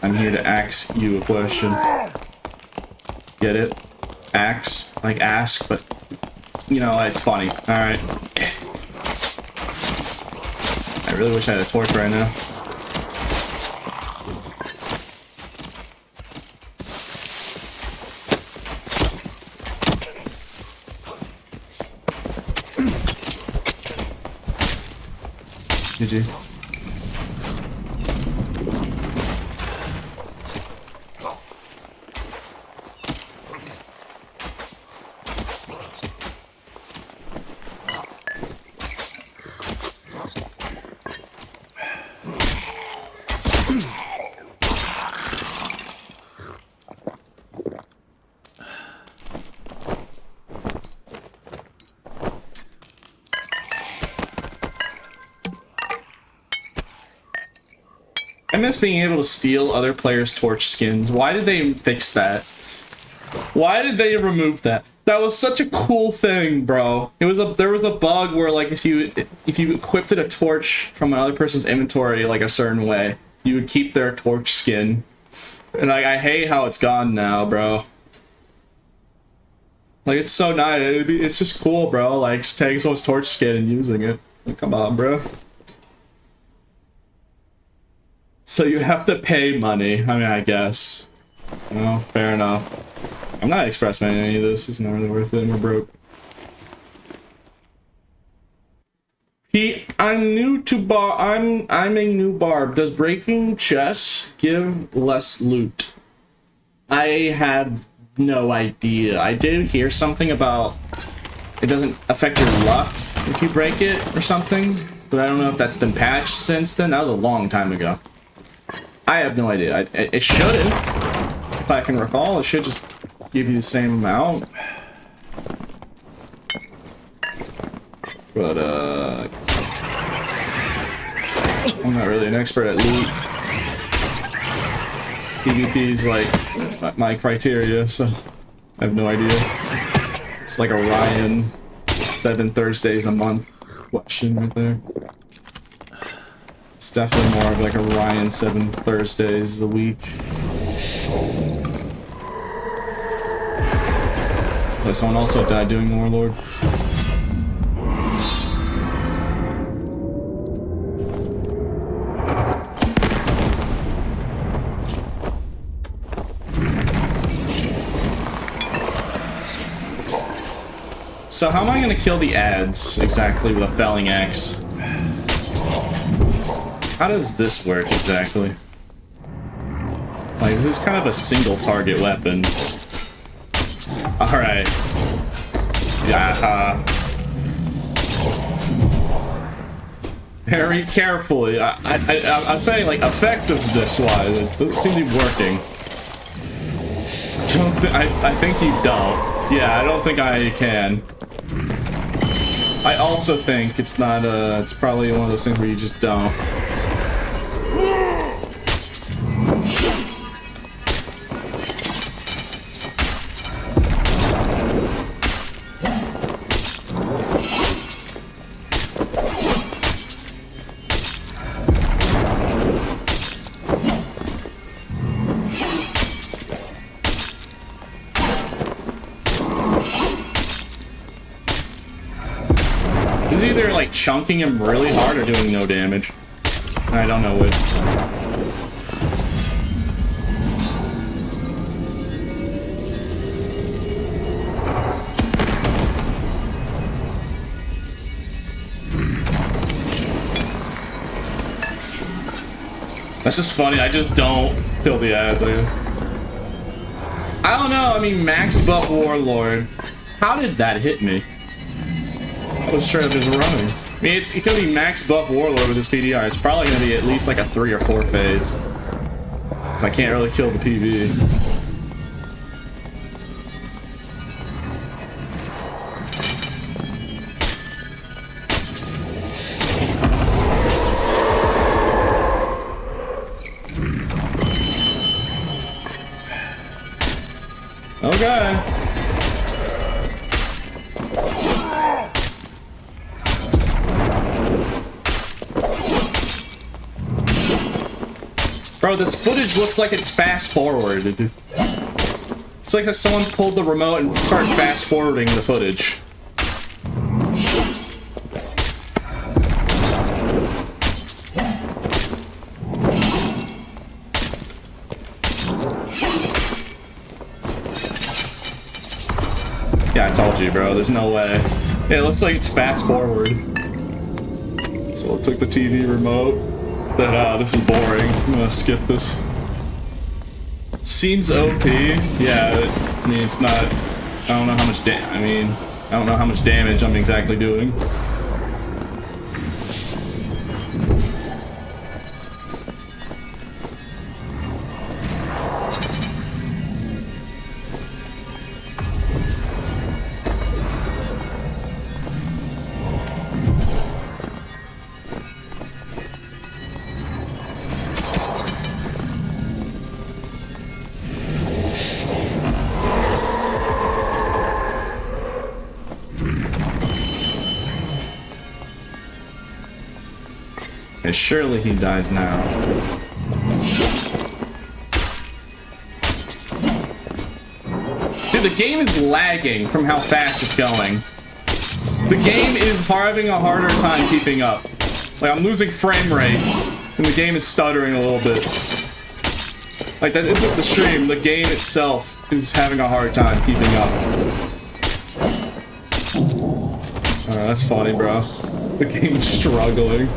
I'm here to ask you a question. Get it? Ask, like ask, but you know, it's funny. Alright. I really wish I had a torch right now. GG. I miss being able to steal other players' torch skins. Why did they fix that? Why did they remove that? That was such a cool thing, bro. There was a bug where like if you equipped a torch from another person's inventory like a certain way, you would keep their torch skin. And I hate how it's gone now, bro. Like, it's so nice. It's just cool, bro. Like, just taking someone's torch skin and using it. Like, come on, bro. So you have to pay money. I mean, I guess. No, fair enough. I'm not express manning any of this. It's not really worth it. We're broke. I'm new to bar. I'm a new barb. Does breaking chests give less loot? I have no idea. I did hear something about it doesn't affect your luck if you break it or something, but I don't know if that's been patched since then. That was a long time ago. I have no idea. It shouldn't. If I can recall, it should just give you the same amount. But, I'm not really an expert at loot. PvP is like my criteria, so I have no idea. It's like a Ryan 7 Thursdays a month question right there. It's definitely more of like a Ryan 7 Thursdays a week. But someone also died doing Warlord. So how am I gonna kill the ads exactly with a felling axe? How does this work exactly? Like, this is kind of a single target weapon. Alright. Yeah. Very carefully. I'm saying, like, effectiveness wise, it doesn't seem to be working. I think you don't. Yeah, I don't think I can. I also think it's not, it's probably one of those things where you just don't. Either like chunking him really hard or doing no damage. I don't know which. That's just funny. I just don't kill the ads. I don't know. I mean, max buff Warlord. How did that hit me? Was straight up just running. I mean, it's gonna be max buff Warlord with this PDR. It's probably gonna be at least like a 3 or 4 phase. So I can't really kill the PV. Okay. Bro, this footage looks like it's fast forwarded. It's like someone pulled the remote and started fast forwarding the footage. Yeah, I told you, bro. There's no way. Yeah, it looks like it's fast forward. So I took the TV remote. Said, this is boring. I'm gonna skip this. Seems OP. Yeah, I mean, it's not. I don't know how much I don't know how much damage I'm exactly doing. Surely he dies now. game is lagging from how fast it's going. The game is having a harder time keeping up. Like, I'm losing frame rate, and the game is stuttering a little bit. Like, that isn't the stream, the game itself is having a hard time keeping up. Alright, that's funny, bro. The game's struggling.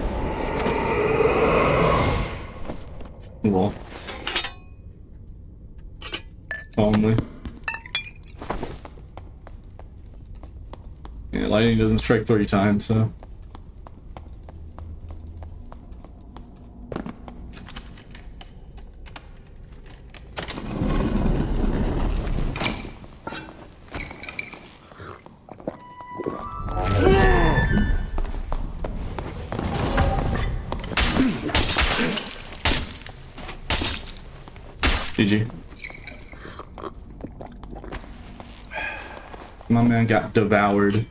Well. Only. Yeah, lightning doesn't strike 3 times, so. GG. My man got devoured.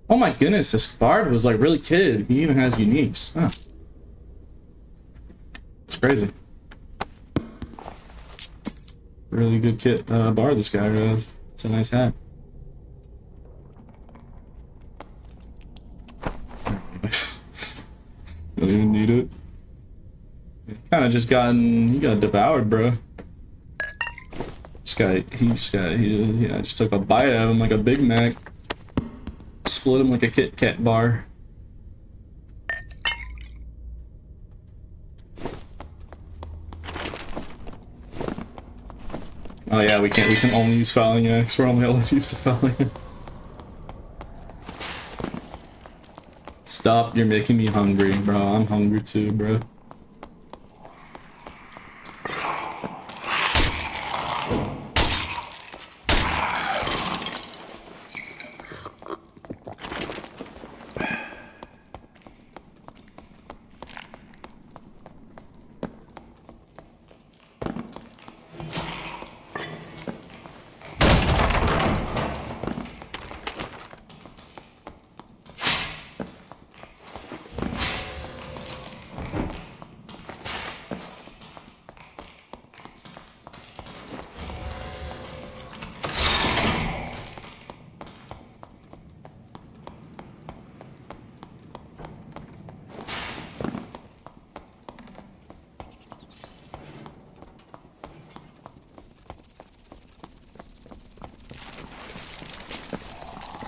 Oh my goodness, this bard was like really kid. He even has uniques. Huh. It's crazy. Really good kit bard this guy has. It's a nice hat. Don't even need it. Kind of just he got devoured, bro. I just took a bite out of him like a Big Mac. Split him like a Kit Kat bar. Oh yeah, we can only use fouling axe. We're only allowed to use the fouling axe. Stop, you're making me hungry, bro. I'm hungry too, bro.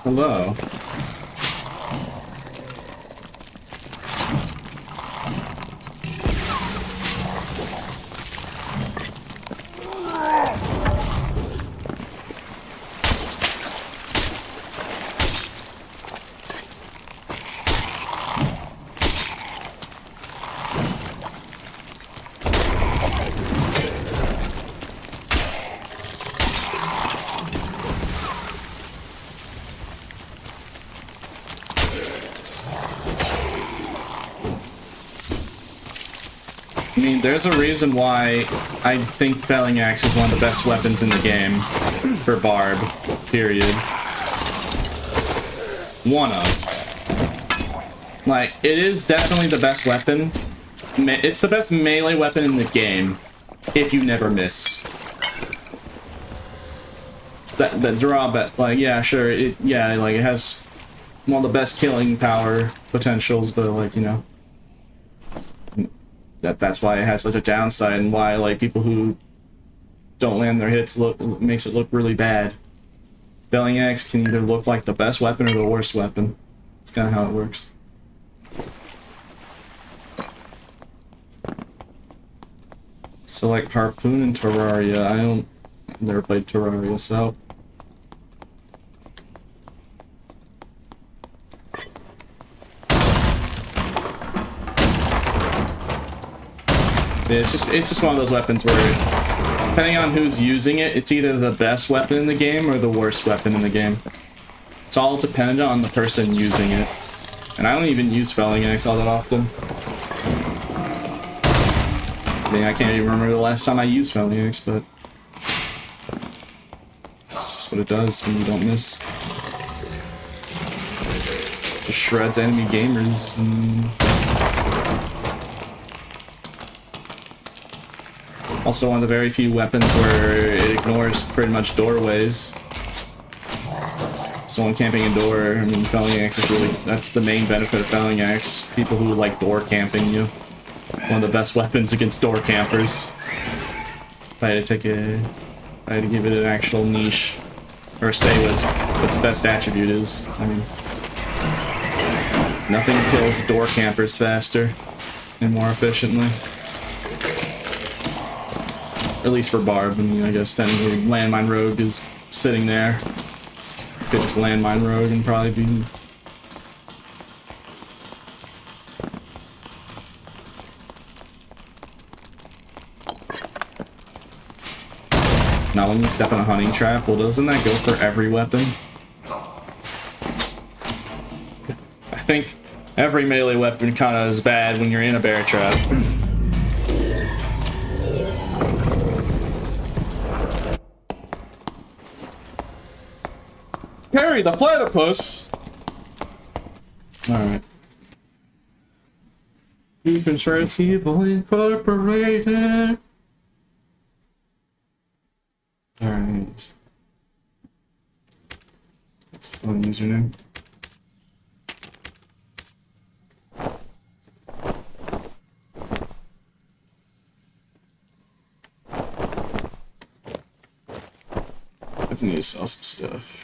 Hello. I mean, there's a reason why I think Felling Axe is one of the best weapons in the game for Barb, period. One of. Like, it is definitely the best weapon. It's the best melee weapon in the game, if you never miss. The drawback, like, yeah, sure, it has one of the best killing power potentials, but, like, you know. That's why it has such a downside, and why like people who don't land their hits makes it look really bad. Felling Axe can either look like the best weapon or the worst weapon. It's kind of how it works. So like Harpoon and Terraria, I've never played Terraria, so. It's just one of those weapons where, depending on who's using it, it's either the best weapon in the game or the worst weapon in the game. It's all dependent on the person using it. And I don't even use Felling Axe all that often. I mean, I can't even remember the last time I used Felling Axe, but it's just what it does when you don't miss. Just just shreds enemy gamers. And also one of the very few weapons where it ignores pretty much doorways. Someone camping a door, I mean, felling axe is really, that's the main benefit of felling axe. People who like door camping you. One of the best weapons against door campers. If I had to give it an actual niche, or say what its best attribute is. I mean, nothing kills door campers faster and more efficiently. At least for Barb. I mean, I guess technically Landmine Rogue is sitting there. Could just Landmine Rogue and probably be. Now when you step in a hunting trap, well, doesn't that go for every weapon? I think every melee weapon kinda is bad when you're in a bear trap. Perry the platypus! Alright. You can trace evil incorporated. Alright. That's a fun username. I need to sell some stuff.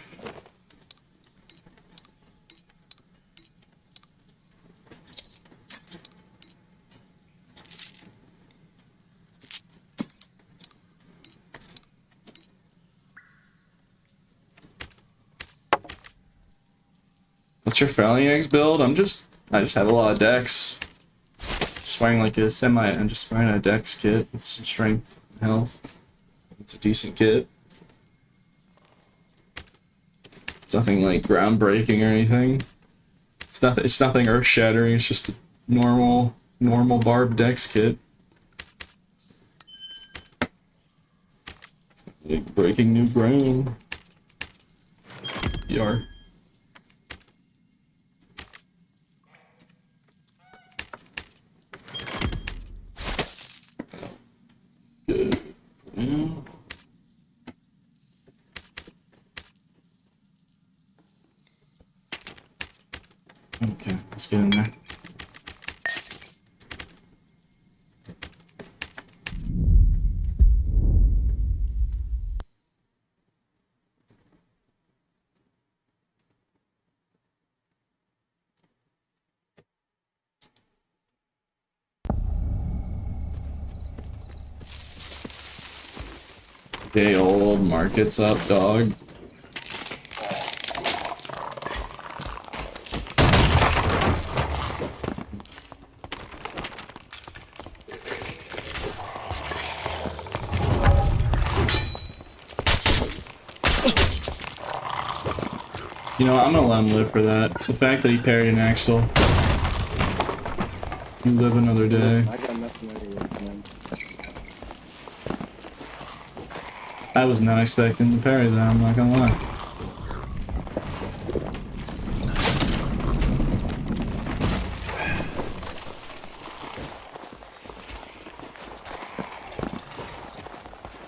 What's your felling eggs build? I just have a lot of decks. Just wearing like a I'm just wearing a dex kit with some strength and health. It's a decent kit. It's nothing like groundbreaking or anything. It's nothing earth shattering, it's just a normal Barb dex kit. Like breaking new ground. Yar. Good. Okay, let's get in there. Okay, old market's up, dog. You know what, I'm gonna let him live for that. The fact that he parried an Axel. You live another day. I got nothing to do, man. I was not expecting to parry that, I'm not gonna lie.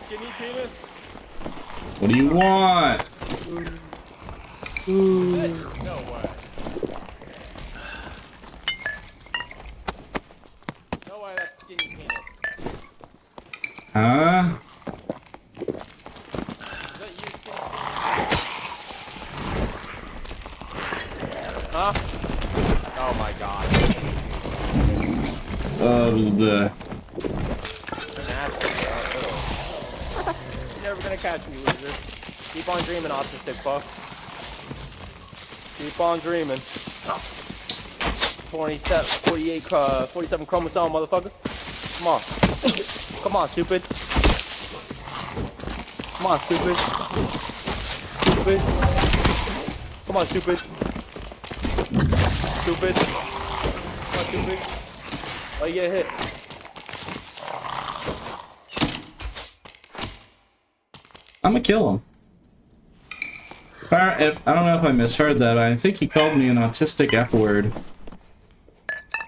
Skinny penis? What do you want? No way. No way, that's skinny penis. Huh? Is that you, skinny penis? Huh? Oh my god. The You're never gonna catch me, loser. Keep on dreaming, autistic fuck. Keep on dreaming. 47 chromosome, motherfucker. Come on. Come on, stupid. Come on, stupid. Stupid. Come on, stupid. Stupid. Come on, stupid. Oh, you get hit. I'm gonna kill him. I don't know if I misheard that. I think he called me an autistic F word.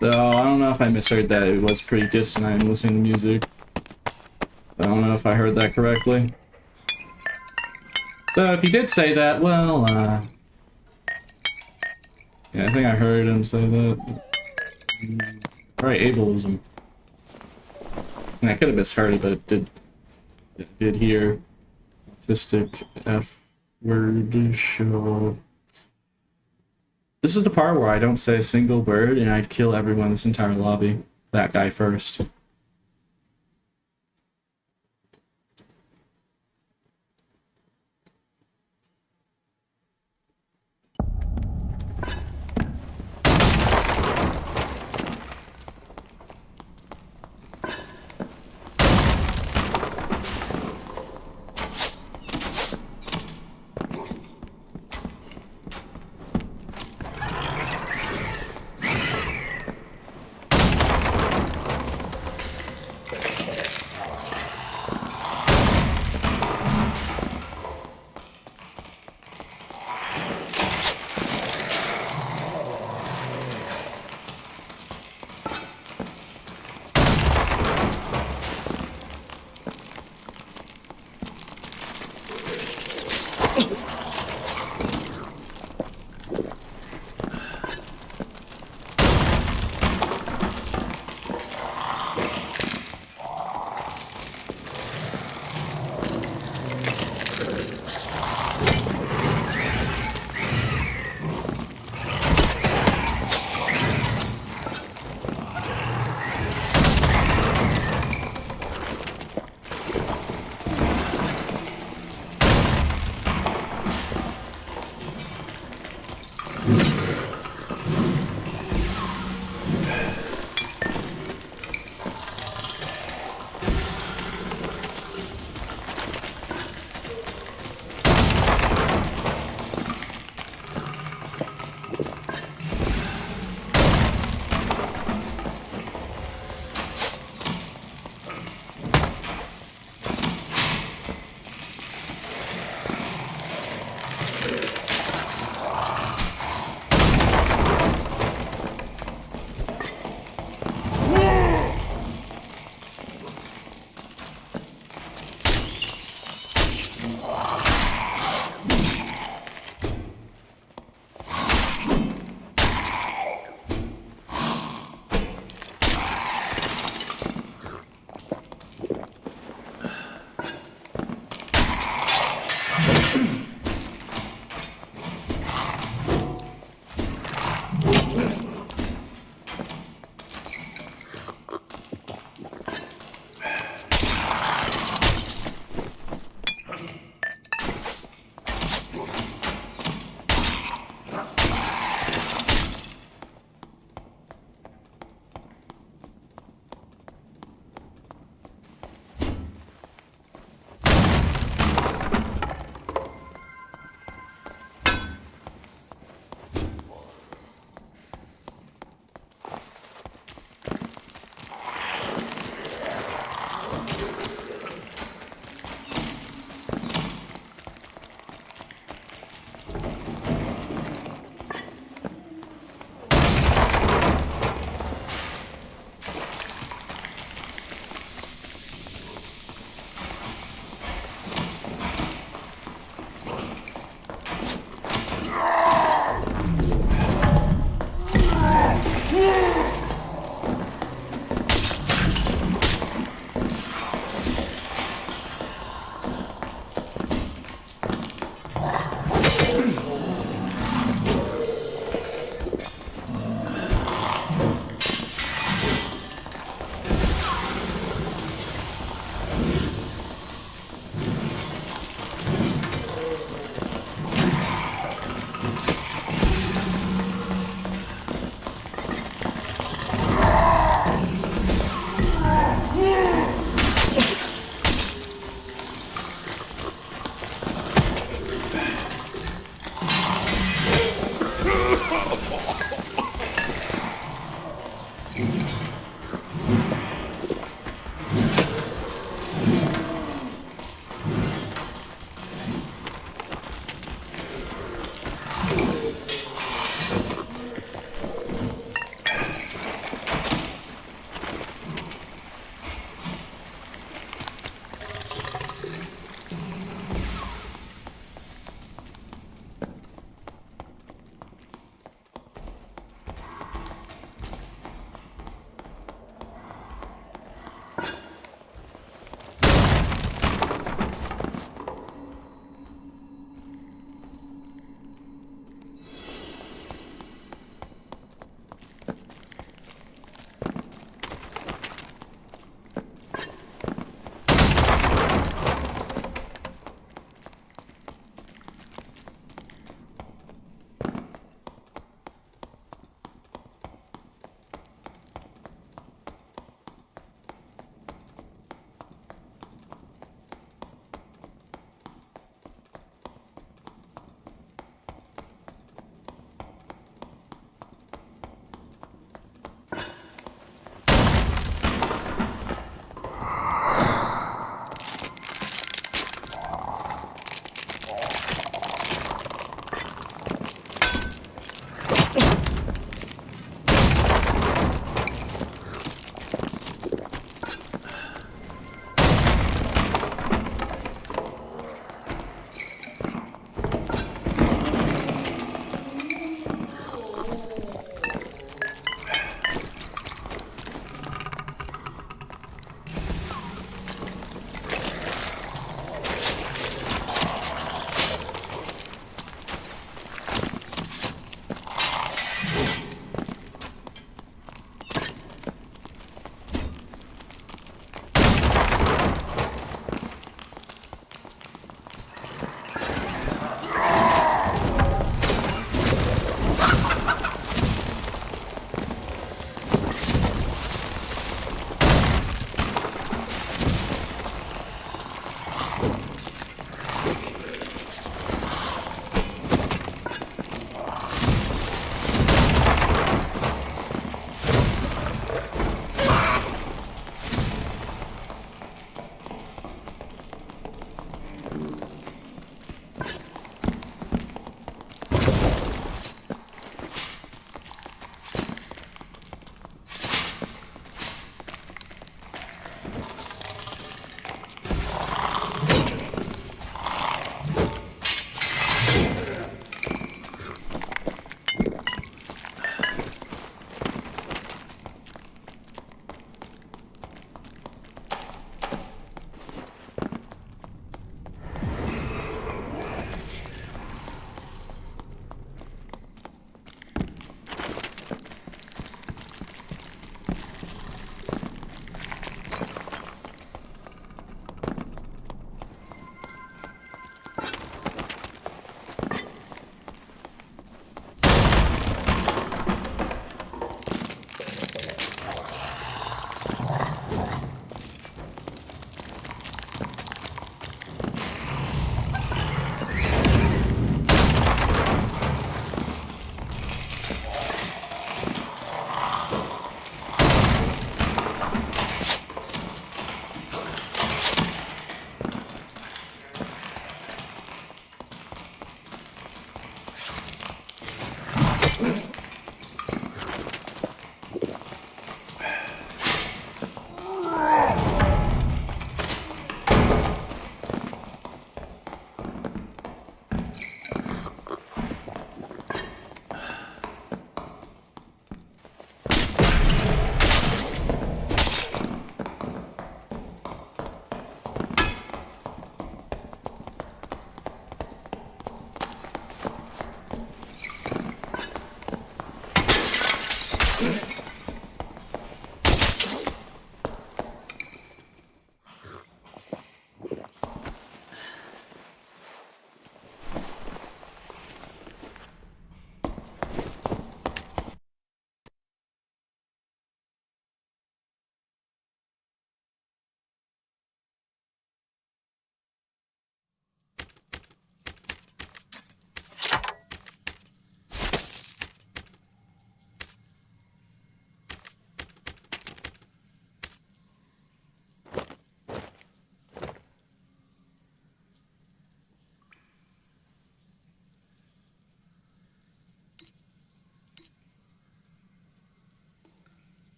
Though I don't know if I misheard that. It was pretty dissonant listening to music. I don't know if I heard that correctly. Though if he did say that, well, yeah, I think I heard him say that. Right, ableism. I could have misheard it, but it did hear autistic F word show. This is the part where I don't say a single word and I'd kill everyone in this entire lobby. That guy first.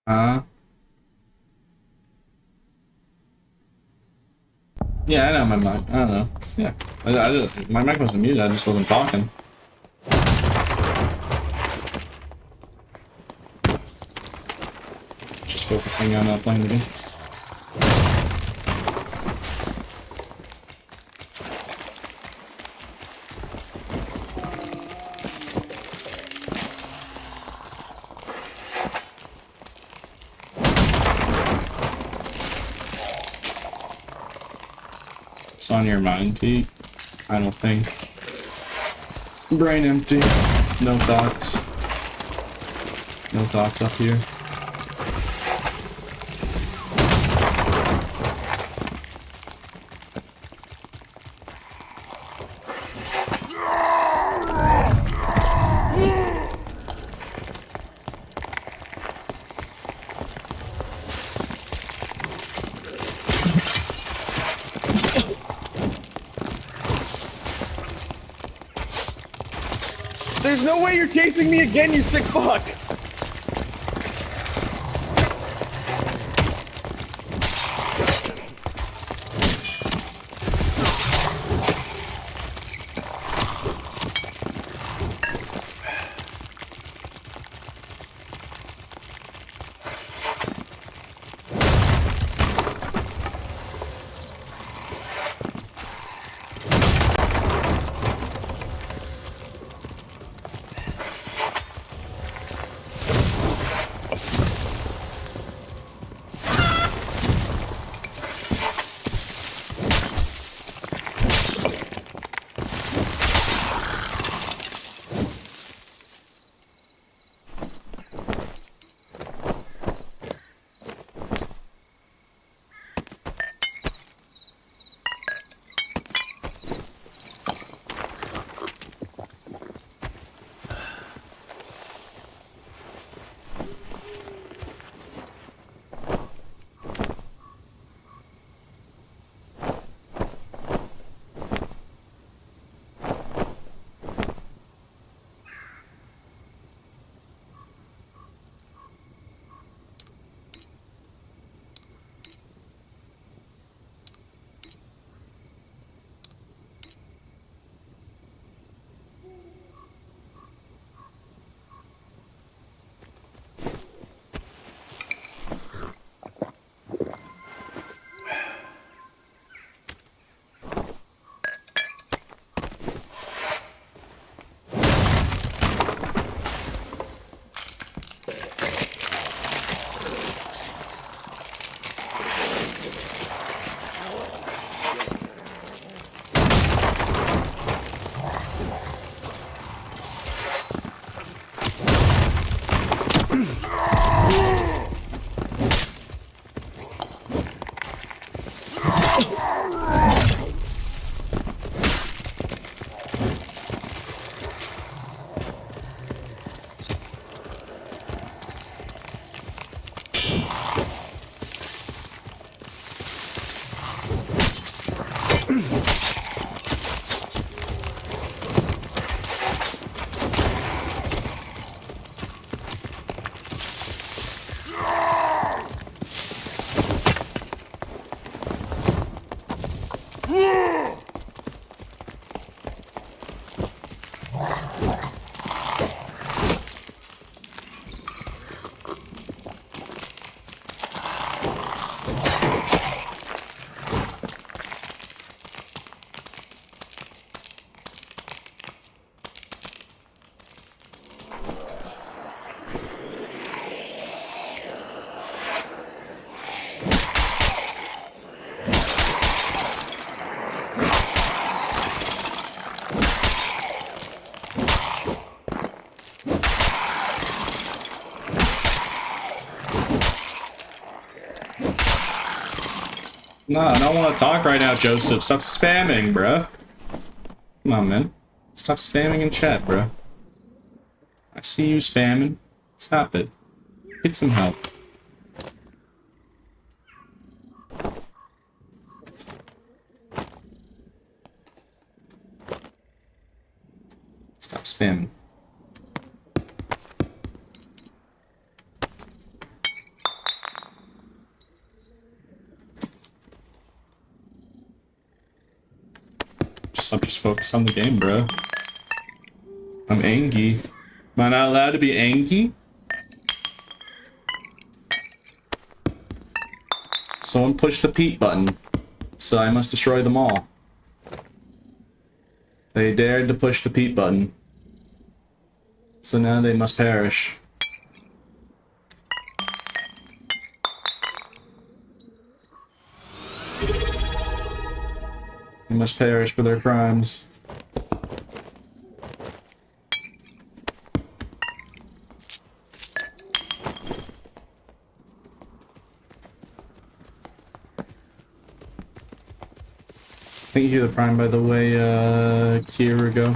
Yeah, I know my mic. I don't know. Yeah, my mic wasn't muted. I just wasn't talking. Just focusing on playing the game. What's on your mind, Pete? I don't think. Brain empty. No thoughts. No thoughts up here. There's no way you're chasing me again, you sick fuck! No, I don't want to talk right now, Joseph. Stop spamming, bruh. Come on, man. Stop spamming in chat, bruh. I see you spamming. Stop it. Get some help. Stop spamming. So I'm just focused on the game, bro. I'm angry. Am I not allowed to be angry? Someone pushed the Pete button, so I must destroy them all. They dared to push the Pete button. So now they must perish. They must perish for their crimes. Thank you for the prime, by the way, Kirigo.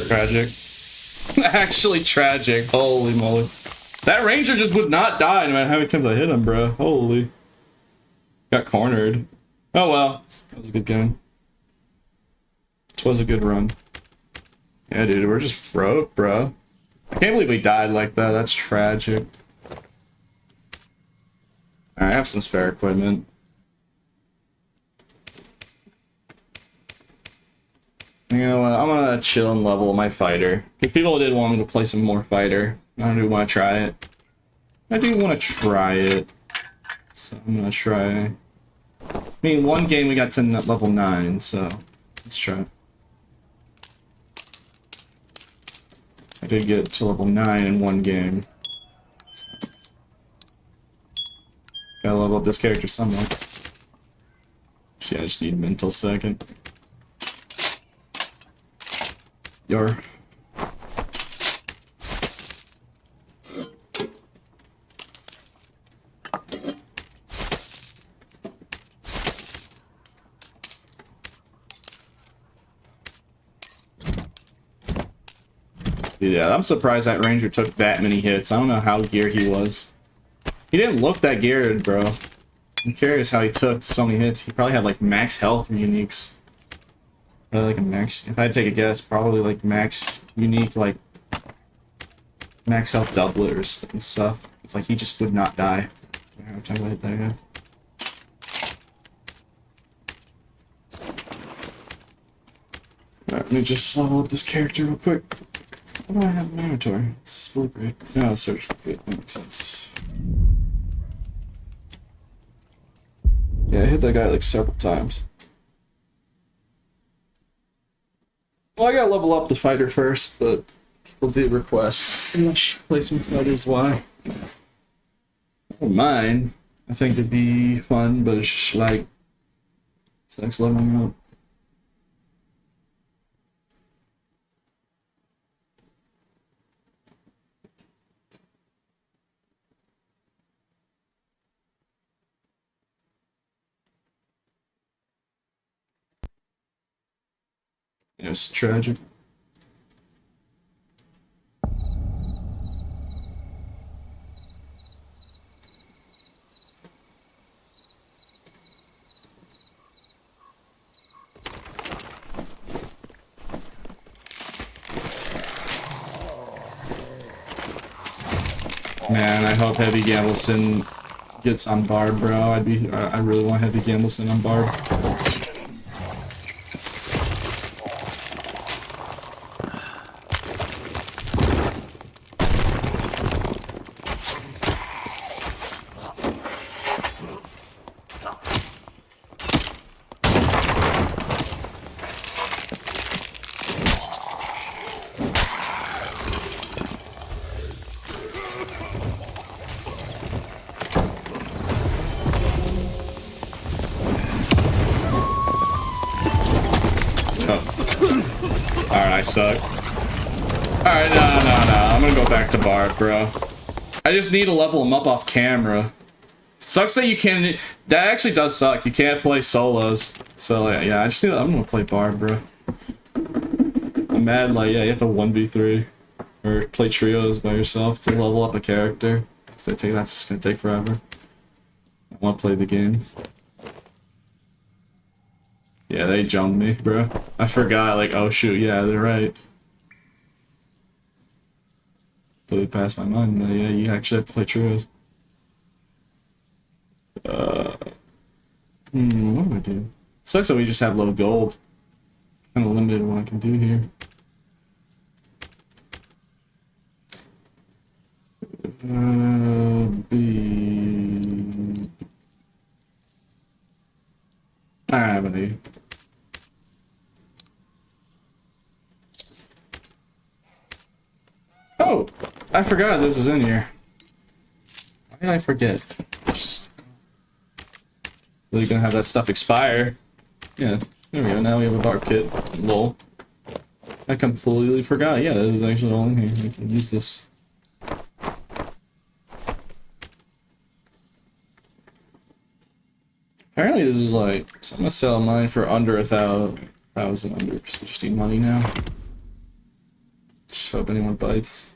Tragic. Actually tragic. Holy moly. That ranger just would not die no matter how many times I hit him, bro. Holy. Got cornered. Oh well. That was a good game. It was a good run. Yeah, dude, we're just broke, bro. I can't believe we died like that. That's tragic. Alright, I have some spare equipment. You know what? I'm gonna chill and level my fighter. If people did want me to play some more fighter, I do want to try it. I do want to try it. So I'm gonna try. I mean, one game we got to level 9, so let's try it. I did get to level 9 in one game. Gotta level up this character somewhere. Actually, I just need mental second. Your. Yeah, I'm surprised that ranger took that many hits. I don't know how geared he was. He didn't look that geared, bro. I'm curious how he took so many hits. He probably had like max health uniques. Like a max, if I had to take a guess, probably like max unique, like max health doublers and stuff. It's like he just would not die every time I hit that guy. Alright, let me just level up this character real quick. What do I have in my inventory? It's blue grade. No, search. Good, that makes sense. Yeah, I hit that guy like several times. Well, I gotta level up the fighter first, but people did request. Let's play some fighters. Why? I don't mind. I think it'd be fun, but it's just like it's next leveling up. It's tragic. I hope Heavy Gambleson gets on Bard, bro. I really want Heavy Gambleson on Bard. Alright, I suck. Alright, no. I'm gonna go back to Bard, bro. I just need to level him up off camera. Sucks that you can't... That actually does suck. You can't play solos. So, yeah, I'm gonna play Bard, bro. I'm mad, like, yeah, you have to 1v3. Or play trios by yourself to level up a character. So that's just gonna take forever. I wanna play the game. Yeah, they jumped me, bro. I forgot, like, oh shoot, yeah, they're right. Totally passed my mind. Yeah, you actually have to play trios. What do I do? Sucks that we just have low gold. Kind of limited what I can do here. I have an E. Oh, I forgot this was in here. Why did I forget? Just really gonna have that stuff expire. Yeah, there we go. Now we have a bark kit. Lol. I completely forgot. Yeah, that was actually all in here. I can use this. Apparently this is like, so I'm gonna sell mine for under 1,000 under, because we just need money now. Just hope anyone bites.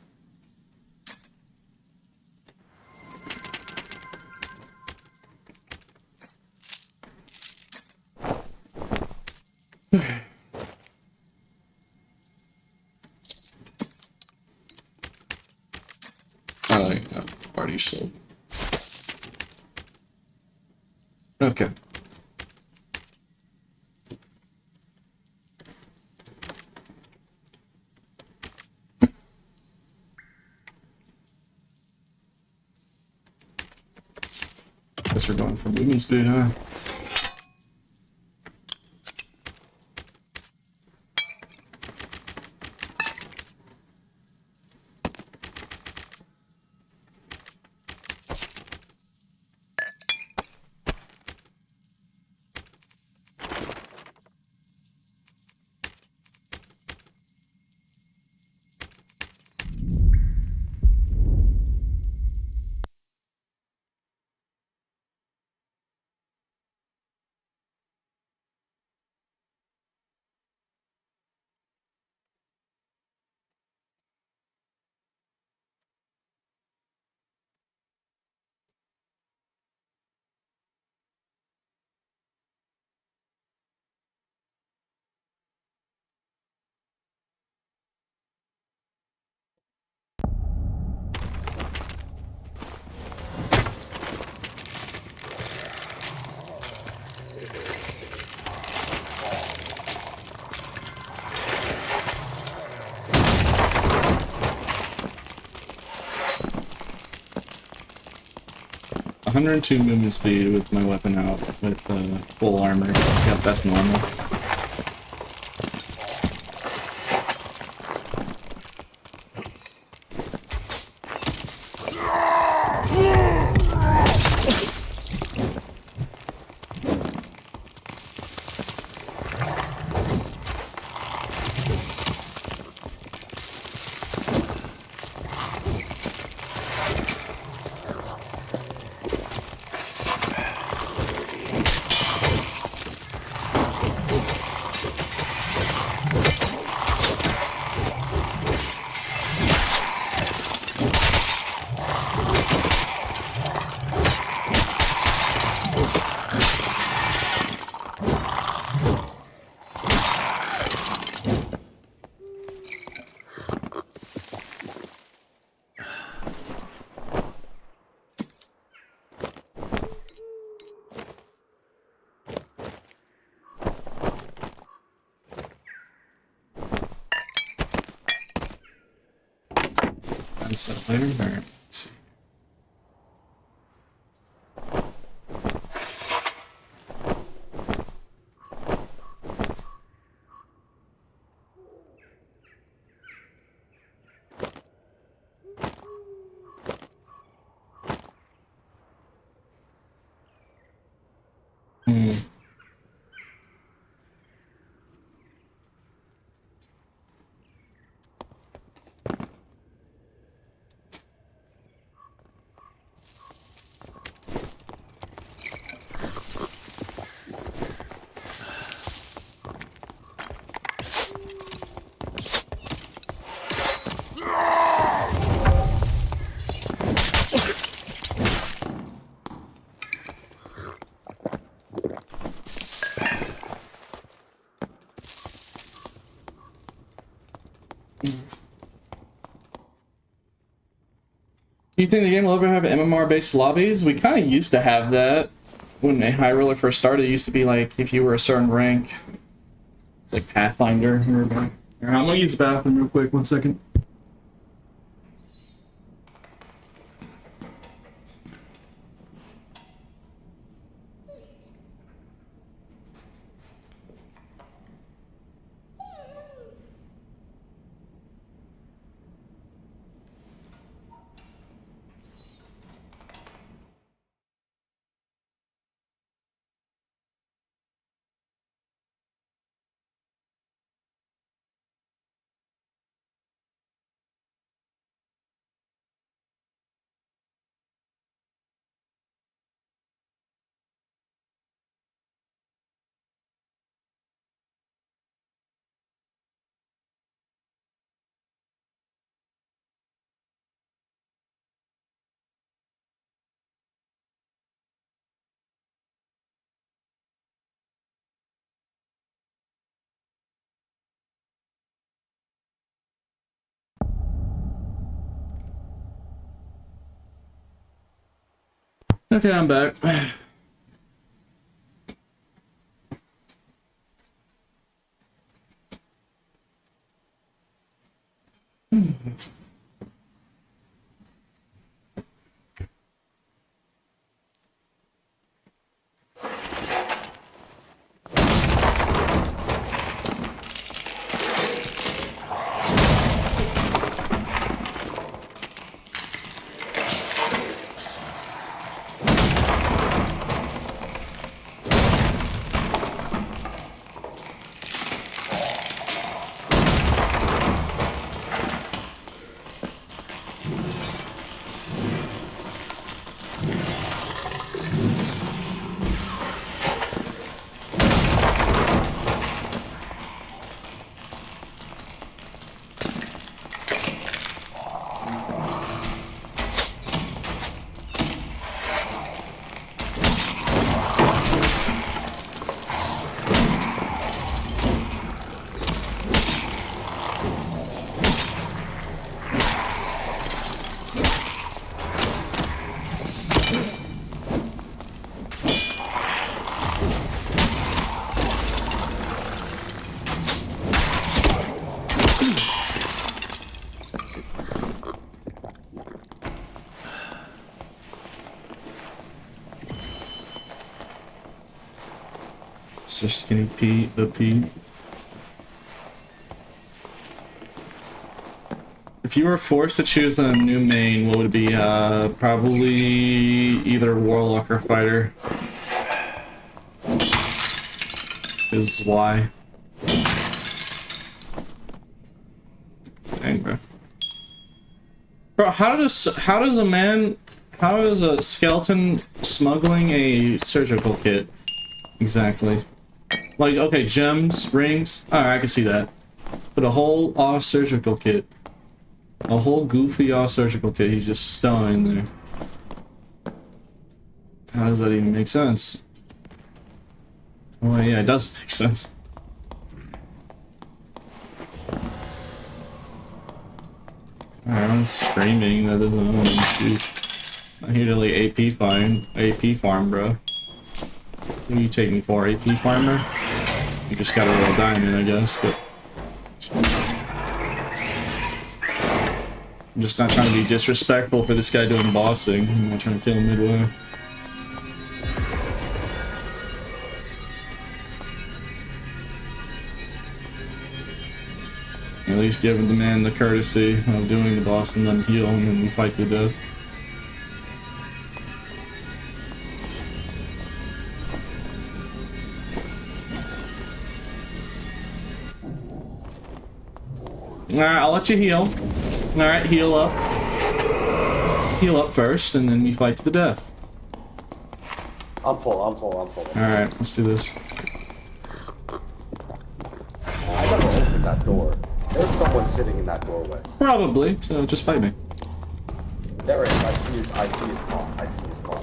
I like that. Already sold. Okay. Guess we're going for movement speed, huh? .102 movement speed with my weapon out with full armor. Yep, that's normal. Set later. Alright, let's see. Do you think the game will ever have MMR-based lobbies? We kind of used to have that when a High Roller first started. It used to be like if you were a certain rank, it's like Pathfinder. Here, I'm gonna use the bathroom real quick. 1 second. Okay, I'm back. It's just skinny P, the P. If you were forced to choose a new main, what would it be? Probably either Warlock or Fighter. Is why. Dang, bro. Bro, how does a skeleton smuggling a surgical kit? Exactly. Like, okay, gems, rings. Alright, I can see that. But a whole surgical kit. A whole goofy surgical kit he's just stowing there. How does that even make sense? Oh yeah, it does make sense. Alright, I'm screaming. That doesn't I'm here to like AP farm, bro. What do you take me for, AP farmer? You just got a little diamond, I guess, but... I'm just not trying to be disrespectful for this guy doing bossing. I'm not trying to kill him midway. At least giving the man the courtesy of doing the boss and then heal him and fight to death. Alright, I'll let you heal. Alright, heal up. Heal up first, and then we fight to the death. I'm full. Alright, let's do this. I gotta open that door. There's someone sitting in that doorway. Probably, so just fight me. There is. I see his paw. I see his paw.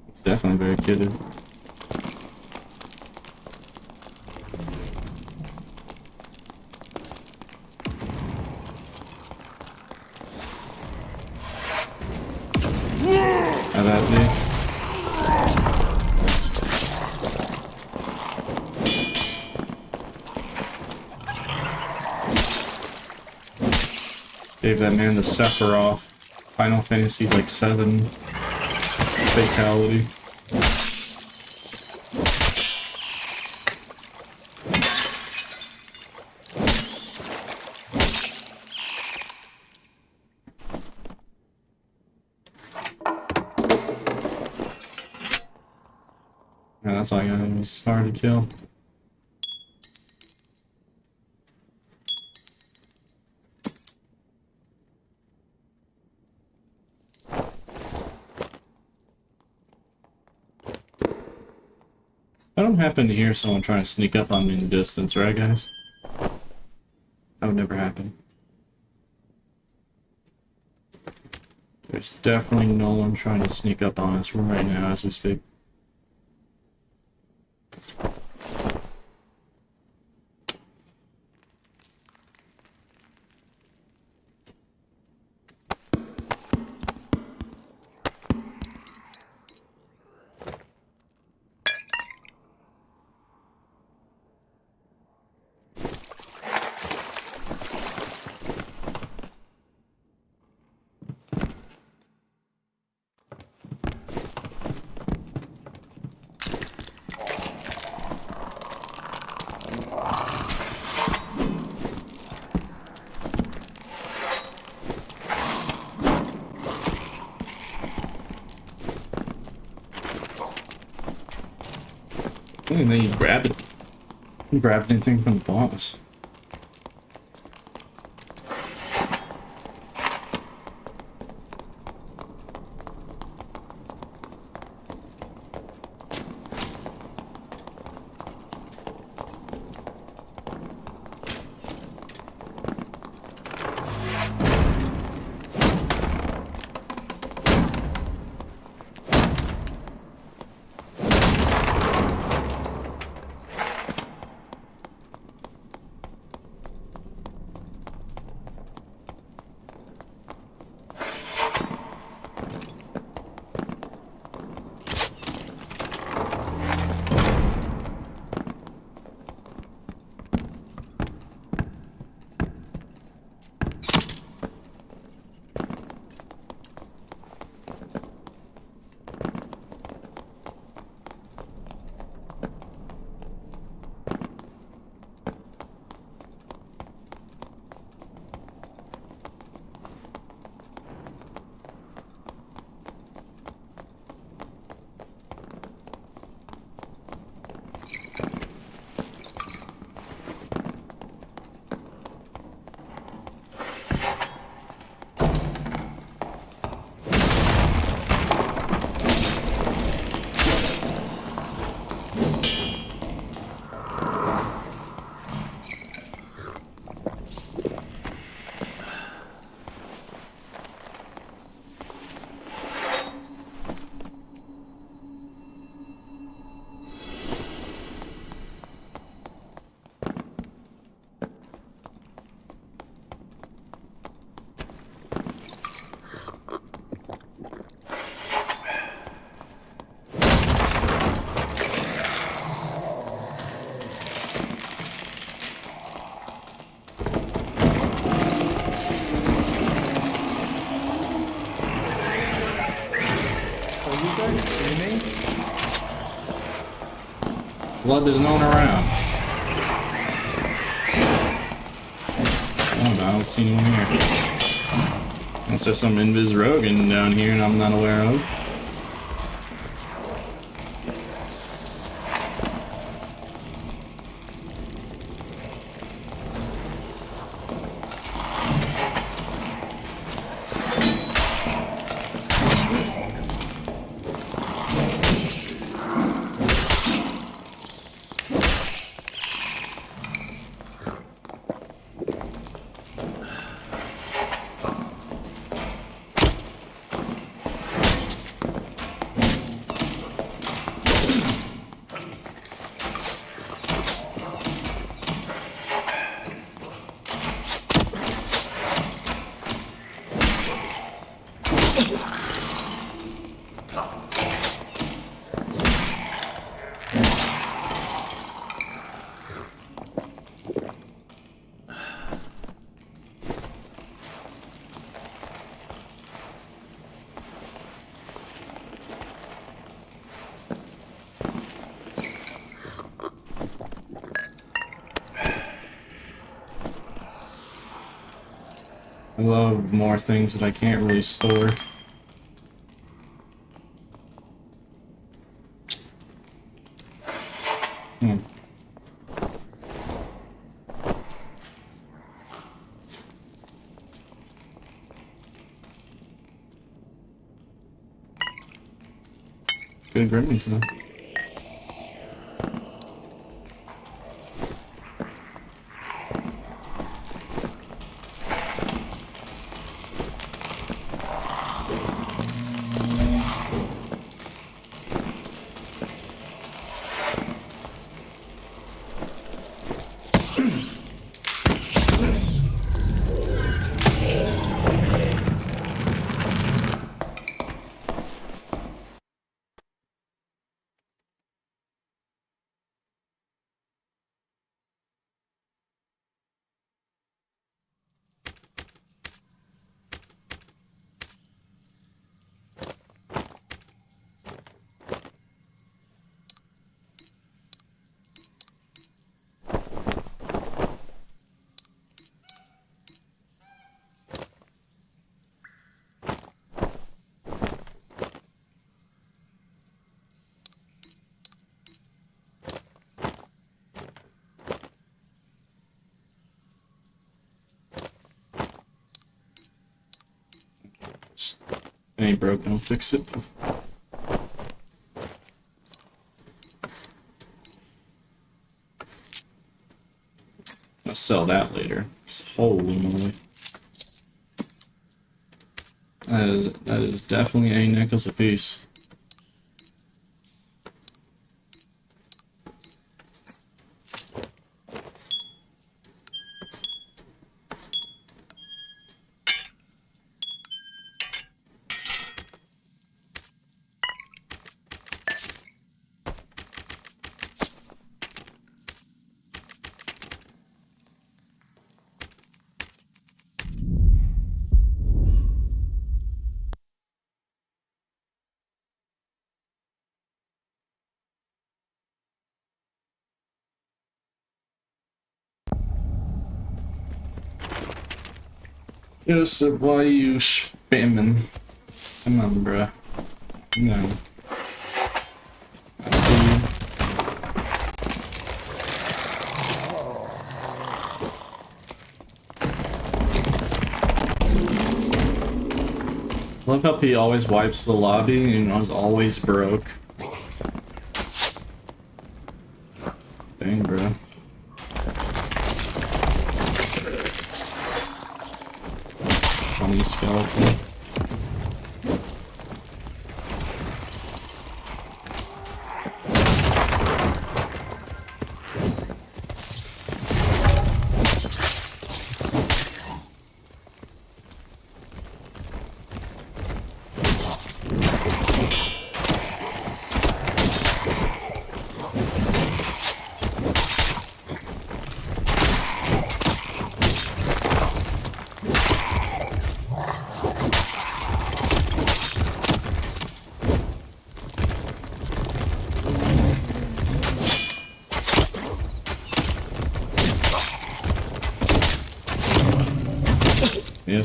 It's definitely very kitted. Have at me. Gave that man the Sephiroth. Final Fantasy like 7 fatality. Yeah, that's all I got. It's hard to kill. I don't happen to hear someone trying to sneak up on me in the distance, right, guys? That would never happen. There's definitely no one trying to sneak up on us right now as we speak. And then you grab it. You grabbed anything from the boss. guys streaming? Blood, there's no one around. Oh, no, I don't see anyone here. Unless there's some invis Rogan down here and I'm not aware of. I love more things that I can't really store. Good Grimmies though. It ain't broke, don't fix it. I'll sell that later. Holy moly. That is definitely a necklace apiece. Joseph, why you spamming? Come on, bruh. Come on. I see you. I love how he always wipes the lobby and I was always broke. Dang, bro. Funny skeleton.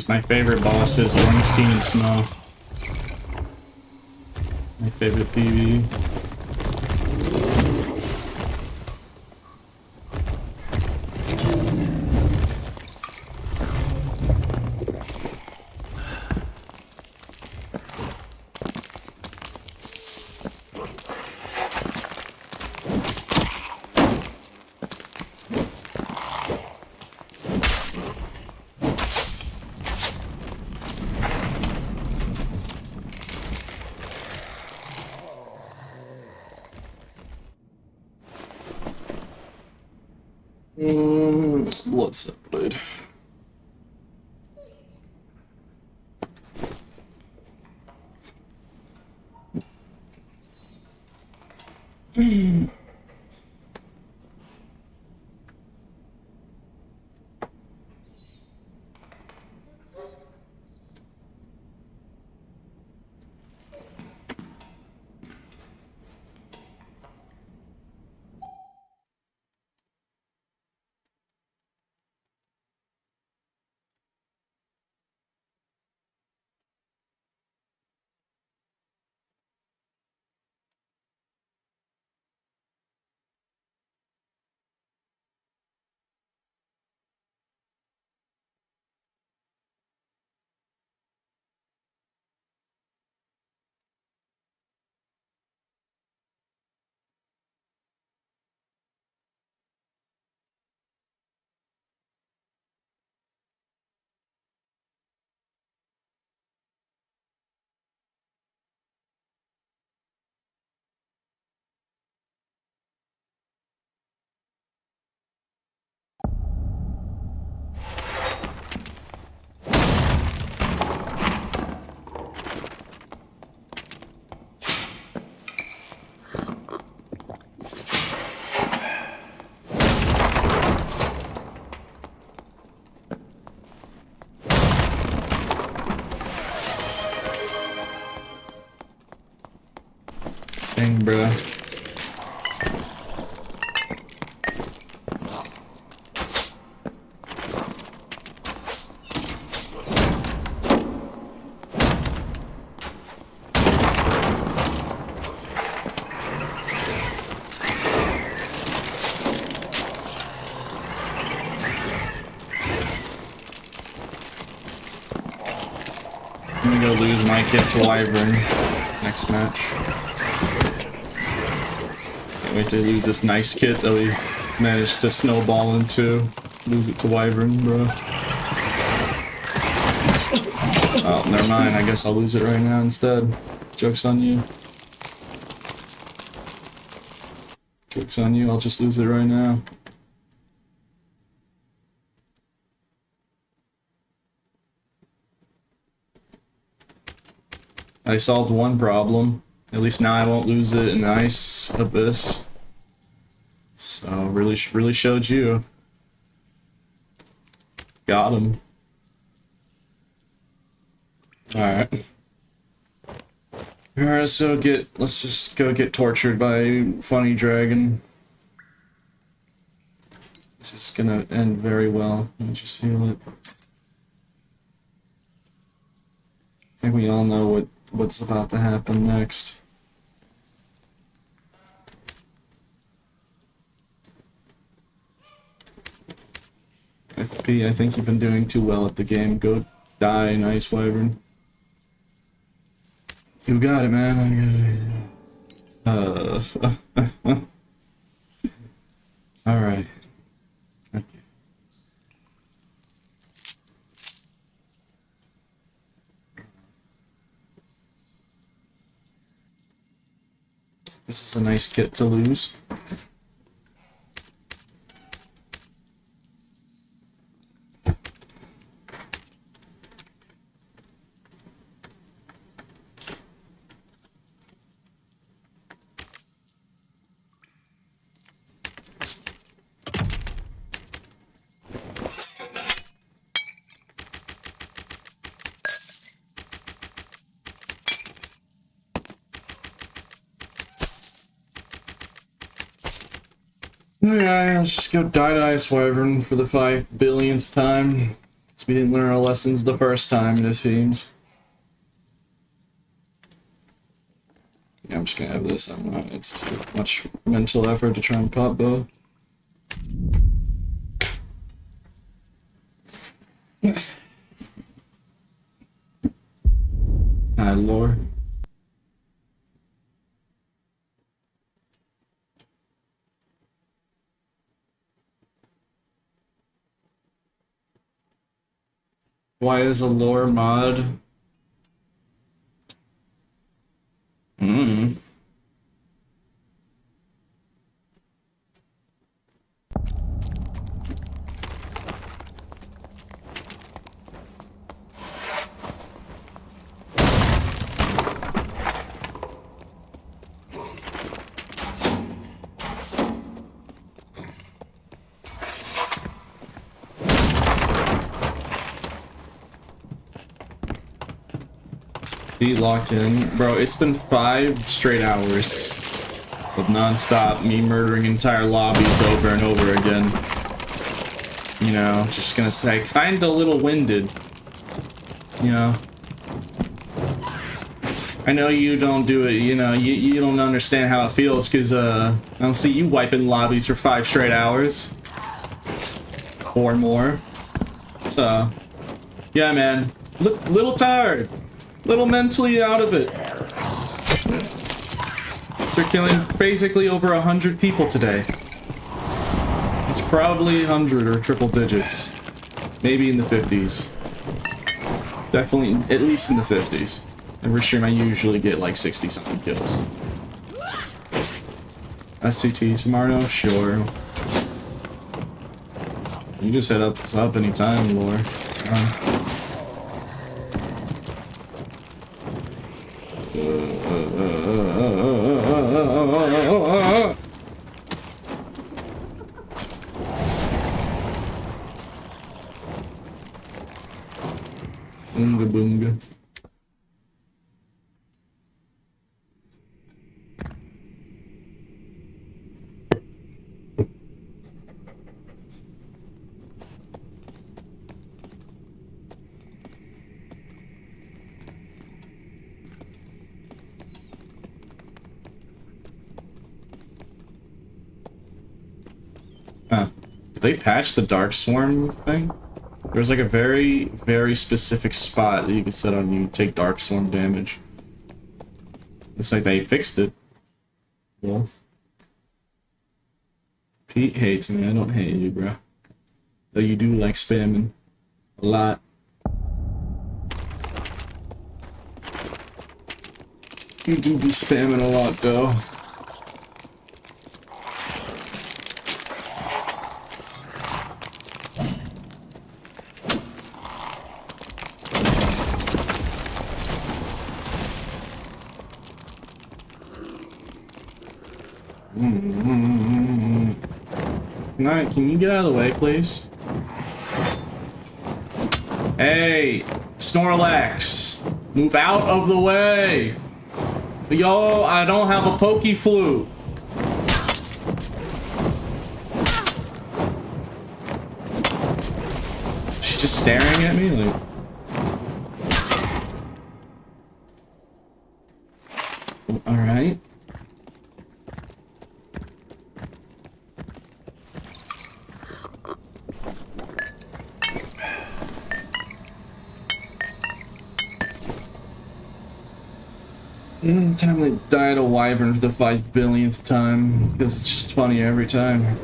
Because my favorite boss is Ornstein and Snow. My favorite PV. Blood blade. Dang, bruh. I'm gonna go lose my kit to Wyvern next match. Can't wait to lose this nice kit that we managed to snowball into. Lose it to Wyvern, bro. Oh, never mind. I guess I'll lose it right now instead. Joke's on you. Joke's on you. I'll just lose it right now. I solved one problem. At least now I won't lose it in Ice Abyss. So really showed you. Got him. Alright. Alright, so let's just go get tortured by Funny Dragon. This is gonna end very well. I just feel it. I think we all know what's about to happen next. FP, I think you've been doing too well at the game. Go die, nice Wyvern. You got it, man. Alright. Okay. This is a nice kit to lose. Alright, let's just go die to Ice Wyvern for the 5 billionth time. Let's We didn't learn our lessons the first time, it seems. Yeah, I'm just gonna have this. I'm not. It's too much mental effort to try and pop bow. Hi, lore. Why is a lore mod? Hmm. Lock in. Bro, it's been 5 straight hours of non-stop me murdering entire lobbies over and over again. You know, just gonna say, kinda a little winded. You know. I know you don't do it, you know, you don't understand how it feels, because, I don't see you wiping lobbies for 5 straight hours. Or more. So, yeah, man. Little tired. Little mentally out of it. They're killing basically over 100 people today. It's probably 100 or triple digits. Maybe in the 50s. Definitely, at least in the 50s. Every stream I usually get like 60-something kills. SCT tomorrow? Sure. You just head up anytime, Lore. It's fine. Boonga boonga. Did they patch the Dark Swarm thing? There's like a very, very specific spot that you can set on you take Dark Swarm damage. Looks like they fixed it. Well, Pete hates me. I don't hate you, bro. Though you do like spamming a lot. You do be spamming a lot, though. Can you get out of the way, please? Hey, Snorlax, move out of the way. Yo, I don't have a pokey flute. She's just staring at me like. All right. Time they died a Wyvern for the 5 billionth time, because it's just funny every time.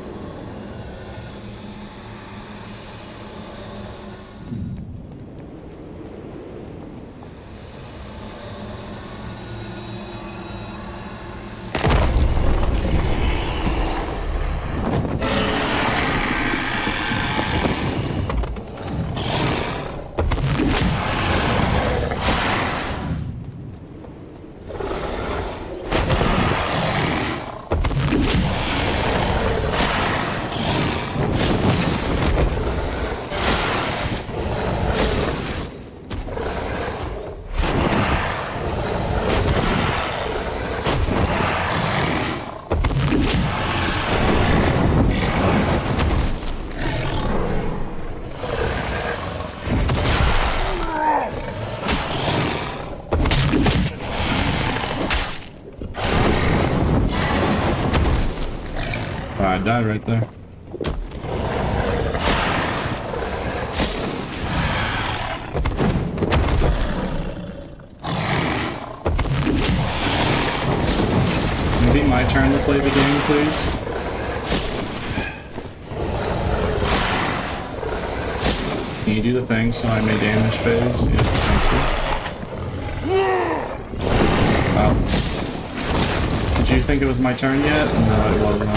I died right there. Maybe my turn to play the game, please. Can you do the thing so I may damage phase? Yeah, thank you. Wow. Did you think it was my turn yet? No, it wasn't.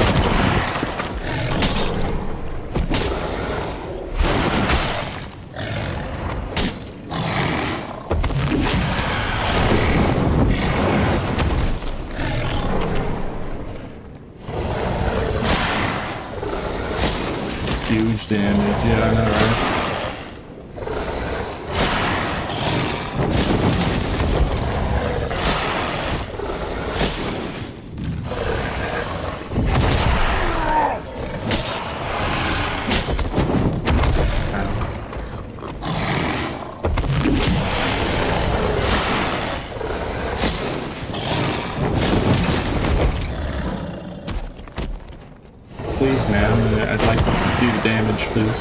Huge damage, yeah, I know, right? Please, man, I'd like to do the damage, please.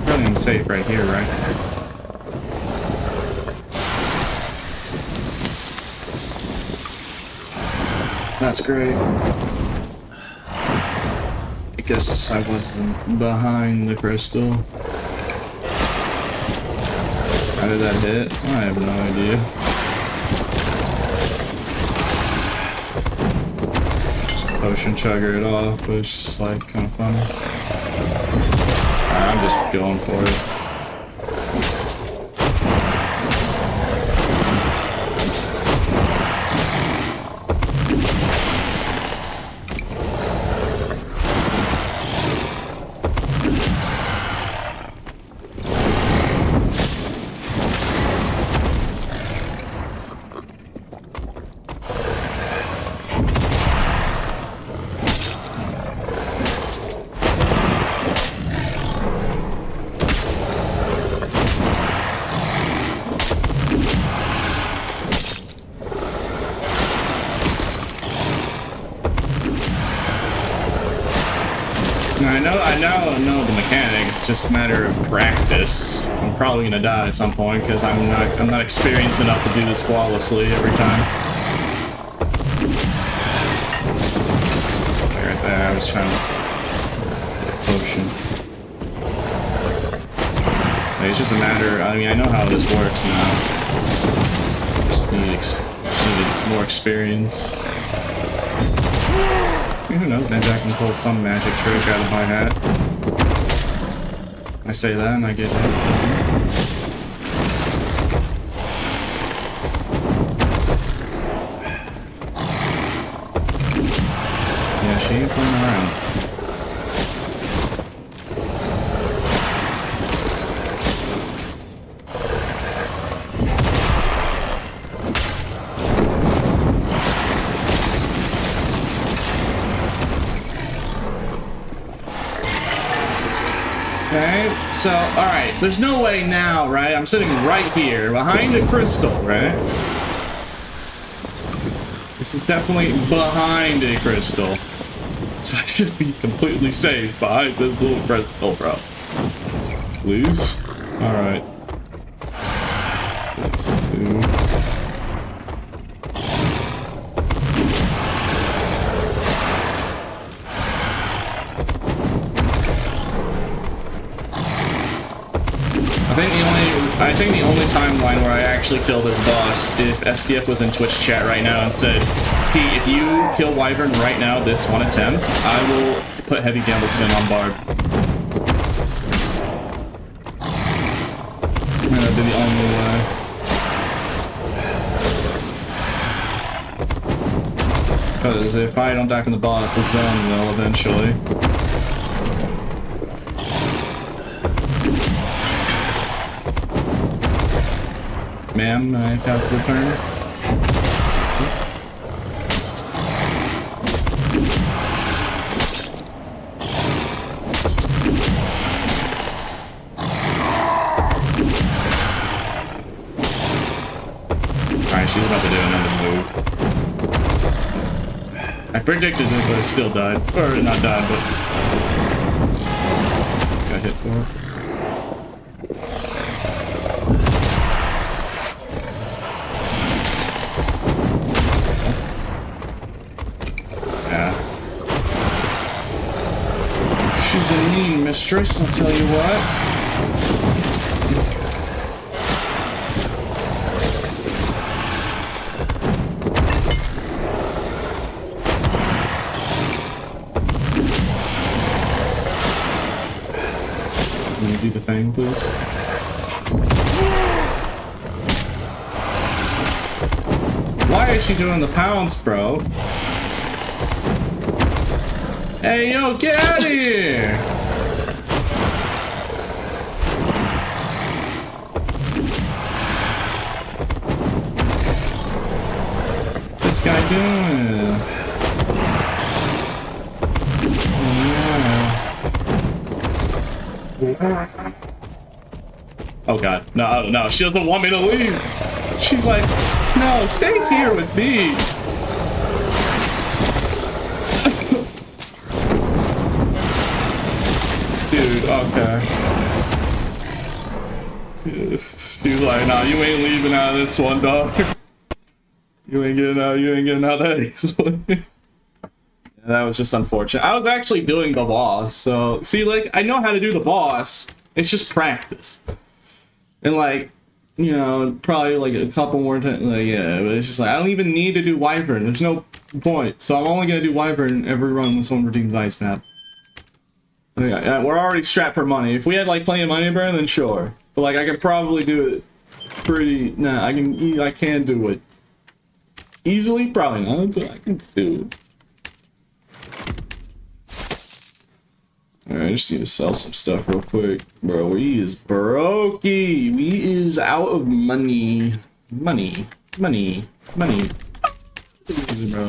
I'm safe right here, right? That's great. I guess I wasn't behind the crystal. How did that hit? I have no idea. Just potion chugger it off, but it's just like kind of funny. I'm just going for it. I know the mechanics. It's just a matter of practice. I'm probably gonna die at some point because I'm not experienced enough to do this flawlessly every time. Right there, I was trying to get a potion. Like, it's just a matter. I mean, I know how this works now. Just need more experience. Who knows, maybe I can pull some magic trick out of my hat. I say that and I get hit. Yeah, she ain't playing around. Okay, so, alright, there's no way now, right? I'm sitting right here, behind the crystal, right? This is definitely behind a crystal. So I should be completely safe behind this little crystal, bro. Please? Alright. This too. I think the only timeline where I actually kill this boss, if SDF was in Twitch chat right now and said, Pete, if you kill Wyvern right now, this one attempt, I will put Heavy Gamble Sin on Bard. only way. Because if I don't die from the boss, the zone will eventually. Ma'am, I have to return. Alright, she's about to do another move. I predicted it, but it still died. Or not died, but got hit for it. She's a mean mistress, I'll tell you what. Can you do the thing, please? Why is she doing the pounce, bro? Hey, yo, get out of here! What's this guy doing? Oh god, no, no, she doesn't want me to leave. She's like, no, stay here with me. Dude, okay. She's like, nah, you ain't leaving out of this one, dog. You ain't getting out of that. That was just unfortunate. I was actually doing the boss, so see, like, I know how to do the boss. It's just practice. And like, you know, probably like a couple more times, like, yeah, but it's just like, I don't even need to do Wyvern. There's no point. So I'm only gonna do Wyvern every run when someone redeems the ice map. Yeah, we're already strapped for money. If we had like plenty of money to burn, then sure. But like, I could probably do it pretty. Nah, I can do it easily. Probably not, but I can do it. All right, I just need to sell some stuff real quick, bro. We is brokey. We is out of money. Money. Bro,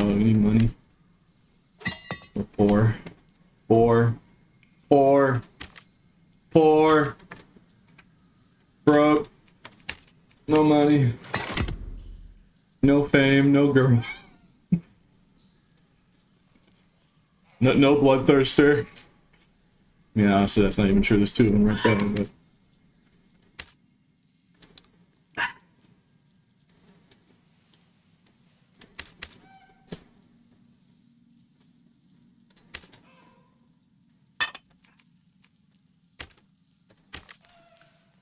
we need money. We're poor. Poor. Broke. No money. No fame. No girls. No bloodthirster. Yeah, honestly, that's not even true. There's two of them right there, but...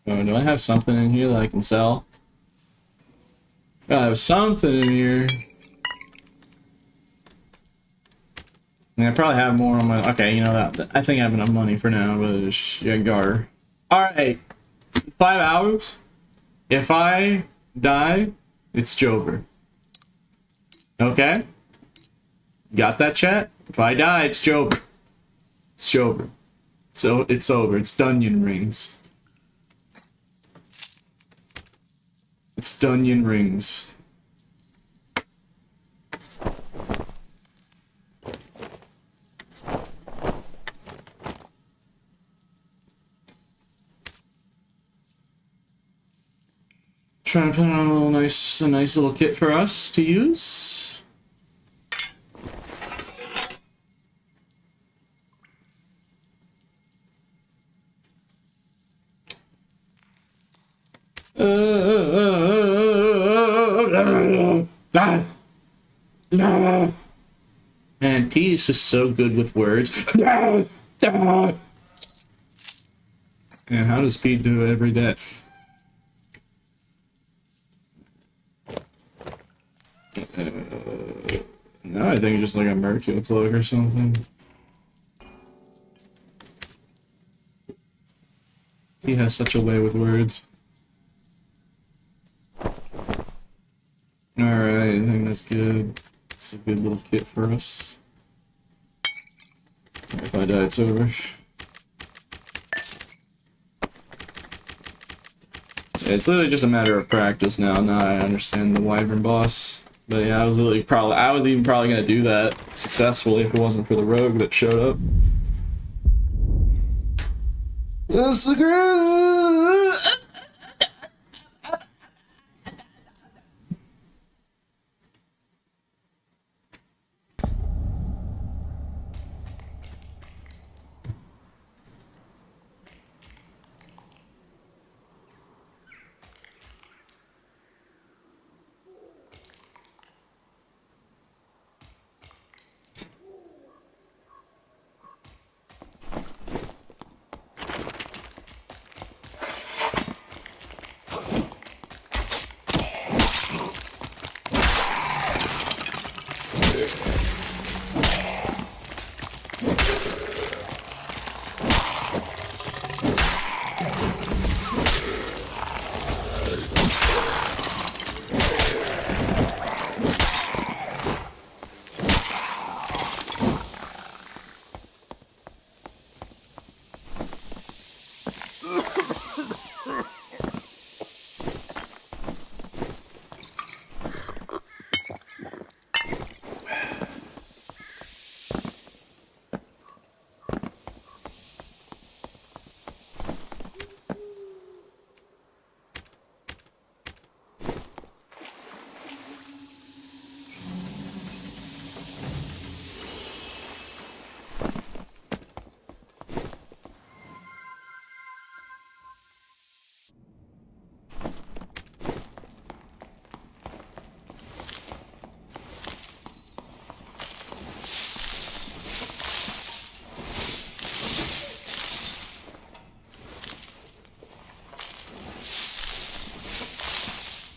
Oh, do I have something in here that I can sell? I have something in here. I mean, I probably have more on my... Okay, you know that. I think I have enough money for now, but it's... Yeah, gar. Alright. 5 hours. If I die, it's Jover. Okay? Got that, chat? If I die, it's Jover. It's Jover. So, it's over. It's Dunyan Rings. It's Dunyan Rings. Trying to put on a nice little kit for us to use. Man, P is just so good with words. And how does P do it every day? No, I think it's just like a Mercure cloak or something. He has such a way with words. Alright, I think that's good. It's a good little kit for us. If I die, it's over. Yeah, it's literally just a matter of practice now. Now I understand the Wyvern boss. But yeah, I was even probably gonna do that successfully if it wasn't for the rogue that showed up. That's the great.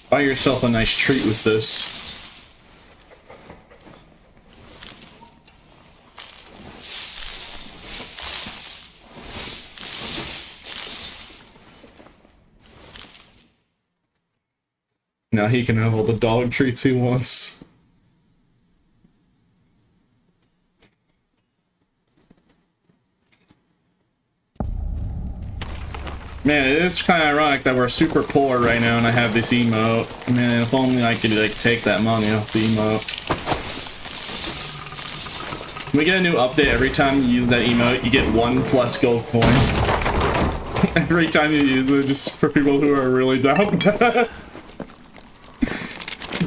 Buy yourself a nice treat with this. Now he can have all the dog treats he wants. Man, it is kind of ironic that we're super poor right now and I have this emote. Man, if only I could like take that money off the emote. Can we get a new update every time you use that emote? You get 1 plus gold coin. Every time you use it, just for people who are really dumb. You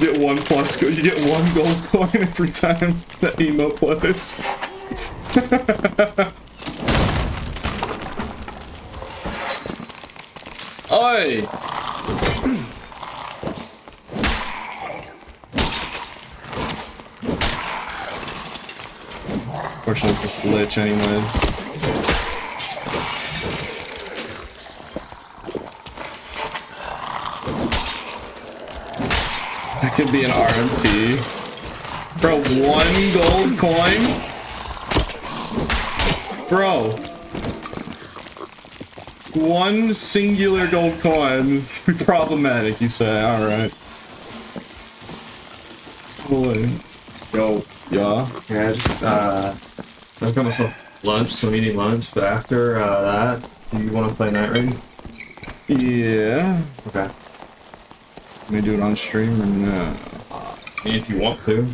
get 1 plus. You get 1 gold coin every time that emote plays. Oi! Fortunately, it's just lich anyway. That could be an RMT. Bro, 1 gold coin? Bro. 1 singular gold coin is problematic, you say. Alright. Totally. Yo, Yeah. yeah, just I've got myself lunch, so I'm eating lunch. But after that, do you want to play Night Raid? Yeah. Okay. Can we do it on stream or no? If you want to,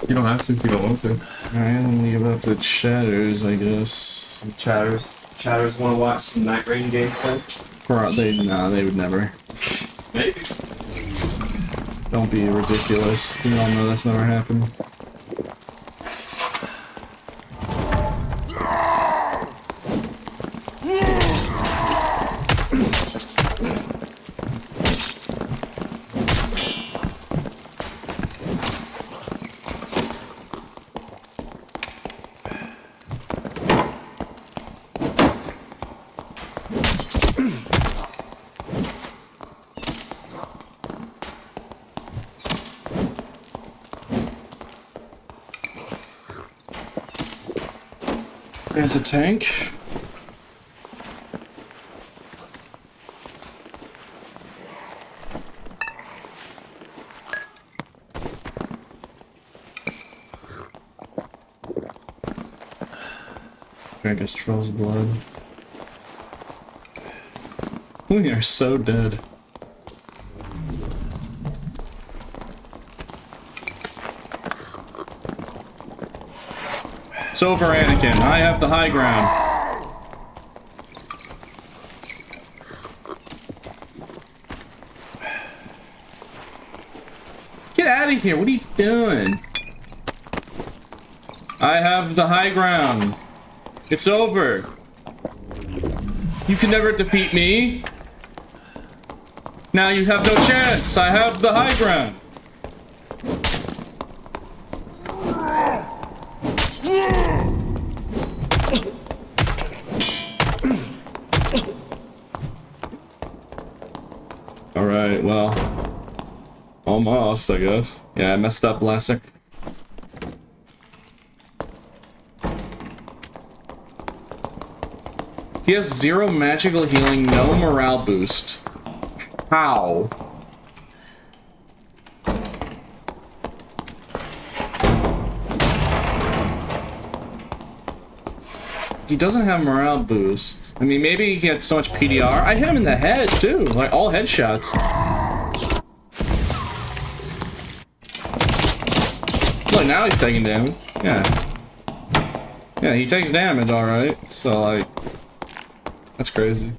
you don't have to if you don't want to. Alright, let me give up to chatters, I guess. Chatters want to watch some Night Raid gameplay? Nah, they would never. Maybe. Don't be ridiculous. We all know that's never happened. There's a tank. Drink his troll's blood. We are so dead. It's over, Anakin. I have the high ground. Get out of here. What are you doing? I have the high ground. It's over. You can never defeat me. Now you have no chance. I have the high ground. Alright, well. Almost, I guess. Yeah, I messed up last second. He has 0 magical healing, no morale boost. How? He doesn't have morale boost. I mean, maybe he had so much PDR. I hit him in the head, too. Like, all headshots. Look, now he's taking damage. Yeah. Yeah, he takes damage, alright. So, like... That's crazy.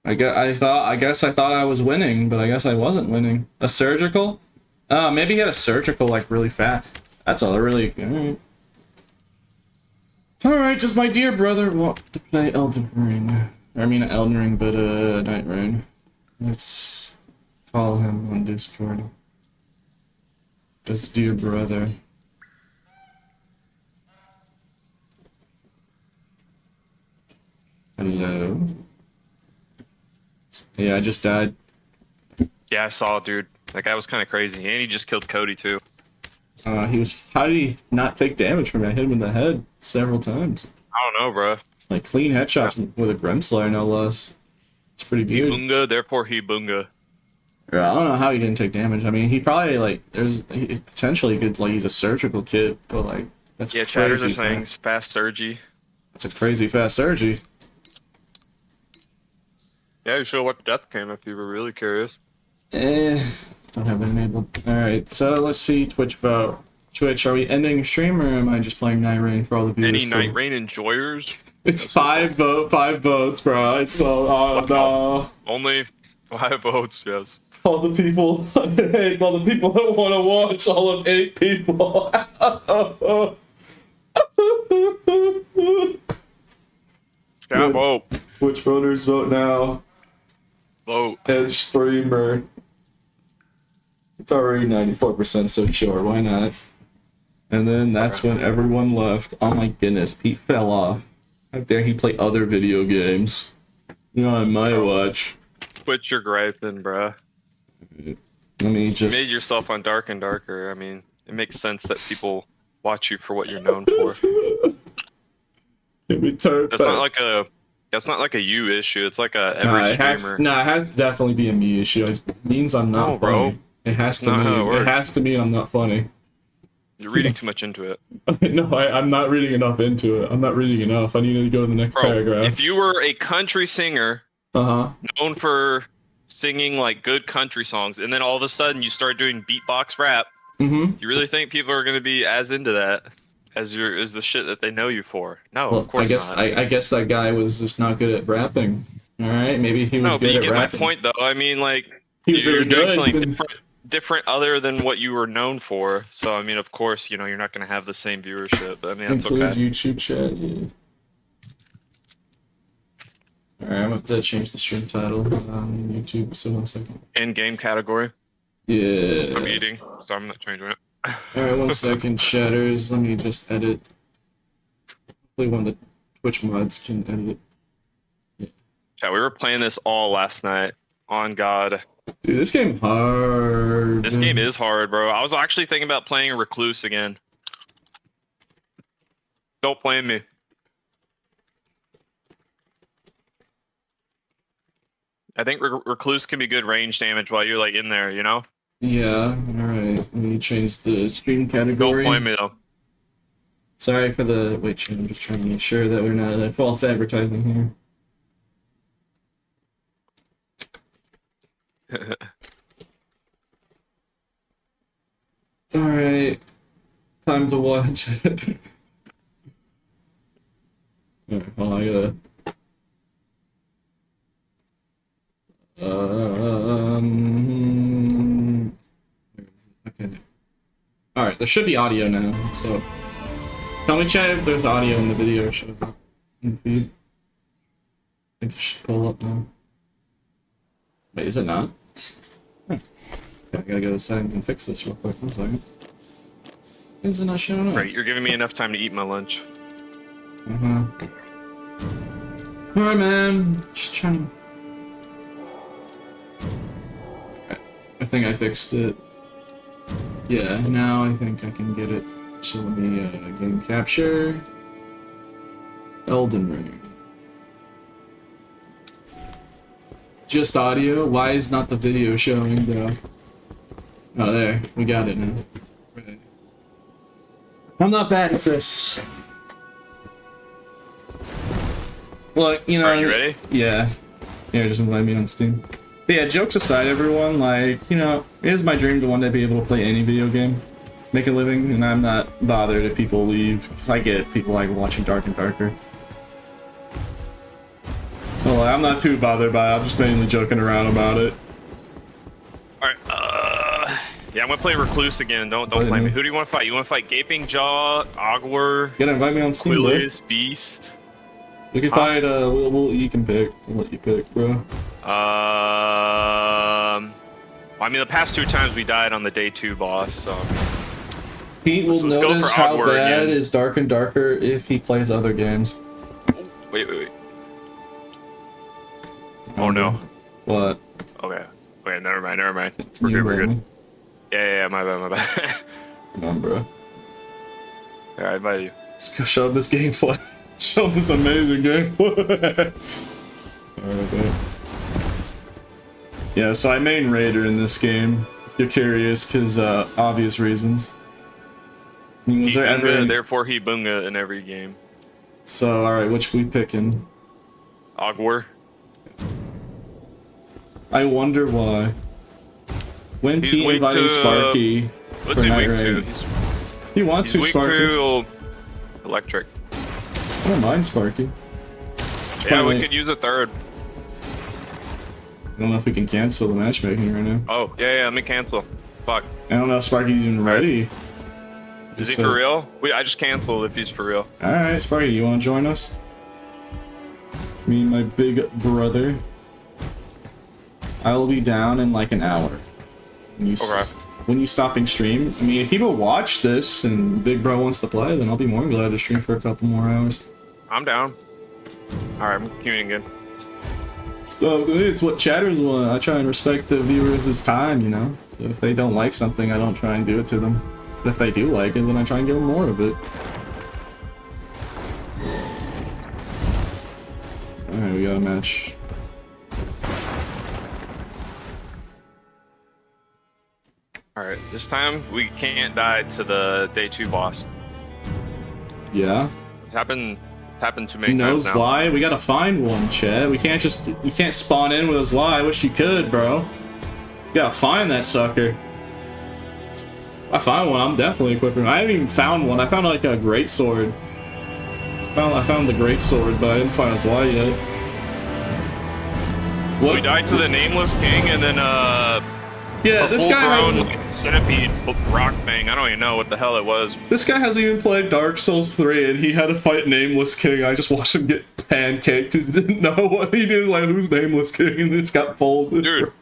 I guess I thought I was winning, but I guess I wasn't winning. A surgical? Maybe he had a surgical, like, really fast. That's all really... Alright, just my dear brother want to play Elden Ring. I mean, Elden Ring, but, Night Rain. Let's follow him on Discord. Just dear brother. Hello? Yeah, I just died. Yeah, I saw it, dude. That guy was kind of crazy. And he just killed Cody, too. How did he not take damage from me? I hit him in the head several times. I don't know, bro. Like, clean headshots with a Grimslayer, no less. It's pretty He good. bunga, therefore he bunga. Yeah, I don't know how he didn't take damage. I mean, he probably, like, he potentially could, like, he's a surgical kid, but, like, that's Yeah, crazy. chatters are saying fast surgery. That's a crazy fast surgery. Yeah, you should watch Death Cam if you were really curious. Don't have it enabled. Alright, so let's see Twitch vote. Twitch, are we ending stream or am I just playing Night Rain for all the viewers? Any still? Night Rain enjoyers? It's five votes, bro. It's all, no. Only 5 votes, yes. All the people, it's all the people that want to watch, all of 8 people. Yeah, vote. Twitch voters vote now. Vote. And streamer. It's already 94%, so sure, why not? And then that's when everyone left. Oh my goodness, Pete fell off. How dare he play other video games? You know, I might watch. Quit your griping, bruh. Let me You just... made yourself on Dark and Darker. I mean, it makes sense that people watch you for what you're known for. Let me turn It's back. not like a... It's not like a you issue. It's like a Nah, every it has, streamer. nah, it has to definitely be a me issue. It means I'm not No, bro. funny. It has to Not how it mean works. it has to mean I'm not funny. You're reading too much into it. No, I'm not reading enough into it. I'm not reading enough. I need to go to the next Bro, paragraph. if you were a country singer Uh-huh. known for singing like good country songs, and then all of a sudden you start doing beatbox rap, Mm-hmm. you really think people are going to be as into that as the shit that they know you for? No, Well, of course I guess not. I guess that guy was just not good at rapping. All right, maybe he was No, but good you at get my rapping. point, though. I mean, like, He was you're really doing good. something different other than what you were known for. So, I mean, of course, you know, you're not going to have the same viewership. But, I mean, that's Include okay. YouTube chat. Yeah. All right, I'm gonna have to change the stream title on YouTube. So 1 second. In-game category. Yeah. I'm eating, so I'm not changing it. All right, 1 second, shatters. Let me just edit. Hopefully, one of the Twitch mods can edit it. Yeah, we were playing this all last night. On God. Dude, this game hard. This game is hard, bro. I was actually thinking about playing Recluse again. Don't blame me. I think Recluse can be good range damage while you're like in there, you know? Yeah, alright. Let me change the stream Don't category. blame me though. Sorry for the... Wait, I'm just trying to make sure that we're not false advertising here. Alright. Time to watch. Alright, hold on, I gotta... Okay. Alright, there should be audio now, so... Tell me, chat, if there's audio in the video shows up in the feed. I think it should pull up now. Wait, is it not? Okay, I gotta go to settings and fix this real quick. 1 second. Is it not showing up? Great, you're giving me enough time to eat my lunch. Alright, man. Just trying. Okay. I think I fixed it. Yeah, now I think I can get it. So let me game capture. Elden Ring. Just audio? Why is not the video showing though? Oh, there. We got it now. Right. I'm not bad at this. Look, you know. Alright, you ready? Yeah. Yeah, just invite me on Steam. But yeah, jokes aside, everyone, like, you know, it is my dream to one day be able to play any video game, make a living, and I'm not bothered if people leave, because I get people like watching Dark and Darker. So like, I'm not too bothered by it, I'm just mainly joking around about it. Alright, yeah, I'm gonna play Recluse again. Don't blame me. Who do you want to fight? You want to fight Gaping Jaw, Ogwer, You gotta invite me on Steam, bro. Quillies, Beast? We can fight, you can pick. I'll let you pick, bro. I mean, the past 2 times we died on the day 2 boss, so... Pete will Let's go notice for how Ogwer bad again. is Dark and Darker if he plays other games. Wait. Oh no. What? Okay, never mind. Can you We're invite good. me? Yeah, my bad. Come on, bro. Yeah, I invited you. Let's go show this gameplay. Show this amazing gameplay. Alright, man. Yeah, so I main Raider in this game, if you're curious, because obvious reasons. I mean, was there ever... Bunga, therefore he bunga in every game. So, alright, which we picking? Ogwer. I wonder why. When He's Pete weak invited to, Sparky What's for he Night weak to? Raid. You want He's to, weak Sparky? to electric. I don't mind Sparky. Yeah, we could use a third. I don't know if we can cancel the matchmaking right now. Oh, yeah, let me cancel. Fuck. I don't know if Sparky's even ready. Is he for real? I just canceled if he's for real. Alright, Sparky, you want to join us? Me and my big brother. I will be down in like an hour. When you stopping stream, I mean, if people watch this and Big Bro wants to play, then I'll be more glad to stream for a couple more hours. I'm down. Alright, I'm queuing again. So, it's what chatters want. I try and respect the viewers' time, you know? So if they don't like something, I don't try and do it to them. But if they do like it, then I try and give them more of it. Alright, we got a match. Alright, this time we can't die to the day 2 boss. Yeah? It's happened too many Who knows times now. why? We gotta find one, Chad. We can't just... You can't spawn in with us. Why? I wish you could, bro. You gotta find that sucker. If I find one, I'm definitely equipping. I haven't even found one. I found like a great sword. I found the great sword, but I didn't find his Y yet. What? We died to the Nameless King and then Yeah, a this guy full-grown hasn't, centipede rock thing. I don't even know what the hell it was. this guy hasn't even played Dark Souls 3, and he had to fight Nameless King. I just watched him get pancaked because he didn't know what he did. Like, who's Nameless King? And then just got folded. Dude.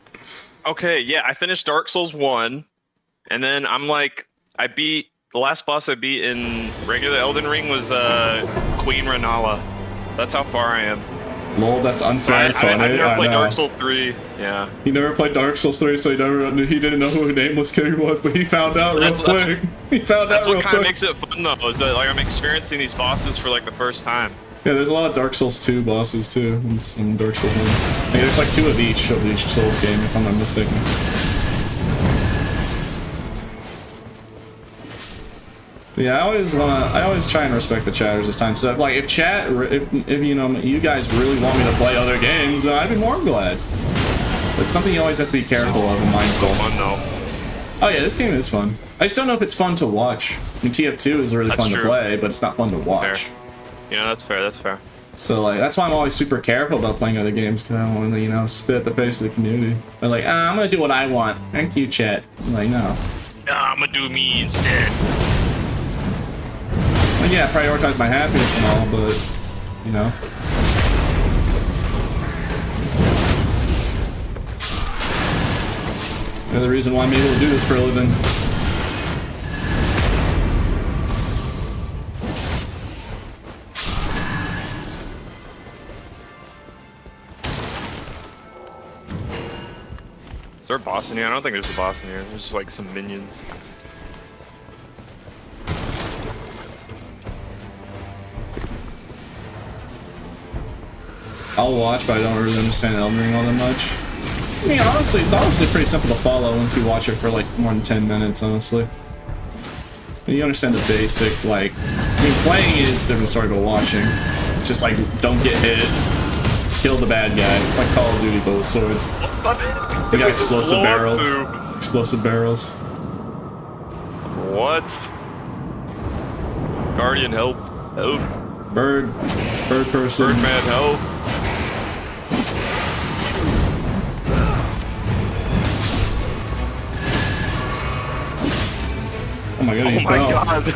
Okay, yeah, I finished Dark Souls 1, and then I'm like, the last boss I beat in regular Elden Ring was Queen Renala. That's how far I am. Lol, that's unfair and I've funny. never I played know. Dark Souls 3, yeah. He never played Dark Souls 3, so he didn't know who Nameless King was, but he found out real quick. He found out That's real what kind of quick. makes it fun, though, is that like I'm experiencing these bosses for like the first time. Yeah, there's a lot of Dark Souls 2 bosses too, in Dark Souls 1. I mean, there's like 2 of each Souls game, if I'm not mistaken. Yeah, I always try and respect the chatters this time. So like, if you know, you guys really want me to play other games, I'd be more than glad. It's something you always have to be careful of and mindful. Fun though. Oh yeah, this game is fun. I just don't know if it's fun to watch. I mean, TF2 is really fun to play, but it's not fun to watch. Fair. Yeah, that's fair. That's fair. So like, that's why I'm always super careful about playing other games, because I don't want to, you know, spit at the face of the community. But like, I'm gonna do what I want. Thank you, chat. I'm like, no. Nah, I'm gonna do me instead. Like, yeah, prioritize my happiness and all, but you know. They're the reason why I'm able to do this for a living. Is there a boss in here? I don't think there's a boss in here. There's just like some minions. I'll watch, but I don't really understand Elden Ring all that much. I mean, honestly, it's pretty simple to follow once you watch it for like more than 10 minutes, honestly. You understand the basic, like, I mean, playing it is a different story, but watching. Just like, don't get hit, kill the bad guy. It's like Call of Duty, but with swords. You got explosive barrels. Explosive barrels. What? Guardian, help. Help. Bird person. Birdman, help. Oh my god, Oh he my fell. god.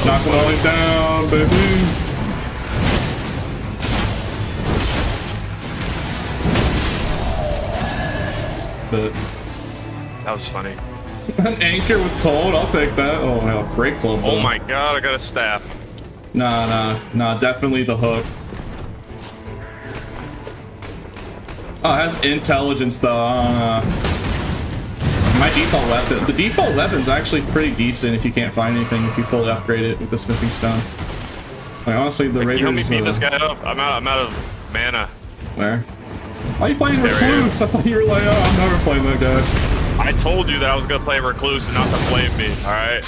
Knock it all down, baby. But That was funny. an anchor with cold, I'll take that. Oh hell, great club. Oh though. my god, I got a staff. Nah, definitely the hook. Oh, it has intelligence though. My default weapon. The default weapon's actually pretty decent if you can't find anything, if you fully upgrade it with the smithing stones. Like honestly, the Can you help me raiders. beat this guy up? I'm out of mana. Where? Why are you playing There we go. Recluse? I thought you were like, oh, I'm never playing that guy. I told you that I was gonna play Recluse and not to flame me, alright?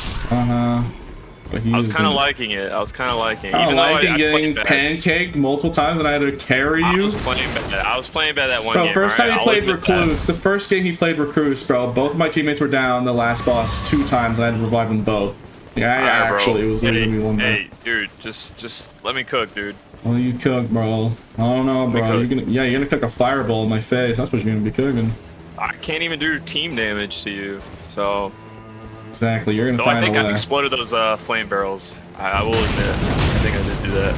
But I was kinda liking it. I was kinda liking it. I Even don't though like I getting played bad. pancaked multiple times and I had to carry I you. was playing bad. I was playing bad that one Bro, game. first time alright? he I'll played admit that. Recluse, the first game he played Recluse, bro, both of my teammates were down the last boss 2 times and I had to revive them both. Yeah, Alright, bro. actually, it was literally me one Hey, dude, just let me cook, dude. Well, you cook, bro. I don't know, bro. You're gonna cook a fireball in my face. That's what you're gonna be cooking. I can't even do team damage to you, so. Exactly, you're gonna Though I find think a I've way. exploded those flame barrels. I will admit. I think I did do that.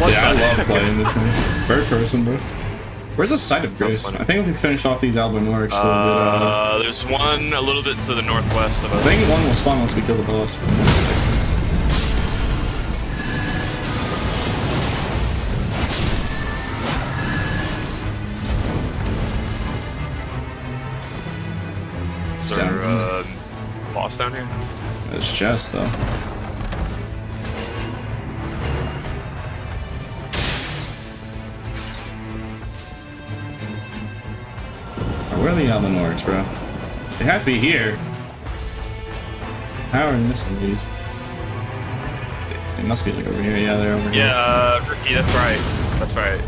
Yeah, I love playing this game. Third person, bro. Where's the site of grace? funny. I think we finish off these Alban Norks. There's one a little bit to the northwest of I us. think one will spawn once we kill the boss. if I'm not mistaken. It's Is down. there boss down here? There's chest though. Where are the Alban Norks, bro? They have to be here. How are we missing these? They must be like over here. Yeah, they're over here. Yeah, Ricky, that's right. That's right.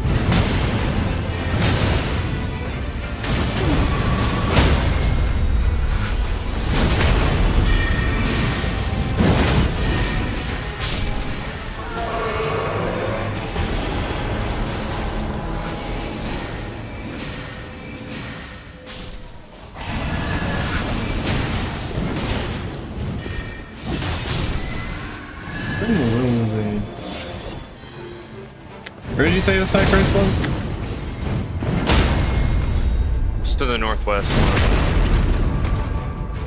Where in the world is they? Where did you say the site first was? Just to the northwest.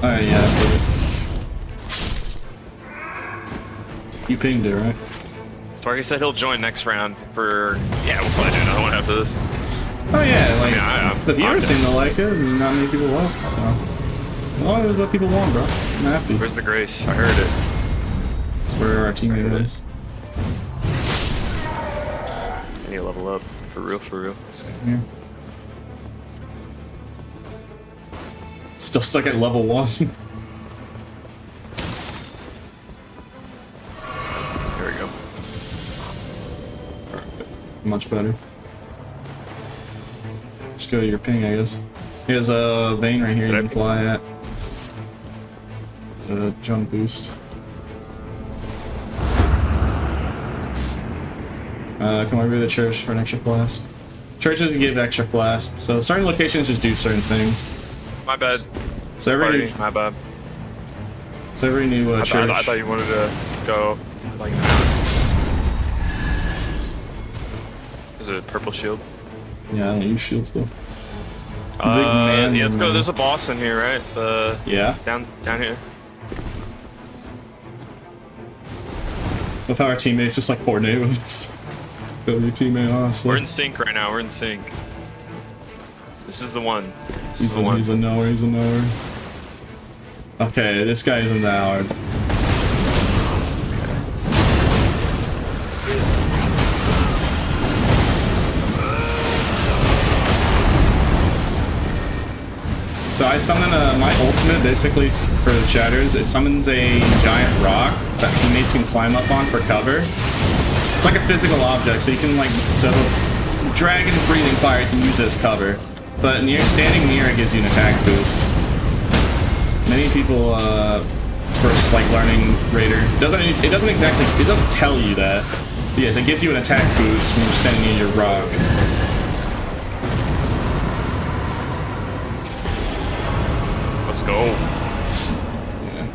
Oh yeah, so you pinged it, right? Sparky said he'll join next round for. Yeah, we'll probably do another one after this. Oh yeah, like I'm the viewers down. seem to like it, and not many people left. So, well, it's what people want, bro. I'm happy. Where's the grace? I heard it. That's where our teammate is. I need to level up. For real, for real. Same here. Still stuck at level 1. There we go. Much better. Just go to your ping, I guess. Here's a vein right here you can fly at. There's a jump boost. Come over to the church for an extra flask. Church doesn't give extra flask, so certain locations just do certain things. My bad. So every new, My bad. church. I thought you wanted to go like. Is it a purple shield? Yeah, I don't use shields though. Big man. Yeah, let's go. There's a boss in here, right? Yeah. Down here. With how our teammates just like coordinate with us. Go to your teammate, honestly. We're in sync right now. We're in sync. This is the one. He's a knower, he's a knower. Okay, this guy isn't that hard. So I summon my ultimate, basically, for the chatters. It summons a giant rock that teammates can climb up on for cover. It's like a physical object, so you can dragon breathing fire you can use as cover. But standing near it gives you an attack boost. Many people first learning Raider it doesn't tell you that. But yes, it gives you an attack boost when you're standing near your rock. Let's go. Yeah.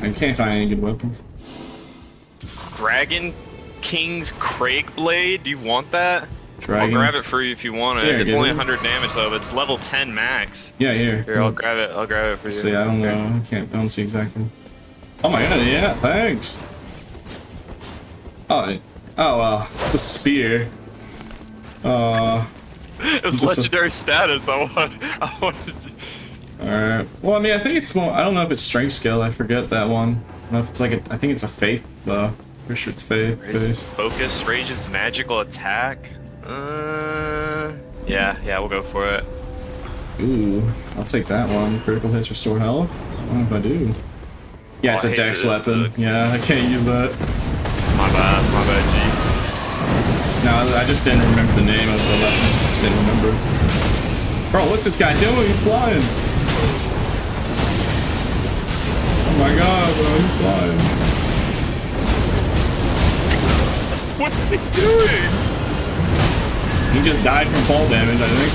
I can't find any good weapons. Dragon King's Craig Blade. Do you want that? Dragon. I'll grab it for you if you want it. Yeah, It's give only it. 100 damage though, but it's level 10 max. Yeah, here. Here, I'll grab it. I'll grab it for you. See, I don't know. I don't see exactly. Oh my god, yeah, thanks. Oh well, it's a spear. It's just legendary status. I want. Alright. Well, I mean, I think it's more. I don't know if it's strength skill. I forget that one. I don't know if it's I think it's a faith though. Pretty sure it's faith. Based. Focus Rage's magical attack. Yeah, we'll go for it. Ooh, I'll take that one. Critical hits restore health. I don't know if I do. Yeah, it's I a hate dex it. weapon. Yeah, I can't use that. My bad, G. No, I just didn't remember the name of the weapon. Just didn't remember. Bro, what's this guy doing? He's flying. Oh my god, bro, he's flying. What's he doing? He just died from fall damage, I think.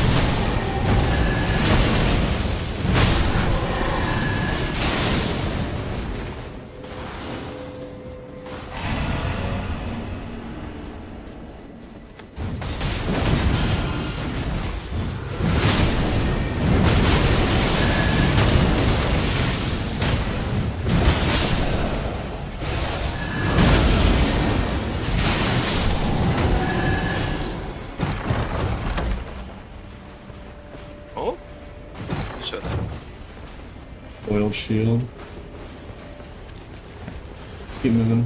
Oh? Shit. Oiled shield. Let's keep moving.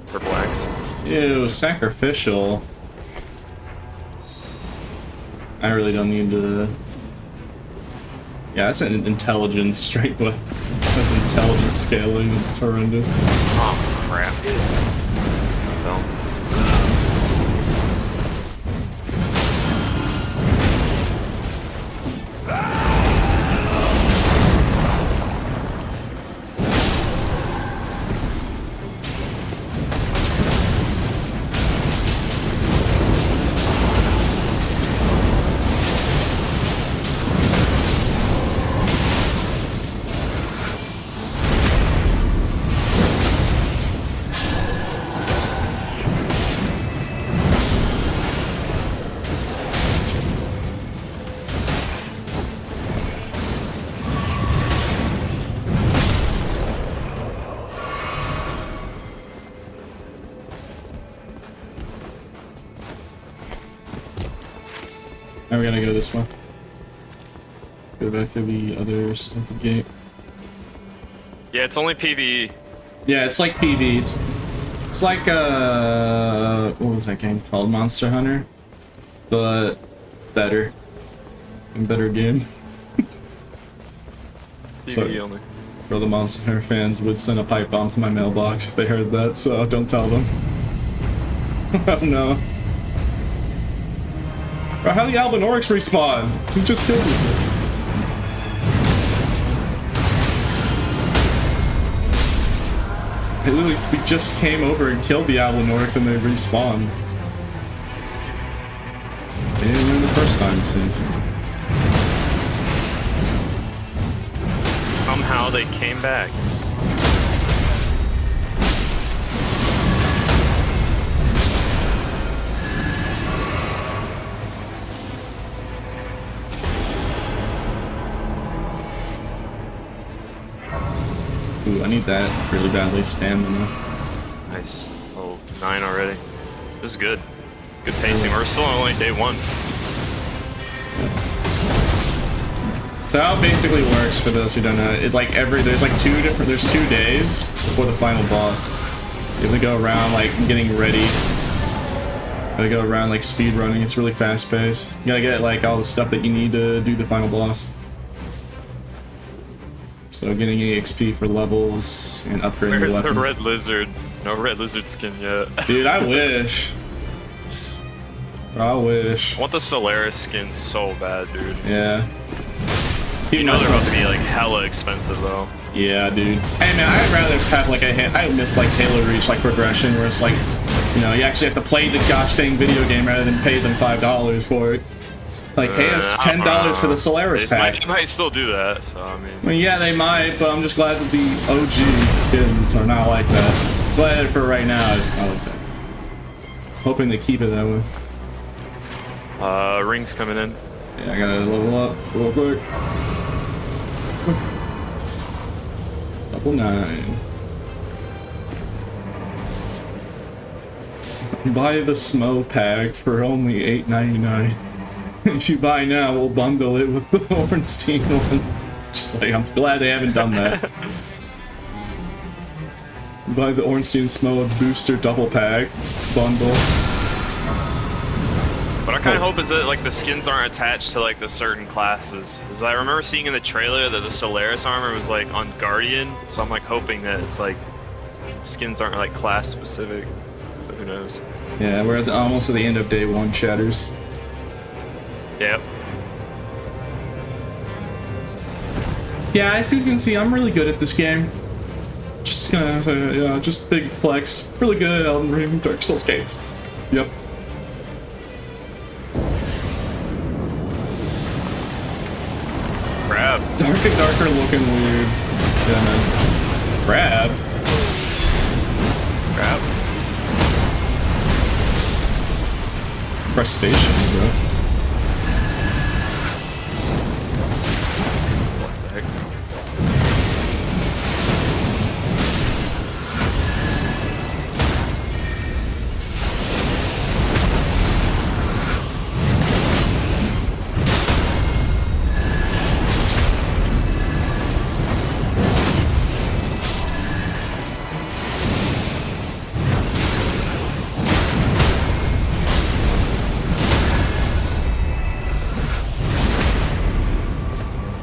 Purple axe. Ew, sacrificial. I really don't need to. Yeah, that's an intelligence strength weapon. That's intelligence scaling. It's horrendous. Oh, crap. Well. Now we're gonna go this way. Go back to the others at the gate. Yeah, it's only PvE. Yeah, it's like PV. It's like what was that game called? Monster Hunter, but better. And better game. PvE So- only. Bro, the Monster Hunter fans would send a pipe bomb to my mailbox if they heard that, so don't tell them. Oh no. Bro, how the Albinorics respawn? He just killed me. They literally, we just came over and killed the Albinorics and they respawned. They didn't win the first time, it seems. Somehow they came back. Ooh, I need that really badly. Stamina. Nice. Oh, 9 already. This is good. Good pacing. We're still on only day 1. So how it basically works, for those who don't know, it's like there's 2 days before the final boss. You have to go around like getting ready. Gotta go around like speed running. It's really fast paced. You gotta get like all the stuff that you need to do the final boss. So getting EXP for levels and upgrading your Where's the weapons. red lizard? No red lizard skin yet. Dude, I wish. I wish. I want the Solaris skin so bad, dude. Yeah. You know they're supposed to be like hella expensive though. Yeah, dude. Hey man, I'd rather have like I miss like Halo Reach like progression where it's like, you know, you actually have to play the gosh dang video game rather than pay them $5 for it. Like pay us $10 for the Solaris pack. They might still do that, so I mean. Well, yeah, they might, but I'm just glad that the OG skins are not like that. But for right now, it's not like that. Hoping they keep it that way. Rings coming in. Yeah, I gotta level up real quick. Level 9. Buy the Smo pack for only $8.99. If you buy now, we'll bundle it with the Ornstein one. Just like, I'm glad they haven't done that. Buy the Ornstein Smo booster double pack bundle. What I kind of hope is that like the skins aren't attached to like the certain classes. Because I remember seeing in the trailer that the Solaris armor was like on Guardian, so I'm like hoping that it's like skins aren't like class specific. But who knows? Yeah, we're at almost at the end of day 1, Shatters. Yep. Yeah, as you can see, I'm really good at this game. Just gonna say, yeah, just big flex. Really good at Elden Ring, Dark Souls games. Yep. Crab. Dark and darker looking weird. Yeah, man. Crab. Crab. Crustaceans, bro. What the heck?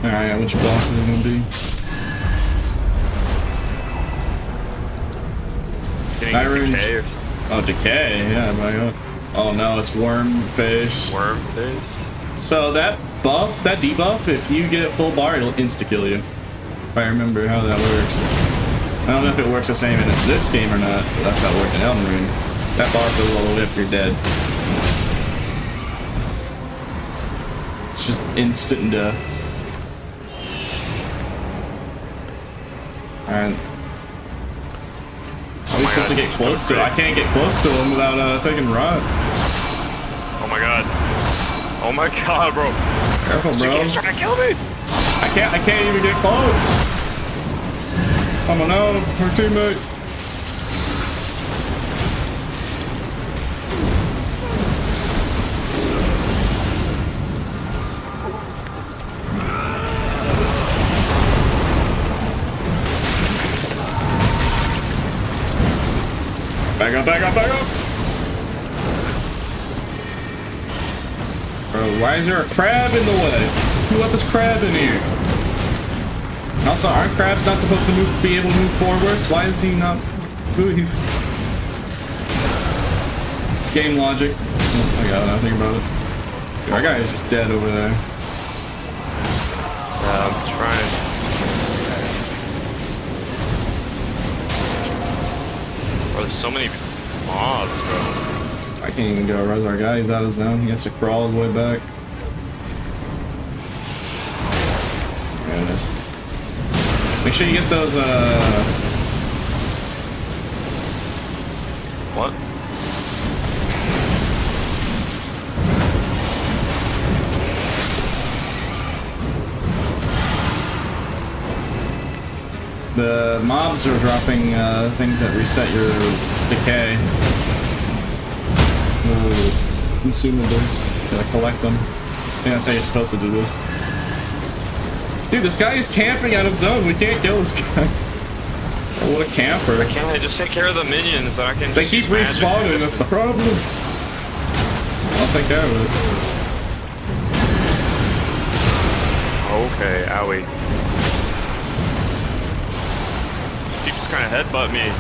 Alright, which boss is it gonna be? Getting Irons. decay or Oh, Decay, yeah, my god. Oh no, it's Worm Face. worm face. So that buff, that debuff, if you get full bar, it'll insta-kill you. If I remember how that works. I don't know if it works the same in this game or not, but that's how it worked in Elden Ring. That bar goes all the way up, you're dead. It's just instant death. Alright. Are we supposed to get close to it? I can't get close to him without taking rot. Oh my god. Oh my god, bro. Careful, bro. He's trying to kill me. I can't even get close. Oh no, her teammate. Back up, back up, back up! Bro, why is there a crab in the way? Who let this crab in here? Also, aren't crabs not supposed to be able to move forwards? Why is he not smooth? Game logic. Oh my god, I don't think about it. Dude, our guy is just dead over there. I'm trying. Bro, there's so many mobs, bro. I can't even go res our guy. He's out of zone. He has to crawl his way back. There it is. Make sure you get those, What? the mobs are dropping things that reset your decay. Consumables. Gotta collect them. I think that's how you're supposed to do this. Dude, this guy is camping out of zone. We can't kill this guy. Oh, what a camper. Why can't I just take care of the minions that I can They just keep use magic respawning, that's the problem. I'll take care of it. Okay, owie. He just kind of headbutt me.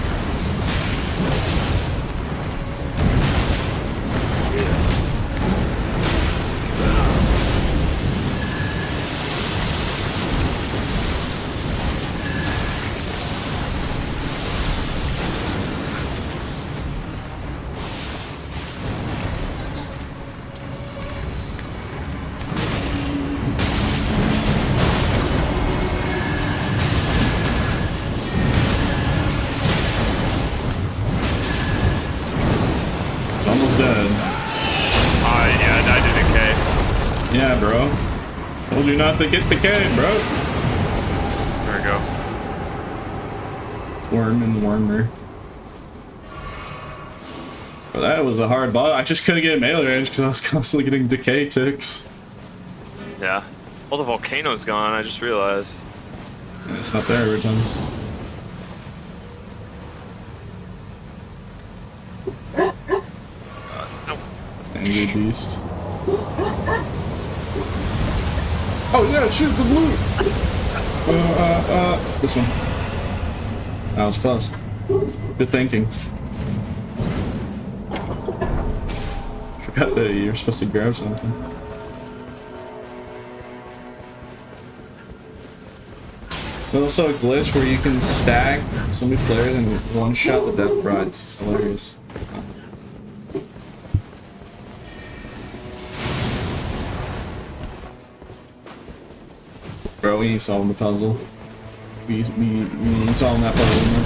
Almost dead. Yeah, I died to decay. Yeah, bro. Told you not to get decayed, bro. There we go. Worm and wormer. Well, that was a hard boss. I just couldn't get melee range because I was constantly getting decay ticks. Yeah. Well, the volcano's gone, I just realized. And it's not there every time. Angry beast. Oh yeah, shoot the blue! This one. That was close. Good thinking. Forgot that you were supposed to grab something. There's also a glitch where you can stack so many players and one-shot the death brides. It's hilarious. Bro, we ain't solving the puzzle. We ain't solving that puzzle anymore.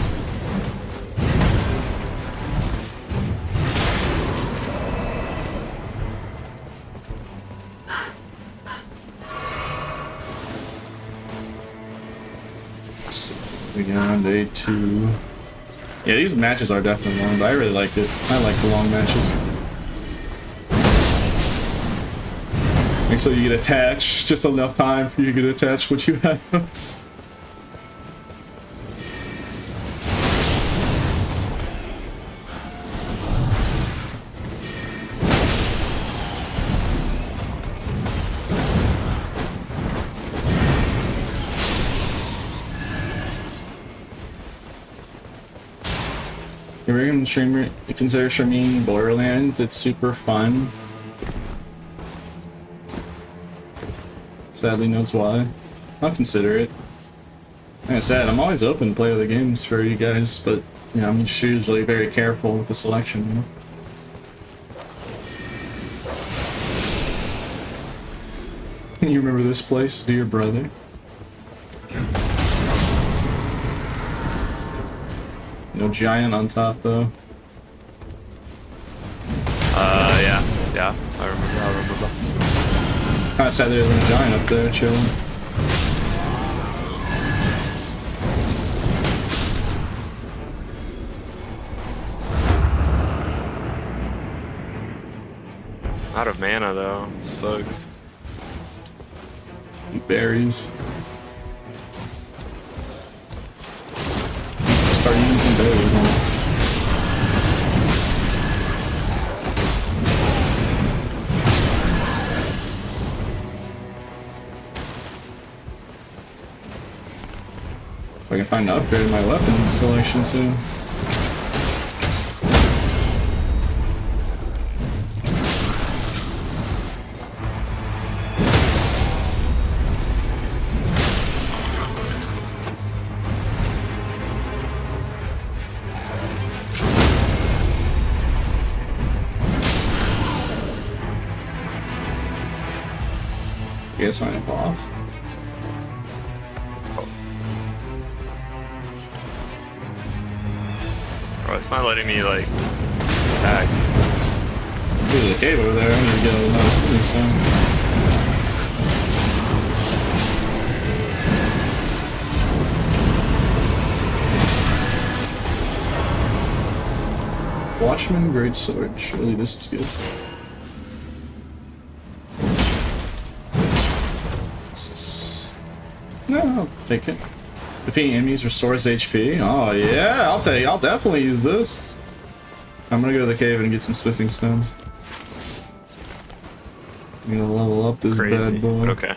We got on day 2. Yeah, these matches are definitely long, but I really like it. I like the long matches. Make so you get attached, just enough time for you to get attached what you have. If you're gonna stream, consider streaming Borderlands, it's super fun. Sadly knows why. I'll consider it. Like I said, I'm always open to play other games for you guys, but you know, I'm just usually very careful with the selection, you know? You remember this place, dear brother? No giant on top though. Yeah, I remember. Kinda sad there isn't a giant up there chilling. Out of mana though, sucks. Eat berries. Start eating some berries, huh? If I can find an upgrade in my weapons selection soon. You guys find a boss? Oh, it's not letting me like attack. There's a cave over there. I need to get another smithing stone. Watchman Greatsword. Surely this is good. No, I'll take it. Defeating enemies restores HP. Oh yeah, I'll definitely use this. I'm gonna go to the cave and get some smithing stones. I'm gonna level up this Crazy. bad boy. But okay.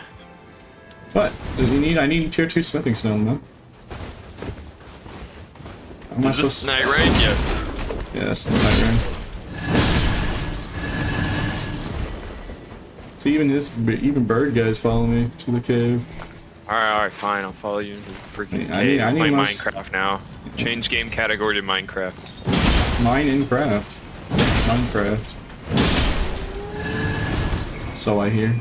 What? I need tier 2 smithing stone, man. Am I Is this supposed night raid? Yes. Yes, it's night rain. See, even bird guys follow me to the cave. Alright, fine. I'll follow you into the freaking I cave. need- I need Play my- Minecraft now. Change game category to Minecraft. Mine in craft. Minecraft. So I hear.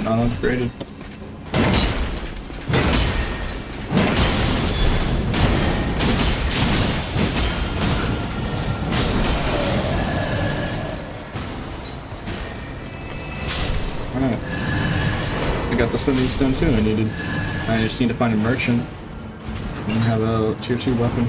Not upgraded. Alright. I got the smithing stone too I needed. I just need to find a merchant and have a tier 2 weapon.